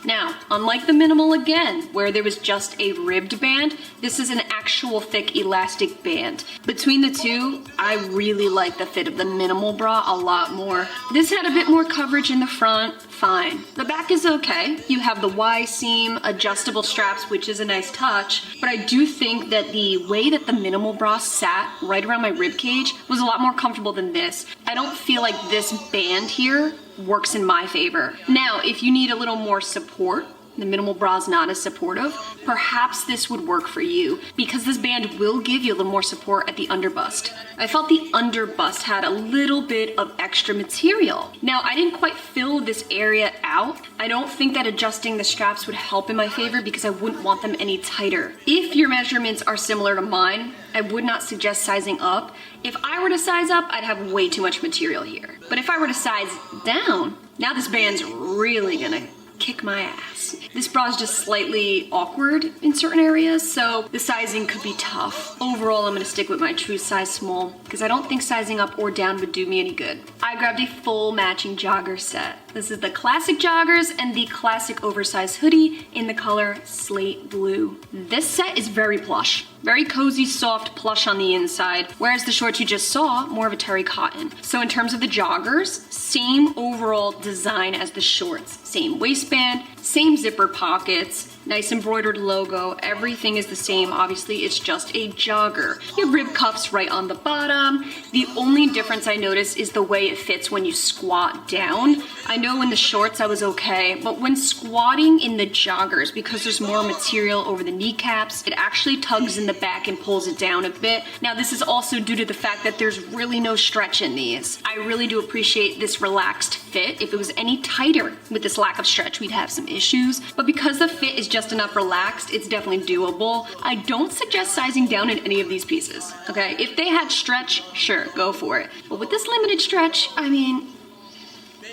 Now, unlike the Minimal again, where there was just a ribbed band, this is an actual thick elastic band. Between the two, I really like the fit of the Minimal bra a lot more. This had a bit more coverage in the front, fine. The back is okay. You have the Y seam, adjustable straps, which is a nice touch, but I do think that the way that the Minimal bra sat right around my rib cage was a lot more comfortable than this. I don't feel like this band here works in my favor. Now, if you need a little more support, the Minimal bra is not as supportive, perhaps this would work for you because this band will give you a little more support at the underbust. I felt the underbust had a little bit of extra material. Now, I didn't quite fill this area out. I don't think that adjusting the straps would help in my favor because I wouldn't want them any tighter. If your measurements are similar to mine, I would not suggest sizing up. If I were to size up, I'd have way too much material here. But if I were to size down, now this band's really gonna kick my ass. This bra is just slightly awkward in certain areas, so the sizing could be tough. Overall, I'm gonna stick with my true size small because I don't think sizing up or down would do me any good. I grabbed a full matching jogger set. This is the classic joggers and the classic oversized hoodie in the color slate blue. This set is very plush. Very cozy, soft, plush on the inside, whereas the shorts you just saw, more of a terry cotton. So in terms of the joggers, same overall design as the shorts. Same waistband, same zipper pockets, nice embroidered logo, everything is the same. Obviously, it's just a jogger. You have rib cuffs right on the bottom. The only difference I noticed is the way it fits when you squat down. I know in the shorts I was okay, but when squatting in the joggers, because there's more material over the kneecaps, it actually tugs in the back and pulls it down a bit. Now, this is also due to the fact that there's really no stretch in these. I really do appreciate this relaxed fit. If it was any tighter with this lack of stretch, we'd have some issues, but because the fit is just enough relaxed, it's definitely doable. I don't suggest sizing down in any of these pieces, okay? If they had stretch, sure, go for it. But with this limited stretch, I mean,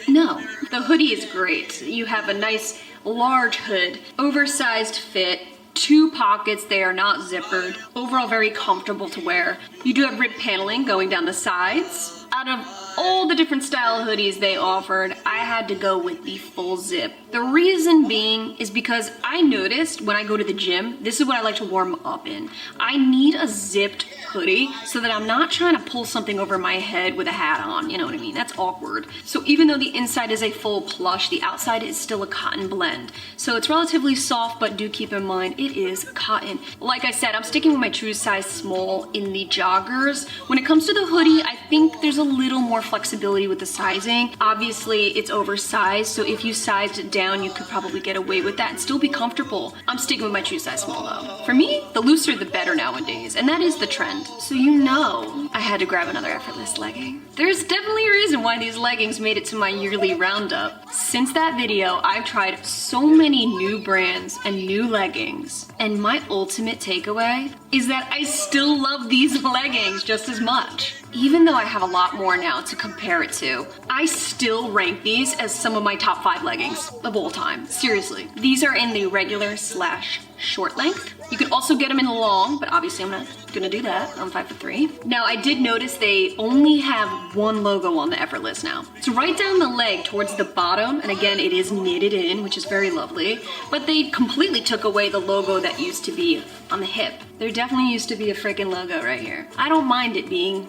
no. The hoodie is great. You have a nice large hood, oversized fit, two pockets, they are not zippered. Overall, very comfortable to wear. You do have rib paneling going down the sides. Out of all the different style hoodies they offered, I had to go with the full zip. The reason being is because I noticed when I go to the gym, this is what I like to warm up in. I need a zipped hoodie so that I'm not trying to pull something over my head with a hat on, you know what I mean? That's awkward. So even though the inside is a full plush, the outside is still a cotton blend. So it's relatively soft, but do keep in mind it is cotton. Like I said, I'm sticking with my true size small in the joggers. When it comes to the hoodie, I think there's a little more flexibility with the sizing. Obviously, it's oversized, so if you sized it down, you could probably get away with that and still be comfortable. I'm sticking with my true size small though. For me, the looser the better nowadays, and that is the trend. So you know I had to grab another effortless legging. There's definitely a reason why these leggings made it to my yearly roundup. Since that video, I've tried so many new brands and new leggings, and my ultimate takeaway is that I still love these leggings just as much. Even though I have a lot more now to compare it to, I still rank these as some of my top 5 leggings of all time. Seriously. These are in the regular / short length. You can also get them in long, but obviously I'm not gonna do that. I'm 5'3". Now, I did notice they only have one logo on the Effortless now. It's right down the leg towards the bottom, and again, it is knitted in, which is very lovely, but they completely took away the logo that used to be on the hip. There definitely used to be a freaking logo right here. I don't mind it being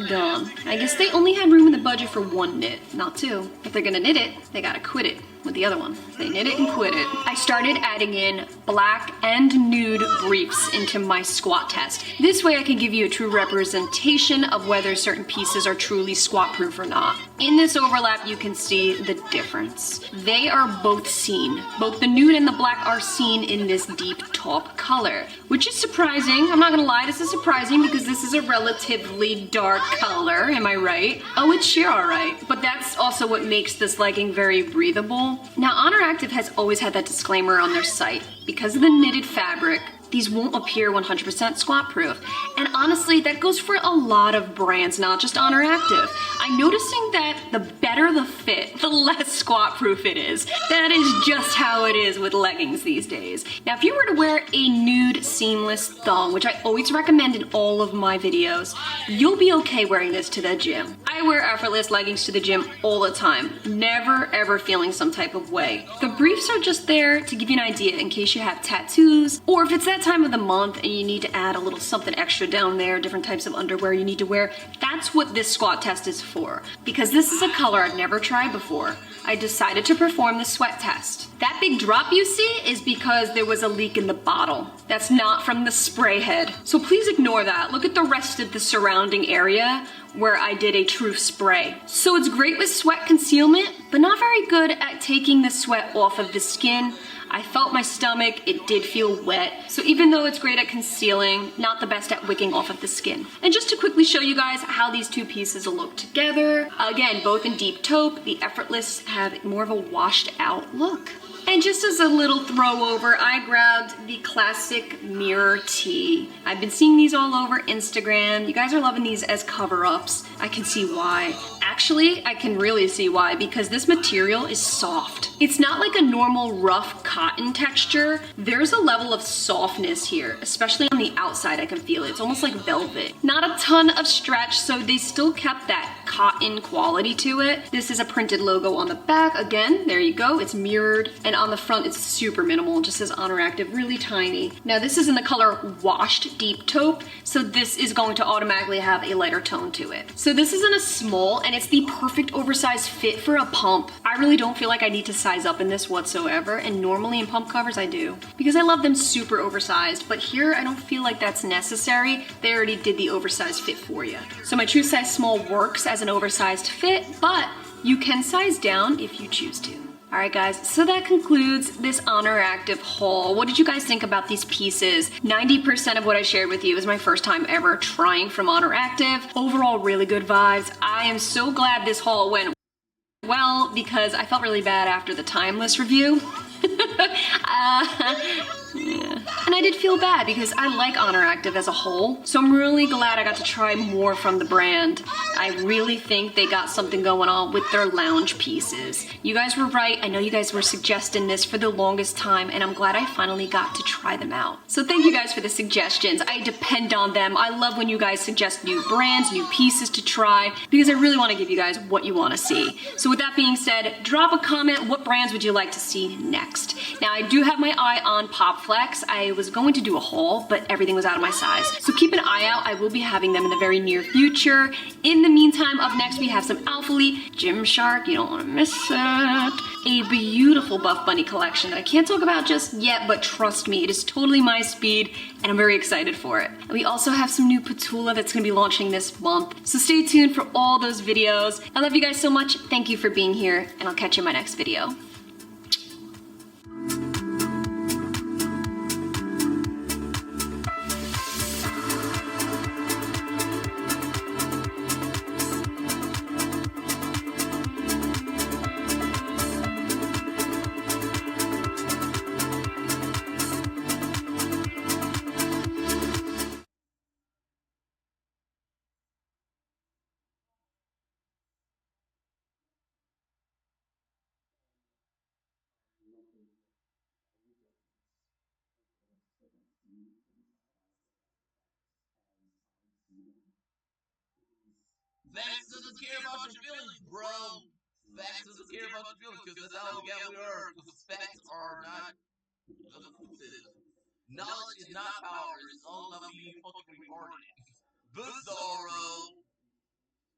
gone. I guess they only had room in the budget for one knit, not two. If they're gonna knit it, they gotta quit it. with the other one. They knit it and quit it. I started adding in black and nude briefs into my squat test. This way I can give you a true representation of whether certain pieces are truly squat proof or not. In this overlap, you can see the difference. They are both seen. Both the nude and the black are seen in this deep taupe color, which is surprising. I'm not gonna lie, this is surprising because this is a relatively dark color, am I right? Oh, it's sheer all right. But that's also what makes this legging very breathable. Now, Honor Active has always had that disclaimer on their site. Because of the knitted fabric, these won't appear 100% squat proof. And honestly, that goes for a lot of brands, not just Honor Active. I'm noticing that the better the fit, the less squat proof it is. That is just how it is with leggings these days. Now, if you were to wear a nude seamless thong, which I always recommend in all of my videos, you'll be okay wearing this to the gym. I wear effortless leggings to the gym all the time, never ever feeling some type of way. The briefs are just there to give you an idea in case you have tattoos, or if it's that time of the month and you need to add a little something extra down there, different types of underwear you need to wear. That's what this squat test is for. Because this is a color I've never tried before, I decided to perform the sweat test. That big drop you see is because there was a leak in the bottle. That's not from the spray head. So please ignore that. Look at the rest of the surrounding area where I did a true spray. So it's great with sweat concealment, but not very good at taking the sweat off of the skin. I felt my stomach, it did feel wet. So even though it's great at concealing, not the best at wicking off of the skin. And just to quickly show you guys how these two pieces look together. Again, both in deep taupe, the effortless have more of a washed out look. And just as a little throw over, I grabbed the classic mirror tee. I've been seeing these all over Instagram. You guys are loving these as cover-ups. I can see why. Actually, I can really see why, because this material is soft. It's not like a normal rough cotton texture. There's a level of softness here, especially on the outside. I can feel it. It's almost like velvet. Not a ton of stretch, so they still kept that cotton quality to it. This is a printed logo on the back. Again, there you go. It's mirrored. And on the front, it's super minimal. It just says Honor Active, really tiny. Now, this is in the color Washed Deep Taupe, so this is going to automatically have a lighter tone to it. So this is in a small, and it's the perfect oversized fit for a pump. I really don't feel like I need to size up in this whatsoever, and normally in pump covers I do, because I love them super oversized, but here I don't feel like that's necessary. They already did the oversized fit for you. So my true size small works as an oversized fit, but you can size down if you choose to. Alright guys, so that concludes this Honor Active haul. What did you guys think about these pieces? 90% of what I shared with you is my first time ever trying from Honor Active. Overall, really good vibes. I am so glad this haul went well because I felt really bad after the Timeless review. Yeah. And I did feel bad because I like Honor Active as a whole, so I'm really glad I got to try more from the brand. I really think they got something going on with their lounge pieces. You guys were right. I know you guys were suggesting this for the longest time, and I'm glad I finally got to try them out. So thank you guys for the suggestions. I depend on them. I love when you guys suggest new brands, new pieces to try, because I really want to give you guys what you want to see. So with that being said, drop a comment. What brands would you like to see next? Now, I do have my eye on Pop Flex. I was going to do a haul, but everything was out of my size. So keep an eye out. I will be having them in the very near future. In the meantime, up next we have some Alphalete, Gymshark, you don't want to miss it. A beautiful Buff Bunny collection that I can't talk about just yet, but trust me, it is totally my speed, and I'm very excited for it. And we also have some new Petula that's going to be launching this month. So stay tuned for all those videos. I love you guys so much. Thank you for being here, and I'll catch you in my next video. Facts doesn't care about your feelings, bro. Facts doesn't care about your feelings because that's all we got. We are because facts are not. Knowledge is not power. It's all about being fucking retarded. Bizarro.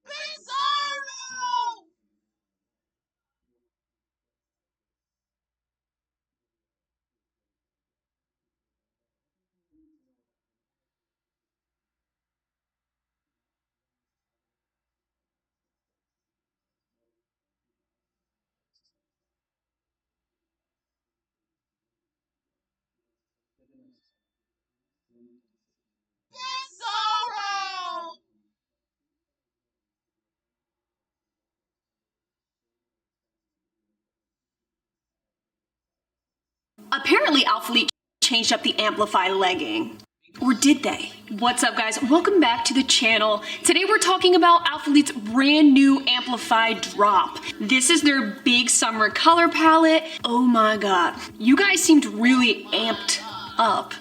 Bizarro. Apparently Alphalete changed up the Amplify legging. Or did they? What's up, guys? Welcome back to the channel. Today we're talking about Alphalete's brand new Amplify drop. This is their big summer color palette. Oh my god. You guys seemed really amped up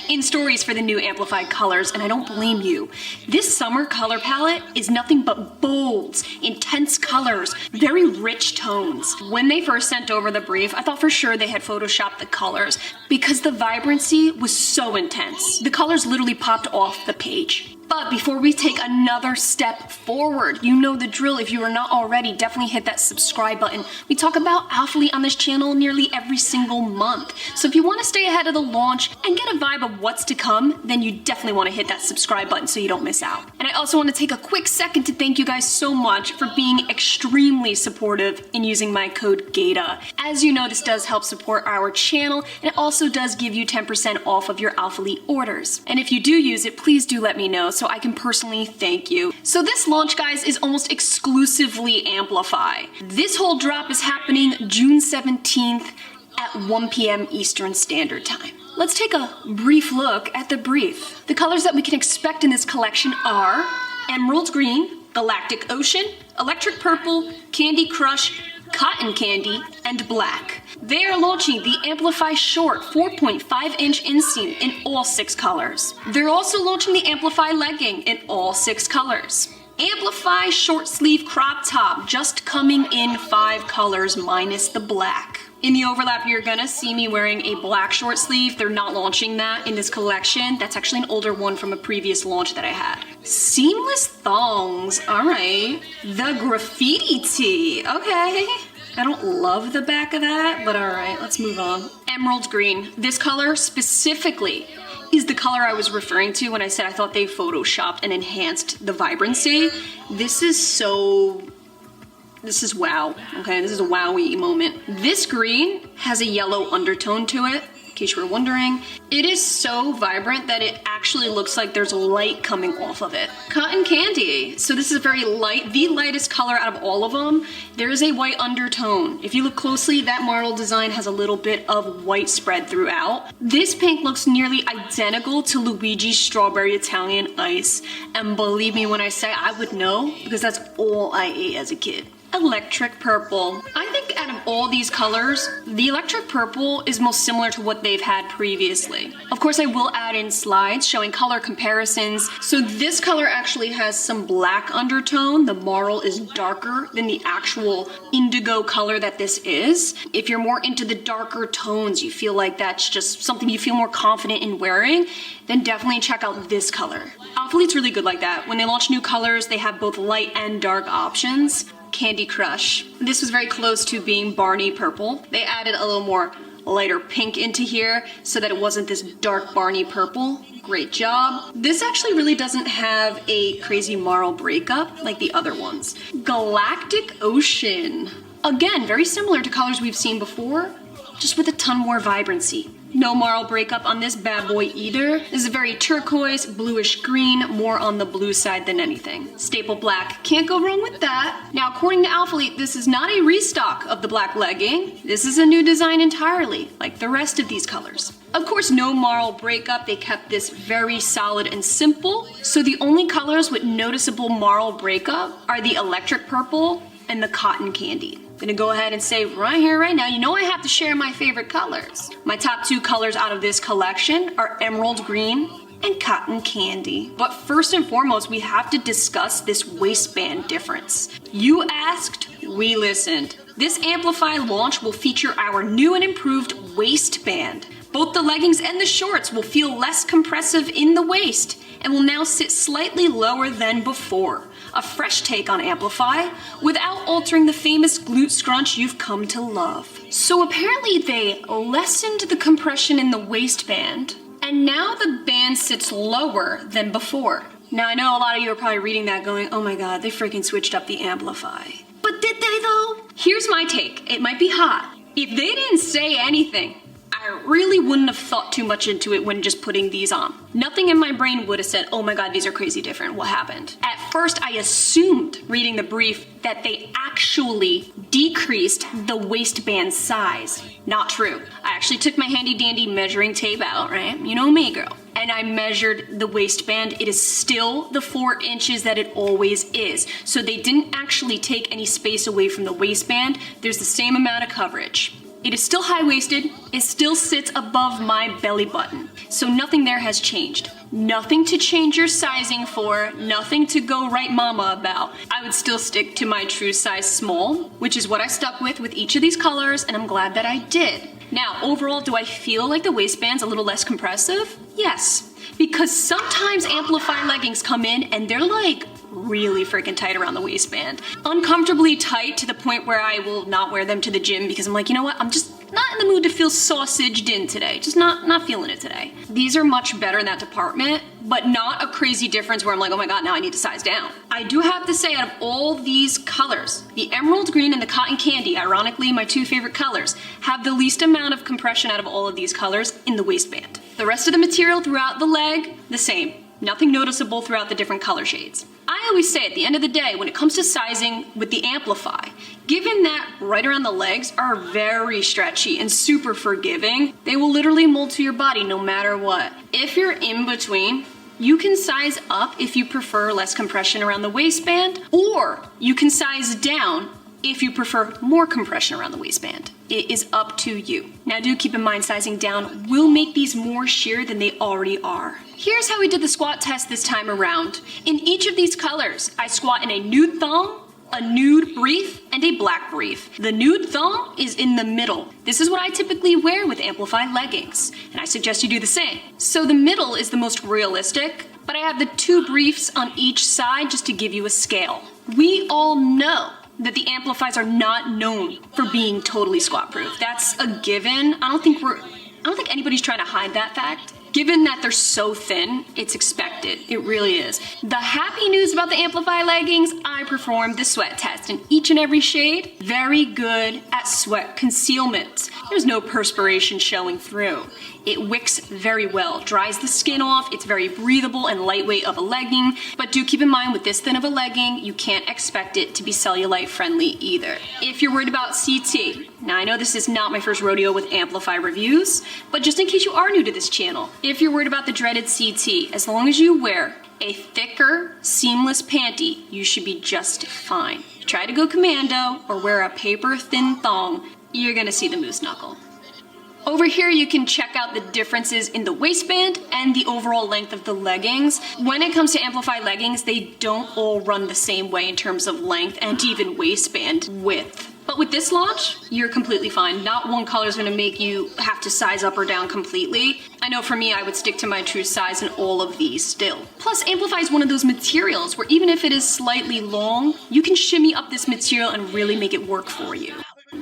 in stories for the new Amplify colors, and I don't blame you. This summer color palette is nothing but bolds, intense colors, very rich tones. When they first sent over the brief, I thought for sure they had photoshopped the colors because the vibrancy was so intense. The colors literally popped off the page. But before we take another step forward, you know the drill. If you are not already, definitely hit that subscribe button. We talk about Alphalete on this channel nearly every single month. So if you want to stay ahead of the launch and get a vibe of what's to come, then you definitely want to hit that subscribe button so you don't miss out. And I also want to take a quick second to thank you guys so much for being extremely supportive in using my code Gaita. As you know, this does help support our channel, and it also does give you 10% off of your Alphalete orders. And if you do use it, please do let me know so I can personally thank you. So this launch, guys, is almost exclusively Amplify. This whole drop is happening June 17th at 1 p.m. Eastern Standard Time. Let's take a brief look at the brief. The colors that we can expect in this collection are Emerald Green, Galactic Ocean, Electric Purple, Candy Crush, Cotton Candy, and Black. They are launching the Amplify Short 4.5-inch inseam in all 6 colors. They're also launching the Amplify Legging in all 6 colors. Amplify Short Sleeve Crop Top just coming in 5 colors minus the black. In the overlap, you're gonna see me wearing a black short sleeve. They're not launching that in this collection. That's actually an older one from a previous launch that I had. Seamless thongs, all right. The graffiti tee, okay. I don't love the back of that, but all right, let's move on. Emerald green. This color specifically is the color I was referring to when I said I thought they photoshopped and enhanced the vibrancy. This is wow, okay? This is a wowie moment. This green has a yellow undertone to it, in case you were wondering. It is so vibrant that it actually looks like there's light coming off of it. Cotton Candy. So this is very light, the lightest color out of all of them. There is a white undertone. If you look closely, that marble design has a little bit of white spread throughout. This pink looks nearly identical to Luigi's Strawberry Italian Ice. And believe me when I say I would know, because that's all I ate as a kid. Electric Purple. I think out of all these colors, the Electric Purple is most similar to what they've had previously. Of course, I will add in slides showing color comparisons. So this color actually has some black undertone. The marl is darker than the actual indigo color that this is. If you're more into the darker tones, you feel like that's just something you feel more confident in wearing, then definitely check out this color. Alphalete's really good like that. When they launch new colors, they have both light and dark options. Candy Crush. This was very close to being Barney Purple. They added a little more lighter pink into here so that it wasn't this dark Barney Purple. Great job. This actually really doesn't have a crazy marl breakup like the other ones. Galactic Ocean. Again, very similar to colors we've seen before, just with a ton more vibrancy. No marl breakup on this bad boy either. This is very turquoise, bluish green, more on the blue side than anything. Staple black, can't go wrong with that. Now, according to Alphalete, this is not a restock of the black legging. This is a new design entirely, like the rest of these colors. Of course, no marl breakup. They kept this very solid and simple. So the only colors with noticeable marl breakup are the Electric Purple and the Cotton Candy. I'm gonna go ahead and say right here, right now, you know I have to share my favorite colors. My top 2 colors out of this collection are Emerald Green and Cotton Candy. But first and foremost, we have to discuss this waistband difference. You asked, we listened. This Amplify launch will feature our new and improved waistband. Both the leggings and the shorts will feel less compressive in the waist and will now sit slightly lower than before. A fresh take on Amplify without altering the famous glute scrunch you've come to love. So apparently they lessened the compression in the waistband, and now the band sits lower than before. Now I know a lot of you are probably reading that going, oh my god, they freaking switched up the Amplify. But did they though? Here's my take. It might be hot. If they didn't say anything, I really wouldn't have thought too much into it when just putting these on. Nothing in my brain would have said, oh my god, these are crazy different, what happened? At first, I assumed, reading the brief, that they actually decreased the waistband size. Not true. I actually took my handy dandy measuring tape out, right? You know me, girl. And I measured the waistband. It is still the 4 inches that it always is. So they didn't actually take any space away from the waistband. There's the same amount of coverage. It is still high-waisted. It still sits above my belly button. So nothing there has changed. Nothing to change your sizing for, nothing to go right mama about. I would still stick to my true size small, which is what I stuck with each of these colors, and I'm glad that I did. Now, overall, do I feel like the waistband's a little less compressive? Yes, because sometimes Amplify leggings come in and they're like really freaking tight around the waistband. Uncomfortably tight to the point where I will not wear them to the gym because I'm like, you know what, I'm just not in the mood to feel sausaged in today. Just not feeling it today. These are much better in that department, but not a crazy difference where I'm like, oh my god, now I need to size down. I do have to say, out of all these colors, the emerald green and the cotton candy, ironically my 2 favorite colors, have the least amount of compression out of all of these colors in the waistband. The rest of the material throughout the leg, the same. Nothing noticeable throughout the different color shades. I always say at the end of the day, when it comes to sizing with the Amplify, given that right around the legs are very stretchy and super forgiving, they will literally mold to your body no matter what. If you're in between, you can size up if you prefer less compression around the waistband, or you can size down if you prefer more compression around the waistband. It is up to you. Now do keep in mind, sizing down will make these more sheer than they already are. Here's how we did the squat test this time around. In each of these colors, I squat in a nude thong, a nude brief, and a black brief. The nude thong is in the middle. This is what I typically wear with Amplify leggings, and I suggest you do the same. So the middle is the most realistic, but I have the 2 briefs on each side just to give you a scale. We all know that the Amplifies are not known for being totally squat proof. That's a given. I don't think anybody's trying to hide that fact. Given that they're so thin, it's expected. It really is. The happy news about the Amplify leggings, I performed the sweat test in each and every shade. Very good at sweat concealment. There's no perspiration showing through. It wicks very well, dries the skin off, it's very breathable and lightweight of a legging, but do keep in mind with this thin of a legging, you can't expect it to be cellulite friendly either. If you're worried about CT, now I know this is not my first rodeo with Amplify reviews, but just in case you are new to this channel, if you're worried about the dreaded CT, as long as you wear a thicker, seamless panty, you should be just fine. Try to go commando or wear a paper thin thong, you're gonna see the moose knuckle. Over here, you can check out the differences in the waistband and the overall length of the leggings. When it comes to Amplify leggings, they don't all run the same way in terms of length and even waistband width. But with this launch, you're completely fine. Not one color is gonna make you have to size up or down completely. I know for me, I would stick to my true size in all of these still. Plus, Amplify is one of those materials where even if it is slightly long, you can shimmy up this material and really make it work for you.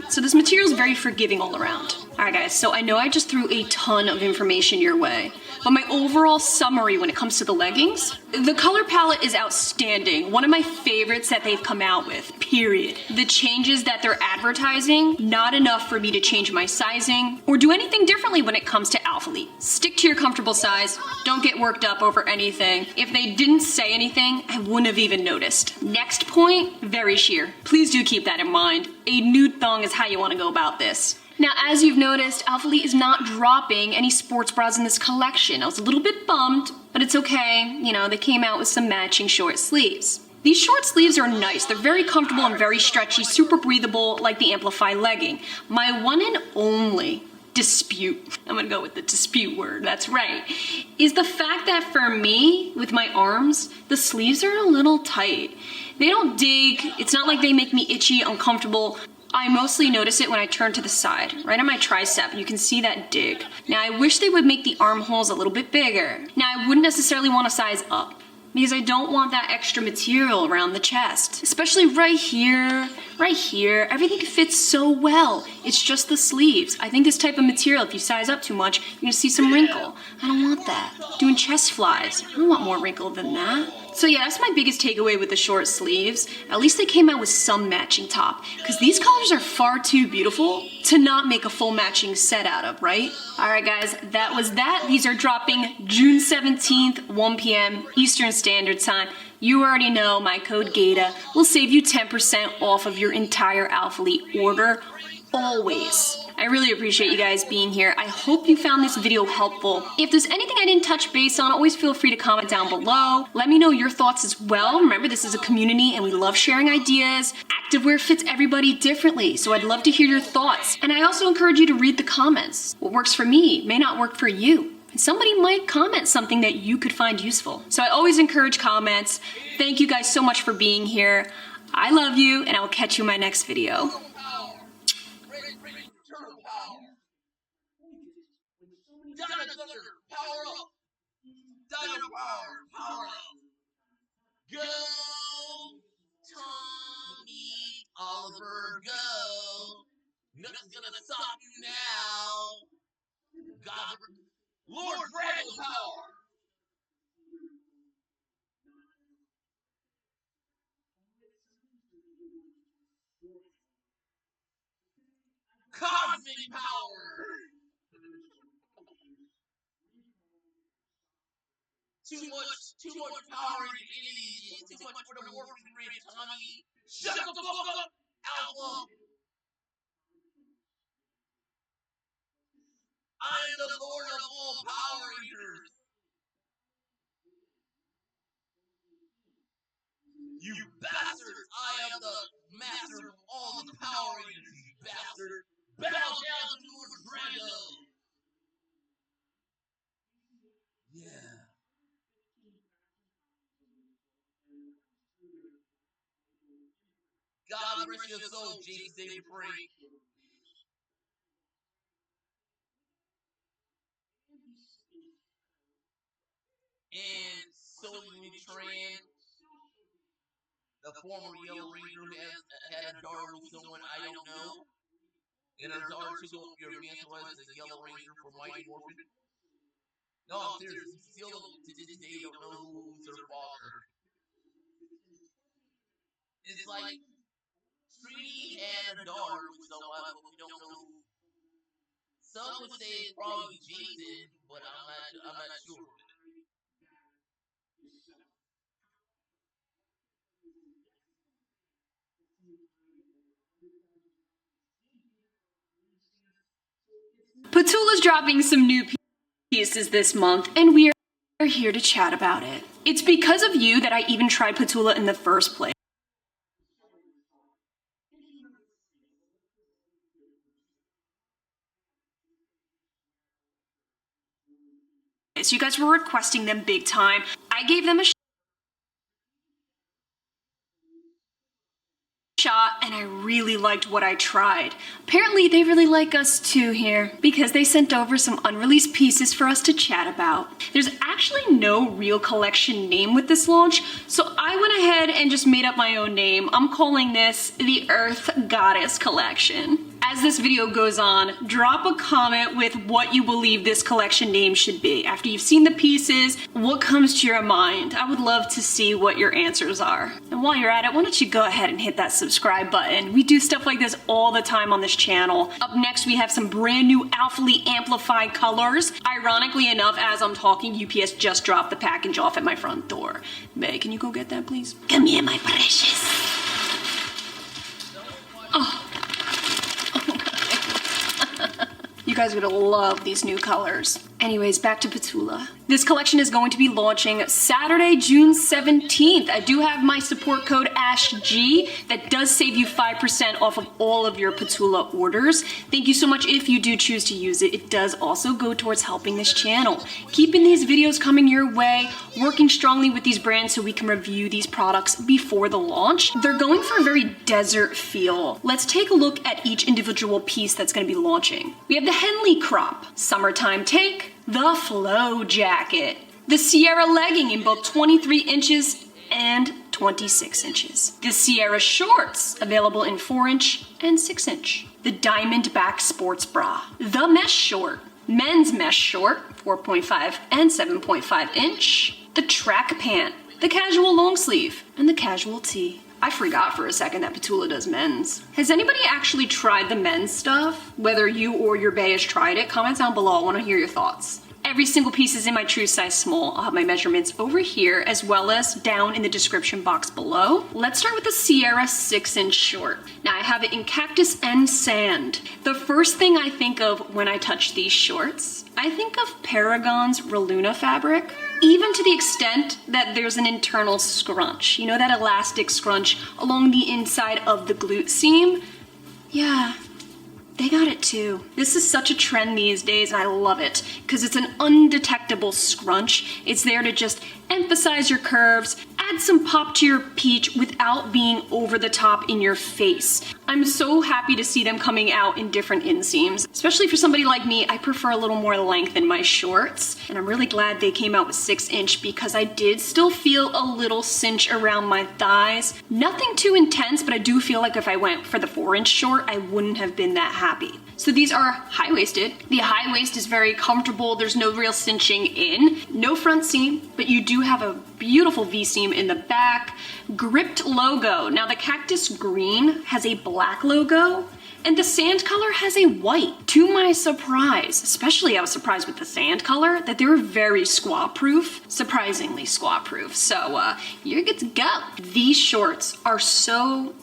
So this material is very forgiving all around. Alright guys, so I know I just threw a ton of information your way, but my overall summary when it comes to the leggings, the color palette is outstanding. One of my favorites that they've come out with, period. The changes that they're advertising, not enough for me to change my sizing or do anything differently when it comes to Alphalete. Stick to your comfortable size, don't get worked up over anything. If they didn't say anything, I wouldn't have even noticed. Next point, very sheer. Please do keep that in mind. A nude thong is how you want to go about this. Now, as you've noticed, Alphalete is not dropping any sports bras in this collection. I was a little bit bummed, but it's okay. You know, they came out with some matching short sleeves. These short sleeves are nice. They're very comfortable and very stretchy, super breathable, like the Amplify legging. My one and only dispute, I'm gonna go with the dispute word, that's right, is the fact that for me, with my arms, the sleeves are a little tight. They don't dig, it's not like they make me itchy, uncomfortable. I mostly notice it when I turn to the side, right on my tricep, you can see that dig. Now I wish they would make the armholes a little bit bigger. Now I wouldn't necessarily want to size up, because I don't want that extra material around the chest. Especially right here, everything fits so well. It's just the sleeves. I think this type of material, if you size up too much, you're gonna see some wrinkle. I don't want that. Doing chest flies, I don't want more wrinkle than that. So yeah, that's my biggest takeaway with the short sleeves. At least they came out with some matching top, because these colors are far too beautiful to not make a full matching set out of, right? All right guys, that was that. These are dropping June 17th, 1 p.m. Eastern Standard Time. You already know my code Gaita will save you 10% off of your entire Alpha Elite order, always. I really appreciate you guys being here. I hope you found this video helpful. If there's anything I didn't touch base on, always feel free to comment down below. Let me know your thoughts as well. Remember, this is a community and we love sharing ideas. Activewear fits everybody differently, so I'd love to hear your thoughts. And I also encourage you to read the comments. What works for me may not work for you. And somebody might comment something that you could find useful. So I always encourage comments. Thank you guys so much for being here. I love you, and I will catch you in my next video. Power up! Dino power up! Go, Tommy Oliver, go! Nothing's gonna stop you now! God, Lord Dragon power! Cosmic power! Too much power in any, too much for the morphing grid, Tommy. Shut the fuck up, Alpha. I am the Lord of all Power Rangers. You bastards! I am the master of all the Power Rangers, you bastard. Bow down to Lord Drago. Yeah. God rest your soul, James David Frank. And Sylvie Tran, the former Yellow Ranger who had a daughter with someone I don't know. And her daughter took up your mantle as the Yellow Ranger for Mighty Morphin. No, I'm serious. Still to this day don't know who's her father. It's like Trini had a daughter with someone, but we don't know who. Some would say it's probably Jason, but I'm not sure. Petula's dropping some new pieces this month, and we are here to chat about it. It's because of you that I even tried Petula in the first place. So you guys were requesting them big time. I gave them a shot, and I really liked what I tried. Apparently they really like us too here, because they sent over some unreleased pieces for us to chat about. There's actually no real collection name with this launch, so I went ahead and just made up my own name. I'm calling this the Earth Goddess Collection. As this video goes on, drop a comment with what you believe this collection name should be. After you've seen the pieces, what comes to your mind? I would love to see what your answers are. And while you're at it, why don't you go ahead and hit that subscribe button. We do stuff like this all the time on this channel. Up next, we have some brand new Alpha Elite amplified colors. Ironically enough, as I'm talking, UPS just dropped the package off at my front door. May, can you go get that, please? Come here, my precious. Oh. You guys would love these new colors. Anyways, back to Petula. This collection is going to be launching Saturday, June 17th. I do have my support code ASHG that does save you 5% off of all of your Petula orders. Thank you so much if you do choose to use it. It does also go towards helping this channel. Keeping these videos coming your way, working strongly with these brands so we can review these products before the launch. They're going for a very desert feel. Let's take a look at each individual piece that's going to be launching. We have the Henley crop, summertime take, the flow jacket, the Sierra legging in both 23 inches and 26 inches, the Sierra shorts available in 4-inch and 6-inch, the diamond back sports bra, the mesh short, men's mesh short 4.5 and 7.5 inch, the track pant, the casual long sleeve, and the casual tee. I forgot for a second that Petula does men's. Has anybody actually tried the men's stuff? Whether you or your bae has tried it, comment down below. I want to hear your thoughts. Every single piece is in my true size small. I'll have my measurements over here as well as down in the description box below. Let's start with the Sierra 6-inch short. Now I have it in cactus and sand. The first thing I think of when I touch these shorts, I think of Paragon's Reluna fabric. Even to the extent that there's an internal scrunch. You know, that elastic scrunch along the inside of the glute seam? Yeah, they got it too. This is such a trend these days and I love it because it's an undetectable scrunch. It's there to just emphasize your curves, add some pop to your peach without being over the top in your face. I'm so happy to see them coming out in different inseams. Especially for somebody like me, I prefer a little more length in my shorts. And I'm really glad they came out with 6-inch because I did still feel a little cinch around my thighs. Nothing too intense, but I do feel like if I went for the 4-inch short, I wouldn't have been that happy. So these are high-waisted. The high waist is very comfortable. There's no real cinching in. No front seam, but you do have a beautiful V-seam in the back. Gripped logo. Now the cactus green has a black logo and the sand color has a white. To my surprise, especially I was surprised with the sand color, that they were very squat-proof. Surprisingly squat-proof. So you're good to go. These shorts are so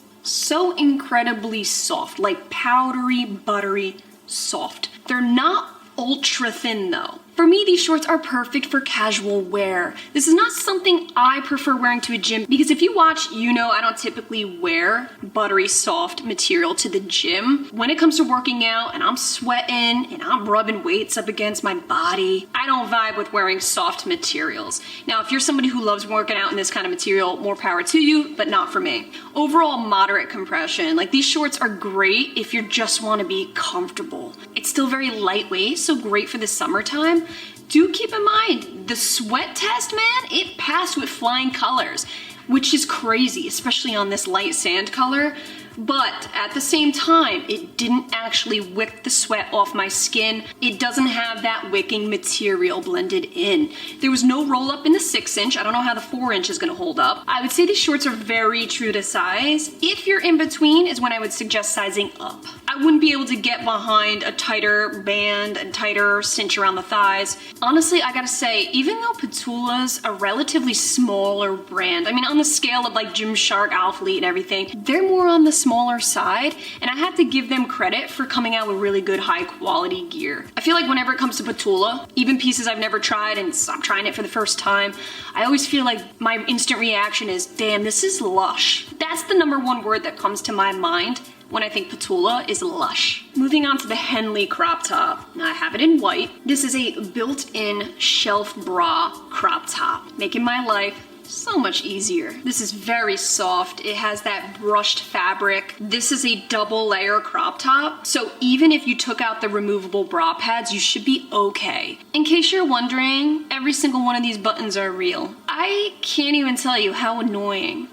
incredibly soft, like powdery, buttery soft. They're not ultra thin though. For me, these shorts are perfect for casual wear. This is not something I prefer wearing to a gym because if you watch, you know I don't typically wear buttery soft material to the gym. When it comes to working out and I'm sweating and I'm rubbing weights up against my body, I don't vibe with wearing soft materials. Now, if you're somebody who loves working out in this kind of material, more power to you, but not for me. Overall, moderate compression. Like these shorts are great if you just want to be comfortable. It's still very lightweight, so great for the summertime. Do keep in mind, the sweat test, man, it passed with flying colors, which is crazy, especially on this light sand color. But at the same time, it didn't actually wick the sweat off my skin. It doesn't have that wicking material blended in. There was no roll up in the 6-inch. I don't know how the 4-inch is gonna hold up. I would say these shorts are very true to size. If you're in between is when I would suggest sizing up. I wouldn't be able to get behind a tighter band and tighter cinch around the thighs. Honestly, I gotta say, even though Petula's a relatively smaller brand, I mean, on the scale of like Gymshark, Alphalete and everything, they're more on the smaller side, and I have to give them credit for coming out with really good high quality gear. I feel like whenever it comes to Petula, even pieces I've never tried and I'm trying it for the first time, I always feel like my instant reaction is, damn, this is lush. That's the #1 word that comes to my mind when I think Petula is lush. Moving on to the Henley crop top. Now I have it in white. This is a built-in shelf bra crop top, making my life so much easier. This is very soft. It has that brushed fabric. This is a double layer crop top. So even if you took out the removable bra pads, you should be okay. In case you're wondering, every single one of these buttons are real. I can't even tell you how annoying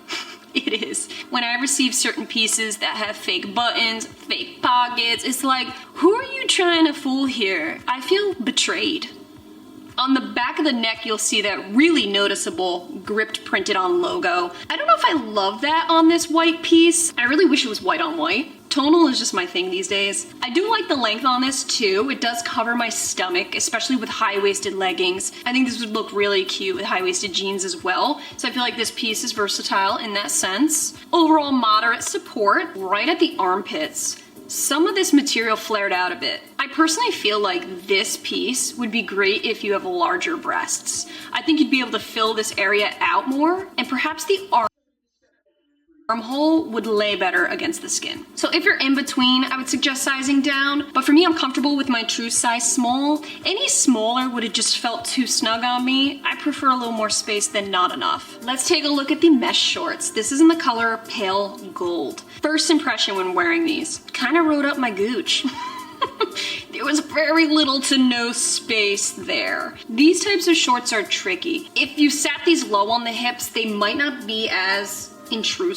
it is when I receive certain pieces that have fake buttons, fake pockets. It's like, who are you trying to fool here? I feel betrayed. On the back of the neck, you'll see that really noticeable gripped printed on logo. I don't know if I love that on this white piece. I really wish it was white on white. Tonal is just my thing these days. I do like the length on this too. It does cover my stomach, especially with high-waisted leggings. I think this would look really cute with high-waisted jeans as well. So I feel like this piece is versatile in that sense. Overall moderate support right at the armpits. Some of this material flared out a bit. I personally feel like this piece would be great if you have larger breasts. I think you'd be able to fill this area out more, and perhaps the armhole would lay better against the skin. So if you're in between, I would suggest sizing down, but for me, I'm comfortable with my true size small. Any smaller would have just felt too snug on me. I prefer a little more space than not enough. Let's take a look at the mesh shorts. This is in the color pale gold. First impression when wearing these, kind of rode up my gooch. There was very little to no space there. These types of shorts are tricky. If you sat these low on the hips, they might not be as intrusive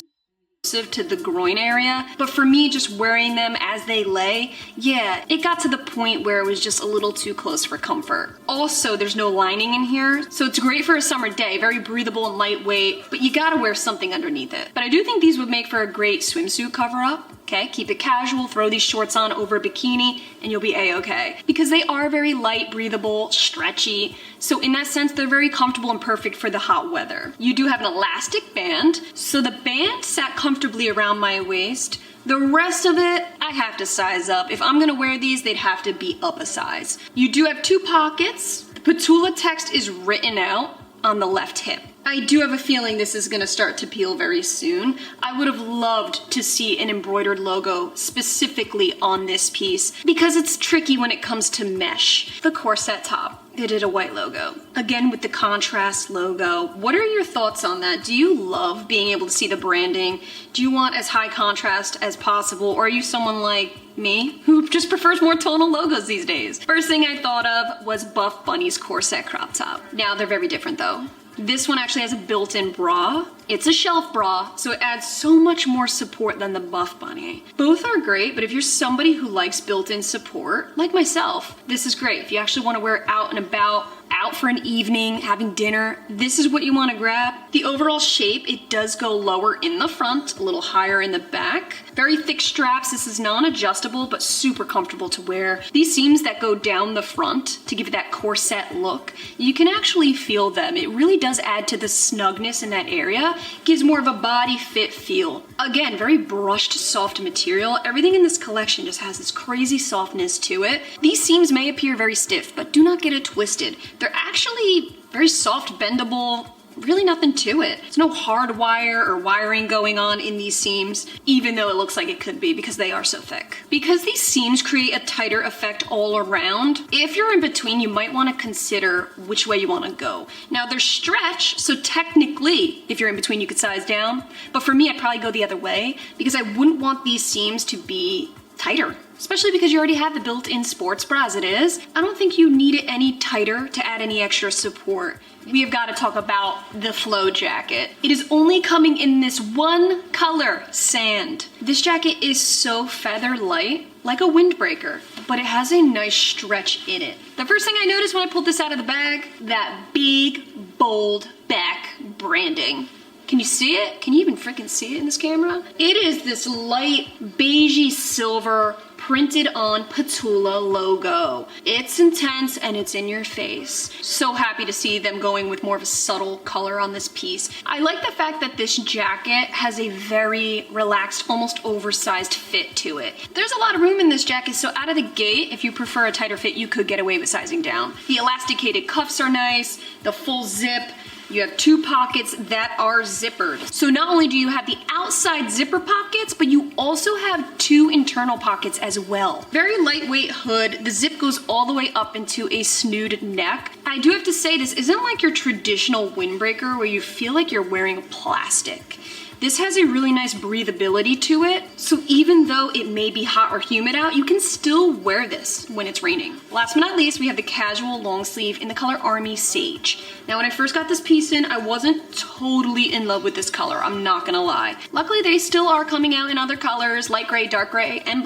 exclusive to the groin area, but for me, just wearing them as they lay, yeah, it got to the point where it was just a little too close for comfort. Also, there's no lining in here, so it's great for a summer day, very breathable and lightweight, but you gotta wear something underneath it. But I do think these would make for a great swimsuit cover-up. Okay, keep it casual, throw these shorts on over a bikini, and you'll be a-okay. Because they are very light, breathable, stretchy, so in that sense, they're very comfortable and perfect for the hot weather. You do have an elastic band, so the band sat comfortably around my waist. The rest of it, I have to size up. If I'm gonna wear these, they'd have to be up a size. You do have 2 pockets. The Petula text is written out on the left hip. I do have a feeling this is gonna start to peel very soon. I would have loved to see an embroidered logo specifically on this piece because it's tricky when it comes to mesh. The corset top, they did a white logo. Again, with the contrast logo. What are your thoughts on that? Do you love being able to see the branding? Do you want as high contrast as possible? Or are you someone like me who just prefers more tonal logos these days? First thing I thought of was Buff Bunny's corset crop top. Now they're very different though. This one actually has a built-in bra. It's a shelf bra, so it adds so much more support than the Buff Bunny. Both are great, but if you're somebody who likes built-in support, like myself, this is great. If you actually want to wear it out and about, out for an evening, having dinner, this is what you want to grab. The overall shape, it does go lower in the front, a little higher in the back. Very thick straps. This is non-adjustable, but super comfortable to wear. These seams that go down the front to give it that corset look, you can actually feel them. It really does add to the snugness in that area. Gives more of a body fit feel. Again, very brushed, soft material. Everything in this collection just has this crazy softness to it. These seams may appear very stiff, but do not get it twisted. They're actually very soft, bendable, really nothing to it. There's no hard wire or wiring going on in these seams, even though it looks like it could be because they are so thick. Because these seams create a tighter effect all around, if you're in between, you might want to consider which way you want to go. Now they're stretch, so technically, if you're in between, you could size down. But for me, I'd probably go the other way because I wouldn't want these seams to be tighter, especially because you already have the built-in sports bra as it is. I don't think you need it any tighter to add any extra support. We have got to talk about the flow jacket. It is only coming in this one color, sand. This jacket is so feather light, like a windbreaker, but it has a nice stretch in it. The first thing I noticed when I pulled this out of the bag, that big, bold back branding. Can you see it? Can you even freaking see it in this camera? It is this light beigey silver printed on Petula logo. It's intense and it's in your face. So happy to see them going with more of a subtle color on this piece. I like the fact that this jacket has a very relaxed, almost oversized fit to it. There's a lot of room in this jacket, so out of the gate, if you prefer a tighter fit, you could get away with sizing down. The elasticated cuffs are nice, the full zip. You have 2 pockets that are zippered. So not only do you have the outside zipper pockets, but you also have 2 internal pockets as well. Very lightweight hood. The zip goes all the way up into a snood neck. I do have to say, this isn't like your traditional windbreaker where you feel like you're wearing plastic. This has a really nice breathability to it, so even though it may be hot or humid out, you can still wear this when it's raining. Last but not least, we have the casual long sleeve in the color Army Sage. Now, when I first got this piece in, I wasn't totally in love with this color, I'm not gonna lie. Luckily, they still are coming out in other colors, light gray, dark gray, and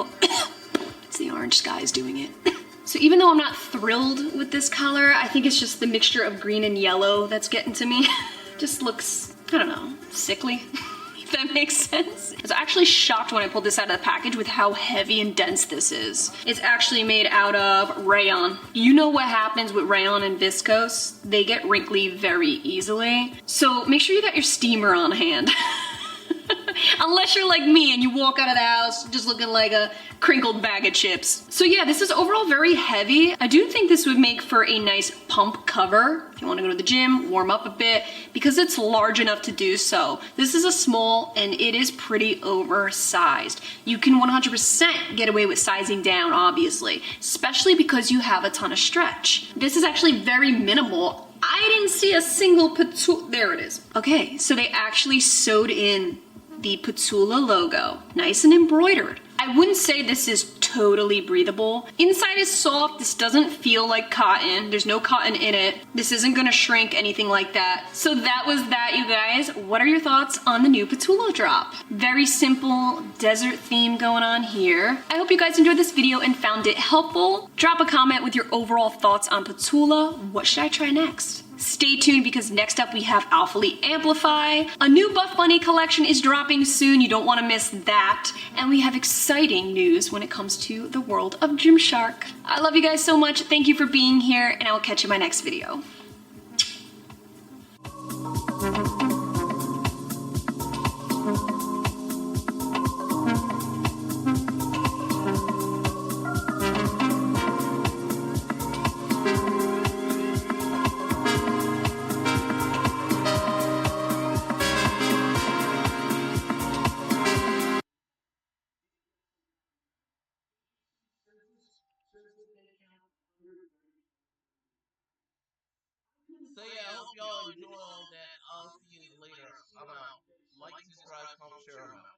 it's the orange skies doing it. So even though I'm not thrilled with this color, I think it's just the mixture of green and yellow that's getting to me. Just looks, I don't know, sickly. If that makes sense. I was actually shocked when I pulled this out of the package with how heavy and dense this is. It's actually made out of rayon. You know what happens with rayon and viscose? They get wrinkly very easily. So make sure you got your steamer on hand. Unless you're like me and you walk out of the house just looking like a crinkled bag of chips. So yeah, this is overall very heavy. I do think this would make for a nice pump cover if you want to go to the gym, warm up a bit, because it's large enough to do so. This is a small and it is pretty oversized. You can 100% get away with sizing down, obviously, especially because you have a ton of stretch. This is actually very minimal. I didn't see a single Petula, there it is. Okay, so they actually sewed in the Petula logo, nice and embroidered. I I wouldn't say this is totally breathable. Inside is soft. This doesn't feel like cotton. There's no cotton in it. This isn't gonna shrink, anything like that. So that was that, you guys. What are your thoughts on the new Patullo drop? Very simple desert theme going on here. I hope you guys enjoyed this video and found it helpful. Drop a comment with your overall thoughts on Patullo. What should I try next? Stay tuned because next up we have Alphalete Amplify. A new Buff Bunny collection is dropping soon. You don't want to miss that. And we have exciting news when it comes to the world of Gymshark. I love you guys so much. Thank you for being here, and I will catch you in my next video. So yeah, I hope y'all enjoy all that. I'll see you later. I'm out. Like, subscribe, comment, share. I'm out.